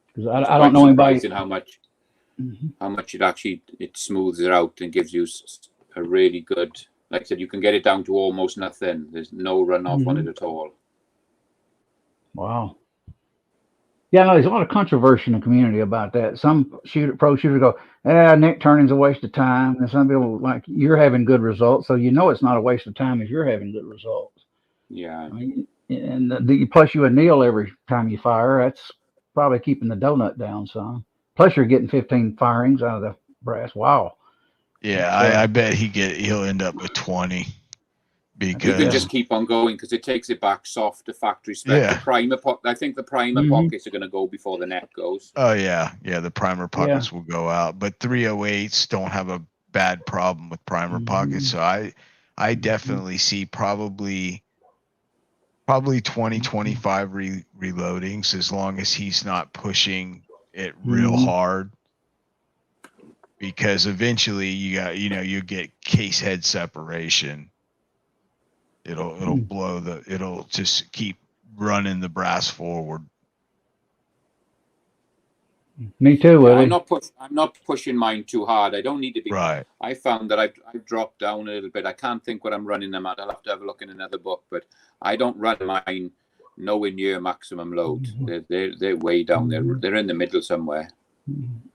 Because I don't know anybody. How much it smooths it out and gives you a really good. Like I said, you can get it down to almost nothing. There's no runoff on it at all. Wow. Yeah, no, there's a lot of controversy in the community about that. Some pro shooters go, neck turning's a waste of time. And some people like, you're having good results. So it's not a waste of time if you're having good results. Yeah. And plus you kneel every time you fire. That's probably keeping the donut down some. Plus you're getting 15 firings out of the brass. Wow. Yeah, I bet he'll end up with 20. Because you can just keep on going because it takes it back soft to factory spec. Yeah. The primer I think the primer pockets are going to go before the neck goes. Oh yeah, the primer pockets will go out, but 308s don't have a bad problem with primer pockets. So I definitely see probably 20, 25 reloadings as long as he's not pushing it real hard. Because eventually you get case head separation. It'll blow it'll just keep running the brass forward. Me too, Willie. I'm not pushing mine too hard. I don't need to be. Right. I found that I've dropped down a little bit. I can't think what I'm running them at. I'll have to have a look in another book, but I don't run mine nowhere near maximum load. They're way down there. They're in the middle somewhere.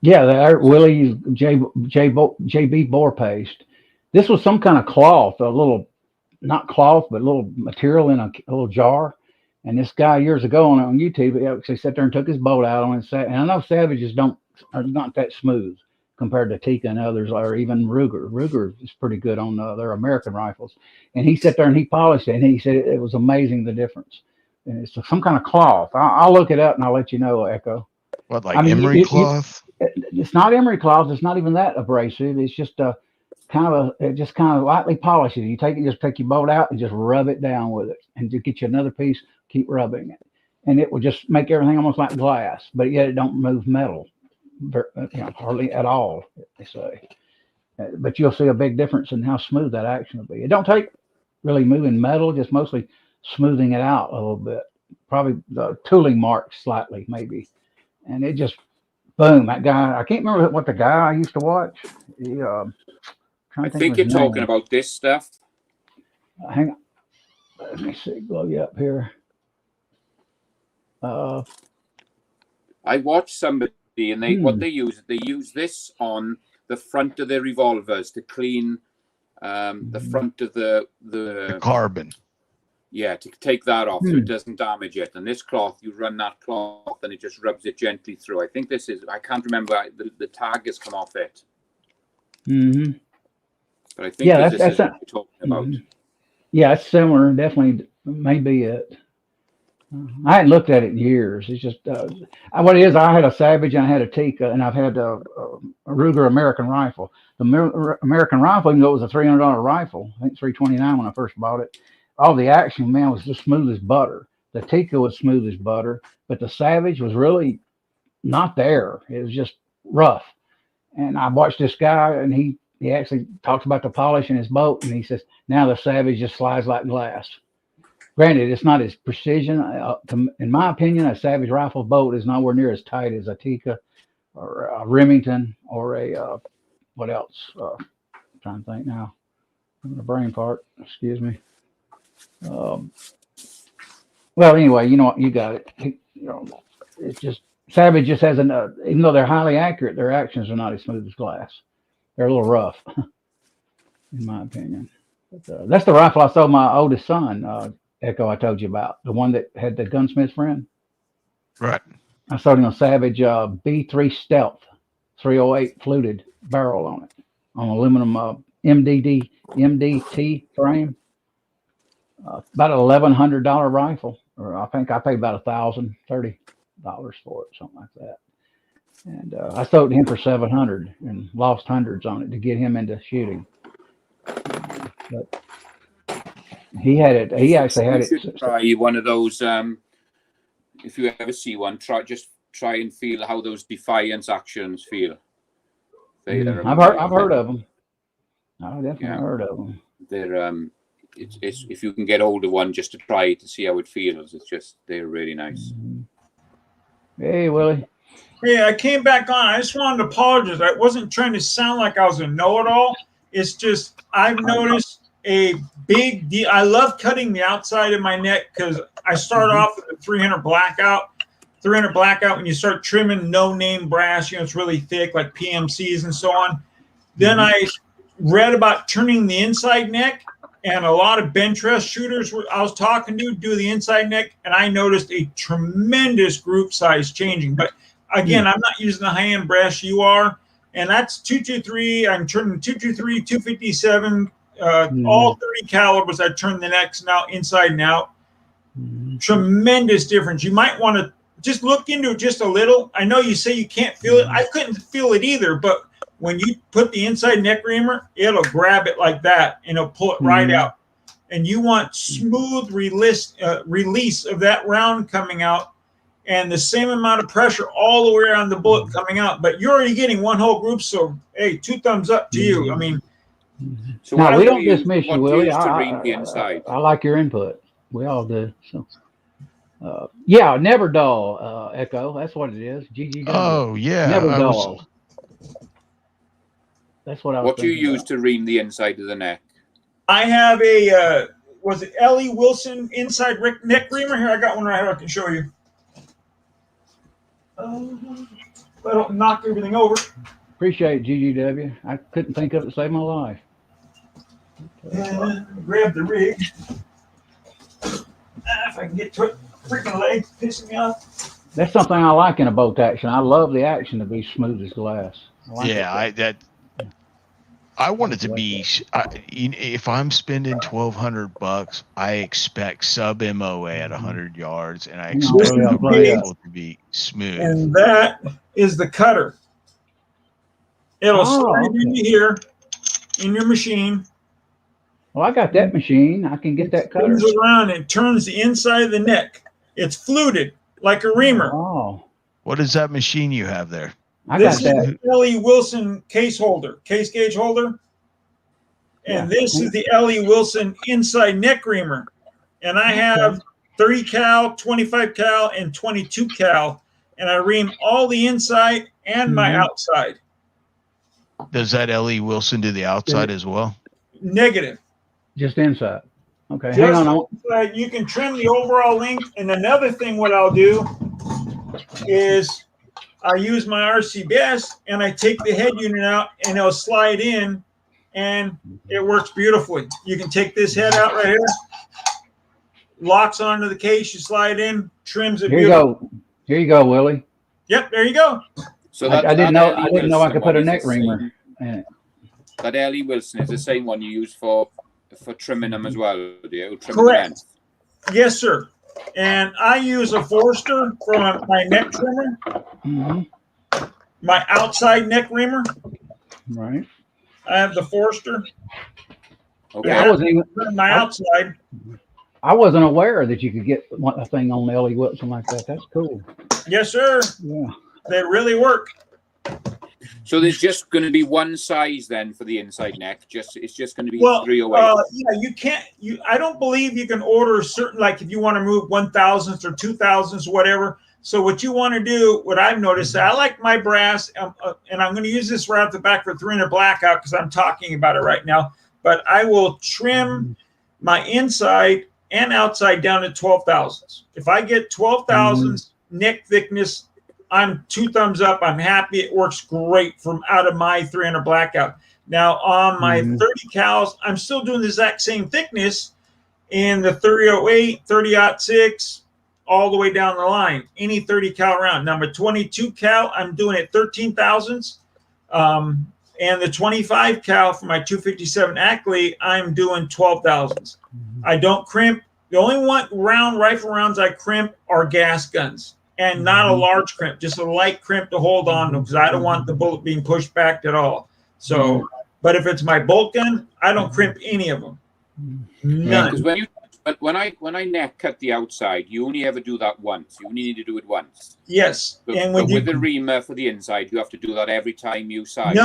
Yeah, Willie JB bore paste. This was some kind of cloth, a little, not cloth, but a little material in a little jar. And this guy years ago on YouTube, he actually sat there and took his bolt out on it. And I know Savages are not that smooth compared to Tika and others, or even Ruger. Ruger is pretty good on their American rifles. And he sat there and he polished it, and he said it was amazing, the difference. And it's some kind of cloth. I'll look it up and I'll let you know, Echo. What, like emery cloth? It's not emery cloth. It's not even that abrasive. It's just it just kind of lightly polishes it. You just take your bolt out and just rub it down with it, and just get you another piece, keep rubbing it, and it will just make everything almost like glass, but yet it don't move metal, hardly at all, they say. But you'll see a big difference in how smooth that action will be. It don't take really moving metal, just mostly smoothing it out a little bit, probably the tooling marks slightly maybe, and it just boom. That guy, I can't remember what the guy I used to watch. He, I think you're talking about this stuff. Hang on. Let me see. Blow you up here. I watched somebody, and what they use this on the front of their revolvers to clean the front of the carbon. Yeah, to take that off so it doesn't damage it. And this cloth, you run that cloth and it just rubs it gently through. I think this is, I can't remember, the tag has come off it. Mm-hmm. But I think this is what you're talking about. Yeah, it's similar. Definitely may be it. I hadn't looked at it in years. It's just what it is. I had a Savage and I had a Tika, and I've had a Ruger American rifle. The American rifle, even though it was a $300 rifle, I think $329 when I first bought it. All the action, man, was just smooth as butter. The Tika was smooth as butter, but the Savage was really not there. It was just rough. And I watched this guy, and he actually talks about the polish in his boat, and he says, now the Savage just slides like glass. Granted, it's not as precision. In my opinion, a Savage rifle bolt is nowhere near as tight as a Tika or a Remington or a, what else? I'm trying to think now. I'm in a brain fart. Excuse me. Well, anyway, you know what? You got it. It's just, Savage just has even though they're highly accurate, their actions are not as smooth as glass. They're a little rough, in my opinion. But, that's the rifle I sold my oldest son, Echo, I told you about, the one that had the gunsmith friend. Right. I sold him a Savage B3 Stealth 308 fluted barrel on it, on aluminum MDT frame. About an $1,100 rifle, or I think I paid about $1,030 for it, something like that. And I sold him for $700 and lost hundreds on it to get him into shooting. But he had it. He actually had it. Try one of those. If you ever see one, try and feel how those Defiance actions feel. I've heard of them. I've definitely heard of them. They're it's if you can get hold of one just to try it to see how it feels. They're really nice. Hey, Willie. Hey, I came back on. I just wanted to apologize. I wasn't trying to sound like I was a know-it-all. It's just I've noticed a big deal. I love cutting the outside of my neck because I start off with a 300 blackout. 300 blackout, when you start trimming no-name brass, it's really thick, like PMCs and so on. Then I read about turning the inside neck, and a lot of bench rest shooters I was talking to do the inside neck, and I noticed a tremendous group size changing. But again, I'm not using the high-end brass you are, and that's 223. I'm turning 223, 257, all 30 calibers. I turn the necks now inside and out. Tremendous difference. You might want to just look into it just a little. I know you say you can't feel it. I couldn't feel it either, but when you put the inside neck reamer, it'll grab it like that and it'll pull it right out. And you want smooth release of that round coming out and the same amount of pressure all the way around the bullet coming out. But you're already getting one whole group, so hey, 2 thumbs up to you. I mean, so now we don't dismiss you, Willie. I like your input. We all do. So. Never dull, Echo. That's what it is. GGW. Oh, yeah. Never dull. That's what I was What do you use to ream the inside of the neck? I have a, was it Ellie Wilson inside neck reamer? Here, I got one right here I can show you. I don't knock everything over. Appreciate it, GGW. I couldn't think of it to save my life. Grab the rig. If I can get to it, freaking legs pissing me off. That's something I like in a boat action. I love the action to be smooth as glass. I like it. I want it to be. If I'm spending $1,200, I expect sub MOA at 100 yards, and I expect the rifle to be smooth. And that is the cutter. It'll slide into here in your machine. Well, I got that machine. I can get that cutter. It turns around and turns the inside of the neck. It's fluted like a reamer. Oh. What is that machine you have there? This is the L.E. Wilson case gauge holder. And this is the L.E. Wilson inside neck reamer. And I have 30 cal, 25 cal, and 22 cal. And I ream all the inside and my outside. Does that L.E. Wilson do the outside as well? Negative. Just inside. Okay, hang on. You can trim the overall length. And another thing what I'll do is I use my RCBS and I take the head unit out and it'll slide in and it works beautifully. You can take this head out right here, locks onto the case, you slide in, trims it. Here you go. Here you go, Willie. Yep, there you go. So I didn't know I could put a neck reamer in it. That L.E. Wilson is the same one you use for trimming them as well, do you? Correct. Yes, sir. And I use a Forster for my neck trimmer. My outside neck reamer. Right. I have the Forster. Okay. Yeah, I wasn't even my outside. I wasn't aware that you could get a thing on the L.E. Wilson like that. That's cool. Yes, sir. Yeah. They really work. So there's just going to be one size then for the inside neck. It's just going to be 308. Yeah, you can't. I don't believe you can order certain, like if you want to move 1,000ths or 2,000ths, whatever. So what you want to do, what I've noticed, I like my brass, and I'm going to use this right off the back for 300 blackout because I'm talking about it right now. But I will trim my inside and outside down to 12,000ths. If I get 12,000ths neck thickness, I'm 2 thumbs up. I'm happy. It works great from out of my 300 blackout. Now on my 30 cals, I'm still doing the exact same thickness in the 3008, 30-06, all the way down the line. Any 30 cal round. Now my 22 cal, I'm doing it 13,000ths. And the 25 cal for my 257 Ackley, I'm doing 12,000ths. I don't crimp. The only rifle rounds I crimp are gas guns. And not a large crimp, just a light crimp to hold on to because I don't want the bullet being pushed back at all. So, but if it's my bolt gun, I don't crimp any of them. None. Because when I neck cut the outside, you only ever do that once. You only need to do it once. Yes. But with the reamer for the inside, you have to do that every time you size.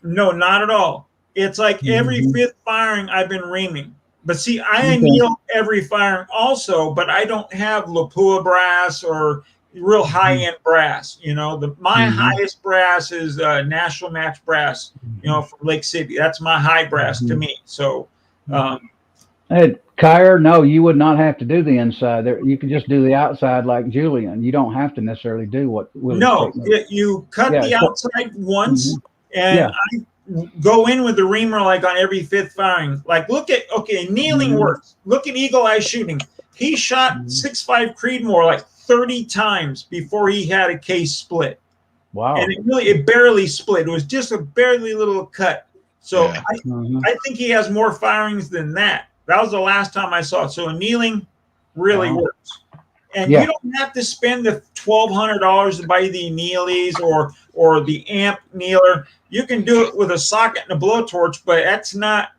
No, not at all. It's like every fifth firing I've been reaming. But see, I anneal every firing also, but I don't have Lapua brass or real high-end brass. You know, my highest brass is National Match brass, you know, from Lake City. That's my high brass to me. So Kyer, no, you would not have to do the inside there. You can just do the outside like Julian. You don't have to necessarily do what you cut the outside once and I go in with the reamer like on every fifth firing. Like look at kneeling works. Look at Eagle Eye shooting. He shot 6.5 Creedmoor like 30 times before he had a case split. Wow. And it barely split. It was just a barely little cut. So I think he has more firings than that. That was the last time I saw it. So annealing really works. And you don't have to spend the $1,200 to buy the annealies or the amp kneeler. You can do it with a socket and a blowtorch, but that's not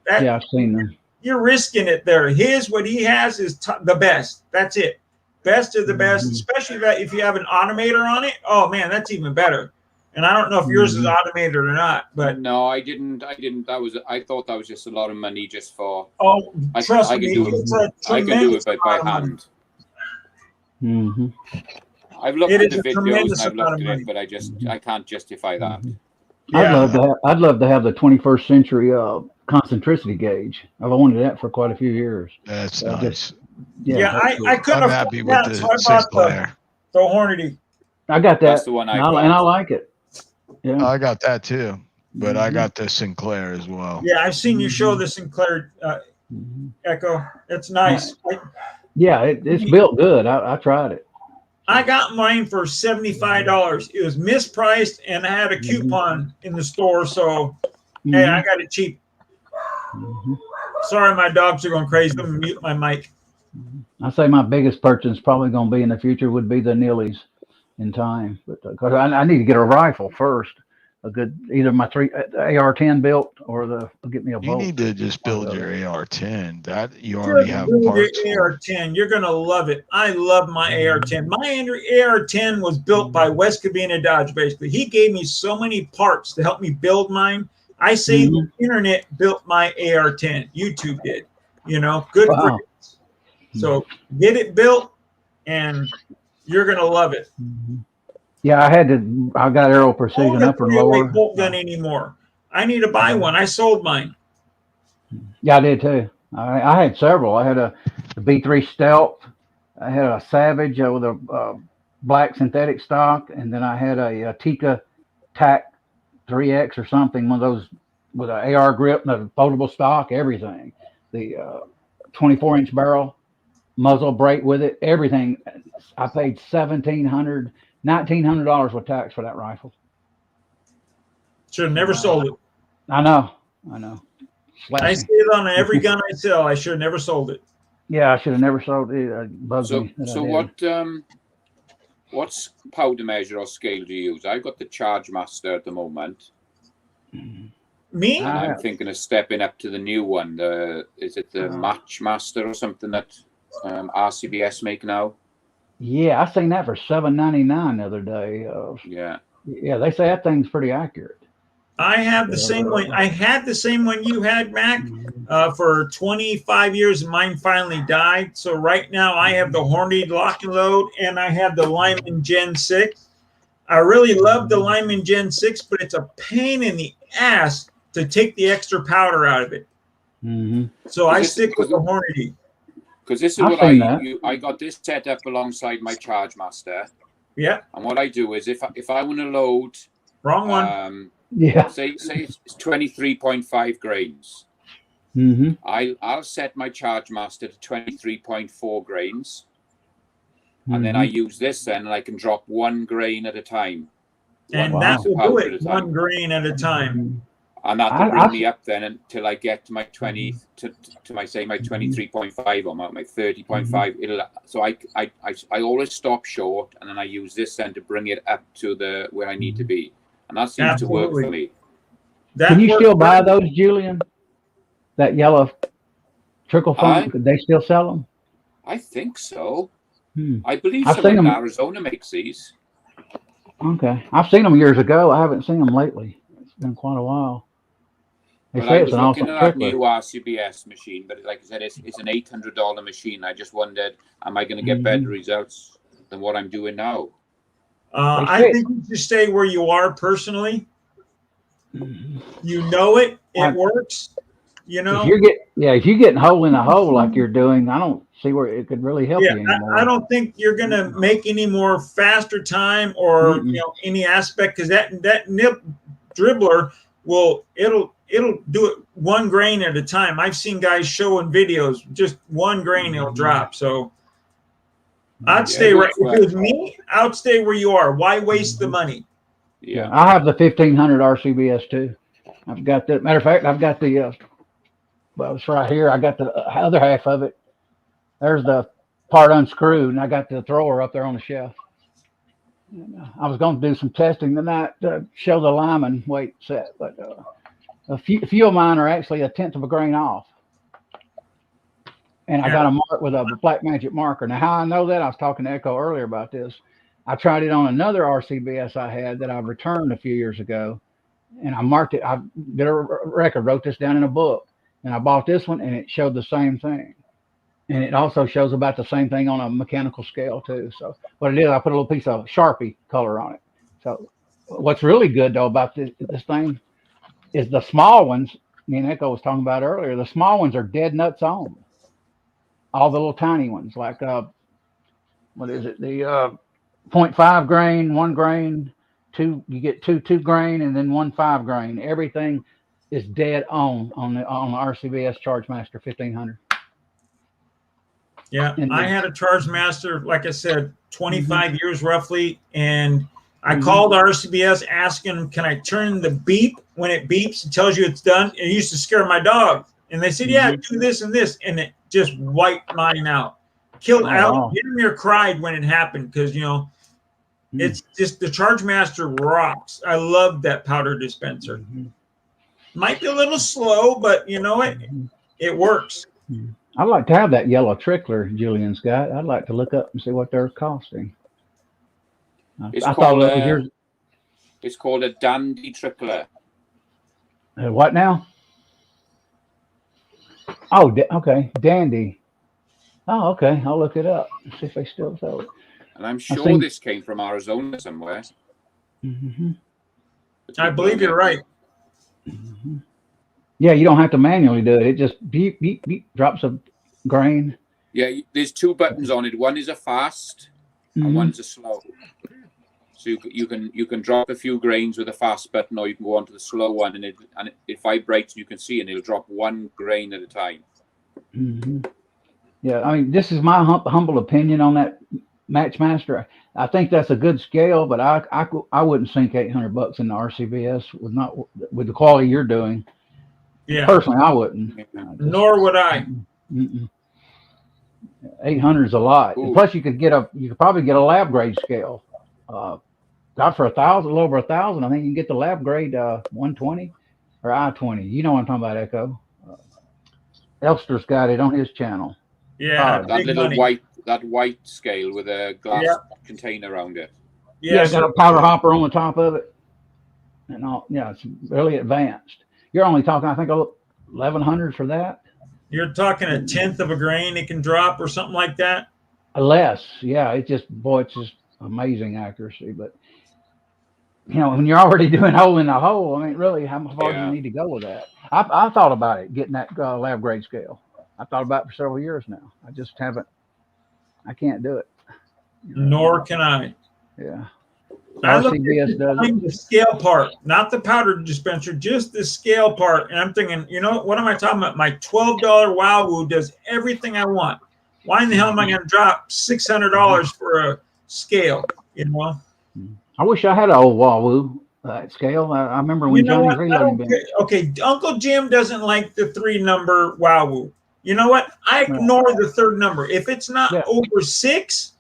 that. Yeah, I've seen them. You're risking it there. What he has is the best. That's it. Best of the best, especially that if you have an automator on it. Oh man, that's even better. And I don't know if yours is automated or not, but no, I didn't. I thought that was just a lot of money just for. Oh, trust me, I can do it by hand. I've looked at the videos and I've looked at it, but I can't justify that. I'd love to have the 21st century concentricity gauge. I've wanted that for quite a few years. That's nice. I couldn't. I'm happy with the 6-player. The Hornady. I got that. That's the one I and I like it. Yeah, I got that too. but I got the Sinclair as well. Yeah, I've seen you show the Sinclair Echo. It's nice. Yeah, it's built good. I tried it. I got mine for $75. It was mispriced, and I had a coupon in the store, so hey, I got it cheap. Sorry, my dogs are going crazy. I'm gonna mute my mic. I say my biggest purchase probably going to be in the future would be the Neelys in time, but because I need to get a rifle first, a good either my AR-10 built or get me a You bolt. need to just build your AR-10. That you Just already have build parts your for. AR-10. You're gonna love it. I love my AR-10. My AR-10 was built by West Covina Dodge. Basically, he gave me so many parts to help me build mine. I say the internet built my AR-10. YouTube did. You know, good for you. So get it built, and you're gonna love it. Yeah, I got Aero Precision upper and lower. Bolt gun anymore. I need to buy one. I sold mine. Yeah, I did too. I had several. I had a B3 Stealth. I had a Savage with a black synthetic stock, and then I had a Tika TAC 3X or something, one of those with an AR grip, and a foldable stock, everything. The 24-inch barrel, muzzle brake with it, everything. I paid $1,900 with tax for that rifle. Should have never sold it. I know. I say it on every gun I sell. I should have never sold it. Yeah, I should have never sold it. So what's powder measure or scale do you use? I've got the Charge Master at the moment. Me? And I'm thinking of stepping up to the new one. Is it the Match Master or something that RCBS make now? Yeah, I seen that for $7.99 the other day. Yeah, they say that thing's pretty accurate. I have the same one. I had the same one you had, Mac, for 25 years, and mine finally died. So right now I have the Hornady Lock and Load, and I have the Lyman Gen 6. I really love the Lyman Gen 6, but it's a pain in the ass to take the extra powder out of it. So I stick with the Hornady. Because this is what I got this set up alongside my Charge Master. Yeah. And what I do is if I want to load wrong one. Say it's 23.5 grains. I'll set my Charge Master to 23.4 grains. And then I use this then, and I can drop 1 grain at a time. And that will do it, 1 grain at a time. And that will bring me up then until I get to my 20 to my 23.5 or my 30.5. So I always stop short, and then I use this then to bring it up to where I need to be, and that seems to work for me. Can you still buy those, Julian? That yellow trickle funk? Could they still sell them? I think so. I believe someone in Arizona makes these. Okay, I've seen them years ago. I haven't seen them lately. It's been quite a while. But I was looking at that new RCBS machine, but like I said, it's an $800 machine. I just wondered, am I going to get better results than what I'm doing now? I think you should stay where you are personally. You know it works. You know, if you're getting hole in a hole like you're doing, I don't see where it could really help you anymore. I don't think you're going to make any more faster time or any aspect, because that nip dribbler it'll do it 1 grain at a time. I've seen guys showing videos, just 1 grain it'll drop. So I'd stay right. If it was me, I would stay where you are. Why waste the money? Yeah, I have the 1500 RCBS too. I've got the matter of fact, I've got the it's right here. I got the other half of it. There's the part unscrewed, and I got the thrower up there on the shelf. I was going to do some testing tonight to show the Lyman weight set, but a few of mine are actually 1/10 of a grain off. And I got a mark with a Black Magic marker. Now, how I know that, I was talking to Echo earlier about this. I tried it on another RCBS I had that I returned a few years ago, and I marked it. I did a record, wrote this down in a book, and I bought this one, and it showed the same thing. And it also shows about the same thing on a mechanical scale too. So what it is, I put a little piece of Sharpie color on it. So what's really good though about this thing is the small ones. Me and Echo was talking about earlier. The small ones are dead nuts on. All the little tiny ones, like what is it? The 0.5 grain, 1 grain, You get two grain and then 1 5 grain. Everything is dead on the RCBS Chargemaster 1500. Yeah, And I had a Charge Master, like I said, 25 years roughly, and I Mhm. called RCBS asking them, can I turn the beep when it beeps? It tells you it's done. It used to scare my dog. And they said, yeah, do this and this. And it just wiped mine out. Killed Oh, out. wow. Jimmy cried when it happened because, you know, it's just the Charge Master rocks. I love that powder dispenser. Might be a little slow, but you know what? It works. I'd like to have that yellow trickler Julian's got. I'd like to look up and see what they're costing. It's I thought called it was yours. It's called a dandy trickler. What now? Oh, okay, Dandy. Oh, okay. I'll look it up and see if they still sell it. And I'm sure this came from Arizona somewhere. I believe you're right. Yeah, you don't have to manually do it. It just beep, beep, beep, drops a grain. Yeah, there's 2 buttons on it. One is a fast and one's a slow. So you can drop a few grains with a fast button, or you can go on to the slow one, and it vibrates, and you can see, and it'll drop 1 grain at a time. Yeah, I mean, this is my humble opinion on that Matchmaster. I think that's a good scale, but I wouldn't sink $800 in the RCBS with the quality you're doing. Yeah, personally, I wouldn't. Nor would I. 800 is a lot. Plus, you could probably get a lab grade scale. Got for $1,000, a little over $1,000. I think you can get the lab grade 120 or I-20. You know what I'm talking about, Echo. Elster's got it on his channel. Yeah, that little white scale with a glass container around it. Yeah, got a powder hopper on the top of it, and all. Yeah, it's really advanced. You're only talking, I think, 1,100 for that. You're talking 1/10 of a grain it can drop or something like that. Less, yeah. It's just amazing accuracy. But you know, when you're already doing hole in the hole, I mean, really, how far do you need to go with that? I thought about it, getting that lab grade scale. I thought about it for several years now. I just haven't. I can't do it. You know? Nor can I. Yeah. I look at the scale part, not the powder dispenser, just the scale part. And I'm thinking, you know, what am I talking about? My $12 Wowoo does everything I want. Why in the hell am I going to drop $600 for a scale? You know. I wish I had an old Wowoo scale. I remember when Johnny's reloading been. Okay, Uncle Jim doesn't like the 3-number Wowoo. You know what? I ignore the 3rd number. If it's not over 6,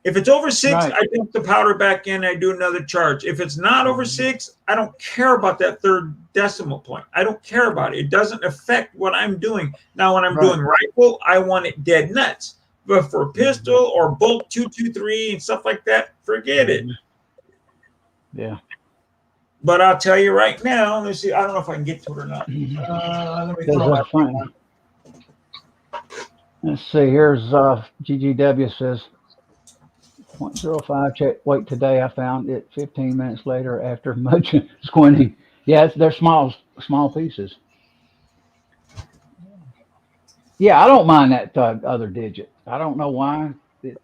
if it's over 6, I dump the powder back in. I do another charge. If it's not over 6, I don't care about that 3rd decimal point. I don't care about it. It doesn't affect what I'm doing. Now, when I'm doing rifle, I want it dead nuts. But for pistol or bolt 223 and stuff like that, forget it. Yeah. But I'll tell you right now. Let me see. I don't know if I can get to it or not. Let me throw my phone on. Let's see. Here's GGW says 0.05 check weight today. I found it 15 minutes later after much squinting. Yeah, they're small pieces. Yeah, I don't mind that other digit. I don't know why.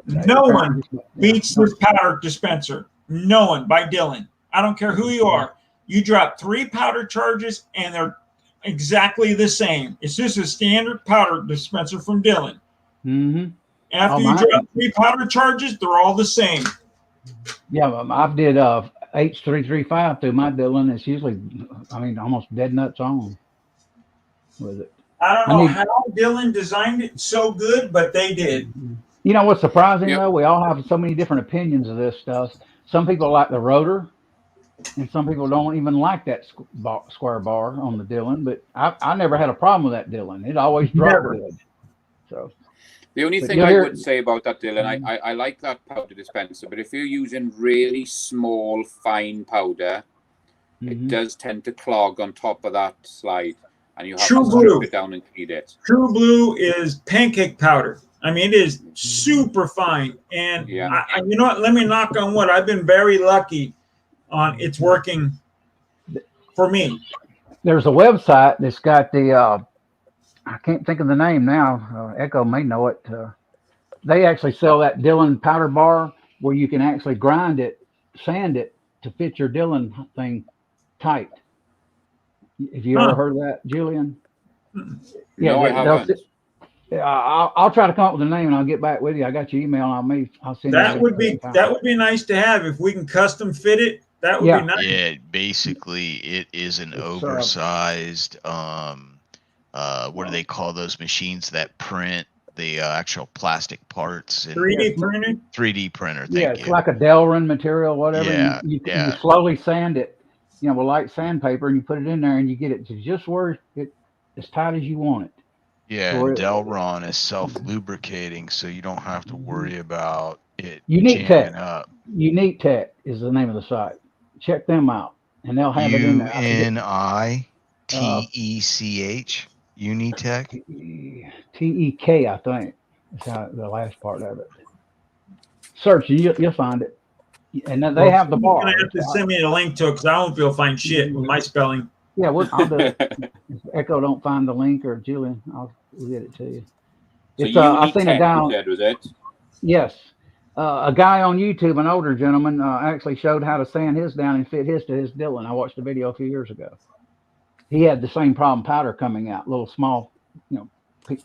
No one beats this powder dispenser. No one by Dylan. I don't care who you are. You drop 3 powder charges and they're exactly the same. It's just a standard powder dispenser from Dylan. After you drop 3 powder charges, they're all the same. Yeah, I did H335 through my Dylan. It's usually, I mean, almost dead nuts on with it. I don't know how Dylan designed it so good, but they did. You know what's surprising though? We all have so many different opinions of this stuff. Some people like the rotor, and some people don't even like that square bar on the Dylan. But I never had a problem with that Dylan. It always dropped good. So the only thing I would say about that Dylan, I like that powder dispenser, but if you're using really small, fine powder, it does tend to clog on top of that slide, and you have to strip it down and clean it. True Blue is pancake powder. I mean, it is super fine. And you know what? Let me knock on wood. I've been very lucky on it's working for me. There's a website that's got the, I can't think of the name now. Echo may know it. They actually sell that Dylan powder bar where you can actually grind it, sand it, to fit your Dylan thing tight. Have you ever heard of that, Julian? No, I haven't. I'll try to come up with a name and I'll get back with you. I got your email. I'll send you. That would be nice to have if we can custom fit it. That would be nice. Yeah, basically it is an oversized what do they call those machines that print the actual plastic parts? 3D printed? 3D printer. Yeah, it's like a Delrin material, whatever. Yeah, you slowly sand it, with light sandpaper, and you put it in there, and you get it to just where it as tight as you want it. Yeah, and Delron is self-lubricating, so you don't have to worry about it jamming up. Unique Tech is the name of the site. Check them out, and they'll have it in there. UNITECH, Unitech. TEK, I think, is how the last part of it. Search, you'll find it. And then they have the bar. You're gonna have to send me a link to it because I won't be able to find shit with my spelling. Yeah, I'll do it. If Echo don't find the link, or Julian, I'll get it to you. So I've seen it down. Was it? Yes. A guy on YouTube, an older gentleman, actually showed how to sand his down and fit his to his Dylan. I watched a video a few years ago. He had the same problem, powder coming out, little small,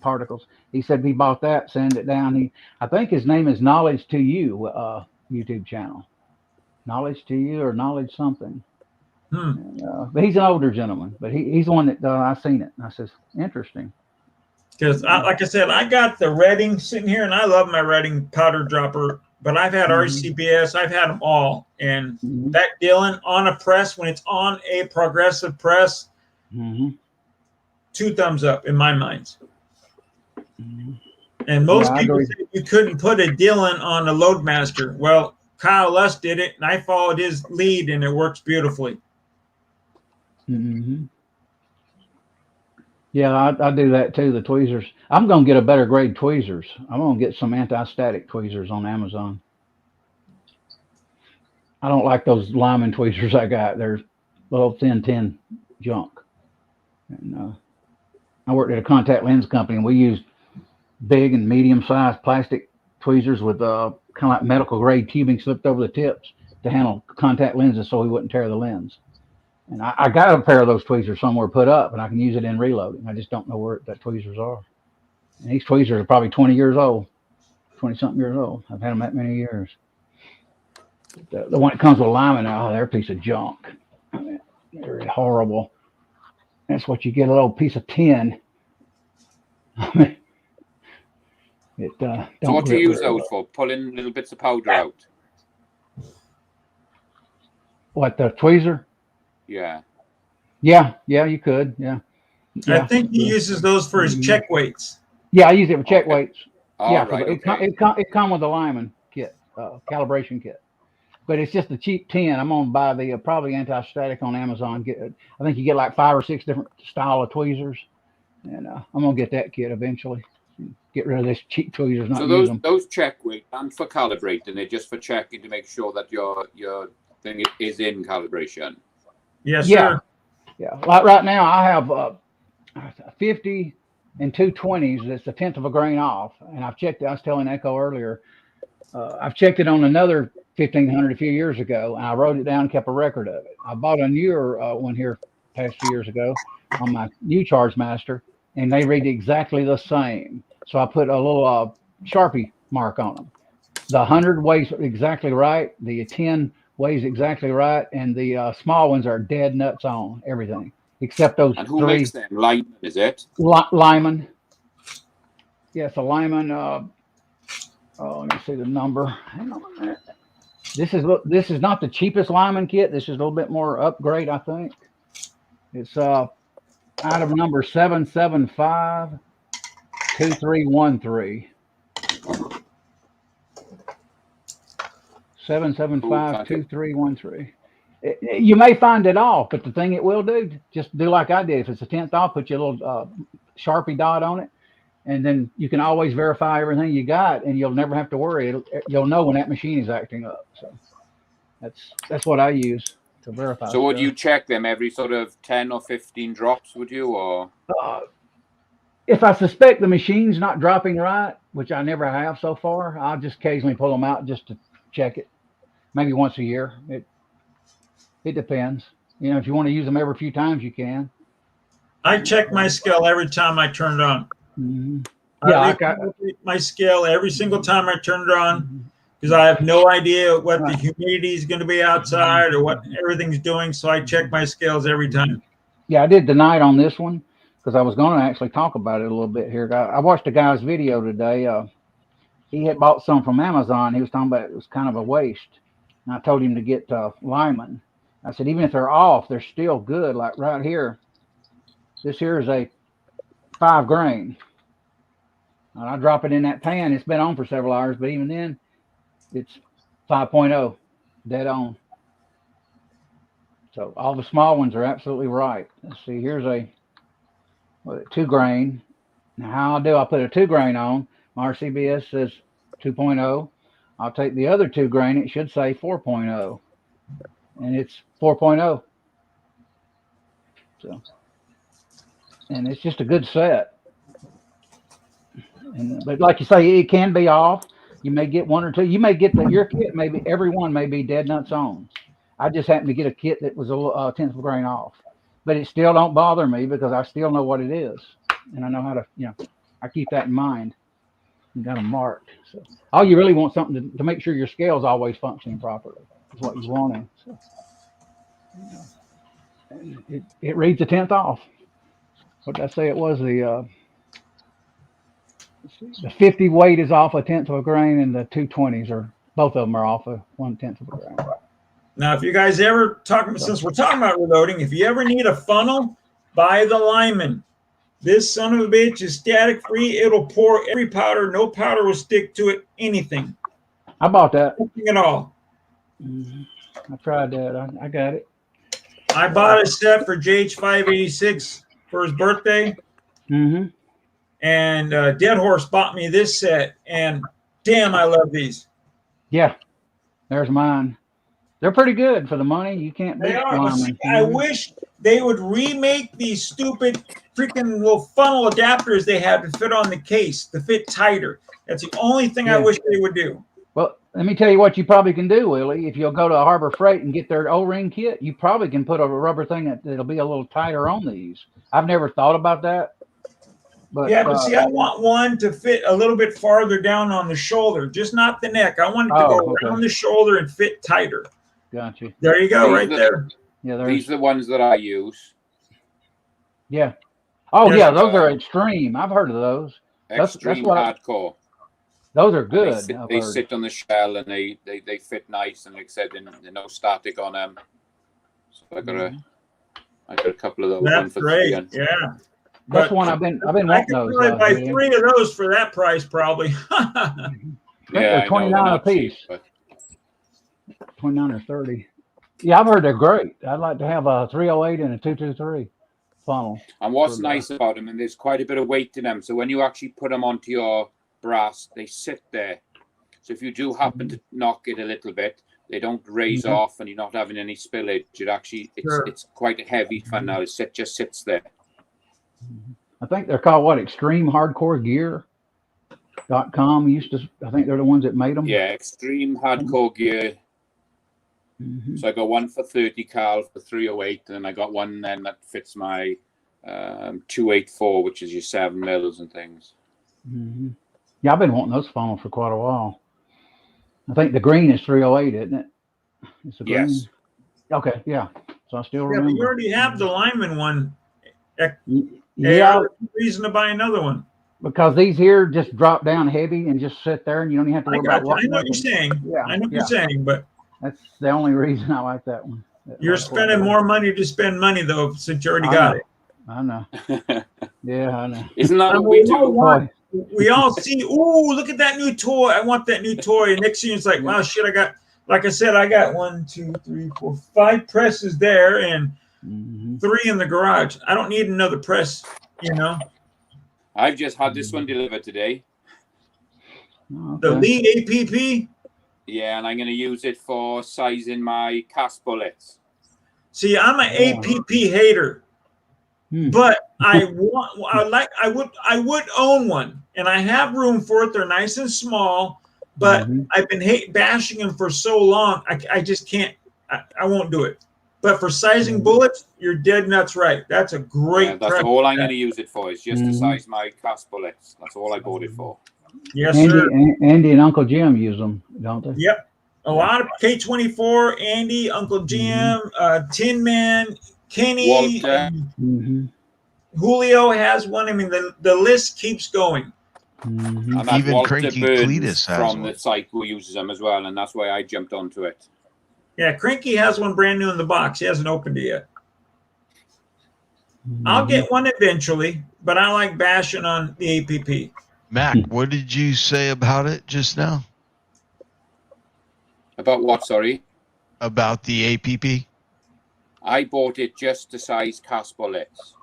particles. He said he bought that, sand it down. I think his name is Knowledge to You, YouTube channel. Knowledge to You or Knowledge something. But he's an older gentleman, but he's the one that I seen it. And I says, interesting. Because, like I said, I got the Redding sitting here, and I love my Redding powder dropper. But I've had RCBS, I've had them all, and that Dylan on a press, when it's on a progressive press, 2 thumbs up in my mind. And most people say you couldn't put a Dylan on a Loadmaster. Well, Kyle Luss did it, and I followed his lead, and it works beautifully. Yeah, I do that too. The tweezers. I'm going to get a better grade tweezers. I'm going to get some anti-static tweezers on Amazon. I don't like those Lyman tweezers I got. They're little thin tin junk. And I worked at a contact lens company, and we used big and medium-sized plastic tweezers with kind of like medical grade tubing slipped over the tips to handle contact lenses so we wouldn't tear the lens. And I got a pair of those tweezers somewhere put up, and I can use it in reloading. I just don't know where that tweezers are. And these tweezers are probably 20 years old, 20-something years old. I've had them that many years. The one that comes with Lyman, they're a piece of junk. I mean, they're horrible. That's what you get, a little piece of tin. I mean, so what do you use those for? Pulling little bits of powder out? What, the tweezer? Yeah, you could. Yeah. I think he uses those for his check weights. Yeah, I use it for check weights. Right, it come with a Lyman kit, calibration kit. But it's just a cheap tin. I'm gonna buy the probably anti-static on Amazon. I think you get like 5 or 6 different style of tweezers, and I'm gonna get that kit eventually. Get rid of this cheap tweezers. Not so those check weights aren't for calibrating; they're just for checking to make sure that your thing is in calibration. Yes, sir. Yeah. Like right now, I have 50 and 2 20s. That's 1/10 of a grain off, and I've checked it. I was telling Echo earlier. I've checked it on another 1500 a few years ago, and I wrote it down and kept a record of it. I bought a newer one here past few years ago on my new Charge Master, and they read exactly the same. So I put a little Sharpie mark on them. The 100 weighs exactly right. The 10 weighs exactly right, and the small ones are dead nuts on everything except those. And who 3 makes them? Lyman, is it? Lyman. Yes, a Lyman. Let me see the number. Hang on a minute. This is not the cheapest Lyman kit. This is a little bit more upgrade, I think. It's item number 775-2313. 775-2313. You may find it off, but the thing it will do, just do like I did. If it's a 10th off, put your little Sharpie dot on it, and then you can always verify everything you got, and you'll never have to worry. You'll know when that machine is acting up. So that's what I use to verify. So would you check them every sort of 10 or 15 drops? Would you, or? If I suspect the machine's not dropping right, which I never have so far, I'll just occasionally pull them out just to check it. Maybe once a year. It depends. You know, if you want to use them every few times, you can. I check my scale every time I turn it on. Mhm. I Yeah, I got. recalibrate my scale every single time I turn it on Mhm. because I have no idea what the Right. humidity is going to be outside or what everything's doing. So I check my scales every time. Yeah, I did the night on this one because I was going to actually talk about it a little bit here. I watched a guy's video today. He had bought some from Amazon. He was talking about it was kind of a waste. And I told him to get Lyman. I said, even if they're off, they're still good. Like right here, this here is a 5 grain. And I drop it in that pan. It's been on for several hours, but even then, it's 5.0, dead on. So all the small ones are absolutely right. Let's see, here's a 2 grain. Now, how do I put a 2 grain on? My RCBS says 2.0. I'll take the other 2 grain. It should say 4.0, and it's 4.0. So, and it's just a good set. But like you say, it can be off. You may get one or two. You may get your kit. Maybe every one may be dead nuts on. I just happened to get a kit that was a tenth of a grain off, but it still don't bother me because I still know what it is, and I know how to. I keep that in mind. You got them marked. So all you really want something to make sure your scale's always functioning properly is what you want. So, it reads a tenth off. What did I say? It was the 50 weight is off a tenth of a grain, and the 220s are both of them are off a 1/10 of a grain. Now, if you guys ever since we're talking about reloading, if you ever need a funnel, buy the Lyman. This son of a bitch is static free. It'll pour every powder. No powder will stick to it. Anything. I bought that. Nothing at all. I tried that. I got it. I bought a set for JH586 for his birthday. Mm-hmm. And Dead Horse bought me this set. And damn, I love these. Yeah. There's mine. They're pretty good for the money. You can't beat them. I wish they would remake these stupid freaking little funnel adapters they have to fit on the case to fit tighter. That's the only thing I wish they would do. Well, let me tell you what you probably can do, Willie. If you'll go to Harbor Freight and get their O-ring kit, you probably can put a rubber thing that'll be a little tighter on these. I've never thought about that. But, but see, I want one to fit a little bit farther down on the shoulder, just not the neck. I want it to go around the shoulder and fit tighter. Gotcha. There you go, right there. Yeah, these are the ones that I use. Yeah. Oh, yeah, those are extreme. I've heard of those. Extreme hardcore. Those are good. They sit on the shell and they fit nice, and like I said, there's no static on them. So I got a couple of those. That's great. Yeah. That's one I've been wanting those. I could buy 3 of those for that price, probably. Yeah, they're 29 a piece. Cheap, but... 29 or 30. Yeah, I've heard they're great. I'd like to have a 308 and a 223 funnel. And what's nice about them, and there's quite a bit of weight in them, so when you actually put them onto your brass, they sit there. So if you do happen to knock it a little bit, they don't raise off, and you're not having any spillage. It's quite a heavy fan now. It just sits there. I think they're called Extreme Hardcore Gear.com. I think they're the ones that made them. Yeah, Extreme Hardcore Gear. So I got one for 30 cal for 308, and then I got one then that fits my 284, which is your 7 mils and things. Yeah, I've been wanting those funnels for quite a while. I think the green is 308, isn't it? It's the green. Yes. Okay, yeah. So I still remember. But you already have the Lyman one. Yeah. Reason to buy another one. Because these here just drop down heavy and just sit there, and you don't even have to worry about I know what you're saying. Yeah, I know what you're saying, but that's the only reason I like that one. You're spending more money to spend money, though, since you already got it. I know. Yeah, I know. Isn't that what we do? We all see, ooh, look at that new toy. I want that new toy. And next thing it's like, wow, shit, like I said, I got 1, 2, 3, 4, 5 presses there and 3 in the garage. I don't need another press, I've just had this one delivered today. Okay. The Lead APP? Yeah, and I'm going to use it for sizing my cast bullets. See, I'm an APP hater, but I would own one, and I have room for it. They're nice and small, but I've been bashing them for so long. I just can't. I won't do it. But for sizing bullets, you're dead nuts right. That's a great. That's all I'm going to use it for. Is just to size my cast bullets. That's all I bought it for. Yes, sir. Andy and Uncle Jim use them, don't they? Yep. A lot of K24, Andy, Uncle Jim, Tin Man, Kenny, Walter. Julio has one. I mean, the list keeps going. And that's Even Walter Cranky Burns Cletus has from one. the site who uses them as well, and that's why I jumped onto it. Yeah, Cranky has one brand new in the box. He hasn't opened it yet. I'll get one eventually, but I like bashing on the APP. Mac, what did you say about it just now? About what, sorry? About the APP? I bought it just to size cast bullets.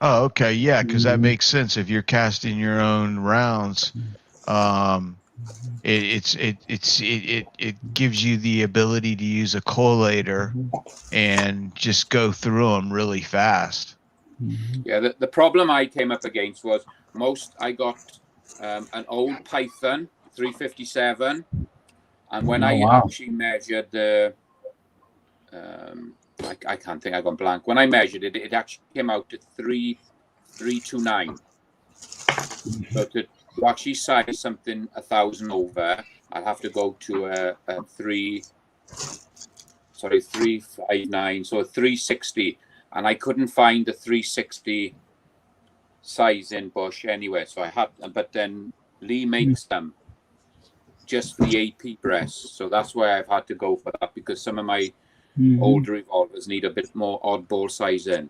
Oh, okay. Yeah, because that makes sense. If you're casting your own rounds, it gives you the ability to use a collator and just go through them really fast. Yeah, the problem I came up against was I got an old Python 357, and when I actually measured the I can't think, I've gone blank. When I measured it, it actually came out to 329. So to actually size something 1,000 over, I'd have to go to a 359, so a 360, and I couldn't find the 360 size in Bush anywhere. So I had, but then Lee makes them just for the AP press, so that's why I've had to go for that, because some of my older revolvers need a bit more oddball size in.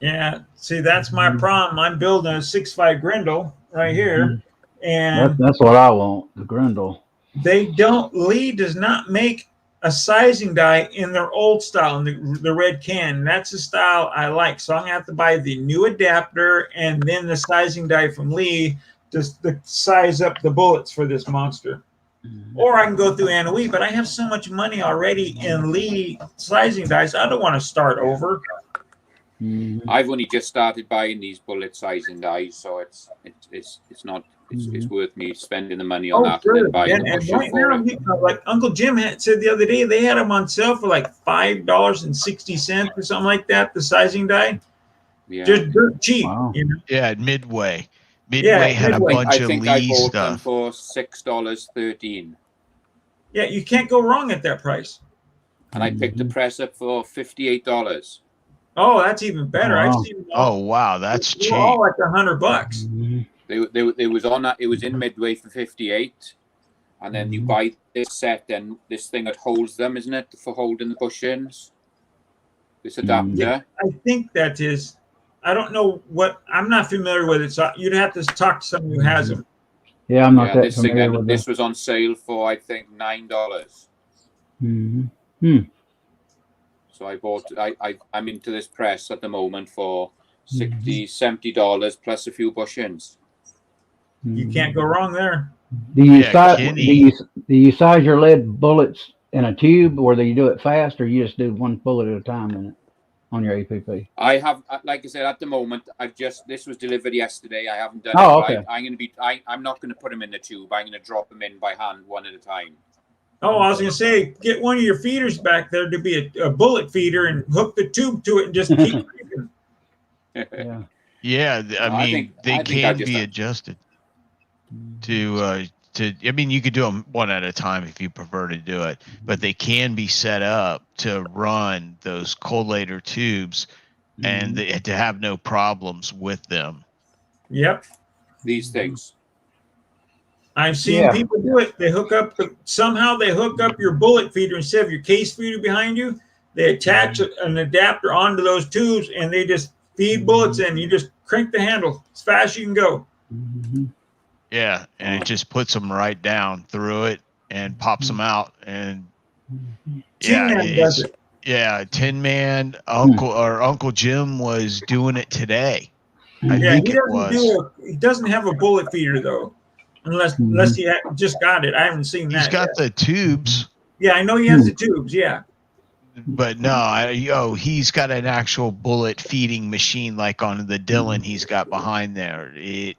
Yeah, see, that's my problem. I'm building a 6.5 Grindle right here, and that's what I want, the Grindle. Lee does not make a sizing die in their old style, in the red can. And that's the style I like. So I'm gonna have to buy the new adapter and then the sizing die from Lee to size up the bullets for this monster. Or I can go through Anoe, but I have so much money already in Lee sizing dies. I don't want to start over. I've only just started buying these bullet sizing dies, so it's not it's worth me spending the money on that. Sure. And then buying And right now, like Uncle Jim said the other day, they had them on sale for like $5.60 or something like that. The sizing die, just dirt cheap. Wow. You know? Yeah, at Midway. Midway had a bunch of Lee I bought stuff. them for $6.13. Yeah, you can't go wrong at that price. And I picked the press up for $58. Oh, that's even better. Wow. I've seen them all. Oh wow, that's cheap. All like $100. They was on that. It was in Midway for 58, and then you buy this set, and this thing that holds them, isn't it, for holding the bushings? This adapter. Yeah, I think that is. I don't know what. I'm not familiar with it, so you'd have to talk to someone who has them. Yeah, I'm not that this thing. familiar with This was on sale for I think $9. So I bought. I'm into this press at the moment for $60, $70 plus a few bushings. You can't go wrong there. Do you size your lead bullets in a tube, or do you do it fast, or you just do one bullet at a time in it on your APP? I have, like I said, at the moment, this was delivered yesterday. I haven't done it. Okay. I'm not going to put them in the tube. I'm going to drop them in by hand, one at a time. Oh, I was going to say, get one of your feeders back there to be a bullet feeder and hook the tube to it and just keep creeping. Yeah, I mean, they can be adjusted to. I mean, you could do them one at a time if you prefer to do it, but they can be set up to run those collator tubes and to have no problems with them. Yep. These things. I've seen people do it. They hook up somehow they hook up your bullet feeder instead of your case feeder behind you. They attach an adapter onto those tubes and they just feed bullets in. You just crank the handle as fast as you can go. Yeah, and it just puts them right down through it and pops them out. And Tin Man Uncle Jim was doing it today. I think he doesn't have a bullet feeder though. Unless he just got it. I haven't seen that. He's got the tubes. Yeah, I know he has the tubes, yeah. But no, he's got an actual bullet feeding machine like on the Dillon he's got behind there. It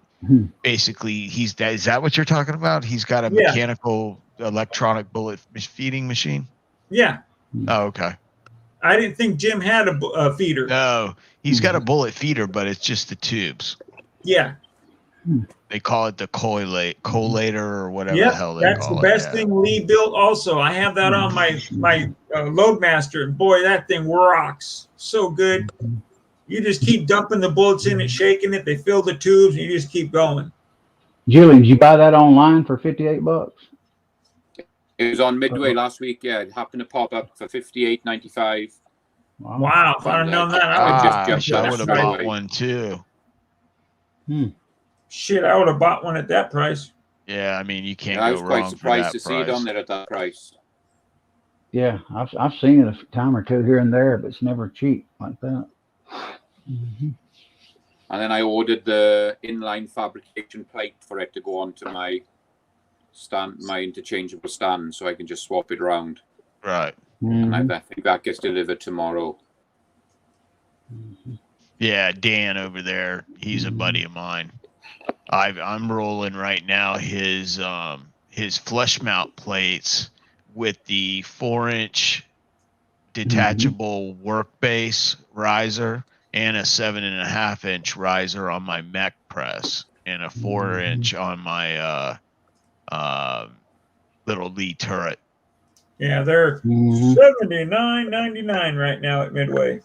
basically is that what you're talking about? He's got a mechanical electronic bullet feeding machine? Yeah. Oh, okay. I didn't think Jim had a feeder. No, he's got a bullet feeder, but it's just the tubes. Yeah. They call it the collator or whatever the Yep, hell they that's the call it. best thing Lee built. Also, I have that on my Loadmaster, and boy, that thing rocks. So good. You just keep dumping the bullets in it, shaking it. They fill the tubes, and you just keep going. Julian, did you buy that online for $58? It was on Midway last week. Yeah, it happened to pop up for $58.95. Wow, if I'd have known that, I just jumped I on would have straight bought away. one too. Shit, I would have bought one at that price. Yeah, I mean, you can't I go was quite wrong for surprised that to see it price. on there at that price. Yeah, I've seen it a time or two here and there, but it's never cheap like that. And then I ordered the inline fabrication plate for it to go onto my stand, my interchangeable stand, so I can just swap it around. Right. And I think that gets delivered tomorrow. Yeah, Dan over there, he's a buddy of mine. I'm rolling right now his flush mount plates with the 4-inch detachable work base riser and a 7.5-inch riser on my mech press and a 4-inch on my little Lee turret. Yeah, they're $79.99 right now at Midway.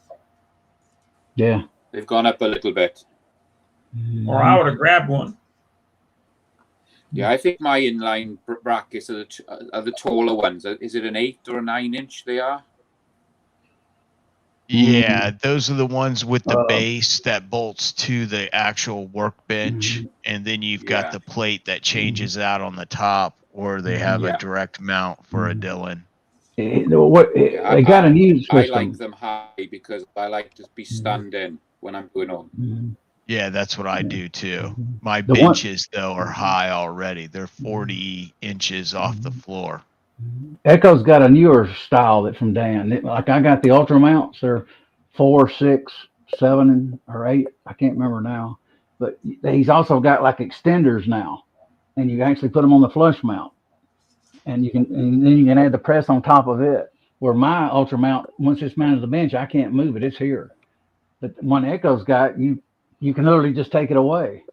Yeah. They've gone up a little bit. Or I would have grabbed one. Yeah, I think my inline brackets are the taller ones. Is it an 8 or a 9-inch they are? Yeah, those are the ones with the base that bolts to the actual workbench, and then you've got the plate that changes out on the top, or they have a direct mount for a Dillon. They got a new system. I like them high because I like to be standing when I'm going on. Yeah, that's what I do too. My benches, though, are high already. They're 40 inches off the floor. Echo's got a newer style that's from Dan. Like I got the Ultra mounts. They're 4, 6, 7, or 8. I can't remember now. But he's also got like extenders now, and you can actually put them on the flush mount, and then you can add the press on top of it. Where my Ultra mount, once it's mounted to the bench, I can't move it. It's here. But one Echo's got, you can literally just take it away.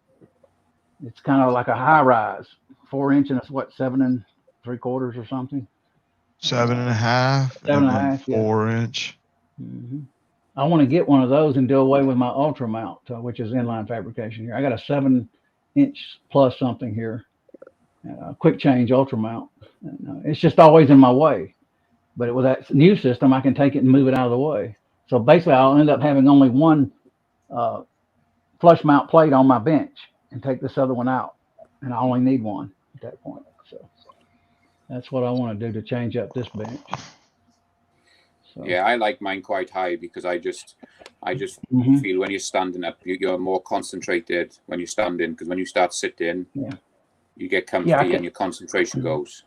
It's kind of like a high rise, 4-inch, and it's what, 7 3/4 or something. 7.5. 7.5. 4-inch. I want to get one of those and do away with my Ultra mount, which is inline fabrication here. I got a 7-inch plus something here, quick change Ultra mount. It's just always in my way. But with that new system, I can take it and move it out of the way. So basically, I'll end up having only one flush mount plate on my bench and take this other one out, and I only need one at that point. So that's what I want to do to change up this bench. So. Yeah, I like mine quite high because I just feel when you're standing up, you're more concentrated when you're standing, because when you start sitting, you get comfy and your concentration goes.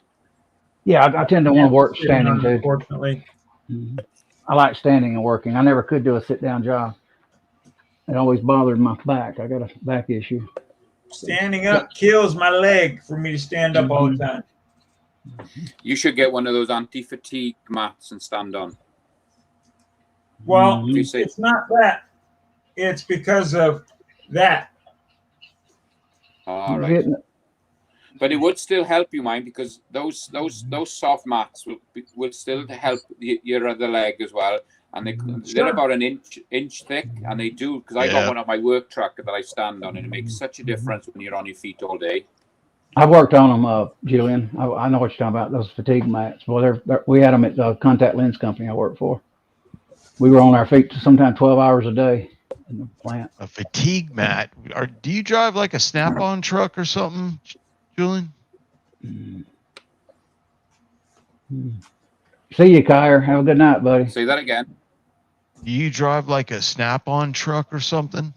Yeah, I tend to want to work standing too. Unfortunately. I like standing and working. I never could do a sit-down job. It always bothered my back. I got a back issue. Standing up kills my leg for me to stand up all the time. You should get one of those anti-fatigue mats and stand on. Well, it's not that. It's because of that. All right. But it would still help you, mind, because those soft mats will still help your other leg as well. And they're about an inch thick, and they do, because I got one on my work truck that I stand on, and it makes such a difference when you're on your feet all day. I've worked on them, Julian. I know what you're talking about, those fatigue mats. Well, we had them at the contact lens company I worked for. We were on our feet sometimes 12 hours a day in the plant. A fatigue mat? Do you drive like a Snap-on truck or something, Julian? See you, Kyer. Have a good night, buddy. Say that again. Do you drive like a Snap-on truck or something?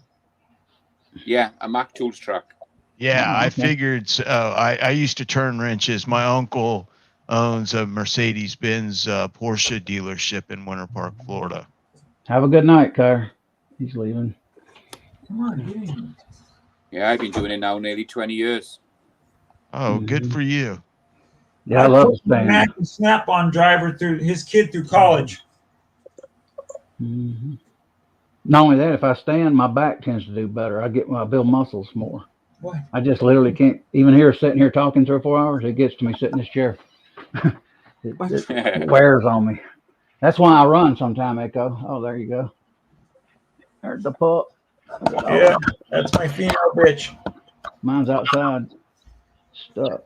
Yeah, a Mac Tools truck. Yeah, I figured. I used to turn wrenches. My uncle owns a Mercedes-Benz Porsche dealership in Winter Park, Florida. Have a good night, Kyer. He's leaving. Come on, yeah, I've been doing it now nearly 20 years. Oh, good for you. Yeah, I love Mac and Snap-on driver through his kid through college. Mm-hmm. Not only that, if I stand, my back tends to do better. I build muscles more. What? I just literally can't, even here, sitting here talking 3 or 4 hours, it gets to me sitting in this chair. it wears on me. That's why I run sometime, Echo. Oh, there you go. There's the pup. Yeah, that's my female bitch. Mine's outside, stuck.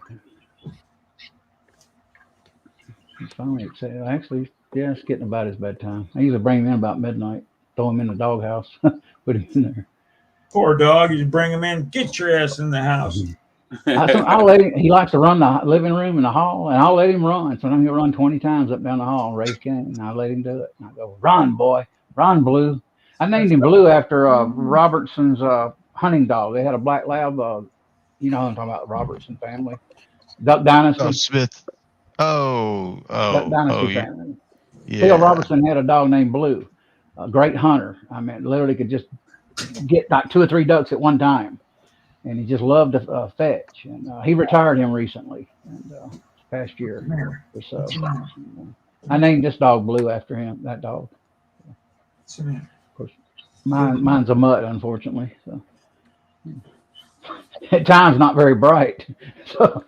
He's finally excited. Actually, yeah, it's getting about his bedtime. I usually bring him in about midnight, throw him in the doghouse, put him in there. Poor dog. You bring him in. Get your ass in the house. I'll let him. He likes to run the living room and the hall, and I'll let him run. Sometimes he'll run 20 times up down the hall, raise cane, and I'll let him do it. And I go, run, boy, run, Blue. I named him Blue after Robertson's hunting dog. They had a black lab. You know what I'm talking about, Robertson family, Duck Dynasty. Oh, Smith. Duck Dynasty family. Yeah. Phil Robertson had a dog named Blue, a great hunter. I mean, literally could just get like 2 or 3 ducks at one time. And he just loved to fetch. And he retired him recently, and past year or so. I named this dog Blue after him, that dog. Of course, mine's a mutt, unfortunately. So at times not very bright. So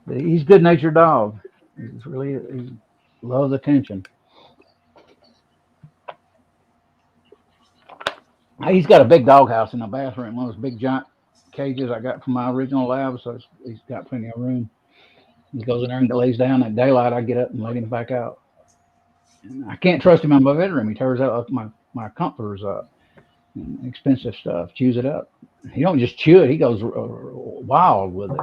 he's a good-natured dog. He loves attention. He's got a big doghouse in the bathroom, one of those big giant cages I got from my original lab, so he's got plenty of room. He goes in there and lays down. At daylight, I get up and let him back out. And I can't trust him in my bedroom. He tears out my comforters up and expensive stuff, chews it up. He don't just chew it; he goes wild with it.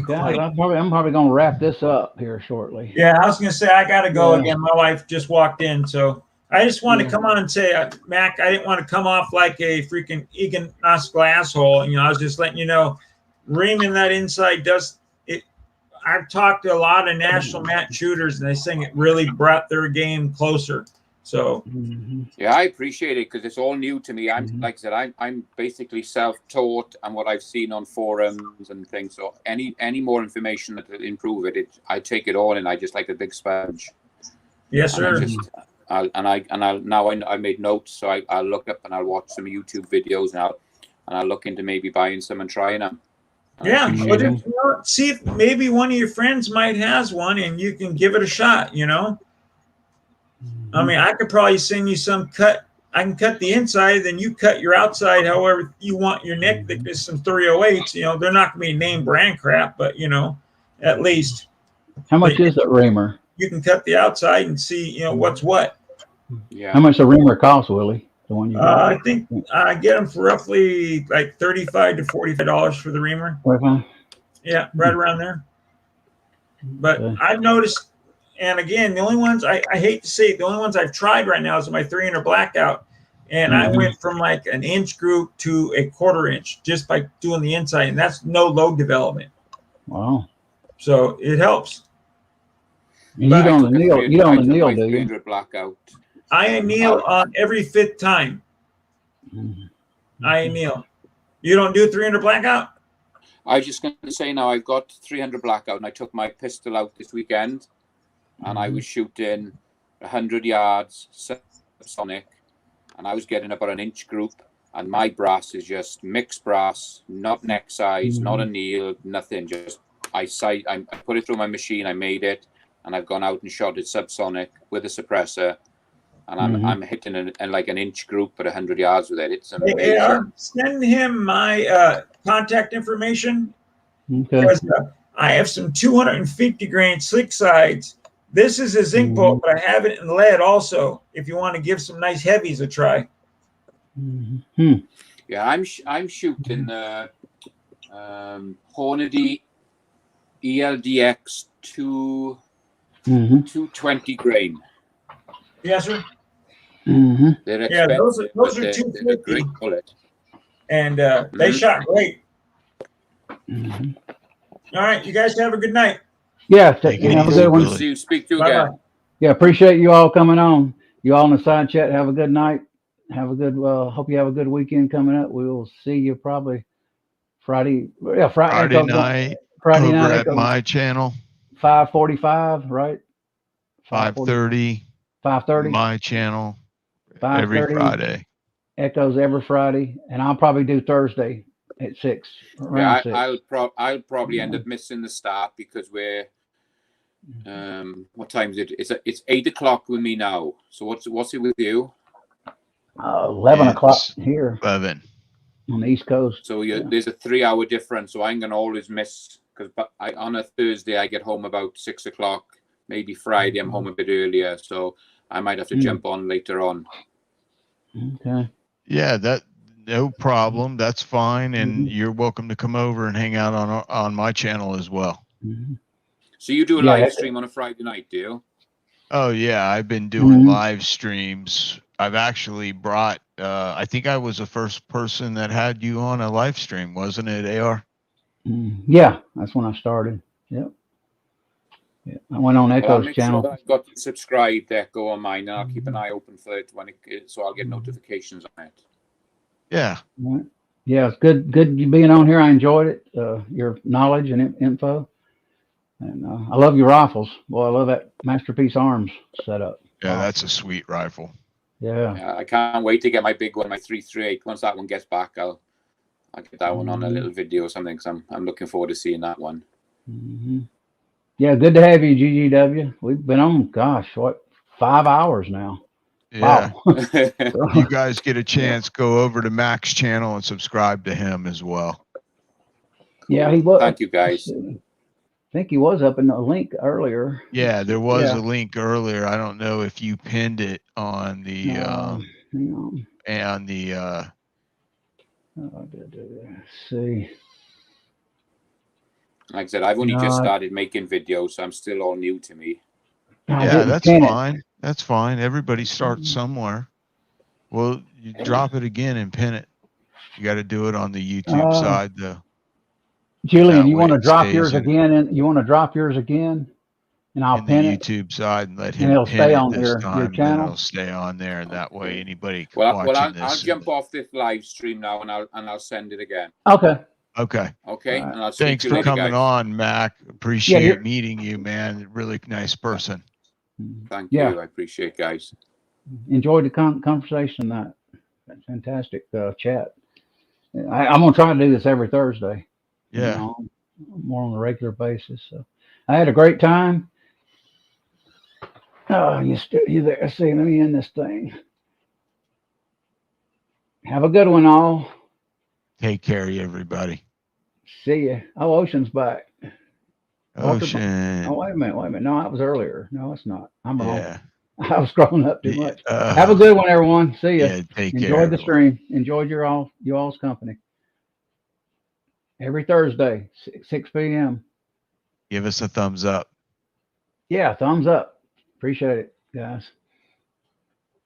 Guys, I'm probably going to wrap this up here shortly. Yeah, I was going to say I got to go again. My wife just walked in, so I just wanted to come on and say, Mac, I didn't want to come off like a freaking egotistical asshole. You know, I was just letting you know, reaming that inside does it. I've talked to a lot of national match shooters, and they saying it really brought their game closer. So yeah, I appreciate it because it's all new to me. I'm like I said, I'm basically self-taught and what I've seen on forums and things. So any more information that will improve it, I take it all, and I just like a big sponge. Yes, sir. I made notes, so I'll look up and I'll watch some YouTube videos and I'll look into maybe buying some and trying them. Yeah, but see if maybe one of your friends might has one and you can give it a shot. You know. I mean, I could probably send you some cut. I can cut the inside, then you cut your outside however you want your neck thickness, some 308s. You know, they're not going to be name brand crap, but, you know, at least. How much is that reamer? You can cut the outside and see, you know, what's what. Yeah. How much the reamer costs, Willie? The one you got? I think I get them for roughly like $35 to $45 for the reamer. $45? Yeah, right around there. But I've noticed. And again, the only ones I hate to say it, the only ones I've tried right now is my 300 blackout. And I went from like an inch group to a 1/4 inch just by doing the inside. And that's no load development. Wow. So it helps. You don't anneal, do you? Blackout. I anneal on every 5th time. I anneal. You don't do 300 blackout? I was just going to say now I've got 300 blackout and I took my pistol out this weekend. And I was shooting 100 yards subsonic, and I was getting about an inch group. And my brass is just mixed brass, not neck size, not annealed, nothing. Just I put it through my machine, I made it, and I've gone out and shot it subsonic with a suppressor, and I'm hitting like an inch group at 100 yards with it. It's amazing. Hey, send him my contact information. Okay. Because, I have some 250 grain slick sides. This is a zinc bolt, but I have it in lead also. If you want to give some nice heavies a try. Yeah, I'm shooting Hornady ELDX 220 grain. Yes, sir. They're expensive, yeah, those are 250. They're a great bullet. And they shot great. All right, you guys have a good night. Yeah, have a good one. Speak to you again. Yeah, appreciate you all coming on. You all in the side chat, have a good night. Have a good, hope you have a good weekend coming up. We will see you probably Friday. Yeah, Friday night. Friday over night at Echoes my channel, 5:45, right? 5:30. 5:30. My channel every 5:30. Friday. Echoes every Friday, and I'll probably do Thursday at 6, around Yeah, 6. I'll probably end up missing the start because we're what time is it? It's 8 o'clock with me now. So what's it with you? 11 o'clock It's here 11. on the East Coast. So there's a 3-hour difference. So I'm gonna always miss because on a Thursday I get home about 6 o'clock. Maybe Friday I'm home a bit earlier, so I might have to jump on later on. Okay. Yeah, that no problem. That's fine, and you're welcome to come over and hang out on my channel as well. So you do a Yeah, live stream on a Friday night, do you? Oh yeah, I've been doing live streams. I've actually brought. I think I was the first person that had you on a live stream, wasn't it, AR? Yeah, that's when I started. Yep. Yeah. I went on Well, I'll Echo's make channel. sure that I've got you subscribed to Echo on mine, and I'll keep an eye open for it so I'll get notifications on it. Yeah. Right. Yeah, it's good you being on here. I enjoyed it. Your knowledge and info. And I love your rifles. Boy, I love that Masterpiece Arms setup. Yeah, Wow. that's a sweet rifle. Yeah. I can't wait to get my big one, my 338. Once that one gets back, I'll get that one on a little video or something. Because I'm looking forward to seeing that one. Yeah, good to have you, GGW. We've been on, gosh, what, 5 hours now. Yeah. Wow. You guys get a chance, go over to Mac's channel and subscribe to him as well. Yeah, he was. Thank you, guys. I think he was up in the link earlier. Yeah, there was a link earlier. I don't know if you pinned it on the Hang on. and the Let's see. Like I said, I've only just started making videos, so I'm still all new to me. yeah, that's fine. That's fine. Everybody starts somewhere. Well, you drop it again and pin it. You got to do it on the YouTube side, though. Julian, you want to drop yours again? And you want to drop yours again? And I'll pin the it. YouTube side and let And him it'll pin stay it on this your time. And then channel? it'll stay on there, and that way anybody Well, watching I'll this. jump off this live stream now, and I'll send it again. Okay. Okay. Okay. And I'll Thanks for coming on, Mac. Appreciate meeting you, man. Really nice person. Thank you. I appreciate it, guys. Enjoyed the conversation. That's fantastic chat. I'm gonna try to do this every Thursday. Yeah. You know, more on a regular basis. So I had a great time. Oh, you there? See, let me end this thing. Have a good one, all. Take care, everybody. See ya. Oh, Ocean's back. Ocean. Oh, wait a minute. No, that was earlier. No, it's not. I'm wrong. Yeah. I was scrolling up too much. Have a good one, everyone. See ya. Yeah, take Enjoyed care, the stream. Enjoyed you all's company. Every Thursday, 6 p.m. Give us a thumbs up. Yeah, thumbs up. Appreciate it, guys.